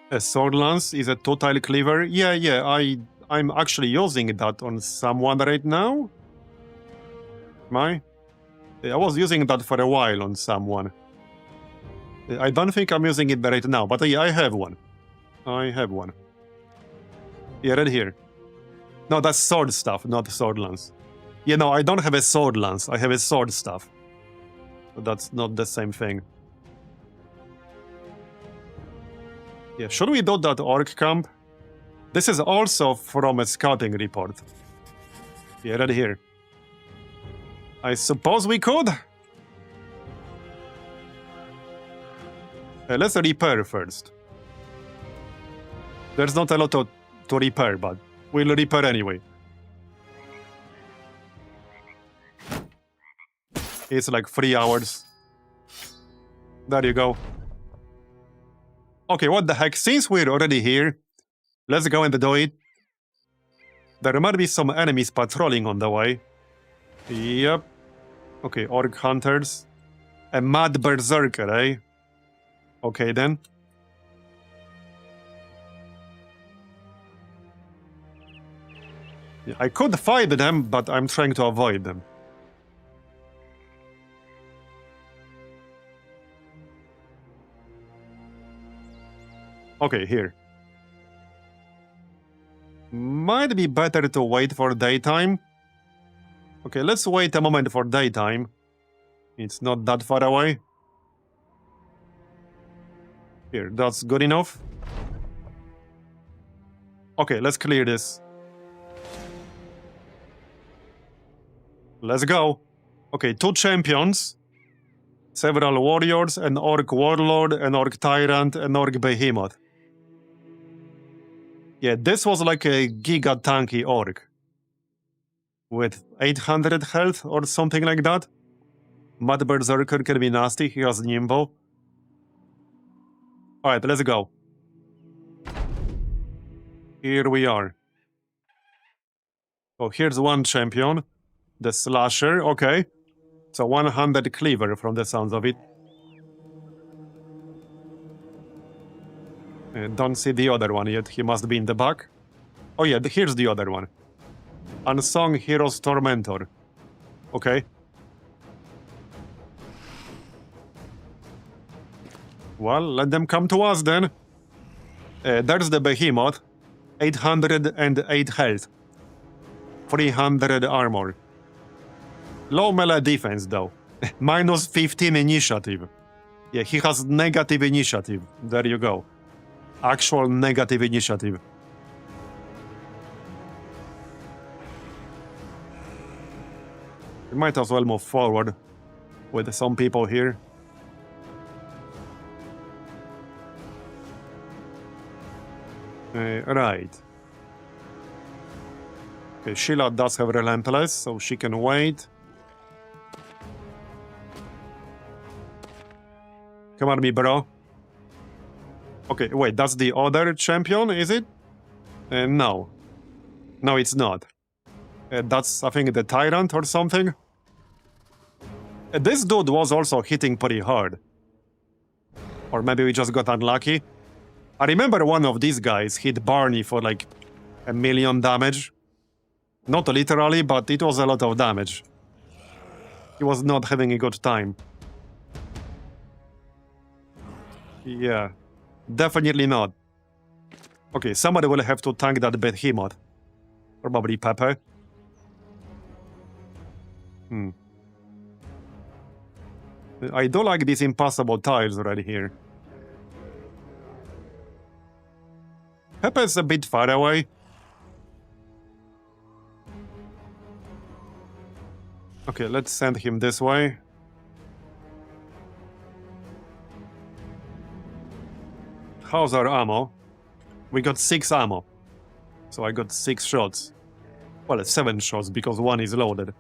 A sword lance is a 2-tile cleaver. Yeah, I'm actually using that on someone right now. Am I? I was using that for a while on someone. I don't think I'm using it right now, but yeah, I have one. I have one. Yeah, right here. No, that's sword staff, not sword lance. Yeah, no, I don't have a sword lance. I have a sword staff. But that's not the same thing. Yeah, should we do that orc camp? This is also from a scouting report. Yeah, right here. I suppose we could? Let's repair first. There's not a lot to repair, but we'll repair anyway. It's like 3 hours. There you go. Okay, what the heck? Since we're already here, let's go and do it. There might be some enemies patrolling on the way. Yep. Okay, orc hunters. A mad berserker, eh? Okay, then. Yeah, I could fight them, but I'm trying to avoid them. Okay, here. Might be better to wait for daytime. Okay, let's wait a moment for daytime. It's not that far away. Here, that's good enough. Okay, let's clear this. Let's go. Okay, 2 champions. Several warriors, an orc warlord, an orc tyrant, an orc behemoth. Yeah, this was like a giga tanky orc. With 800 health or something like that. Mad berserker can be nasty, he has nimble. Alright, let's go. Here we are. Oh, here's one champion. The slasher, okay. So 100 cleaver from the sounds of it. Don't see the other one yet, he must be in the back. Oh yeah, here's the other one. Unsung Heroes Tormentor. Okay. Well, let them come to us then. There's the behemoth. 808 health. 300 armor. Low melee defense though. Minus 15 initiative. Yeah, he has negative initiative. There you go. Actual negative initiative. We might as well move forward with some people here. Right. Okay, Sheila does have Relentless, so she can wait. Come on, me, bro. Okay, wait, that's the other champion, is it? No. No, it's not. That's, I think, the Tyrant or something. This dude was also hitting pretty hard. Or maybe we just got unlucky. I remember one of these guys hit Barney for like 1,000,000 damage. Not literally, but it was a lot of damage. He was not having a good time. Yeah, definitely not. Okay, somebody will have to tank that behemoth. Probably Pepe. I do like these impossible tiles right here. Pepe's a bit far away. Okay, let's send him this way. How's our ammo? We got 6 ammo. So I got 6 shots. Well, 7 shots because 1 is loaded.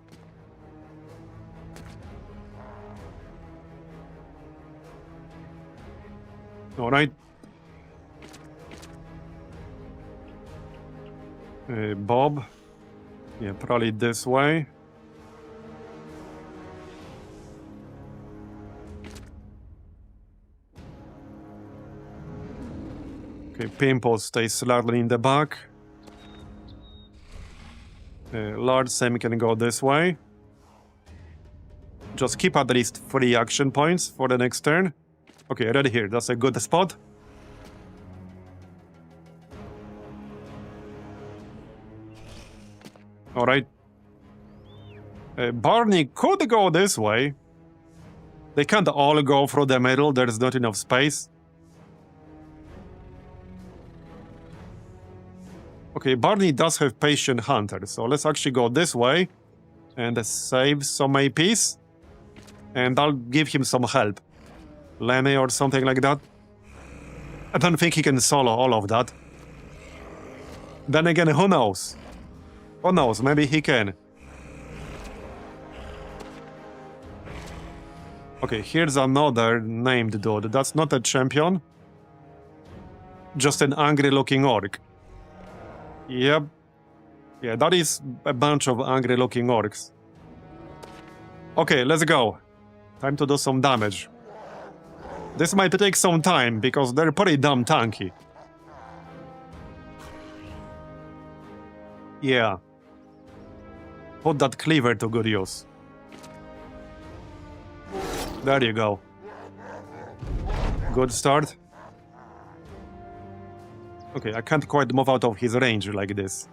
Alright. Bob. Yeah, probably this way. Okay, Pimple stays slightly in the back. Large Sam can go this way. Just keep at least 3 action points for the next turn. Okay, right here. That's a good spot. Alright. Barney could go this way. They can't all go through the middle. There's not enough space. Okay, Barney does have Patient Hunter, so let's actually go this way and save some APs. And I'll give him some help. Lenny or something like that. I don't think he can solo all of that. Then again, who knows? Who knows, maybe he can. Okay, here's another named dude. That's not a champion. Just an angry-looking orc. Yep. Yeah, that is a bunch of angry-looking orcs. Okay, let's go. Time to do some damage. This might take some time, because they're pretty damn tanky. Yeah. Put that cleaver to good use. There you go. Good start. Okay, I can't quite move out of his range like this.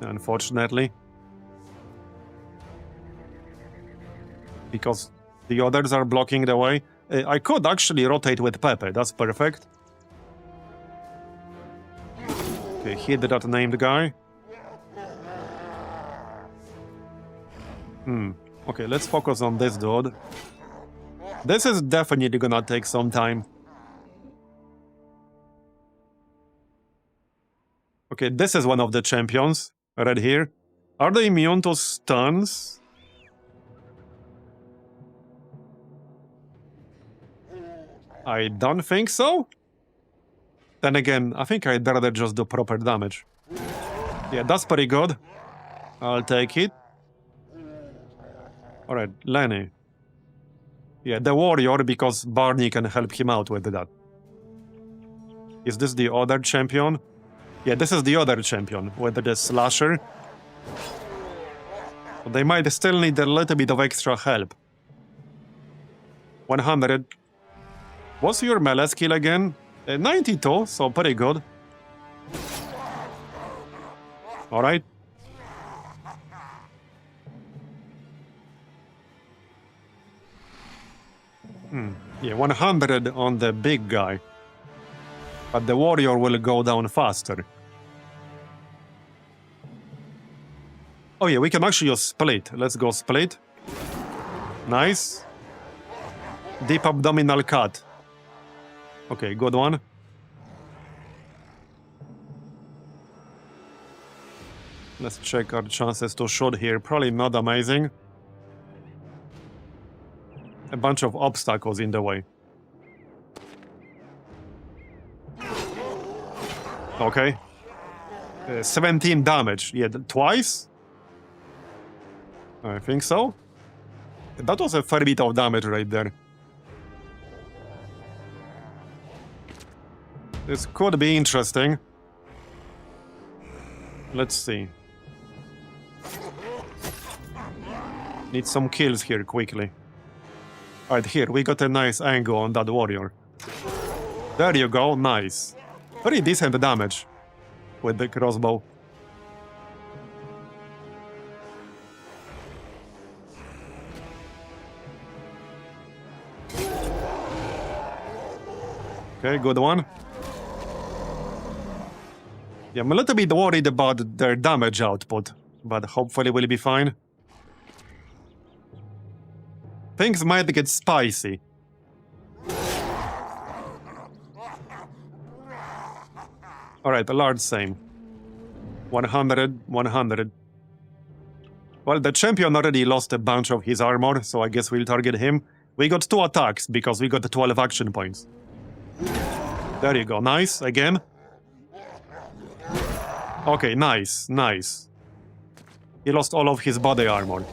Unfortunately. Because the others are blocking the way. I could actually rotate with Pepe, that's perfect. Okay, hit that named guy. Okay, let's focus on this dude. This is definitely gonna take some time. Okay, this is one of the champions, right here. Are they immune to stuns? I don't think so. Then again, I think I'd rather just do proper damage. Yeah, that's pretty good. I'll take it. Alright, Lenny. Yeah, the warrior, because Barney can help him out with that. Is this the other champion? Yeah, this is the other champion, with the slasher. But they might still need a little bit of extra help. 100. What's your melee skill again? 92, so pretty good. Alright. Yeah, 100 on the big guy. But the warrior will go down faster. Oh yeah, we can actually use split. Let's go split. Nice. Deep abdominal cut. Okay, good one. Let's check our chances to shoot here. Probably not amazing. A bunch of obstacles in the way. Okay. 17 damage. Yeah, twice? I think so. That was a fair bit of damage right there. This could be interesting. Let's see. Need some kills here quickly. Alright, here, we got a nice angle on that warrior. There you go, nice. Very decent damage with the crossbow. Okay, good one. Yeah, I'm a little bit worried about their damage output, but hopefully we'll be fine. Things might get spicy. Alright, a large same. 100, 100. Well, the champion already lost a bunch of his armor, so I guess we'll target him. We got 2 attacks, because we got 12 action points. There you go, nice, again. Okay, nice, nice. He lost all of his body armor.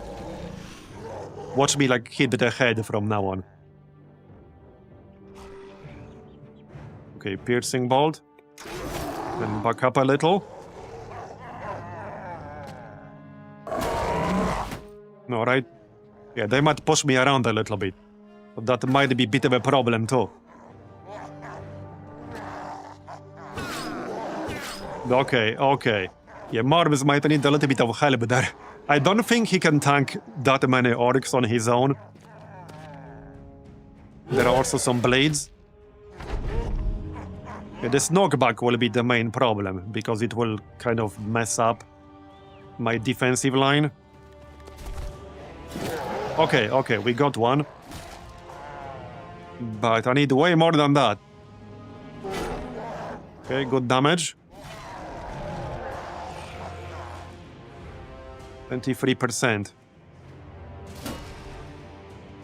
Watch me, like, hit the head from now on. Okay, piercing bolt. Then back up a little. Alright. Yeah, they might push me around a little bit. But that might be a bit of a problem too. Okay, okay. Yeah, Marvis might need a little bit of help there. I don't think he can tank that many orcs on his own. There are also some blades. Yeah, this knockback will be the main problem, because it will kind of mess up my defensive line. Okay, okay, we got one. But I need way more than that. Okay, good damage. 23%.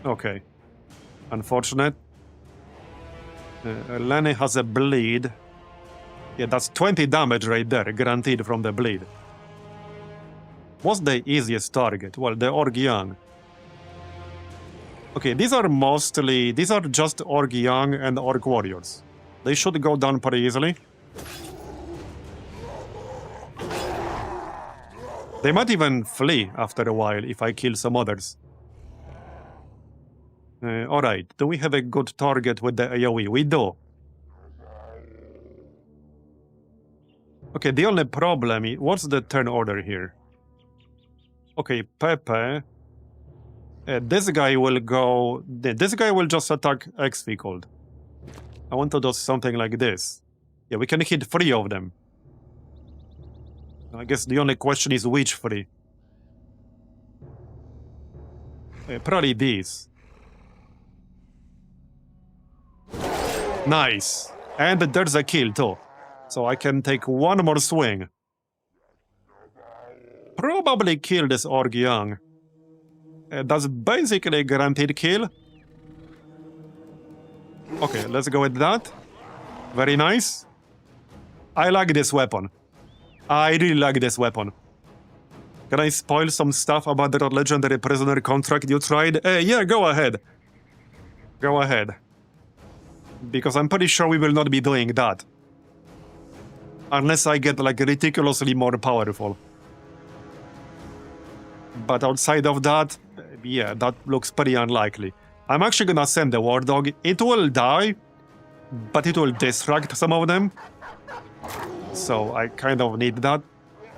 Okay. Unfortunate. Lenny has a bleed. Yeah, that's 20 damage right there, guaranteed from the bleed. What's the easiest target? Well, the Orc Young. Okay, these are just Orc Young and Orc Warriors. They should go down pretty easily. They might even flee after a while if I kill some others. Alright, do we have a good target with the AoE? We do. Okay, the only problem is, what's the turn order here? Okay, Pepe. This guy will go... This guy will just attack X-Ficold. I want to do something like this. Yeah, we can hit 3 of them. I guess the only question is which 3. Probably these. Nice. And there's a kill too. So I can take one more swing. Probably kill this Orc Young. That's basically a guaranteed kill. Okay, let's go with that. Very nice. I like this weapon. I really like this weapon. Can I spoil some stuff about the legendary prisoner contract you tried? Yeah, go ahead. Go ahead. Because I'm pretty sure we will not be doing that. Unless I get, like, ridiculously more powerful. But outside of that, yeah, that looks pretty unlikely. I'm actually gonna send the War Dog. It will die, but it will distract some of them. So I kind of need that.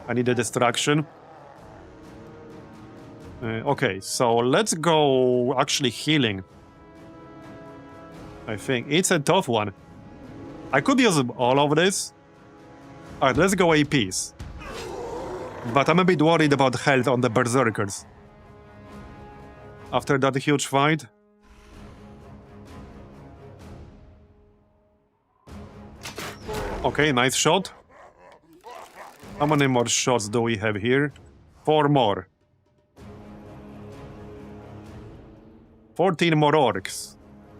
I need a distraction. Okay, so let's go actually healing. I think it's a tough one. I could use all of this. Alright, let's go APs. But I'm a bit worried about health on the Berserkers. After that huge fight. Okay, nice shot. How many more shots do we have here? 4 more. 14 more orcs.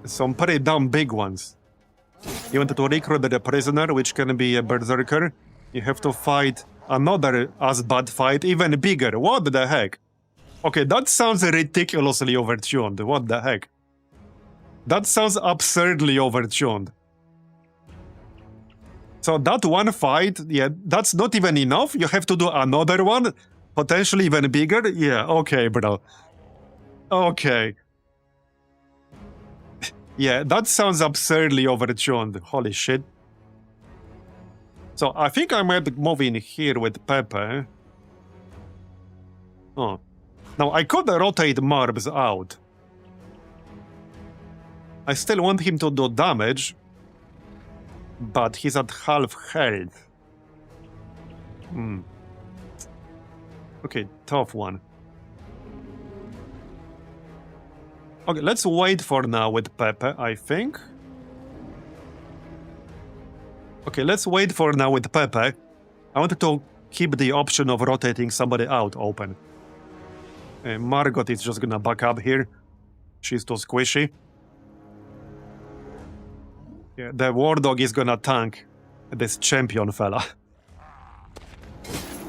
Some pretty damn big ones. You want to recruit the prisoner, which can be a berserker. You have to fight another as bad fight, even bigger. What the heck? Okay, that sounds ridiculously overtuned. What the heck? That sounds absurdly overtuned. So that one fight, yeah, that's not even enough. You have to do another one, potentially even bigger. Yeah, okay, bro. Okay. Yeah, that sounds absurdly overtuned. Holy shit. So I think I might move in here with Pepe. Oh. Now I could rotate Marbs out. I still want him to do damage, but he's at half health. Okay, tough one. Okay, let's wait for now with Pepe, I think. Okay, let's wait for now with Pepe. I wanted to keep the option of rotating somebody out open. Margot is just gonna back up here. She's too squishy. Yeah, the war dog is gonna tank this champion fella.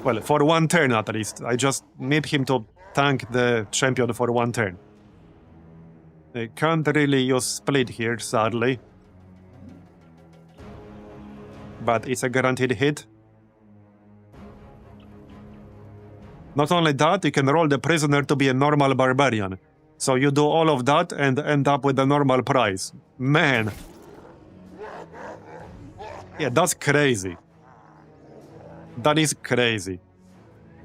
Well, for one turn at least. I just need him to tank the champion for one turn. I can't really use split here, sadly. But it's a guaranteed hit. Not only that, you can roll the prisoner to be a normal barbarian. So you do all of that and end up with a normal prize. Man. Yeah, that's crazy. That is crazy.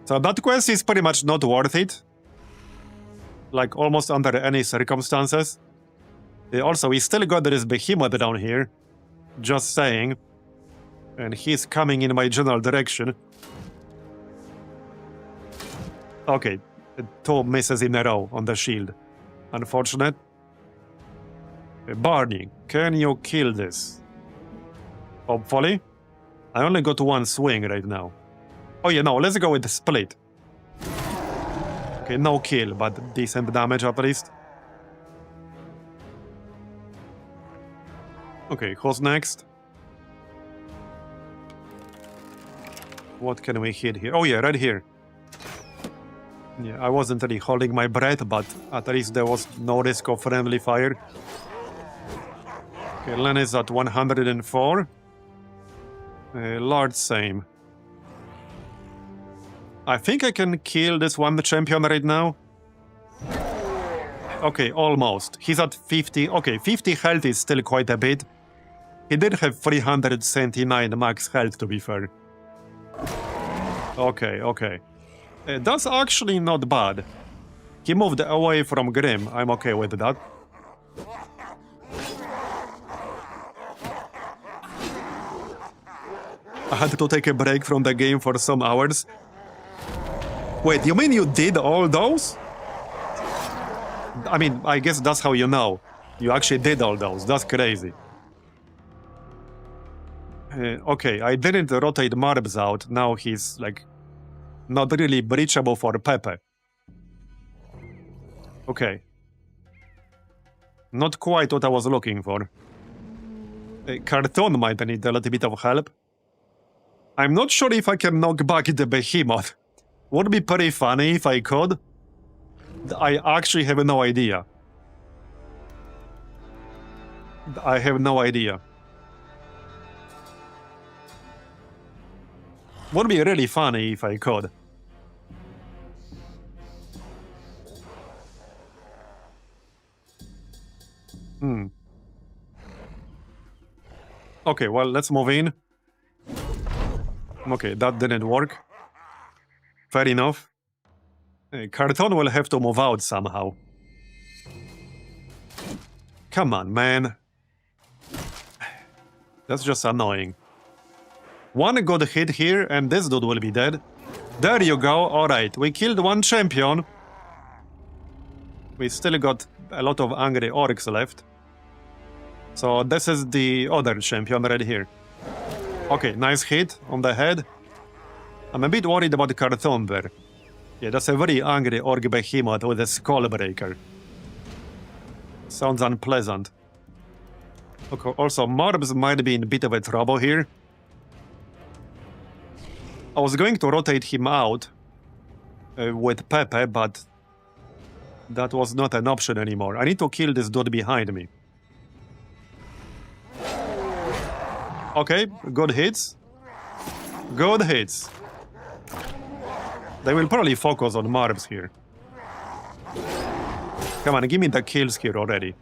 So that quest is pretty much not worth it. Like, almost under any circumstances. Also, we still got this behemoth down here. Just saying. And he's coming in my general direction. Okay, 2 misses in a row on the shield. Unfortunate. Barney, can you kill this? Hopefully. I only got 1 swing right now. Oh yeah, no, let's go with the split. Okay, no kill, but decent damage at least. Okay, who's next? What can we hit here? Oh yeah, right here. Yeah, I wasn't really holding my breath, but at least there was no risk of friendly fire. Okay, Len is at 104. Lord same. I think I can kill this one champion right now. Okay, almost. He's at 50. Okay, 50 health is still quite a bit. He did have 379 max health, to be fair. Okay, okay. That's actually not bad. He moved away from Grim. I'm okay with that. I had to take a break from the game for some hours. Wait, you mean you did all those? I mean, I guess that's how you know. You actually did all those. That's crazy. Okay, I didn't rotate Marbs out. Now he's, like, not really breachable for Pepe. Okay. Not quite what I was looking for. Cartoon might need a little bit of help. I'm not sure if I can knock back the behemoth. Would be pretty funny if I could. I actually have no idea. I have no idea. Would be really funny if I could. Okay, well, let's move in. Okay, that didn't work. Fair enough. Carton will have to move out somehow. Come on, man. That's just annoying. One good hit here, and this dude will be dead. There you go. Alright, we killed 1 champion. We still got a lot of angry orcs left. So this is the other champion right here. Okay, nice hit on the head. I'm a bit worried about the Carthon there. Yeah, that's a very angry Orc Behemoth with a Skull Breaker. Sounds unpleasant. Okay, also, Marbs might be in a bit of a trouble here. I was going to rotate him out with Pepe, but that was not an option anymore. I need to kill this dude behind me. Okay, good hits. Good hits. They will probably focus on Marbs here. Come on, give me the kills here already.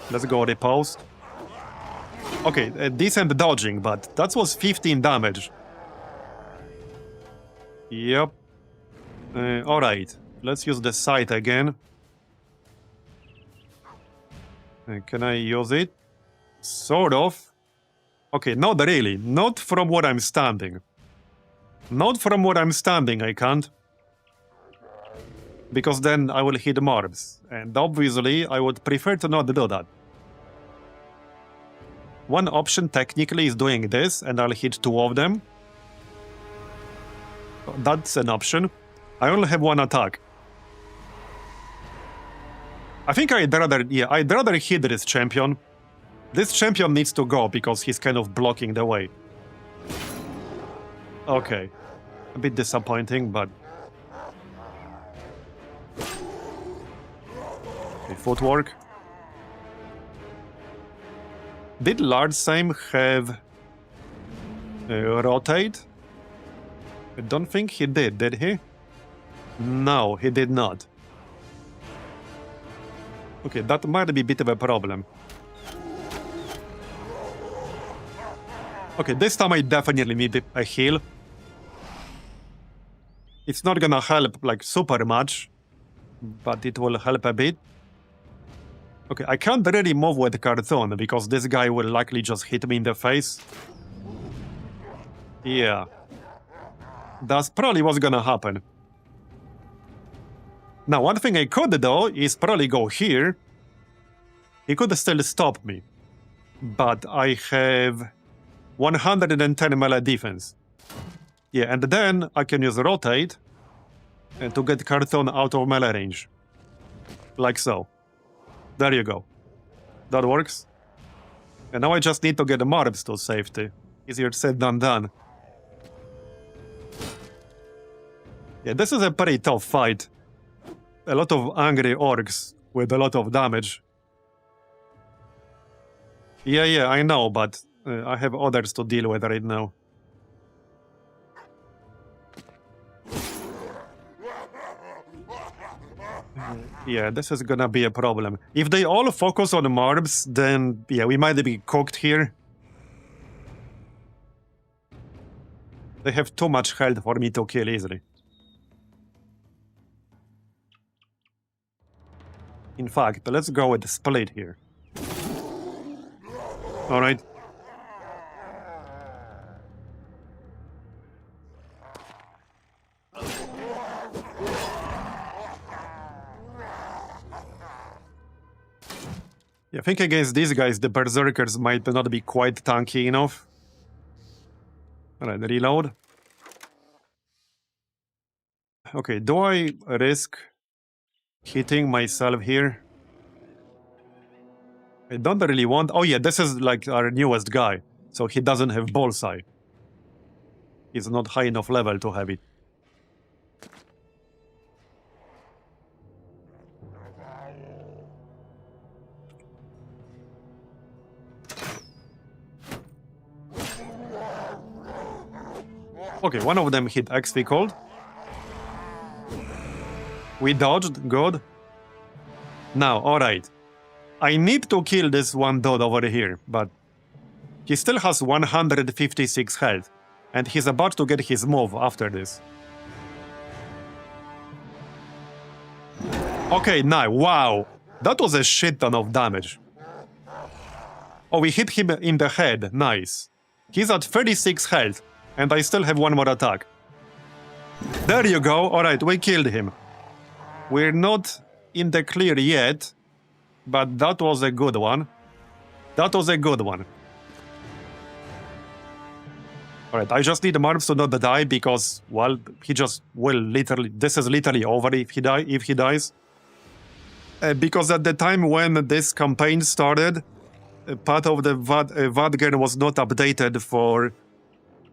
Let's go repost. Okay, a decent dodging, but that was 15 damage. Yep. Alright, let's use the sight again. Can I use it? Sort of. Okay, not really. Not from where I'm standing. Not from where I'm standing, I can't. Because then I will hit Marbs. And obviously, I would prefer to not do that. One option technically is doing this, and I'll hit 2 of them. That's an option. I only have 1 attack. I think I'd rather hit this champion. This champion needs to go because he's kind of blocking the way. Okay. A bit disappointing, but... Okay, footwork. Did Lard Same have... rotate? I don't think he did he? No, he did not. Okay, that might be a bit of a problem. Okay, this time I definitely need a heal. It's not gonna help, like, super much, but it will help a bit. Okay, I can't really move with Carthon, because this guy will likely just hit me in the face. Yeah. That's probably what's gonna happen. Now, one thing I could do is probably go here. He could still stop me. But I have 110 melee defense. Yeah, and then I can use rotate to get Carthon out of melee range. Like so. There you go. That works. And now I just need to get the Marbs to safety. Easier said than done. Yeah, this is a pretty tough fight. A lot of angry orcs with a lot of damage. Yeah, I know, but I have others to deal with right now. Yeah, this is gonna be a problem. If they all focus on Marbs, then yeah, we might be cooked here. They have too much health for me to kill easily. In fact, let's go with the split here. Alright. Yeah, I think against these guys, the Berserkers might not be quite tanky enough. Alright, reload. Okay, do I risk hitting myself here? I don't really want... Oh yeah, this is like our newest guy, so he doesn't have bullseye. He's not high enough level to have it. Okay, one of them hit XP Cold. We dodged, good. Now, alright. I need to kill this one dude over here, but he still has 156 health, and he's about to get his move after this. Okay, now, wow. That was a shit ton of damage. Oh, we hit him in the head, nice. He's at 36 health, and I still have 1 more attack. There you go, alright, we killed him. We're not in the clear yet, but that was a good one. That was a good one. Alright, I just need Marbs to not die because, well, he just will literally... This is literally over if he dies. Because at the time when this campaign started, part of the Vadgen was not updated for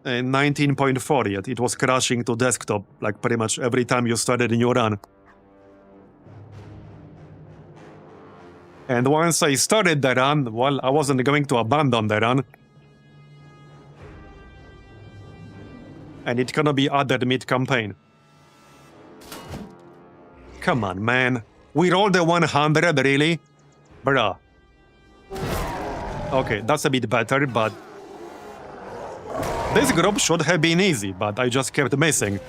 19.4 yet. It was crashing to desktop, like pretty much every time you started a new run. And once I started the run, well, I wasn't going to abandon the run. And it's gonna be added mid-campaign. Come on, man. We rolled a 100, really? Bruh. Okay, that's a bit better, but... This group should have been easy, but I just kept missing.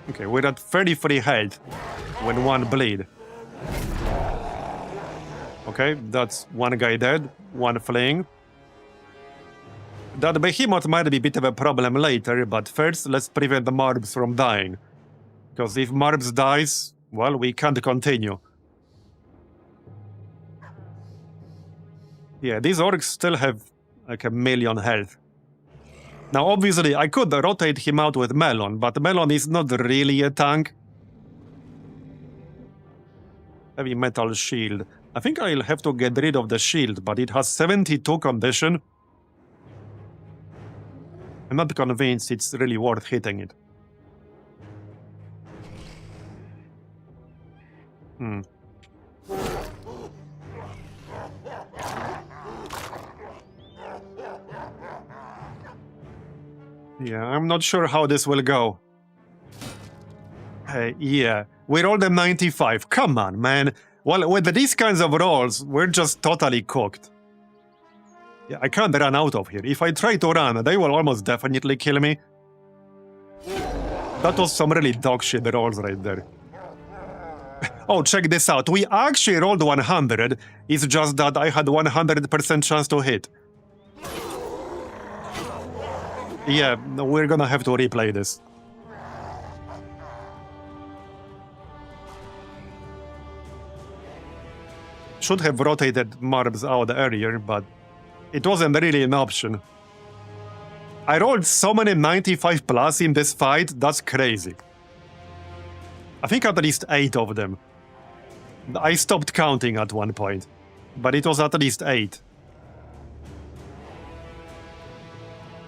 Okay, we're at 33 health when one bleed. Okay, that's one guy dead, one fleeing. That behemoth might be a bit of a problem later, but first let's prevent the Marbs from dying. Because if Marbs dies, well, we can't continue. Yeah, these orcs still have like 1 million health. Now, obviously, I could rotate him out with Melon, but Melon is not really a tank. Heavy metal shield. I think I'll have to get rid of the shield, but it has 72 condition. I'm not convinced it's really worth hitting it. Yeah, I'm not sure how this will go. Yeah, we rolled a 95. Come on, man. Well, with these kinds of rolls, we're just totally cooked. Yeah, I can't run out of here. If I try to run, they will almost definitely kill me. That was some really dog shit rolls right there. Oh, check this out. We actually rolled 100. It's just that I had 100% chance to hit. Yeah, we're gonna have to replay this. Should have rotated Marbs out earlier, but it wasn't really an option. I rolled so many 95 plus in this fight, that's crazy. I think at least 8 of them. I stopped counting at one point, but it was at least 8.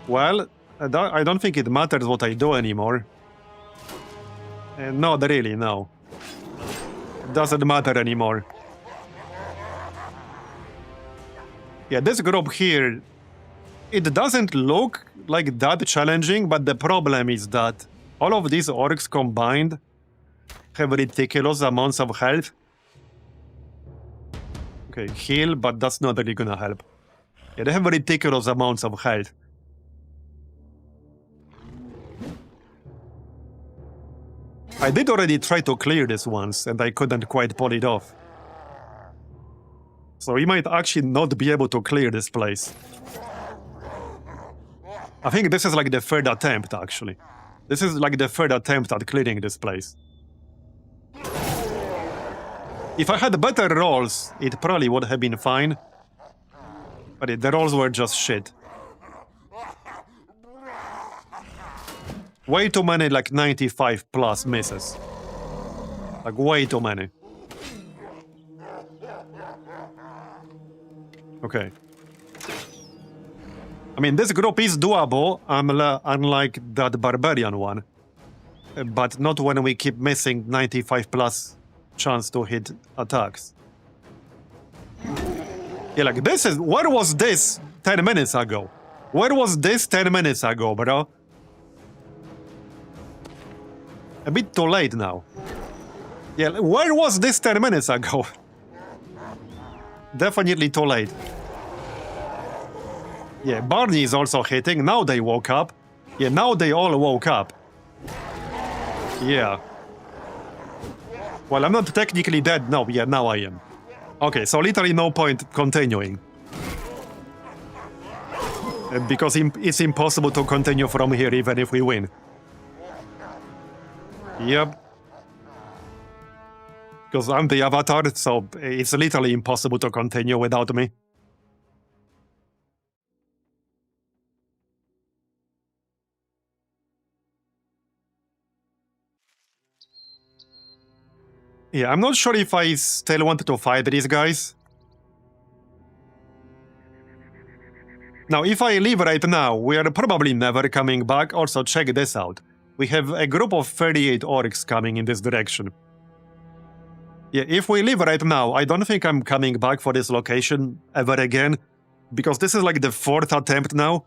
Well, I don't think it matters what I do anymore. Not really, no. Doesn't matter anymore. Yeah, this group here, it doesn't look like that challenging, but the problem is that all of these orcs combined have ridiculous amounts of health. Okay, heal, but that's not really gonna help. Yeah, they have ridiculous amounts of health. I did already try to clear this once, and I couldn't quite pull it off. So we might actually not be able to clear this place. I think this is like the third attempt, actually. This is like the third attempt at clearing this place. If I had better rolls, it probably would have been fine. But the rolls were just shit. Way too many, like 95 plus misses. Like way too many. Okay. I mean, this group is doable, unlike that barbarian one. But not when we keep missing 95 plus chance to hit attacks. Yeah, like this is... Where was this 10 minutes ago? Where was this 10 minutes ago, bro? A bit too late now. Yeah, where was this 10 minutes ago? Definitely too late. Yeah, Barney is also hitting. Now they woke up. Yeah, now they all woke up. Yeah. Well, I'm not technically dead. No, yeah, now I am. Okay, so literally no point continuing. Because it's impossible to continue from here even if we win. Yep. Because I'm the avatar, so it's literally impossible to continue without me. Yeah, I'm not sure if I still want to fight these guys. Now, if I leave right now, we are probably never coming back. Also, check this out. We have a group of 38 orcs coming in this direction. Yeah, if we leave right now, I don't think I'm coming back for this location ever again, because this is like the 4th attempt now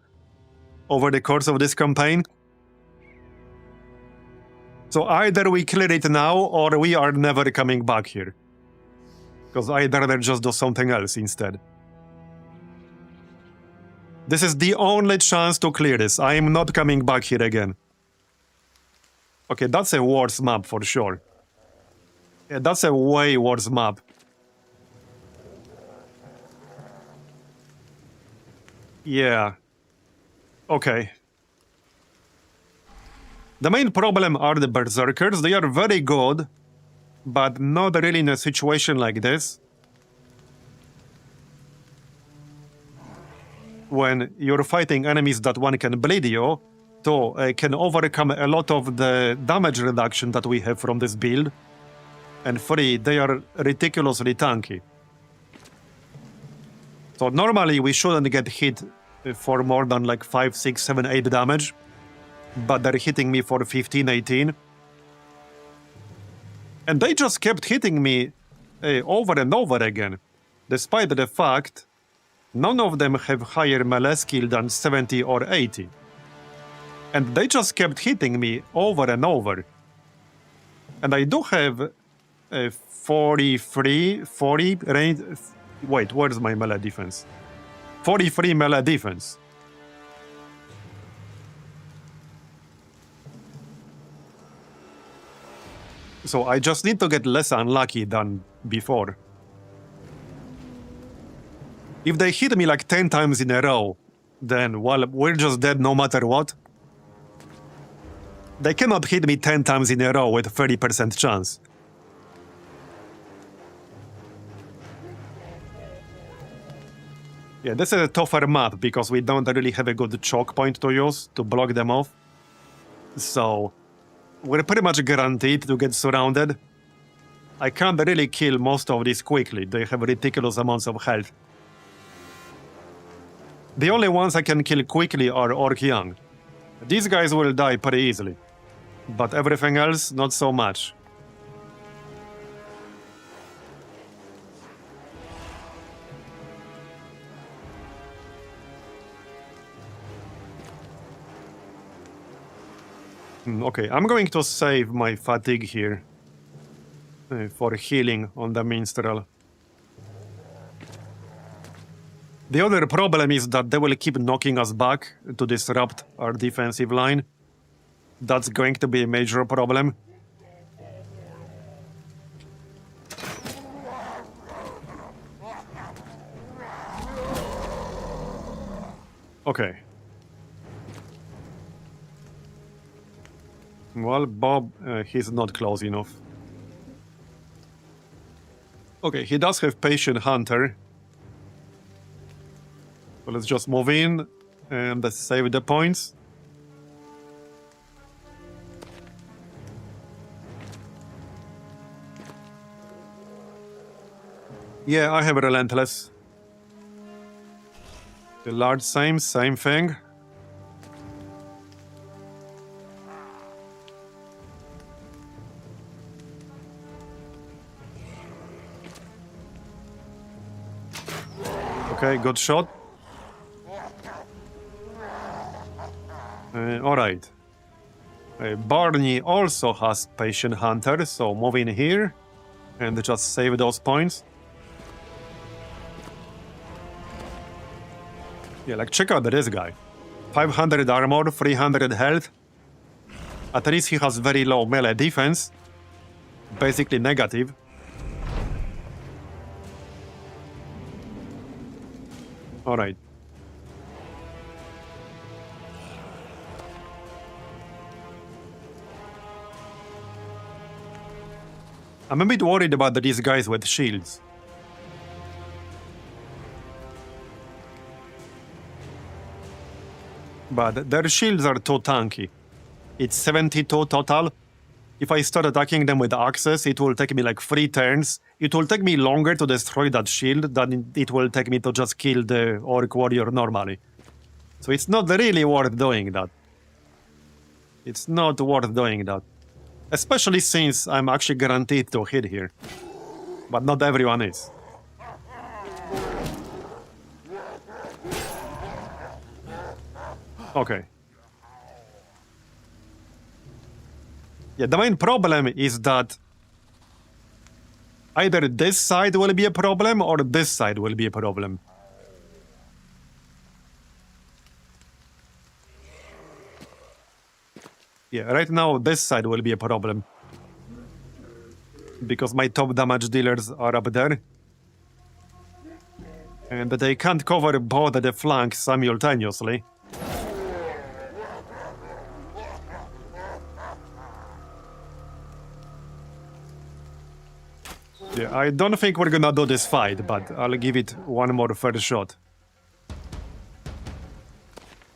over the course of this campaign. So either we clear it now, or we are never coming back here. Because I'd rather just do something else instead. This is the only chance to clear this. I am not coming back here again. Okay, that's a worse map for sure. Yeah, that's a way worse map. Yeah. Okay. The main problem are the berserkers. They are very good, but not really in a situation like this. When you're fighting enemies that one can bleed you, to can overcome a lot of the damage reduction that we have from this build. And 3, they are ridiculously tanky. So normally we shouldn't get hit for more than like 5, 6, 7, 8 damage. But they're hitting me for 15, 18. And they just kept hitting me over and over again. Despite the fact, none of them have higher melee skill than 70 or 80. And they just kept hitting me over and over. And I do have 40 range. Wait, where's my melee defense? 43 melee defense. So I just need to get less unlucky than before. If they hit me like 10 times in a row, then, well, we're just dead no matter what. They cannot hit me 10 times in a row with 30% chance. Yeah, this is a tougher map because we don't really have a good choke point to use to block them off. So we're pretty much guaranteed to get surrounded. I can't really kill most of these quickly. They have ridiculous amounts of health. The only ones I can kill quickly are Orc Young. These guys will die pretty easily. But everything else, not so much. Okay, I'm going to save my fatigue here for healing on the minstrel. The other problem is that they will keep knocking us back to disrupt our defensive line. That's going to be a major problem. Okay. Well, Bob, he's not close enough. Okay, he does have Patient Hunter. So let's just move in and save the points. Yeah, I have Relentless. The large same thing. Okay, good shot. Alright. Barney also has Patient Hunter, so move in here and just save those points. Yeah, like check out this guy. 500 armor, 300 health. At least he has very low melee defense. Basically negative. Alright. I'm a bit worried about these guys with shields. But their shields are too tanky. It's 72 total. if I start attacking them with axes, it will take me like 3 turns. It will take me longer to destroy that shield than it will take me to just kill the Orc Warrior normally. So it's not really worth doing that. It's not worth doing that. Especially since I'm actually guaranteed to hit here. But not everyone is. Okay. Yeah, the main problem is that either this side will be a problem or this side will be a problem. Yeah, right now this side will be a problem. Because my top damage dealers are up there. And they can't cover both the flanks simultaneously. Yeah, I don't think we're gonna do this fight, but I'll give it one more fair shot.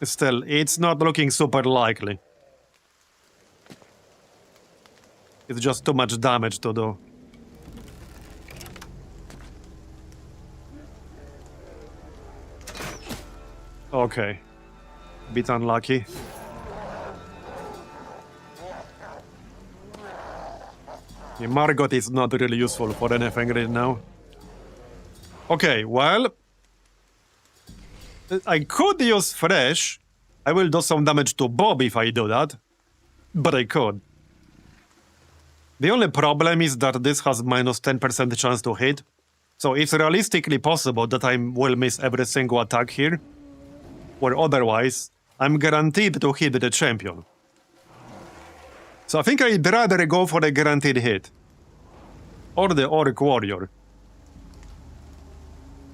Still, it's not looking super likely. It's just too much damage to do. Okay. Bit unlucky. Yeah, Margot is not really useful for anything right now. Okay, well... I could use Fresh. I will do some damage to Bob if I do that. But I could. The only problem is that this has minus 10% chance to hit. So it's realistically possible that I will miss every single attack here. Where otherwise, I'm guaranteed to hit the champion. So I think I'd rather go for a guaranteed hit. Or the Orc Warrior.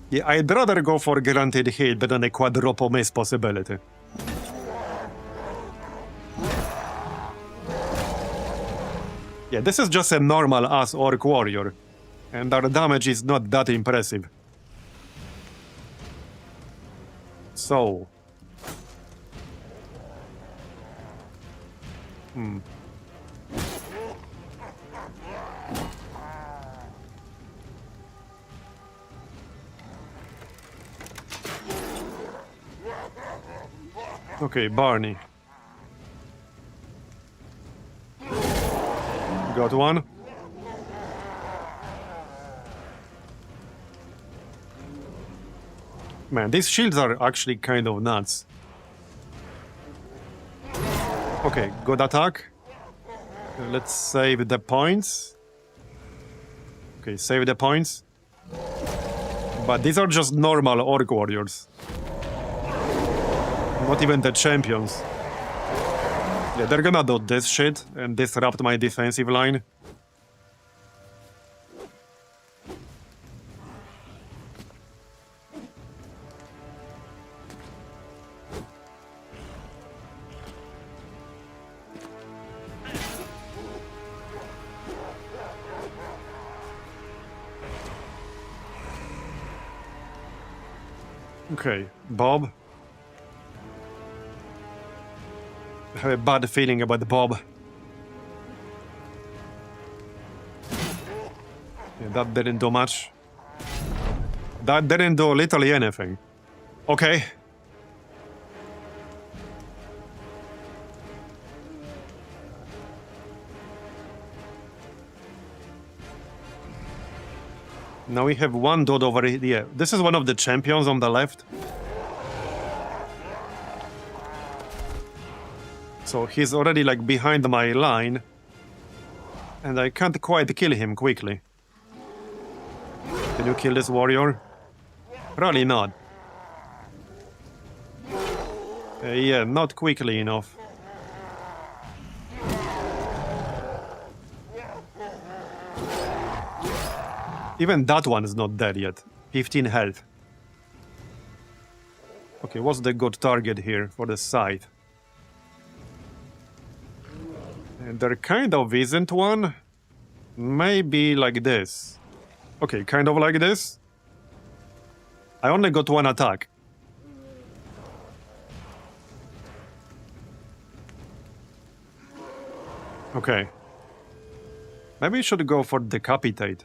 Yeah, I'd rather go for a guaranteed hit than a quadruple miss possibility. Yeah, this is just a normal-ass Orc Warrior. And our damage is not that impressive. So... Okay, Barney. Got one. Man, these shields are actually kind of nuts. Okay, good attack. Let's save the points. Okay, save the points. But these are just normal Orc Warriors. Not even the champions. Yeah, they're gonna do this shit and disrupt my defensive line. Okay, Bob. I have a bad feeling about Bob. Yeah, that didn't do much. That didn't do literally anything. Okay. Now we have one dude over here. This is one of the champions on the left. So he's already like behind my line. And I can't quite kill him quickly. Can you kill this warrior? Probably not. Yeah, not quickly enough. Even that one is not dead yet. 15 health. Okay, what's the good target here for the scythe? And there kind of isn't one. Maybe like this. Okay, kind of like this. I only got one attack. Okay. Maybe we should go for Decapitate.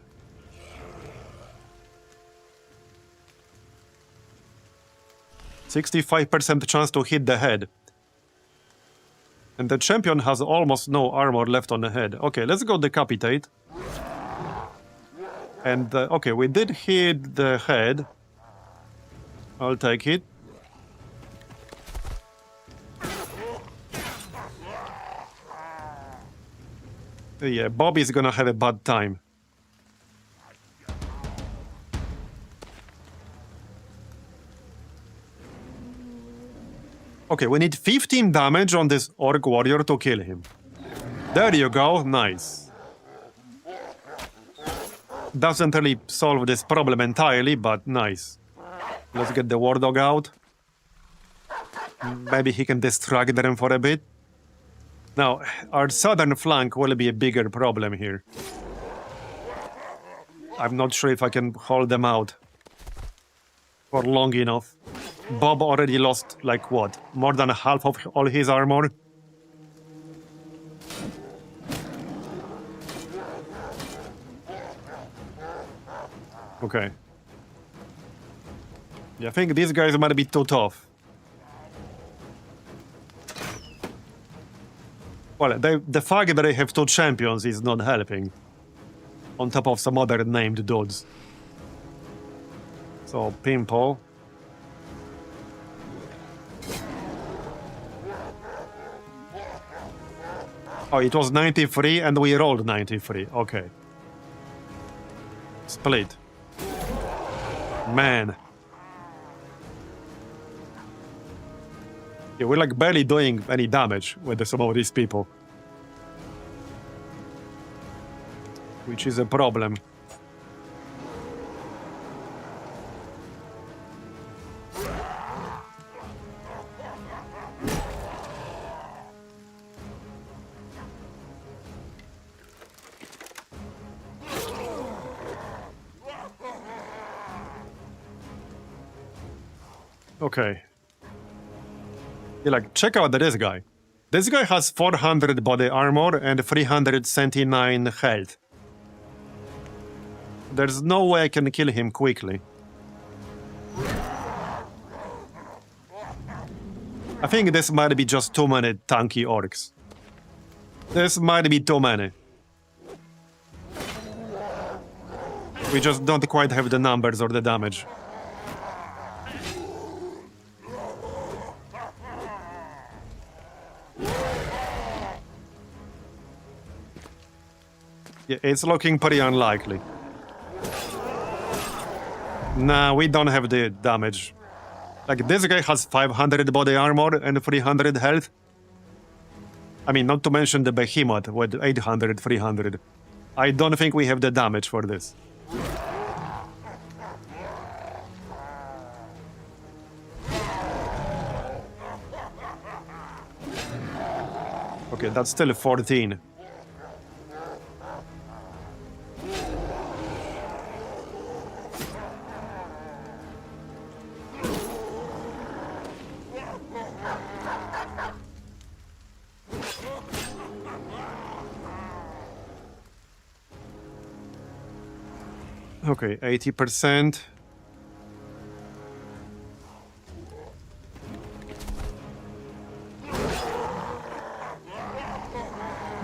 %65% chance to hit the head. And the champion has almost no armor left on the head. Okay, let's go Decapitate. And, okay, we did hit the head. I'll take it. Yeah, Bobby's gonna have a bad time. Okay, we need 15 damage on this Orc Warrior to kill him. There you go, nice. Doesn't really solve this problem entirely, but nice. Let's get the War Dog out. Maybe he can distract them for a bit. Now, our southern flank will be a bigger problem here. I'm not sure if I can hold them out for long enough. Bob already lost, like, what? More than half of all his armor? Okay. Yeah, I think these guys might be too tough. Well, the fact that they have 2 champions is not helping. On top of some other named dudes. So, Pimple. Oh, it was 93 and we rolled 93. Okay. Split. Man. Yeah, we're like barely doing any damage with some of these people. Which is a problem. Okay. Yeah, like, check out this guy. This guy has 400 body armor and 379 health. There's no way I can kill him quickly. I think this might be just too many tanky orcs. This might be too many. We just don't quite have the numbers or the damage. Yeah, it's looking pretty unlikely. Nah, we don't have the damage. Like, this guy has 500 body armor and 300 health. I mean, not to mention the behemoth with 800, 300. I don't think we have the damage for this. Okay, that's still 14. Okay, 80%.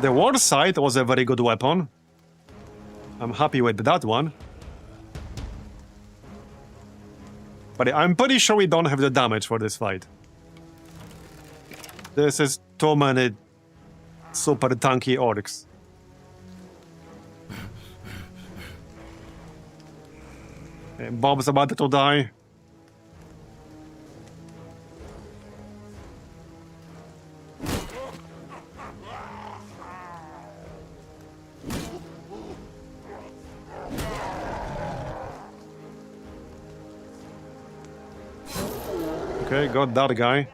The war scythe was a very good weapon. I'm happy with that one. But I'm pretty sure we don't have the damage for this fight. This is too many super tanky orcs. Bob's about to die. Okay, got that guy.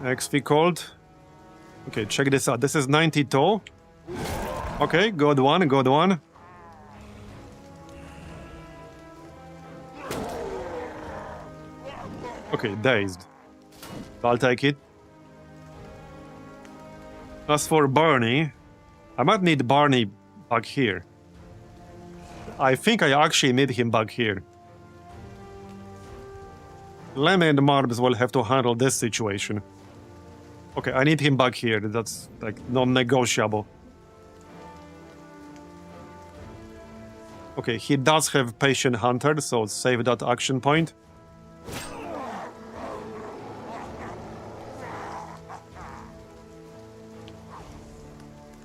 XP cold. Okay, check this out. This is 92. Okay, good one, good one. Okay, dazed. I'll take it. As for Barney, I might need Barney back here. I think I actually need him back here. Lemmy and Marbs will have to handle this situation. Okay, I need him back here. That's like non-negotiable. Okay, he does have Patient Hunter, so save that action point.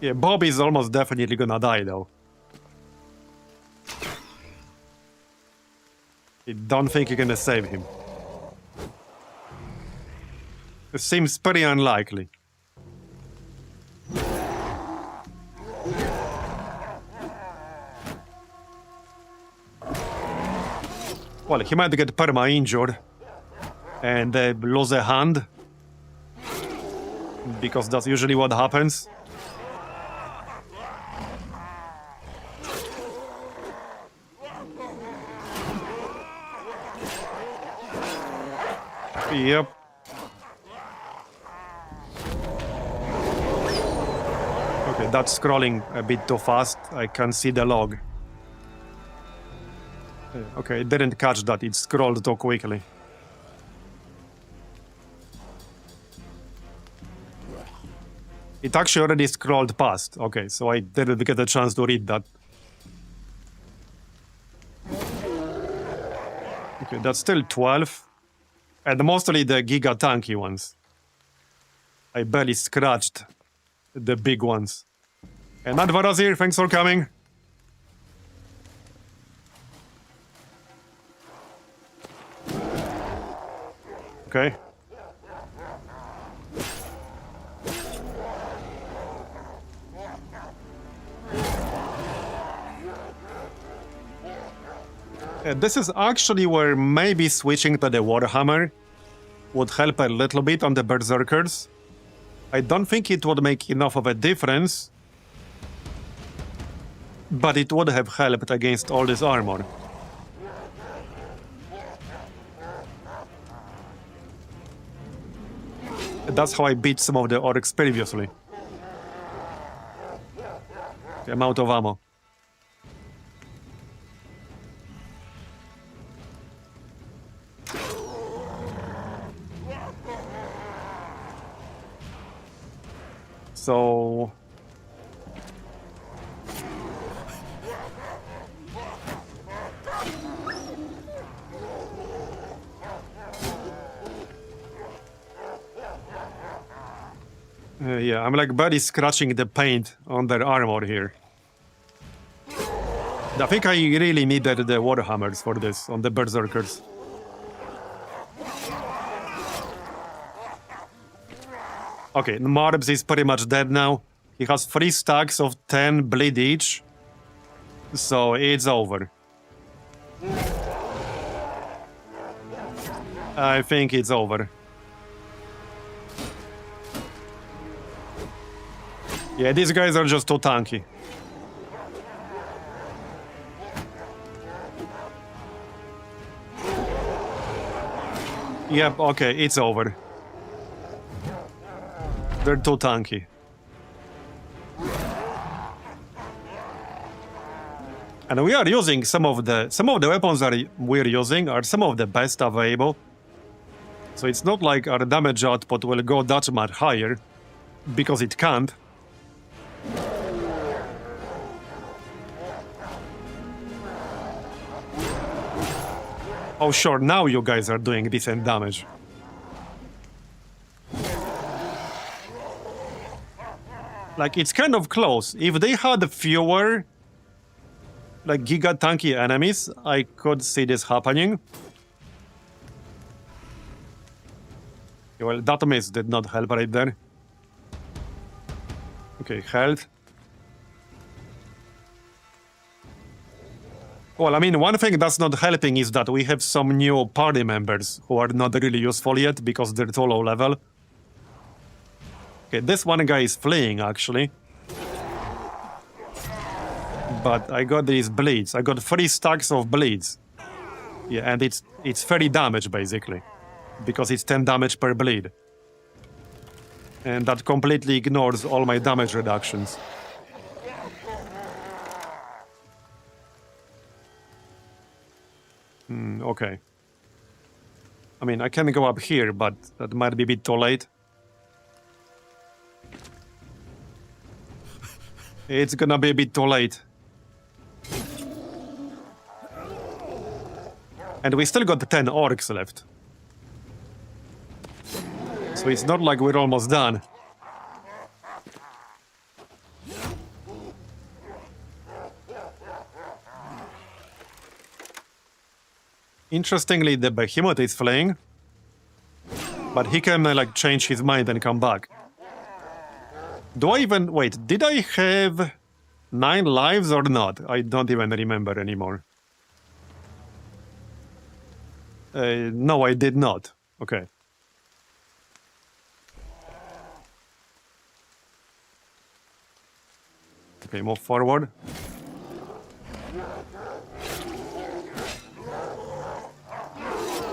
Yeah, Bob is almost definitely gonna die, though. I don't think you're gonna save him. It seems pretty unlikely. Well, he might get perma-injured and lose a hand, because that's usually what happens. Yep. Okay, that's scrolling a bit too fast. I can see the log. Okay, it didn't catch that. It scrolled too quickly. It actually already scrolled past. Okay, so I didn't get a chance to read that. Okay, that's still 12. And mostly the giga tanky ones. I barely scratched the big ones. And Marbozir, thanks for coming. Okay. This is actually where maybe switching to the Warhammer would help a little bit on the Berserkers. I don't think it would make enough of a difference, but it would have helped against all this armor. That's how I beat some of the orcs previously. Okay, I'm out of ammo. So... yeah, I'm like barely scratching the paint on their armor here. I think I really needed the Warhammers for this, on the Berserkers. Okay, Marbs is pretty much dead now. He has 3 stacks of 10 bleed each. So it's over. I think it's over. Yeah, these guys are just too tanky. Yep, okay, it's over. They're too tanky. And we are using some of the weapons that we're using are some of the best available. So it's not like our damage output will go that much higher, because it can't. Oh sure, now you guys are doing decent damage. Like, it's kind of close. If they had fewer, like, giga tanky enemies, I could see this happening. Well, that miss did not help right there. Okay, health. Well, I mean, one thing that's not helping is that we have some new party members who are not really useful yet because they're too low level. Okay, this one guy is fleeing, actually. But I got these bleeds. I got 3 stacks of bleeds. Yeah, and it's 30 damage, basically. because it's 10 damage per bleed. And that completely ignores all my damage reductions. Okay. I mean, I can go up here, but that might be a bit too late. It's gonna be a bit too late. And we still got 10 orcs left. So it's not like we're almost done. Interestingly, the behemoth is fleeing. But he can, like, change his mind and come back. Do I even... Wait, did I have 9 lives or not? I don't even remember anymore. No, I did not. Okay. Okay, move forward.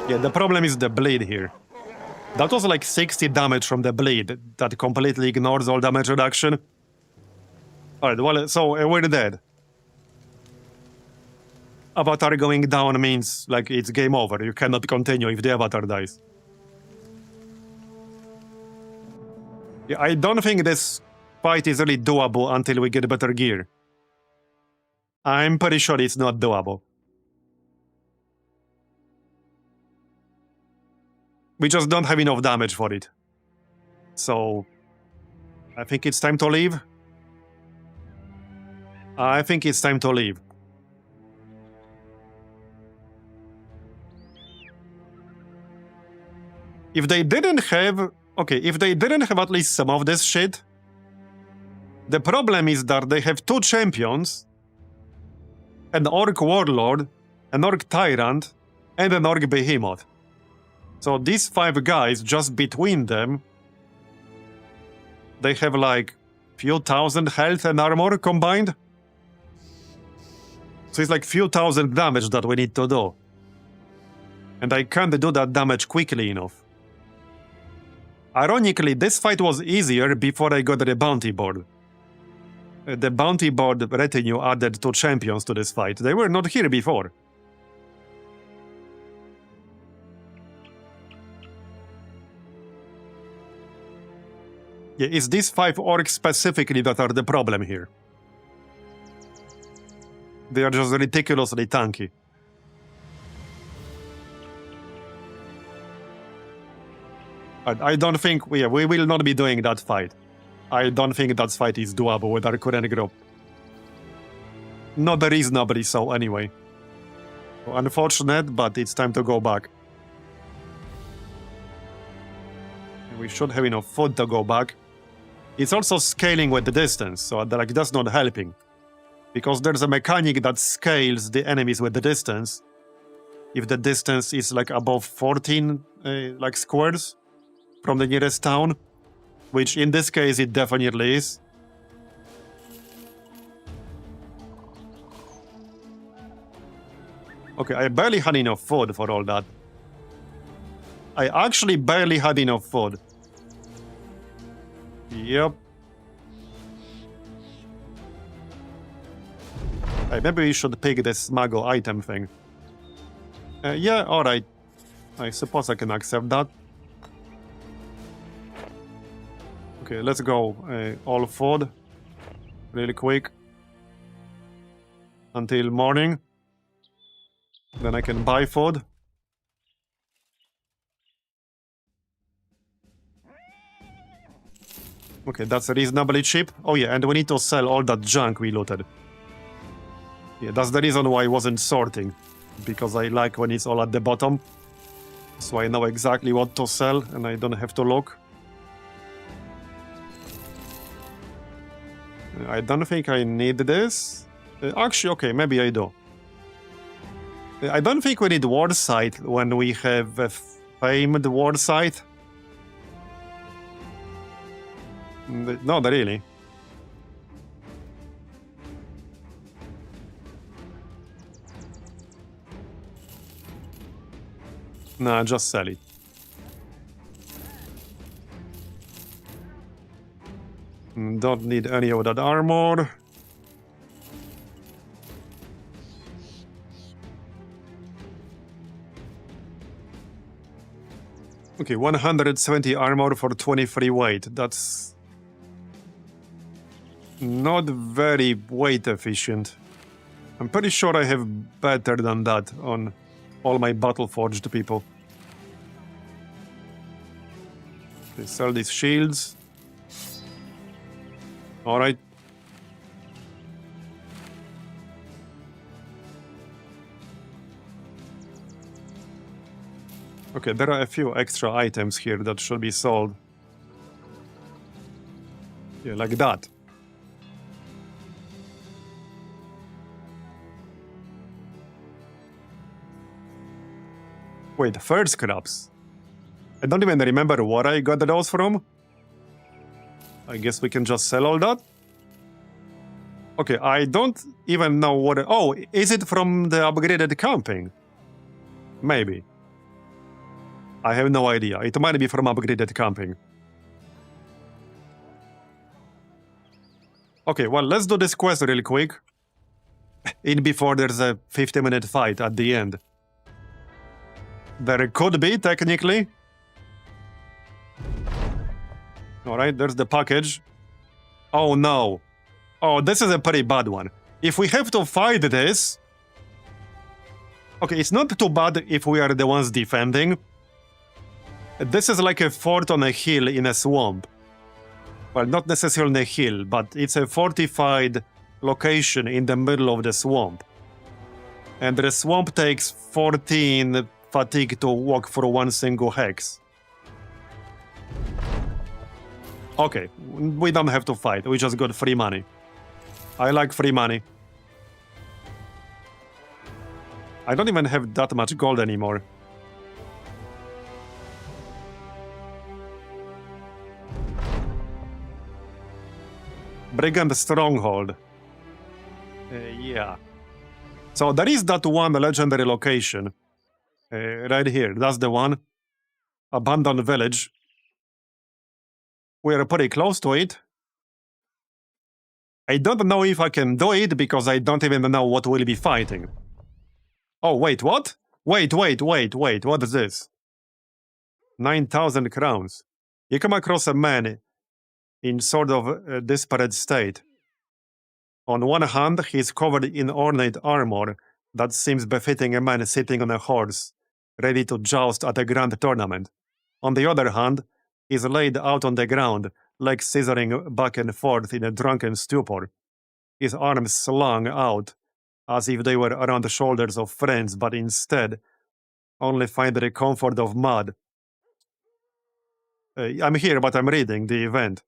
Yeah, the problem is the bleed here. That was like 60 damage from the bleed. That completely ignores all damage reduction. Alright, well, so we're dead. Avatar going down means, like, it's game over. You cannot continue if the avatar dies. Yeah, I don't think this fight is really doable until we get better gear. I'm pretty sure it's not doable. We just don't have enough damage for it. So, I think it's time to leave. I think it's time to leave. If they didn't have... Okay, if they didn't have at least some of this shit... The problem is that they have 2 champions, an orc warlord, an orc tyrant, and an orc behemoth. So these 5 guys, just between them, they have like few thousand health and armor combined. So it's like few thousand damage that we need to do. And I can't do that damage quickly enough. Ironically, this fight was easier before I got the bounty board. The bounty board retinue added 2 champions to this fight. They were not here before. Yeah, it's these 5 orcs specifically that are the problem here. They are just ridiculously tanky. I don't think we will not be doing that fight. I don't think that fight is doable with our current group. Not reasonably so, anyway. Unfortunate, but it's time to go back. We should have enough food to go back. It's also scaling with the distance, so like that's not helping. Because there's a mechanic that scales the enemies with the distance. If the distance is like above 14 like squares from the nearest town, which in this case it definitely is. Okay, I barely had enough food for all that. I actually barely had enough food. Yep. Hey, maybe we should pick this smuggle item thing. Yeah, alright. I suppose I can accept that. Okay, let's go all food. Really quick. Until morning. Then I can buy food. Okay, that's reasonably cheap. Oh yeah, and we need to sell all that junk we looted. Yeah, that's the reason why I wasn't sorting. Because I like when it's all at the bottom. So I know exactly what to sell and I don't have to look. I don't think I need this. Actually, okay, maybe I do. I don't think we need war site when we have a famed war site. Not really. Nah, just sell it. Don't need any of that armor. Okay, 170 armor for 23 weight. That's not very weight efficient. I'm pretty sure I have better than that on all my battle-forged people. Okay, sell these shields. Alright. Okay, there are a few extra items here that should be sold. Yeah, like that. Wait, third scraps? I don't even remember where I got those from. I guess we can just sell all that? Okay, I don't even know what... Oh, is it from the upgraded camping? Maybe. I have no idea. It might be from upgraded camping. Okay, well, let's do this quest real quick. Before there's a 50-minute fight at the end. There could be, technically. Alright, there's the package. Oh no. Oh, this is a pretty bad one. If we have to fight this... Okay, it's not too bad if we are the ones defending. This is like a fort on a hill in a swamp. Well, not necessarily a hill, but it's a fortified location in the middle of the swamp. And the swamp takes 14 fatigue to walk for one single hex. Okay, we don't have to fight, we just got free money. I like free money. I don't even have that much gold anymore. Brigand Stronghold. Yeah. So there is that one legendary location. Right here, that's the one. Abandoned village. We are pretty close to it. I don't know if I can do it because I don't even know what we'll be fighting. Oh, wait, what? Wait, what is this? 9,000 crowns. You come across a man in sort of a disparate state. On one hand, he is covered in ornate armor that seems befitting a man sitting on a horse, ready to joust at a grand tournament. On the other hand, he is laid out on the ground, legs scissoring back and forth in a drunken stupor, his arms slung out as if they were around the shoulders of friends, but instead only find the comfort of mud. I'm here, but I'm reading the event.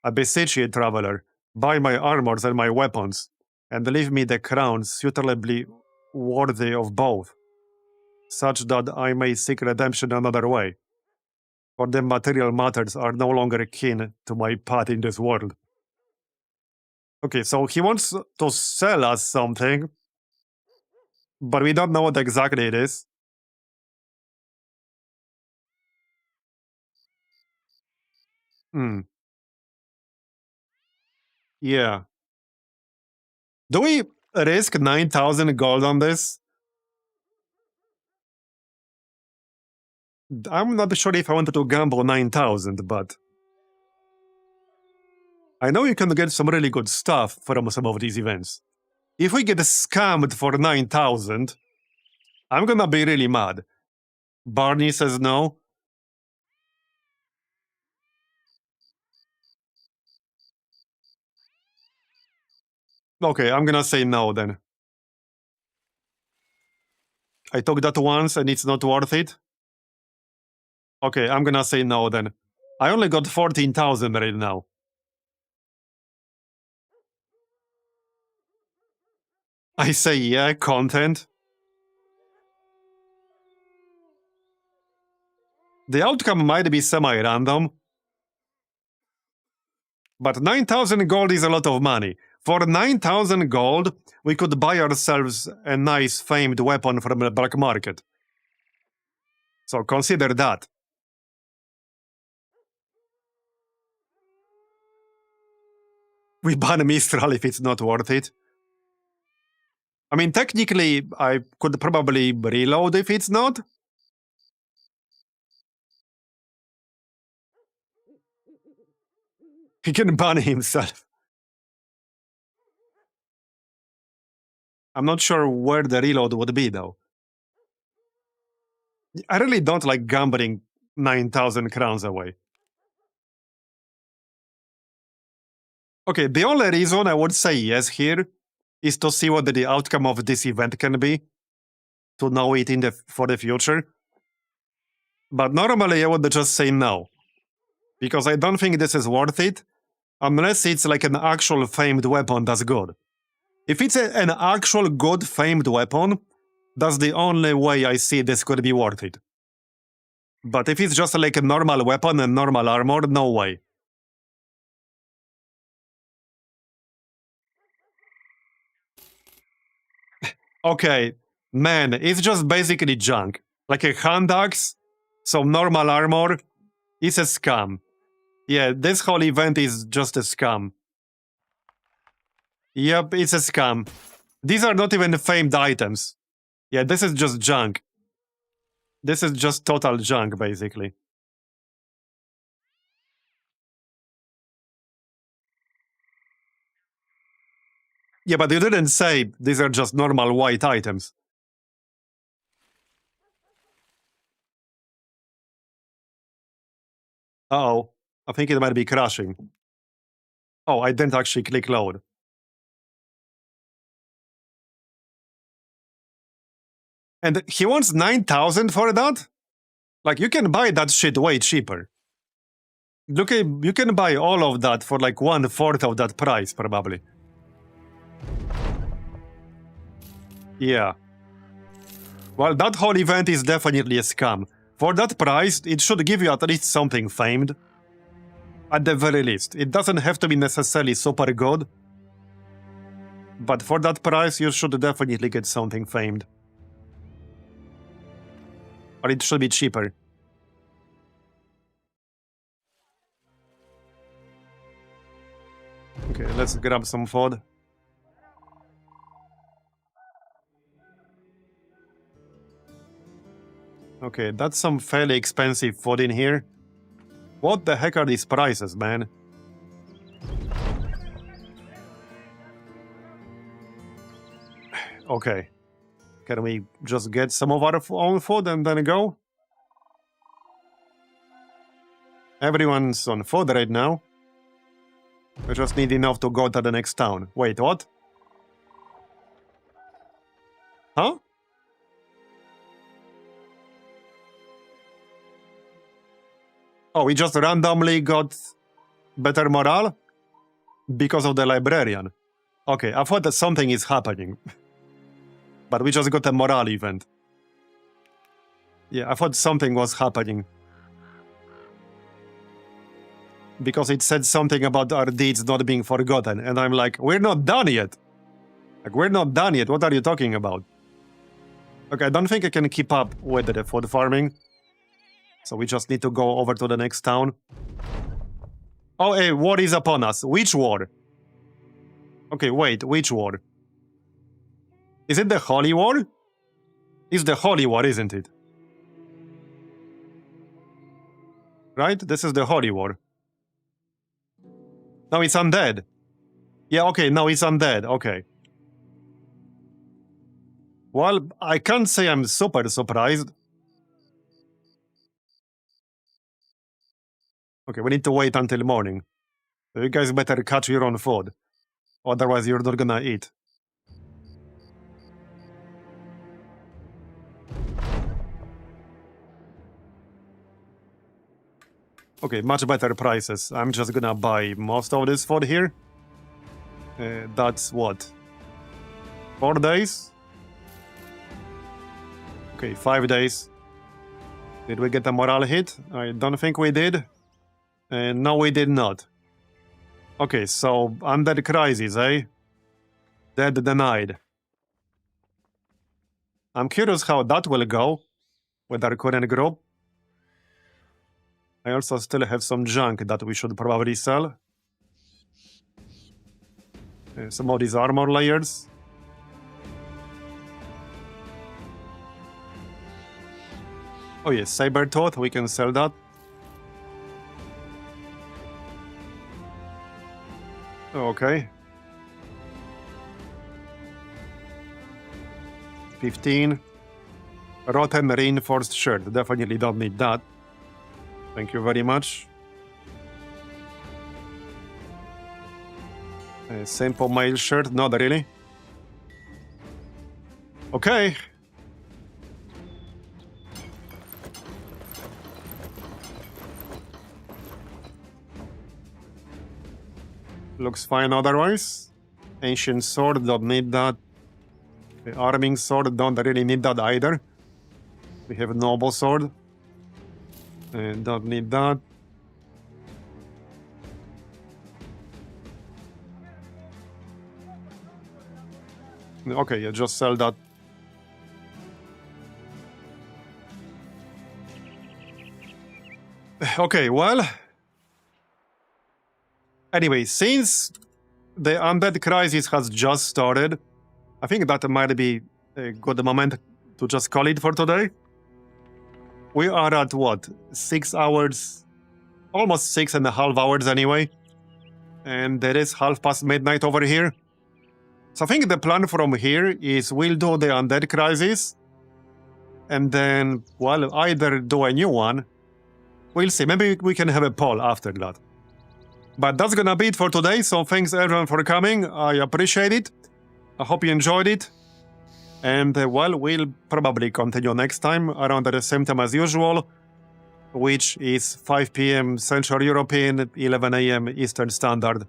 I beseech ye, traveler, buy my armors and my weapons, and leave me the crown suitably worthy of both, such that I may seek redemption another way, for the material matters are no longer keen to my path in this world. Okay, so he wants to sell us something, but we don't know what exactly it is. Yeah. Do we risk 9,000 gold on this? I'm not sure if I wanted to gamble 9,000, but... I know you can get some really good stuff from some of these events. If we get scammed for 9,000, I'm gonna be really mad. Barney says no. Okay, I'm gonna say no then. I took that once and it's not worth it. Okay, I'm gonna say no then. I only got 14,000 right now. I say yeah, content. The outcome might be semi-random, but 9,000 gold is a lot of money. For 9,000 gold, we could buy ourselves a nice famed weapon from the black market. So consider that. we ban Mistral if it's not worth it. I mean, technically, I could probably reload if it's not. He can ban himself. I'm not sure where the reload would be, though. I really don't like gambling 9,000 crowns away. Okay, the only reason I would say yes here is to see what the outcome of this event can be, to know it for the future. But normally I would just say no, because I don't think this is worth it, unless it's like an actual famed weapon that's good. If it's an actual good famed weapon, that's the only way I see this could be worth it. But if it's just like a normal weapon and normal armor, no way. Okay, man, it's just basically junk. Like a hand axe, some normal armor, it's a scam. Yeah, this whole event is just a scam. Yep, it's a scam. These are not even famed items. Yeah, this is just junk. This is just total junk, basically. Yeah, but you didn't say these are just normal white items. Uh-oh, I think it might be crashing. Oh, I didn't actually click load. And he wants 9,000 for that? Like, you can buy that shit way cheaper. Look, you can buy all of that for like 1/4 of that price, probably. Yeah. Well, that whole event is definitely a scam. For that price, it should give you at least something famed. At the very least. It doesn't have to be necessarily super good. But for that price, you should definitely get something famed. Or it should be cheaper. Okay, let's grab some food. Okay, that's some fairly expensive food in here. What the heck are these prices, man? Okay. Can we just get some of our own food and then go? Everyone's on food right now. I just need enough to go to the next town. Wait, what? Huh? Oh, we just randomly got better morale? Because of the librarian. Okay, I thought that something is happening. But we just got a morale event. Yeah, I thought something was happening. Because it said something about our deeds not being forgotten. And I'm like, we're not done yet. Like, we're not done yet. What are you talking about? Okay, I don't think I can keep up with the food farming. So we just need to go over to the next town. Oh, hey, war is upon us. Which war? Okay, wait, which war? Is it the Holy War? It's the Holy War, isn't it? Right? This is the Holy War. No, it's undead. Yeah, okay, no, it's undead. Okay. Well, I can't say I'm super surprised. Okay, we need to wait until morning. So you guys better catch your own food. Otherwise, you're not gonna eat. Okay, much better prices. I'm just gonna buy most of this food here. That's what? 4 days? Okay, 5 days. Did we get a morale hit? I don't think we did. No, we did not. Okay, so undead crisis, eh? Dead denied. I'm curious how that will go with our current group. I also still have some junk that we should probably sell. Some of these armor layers. Oh yes, Saber Tooth, we can sell that. Okay. 15. Rotten reinforced shirt. Definitely don't need that. Thank you very much. Simple mail shirt. Not really. Okay. Looks fine otherwise. Ancient sword, don't need that. The arming sword, don't really need that either. We have noble sword. And don't need that. Okay, yeah, just sell that. Okay, well. Anyway, since the undead crisis has just started, I think that might be a good moment to just call it for today. We are at what? 6 hours? Almost 6.5 hours anyway. And there is midnight over here. So I think the plan from here is we'll do the undead crisis. And then, well, either do a new one. We'll see. Maybe we can have a poll after that. But that's gonna be it for today, so thanks everyone for coming. I appreciate it. I hope you enjoyed it. And, well, we'll probably continue next time around the same time as usual, which is 5 p.m. Central European, 11 a.m. Eastern Standard,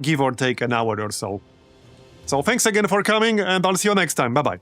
give or take an hour or so. So thanks again for coming, and I'll see you next time. Bye-bye.